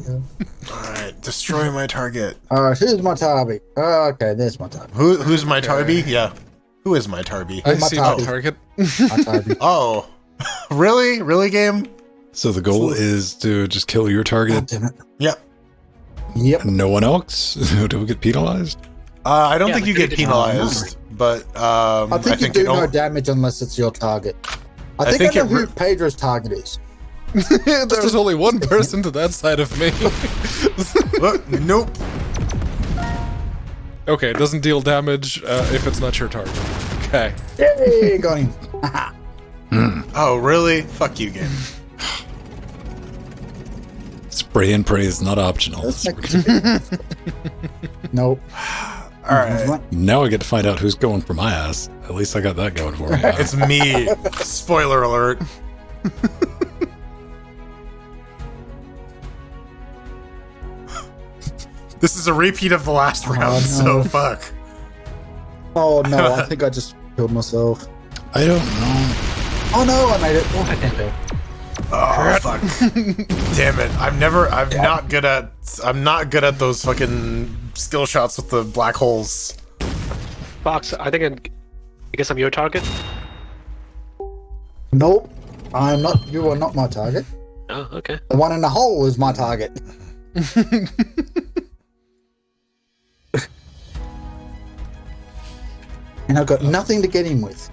Speaker 3: All right. Destroy my target.
Speaker 5: All right, here's my target. Oh, okay, there's my target.
Speaker 3: Who's my Tarby? Yeah. Who is my Tarby?
Speaker 1: I
Speaker 5: my
Speaker 1: see my
Speaker 5: target.
Speaker 1: target.
Speaker 5: My target.
Speaker 3: Oh. Really, game?
Speaker 2: So the goal is to just kill your
Speaker 5: God
Speaker 2: target
Speaker 5: damn it.
Speaker 3: Yep.
Speaker 5: Yep.
Speaker 2: and no one else. Do we get penalized?
Speaker 3: I don't
Speaker 6: Yeah,
Speaker 3: think you
Speaker 6: like
Speaker 3: get
Speaker 6: they did-
Speaker 3: penalized, but
Speaker 5: I think you do
Speaker 3: it
Speaker 5: no
Speaker 3: don't-
Speaker 5: damage unless it's your target. I
Speaker 3: I
Speaker 5: think
Speaker 3: think
Speaker 5: I know
Speaker 3: it
Speaker 5: who
Speaker 3: re-
Speaker 5: Pedro's target is.
Speaker 1: There's only one person to that side of me.
Speaker 3: Look, nope.
Speaker 1: Okay, it doesn't deal damage if it's not your target. Okay.
Speaker 5: Yay, got him.
Speaker 3: Oh, really? Fuck you, game.
Speaker 2: Spray and pray is not optional.
Speaker 5: Let's make it. Nope.
Speaker 3: All right.
Speaker 2: Now I get to find out who's going for my ass. At least I got that going for me.
Speaker 3: It's me. Spoiler alert. This is a repeat of the last round,
Speaker 5: no.
Speaker 3: so fuck.
Speaker 5: Oh no, I think I just killed myself.
Speaker 2: I don't know.
Speaker 5: Oh no, I made it. Oh, okay.
Speaker 3: Oh fuck. Damn it. I'm not good at those fucking skill shots with the black holes.
Speaker 6: Fox, I guess I'm your target.
Speaker 5: Nope, I'm not. You are not my target.
Speaker 6: Oh, okay.
Speaker 5: The one in the hole is my target. And I've got nothing to get him with.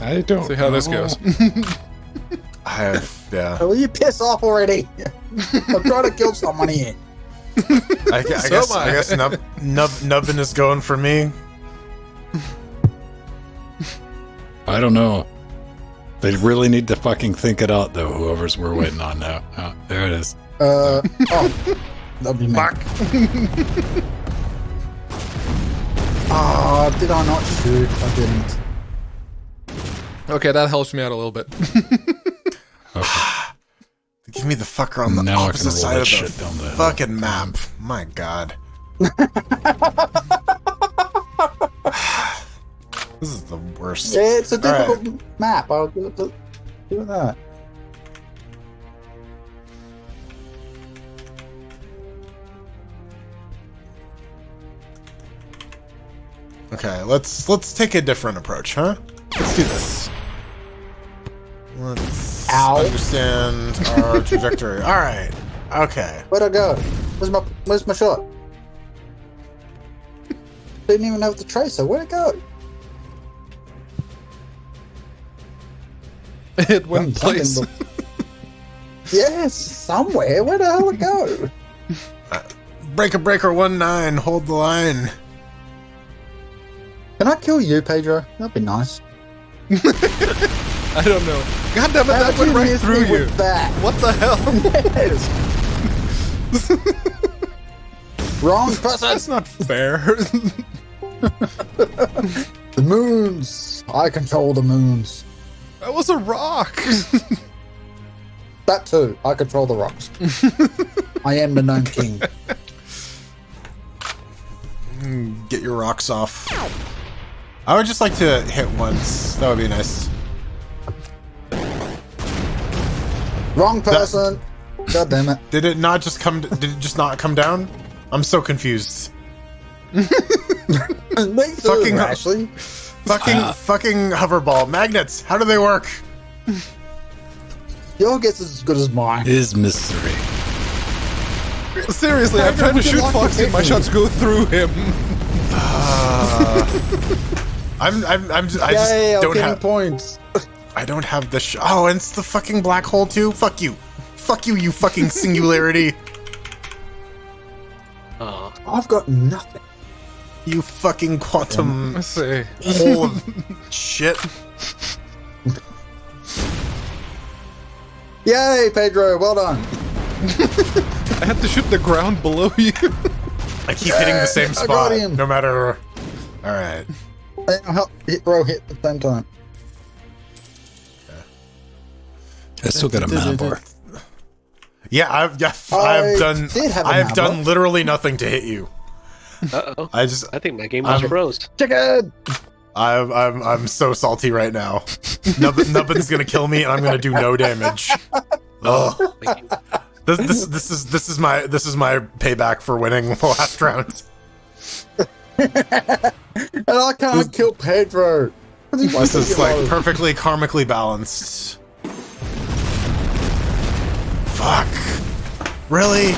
Speaker 2: I don't
Speaker 1: See how this
Speaker 2: know.
Speaker 1: goes.
Speaker 3: Yeah.
Speaker 5: Oh, will you piss off already? I'm trying to kill someone here.
Speaker 3: I guess Nubbin is going for me.
Speaker 2: I don't know. They really need to fucking think it out, though, whoever's we're waiting on now. Oh, there it is.
Speaker 5: Oh, that'll be me.
Speaker 3: Fuck.
Speaker 5: Oh, did I not shoot? I didn't.
Speaker 1: Okay, that helps me out a little bit.
Speaker 3: Give me the fucker on the
Speaker 2: Now I can
Speaker 3: opposite
Speaker 2: roll
Speaker 3: side
Speaker 2: that
Speaker 3: of
Speaker 2: shit
Speaker 3: the
Speaker 2: down the hill.
Speaker 3: fucking map. My god. This is the worst.
Speaker 5: Yeah, it's a difficult
Speaker 3: Alright.
Speaker 5: map. I'll do that.
Speaker 3: Okay, let's take a different approach, huh? Let's do this. Let's
Speaker 5: Ow.
Speaker 3: understand our trajectory. All right. Okay.
Speaker 5: Where'd I go? Where's my shot? Didn't even have the tracer. Where'd it go?
Speaker 1: It went
Speaker 5: Something
Speaker 1: place.
Speaker 5: look- Yes, somewhere. Where the hell it go?
Speaker 3: Breaker 19, hold the line.
Speaker 5: Can I kill you, Pedro? That'd be nice.
Speaker 1: I don't know. God damn it,
Speaker 5: How
Speaker 1: that
Speaker 5: did
Speaker 1: went
Speaker 5: you
Speaker 1: right
Speaker 5: miss
Speaker 1: through
Speaker 5: me
Speaker 1: you.
Speaker 5: with that?
Speaker 1: What the hell?
Speaker 5: Yes. Wrong person.
Speaker 1: That's not fair.
Speaker 5: The moons. I control the moons.
Speaker 1: That was a rock.
Speaker 5: That too. I control the rocks. I am the Gnome King.
Speaker 3: Get your rocks off. I would just like to hit once. That would be nice.
Speaker 5: Wrong person. God damn it.
Speaker 3: Did it not just come? Did it just not come down? I'm so confused.
Speaker 5: Me too,
Speaker 3: Fucking-
Speaker 5: Ashley.
Speaker 3: Fucking hoverball magnets. How do they work?
Speaker 5: Your guess is as good as mine.
Speaker 2: Is mystery.
Speaker 1: Seriously, I'm trying to shoot Foxy and my shots go through him.
Speaker 3: I just
Speaker 5: Yay, I'm
Speaker 3: don't
Speaker 5: getting
Speaker 3: have.
Speaker 5: points.
Speaker 3: I don't have the. Oh, and it's the fucking black hole too. Fuck you. Fuck you. You fucking singularity.
Speaker 6: Oh,
Speaker 5: I've got nothing.
Speaker 3: You fucking quantum
Speaker 1: Let's see.
Speaker 3: hole of shit.
Speaker 5: Yay, Pedro. Well done.
Speaker 1: I had to shoot the ground below you.
Speaker 3: I keep hitting the same
Speaker 5: I
Speaker 3: spot,
Speaker 5: got him.
Speaker 3: no matter. All right.
Speaker 5: Hit row hit at the same time.
Speaker 2: I still got a mana bar.
Speaker 3: Yeah, I've
Speaker 5: did have a
Speaker 3: I've done
Speaker 5: number.
Speaker 3: literally nothing to hit you.
Speaker 6: uh-oh.
Speaker 3: I just
Speaker 6: I think my game was
Speaker 3: I'm-
Speaker 6: froze.
Speaker 5: Chicken.
Speaker 3: I'm so salty right now. Nubbin's gonna kill me, and I'm gonna do no damage. Oh,
Speaker 6: Thank you.
Speaker 3: this is my payback for winning the last round.
Speaker 5: And I can't kill Pedro.
Speaker 3: This is like perfectly karmically balanced. Fuck. Really?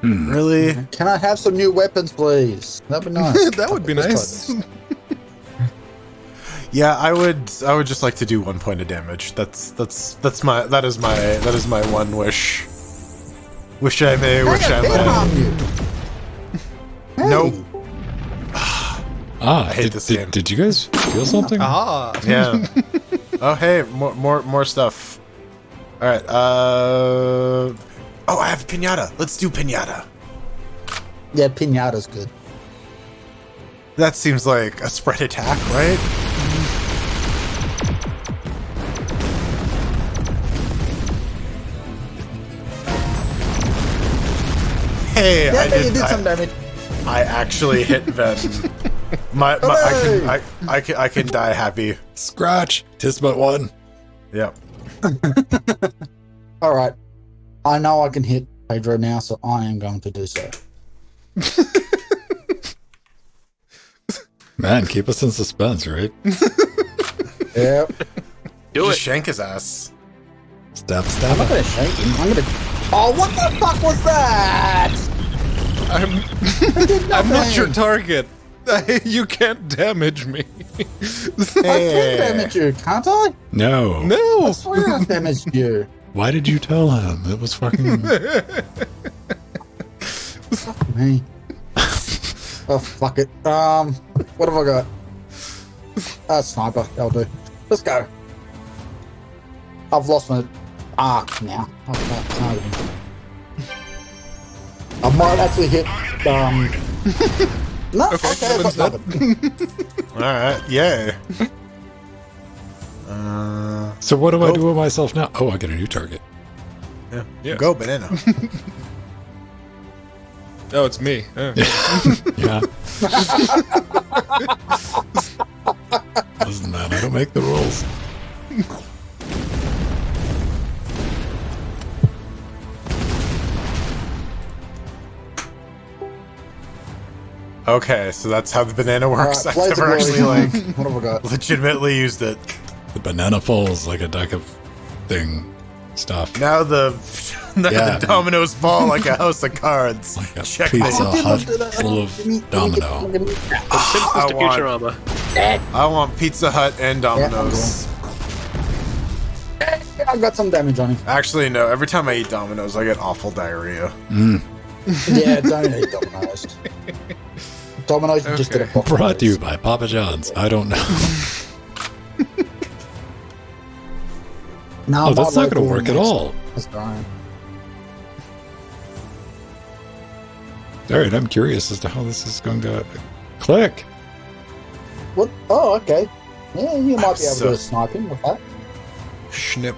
Speaker 3: Really?
Speaker 5: Can I have some new weapons, please? That'd be nice.
Speaker 1: That would be
Speaker 5: Let's
Speaker 1: nice.
Speaker 5: try
Speaker 3: Yeah, I would just like to do 1 point of damage. That is my one wish. Wish I may,
Speaker 5: this.
Speaker 3: wish I
Speaker 5: Hey,
Speaker 3: may.
Speaker 5: harm you. Hey.
Speaker 3: Nope.
Speaker 2: Ah,
Speaker 3: hate this game.
Speaker 2: did you guys feel something?
Speaker 1: Ah.
Speaker 3: Yeah. Oh hey, more stuff. All right. Oh, I have pinata. Let's do pinata.
Speaker 5: Yeah, pinata's good.
Speaker 3: That seems like a spread attack, right? Hey,
Speaker 5: Yeah,
Speaker 3: I
Speaker 5: you did some damage.
Speaker 3: I actually hit Ven. I can die happy.
Speaker 2: Scratch. Tis but one.
Speaker 3: Yep.
Speaker 5: All right. I know I can hit Pedro now, so I am going to do so.
Speaker 2: Man, keep us in suspense, right?
Speaker 5: Yep.
Speaker 6: Do
Speaker 3: Just
Speaker 6: it.
Speaker 3: shank his ass.
Speaker 2: Stab,
Speaker 5: I'm
Speaker 2: stab.
Speaker 5: not gonna shake him. I'm gonna. Oh, what the fuck was that?
Speaker 1: I'm not your
Speaker 5: nothing.
Speaker 1: target. You can't damage me.
Speaker 5: I can damage you, can't I?
Speaker 2: No.
Speaker 5: I
Speaker 1: No.
Speaker 5: swear I damaged you.
Speaker 2: Why did you tell him? It was fucking...
Speaker 5: Fuck me. Oh, fuck it. What have I got? Sniper. That'll do. Let's go. I've lost my arc now. I can't target him. I might actually hit. No, okay, I've got nothing.
Speaker 3: All right. Yay.
Speaker 2: So what do I do with myself now? Oh, I get a new target.
Speaker 3: Yeah.
Speaker 1: Yes.
Speaker 3: Go banana.
Speaker 1: Oh, it's me. Yeah.
Speaker 2: Yeah. Listen, man, I don't make the rules.
Speaker 3: Okay, so that's how the banana works.
Speaker 5: Alright,
Speaker 3: I've
Speaker 5: Blaze of
Speaker 3: never
Speaker 5: Glory
Speaker 3: actually
Speaker 5: time.
Speaker 3: like
Speaker 5: What have I got?
Speaker 3: legitimately used it.
Speaker 2: The banana falls like a deck of thing stuff.
Speaker 3: Now the
Speaker 2: Yeah.
Speaker 3: the dominoes fall like a house of cards.
Speaker 2: Like a
Speaker 3: Check
Speaker 2: pizza
Speaker 3: this.
Speaker 2: hut full of domino.
Speaker 6: Simpsons
Speaker 3: I
Speaker 6: to
Speaker 3: want-
Speaker 6: Futurama.
Speaker 3: I want Pizza Hut and Domino's.
Speaker 5: I got some damage on him.
Speaker 3: Actually, no. Every time I eat Domino's, I get awful diarrhea.
Speaker 5: Yeah, don't eat Domino's. Domino's, you just get a box.
Speaker 2: Brought to you by Papa John's. I don't know.
Speaker 5: No,
Speaker 2: Oh, that's
Speaker 5: my
Speaker 2: not going
Speaker 5: local
Speaker 2: to work at
Speaker 5: next-
Speaker 2: all.
Speaker 5: That's fine.
Speaker 2: All right, I'm curious as to how this is going to click.
Speaker 5: What? Oh, okay. Yeah, you might be able
Speaker 3: So-
Speaker 5: to snipe him with that.
Speaker 3: Schnip.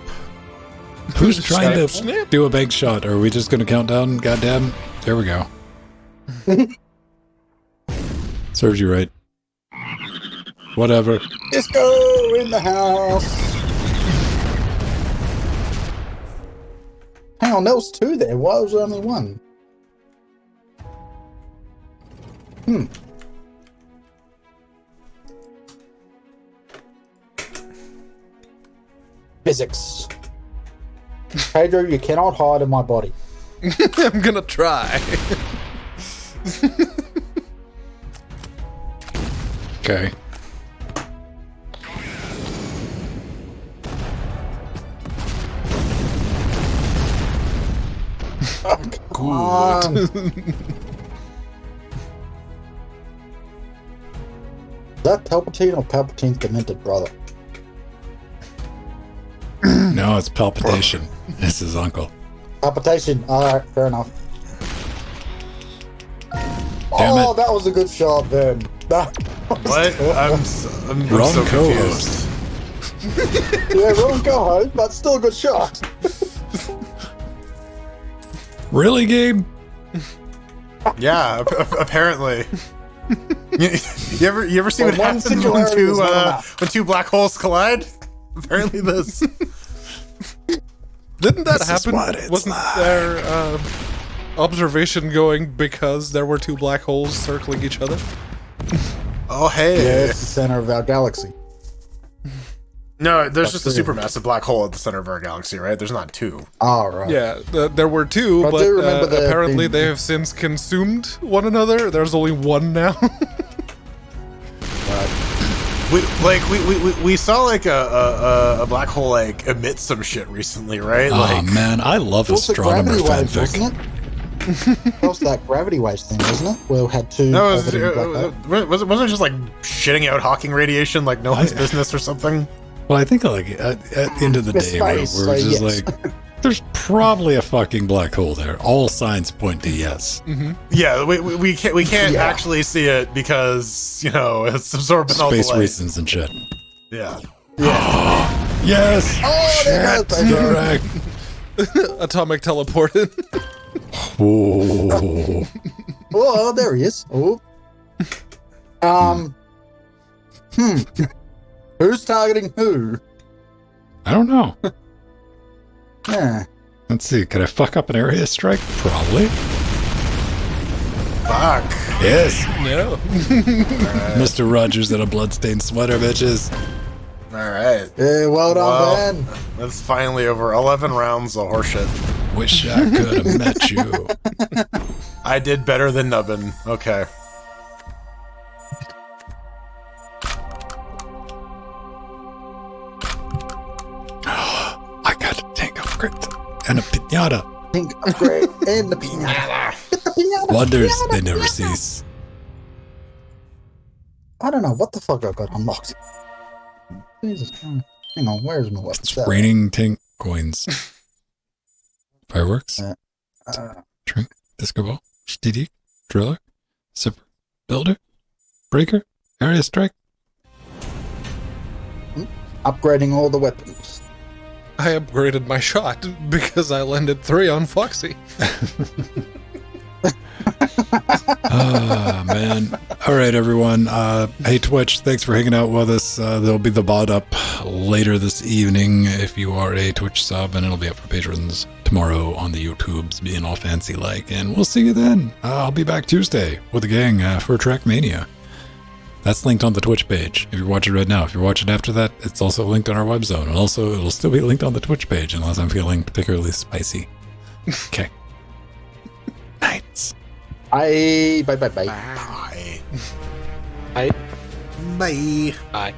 Speaker 2: Who's trying to
Speaker 1: Snip.
Speaker 2: do a bank shot? Or are we just going to count down? Goddamn. There we go. Serves you right. Whatever.
Speaker 5: Disco in the house. Hang on, there was two there. Why was there only one? Physics. Pedro, you cannot hide in my body.
Speaker 1: I'm gonna try.
Speaker 2: Okay.
Speaker 5: Come on. Is that Palpatine or Palpatine's demented brother?
Speaker 2: No, it's palpitation. It's his uncle.
Speaker 5: Palpitation. Alright, fair enough.
Speaker 2: Damn
Speaker 5: Oh,
Speaker 2: it.
Speaker 5: that was a good shot then. That was
Speaker 3: What?
Speaker 5: good.
Speaker 3: I'm
Speaker 2: Wrong
Speaker 3: so
Speaker 2: co-host.
Speaker 3: confused.
Speaker 5: Yeah, wrong co-host, but still a good shot.
Speaker 2: Really, Gabe?
Speaker 3: Yeah, apparently. you ever see
Speaker 5: Well,
Speaker 3: what
Speaker 5: one
Speaker 3: happens
Speaker 5: singularity is not enough.
Speaker 3: when two black holes collide? Apparently, this.
Speaker 1: Didn't that
Speaker 2: This is
Speaker 1: happen?
Speaker 2: what it's
Speaker 1: Wasn't
Speaker 2: like.
Speaker 1: there observation going because there were two black holes circling each other?
Speaker 3: Oh hey.
Speaker 5: Yeah, it's the center of our galaxy.
Speaker 3: No, there's just a
Speaker 5: That's weird.
Speaker 3: supermassive black hole at the center of our galaxy, right? There's not two.
Speaker 5: Oh, right.
Speaker 1: Yeah, there were two,
Speaker 5: I
Speaker 1: but
Speaker 5: do remember there
Speaker 1: apparently
Speaker 5: being-
Speaker 1: they have since consumed one another. There's only one now.
Speaker 3: We saw like a black hole like emit some shit recently, right?
Speaker 2: Oh,
Speaker 3: Like
Speaker 2: man, I love
Speaker 5: What's the
Speaker 2: astronomer
Speaker 5: gravity waves,
Speaker 2: fanfic.
Speaker 5: wasn't it? That was that gravity waves thing, wasn't it? Where we had two.
Speaker 3: no, it
Speaker 5: orbiting black holes.
Speaker 3: wasn't it just like shitting out Hawking radiation like no one's
Speaker 2: I-
Speaker 3: business or something?
Speaker 2: Well, I think like at the end of the
Speaker 5: It's
Speaker 2: day, we're
Speaker 5: space,
Speaker 2: just
Speaker 5: yes.
Speaker 2: like, there's probably a fucking black hole there. All signs point to yes.
Speaker 3: Yeah, we can't
Speaker 5: Yeah.
Speaker 3: actually see it because it's absorbing all the
Speaker 2: Space
Speaker 3: light.
Speaker 2: reasons and shit.
Speaker 3: Yeah.
Speaker 2: Yes.
Speaker 5: Oh, there goes Pedro.
Speaker 2: Correct.
Speaker 1: Atomic teleported.
Speaker 2: Oh.
Speaker 5: Oh, there he is. Oh. Who's targeting who?
Speaker 2: I don't know.
Speaker 5: Yeah.
Speaker 2: Let's see. Could I fuck up an area strike? Probably.
Speaker 3: Fuck.
Speaker 2: Yes.
Speaker 1: No.
Speaker 2: Mr. Rogers in a bloodstained sweater, bitches.
Speaker 3: All right.
Speaker 5: Yeah, well done, Ben.
Speaker 3: That's finally over. 11 rounds of horseshit.
Speaker 2: Wish I could have met you.
Speaker 3: I did better than Nubbin. Okay.
Speaker 2: I got a tank upgrade and a pinata.
Speaker 5: Pink upgrade and the pinata. Get the pinata.
Speaker 2: Wonders,
Speaker 5: pinata,
Speaker 2: they never
Speaker 5: pinata.
Speaker 2: cease.
Speaker 5: I don't know what the fuck I got unlocked. Jesus Christ. Hang on, where's my weapon?
Speaker 2: It's raining tank coins. Fireworks, drink, disco ball, STD, driller, zipper, builder, breaker, area strike.
Speaker 5: Upgrading all the weapons.
Speaker 1: I upgraded my shot because I landed 3 on Foxy.
Speaker 2: Ah, man. All right, everyone. Hey, Twitch, thanks for hanging out with us. There'll be the VOD up later this evening if you are a Twitch sub, and it'll be up for patrons tomorrow on the YouTubes, being all fancy like. And we'll see you then. I'll be back Tuesday with the gang for Trackmania. That's linked on the Twitch page if you're watching right now. If you're watching after that, it's also linked on our web zone. And also, it'll still be linked on the Twitch page unless I'm feeling particularly spicy. Okay. Nights.
Speaker 5: Bye.
Speaker 3: Bye.
Speaker 6: I
Speaker 3: Bye.
Speaker 6: I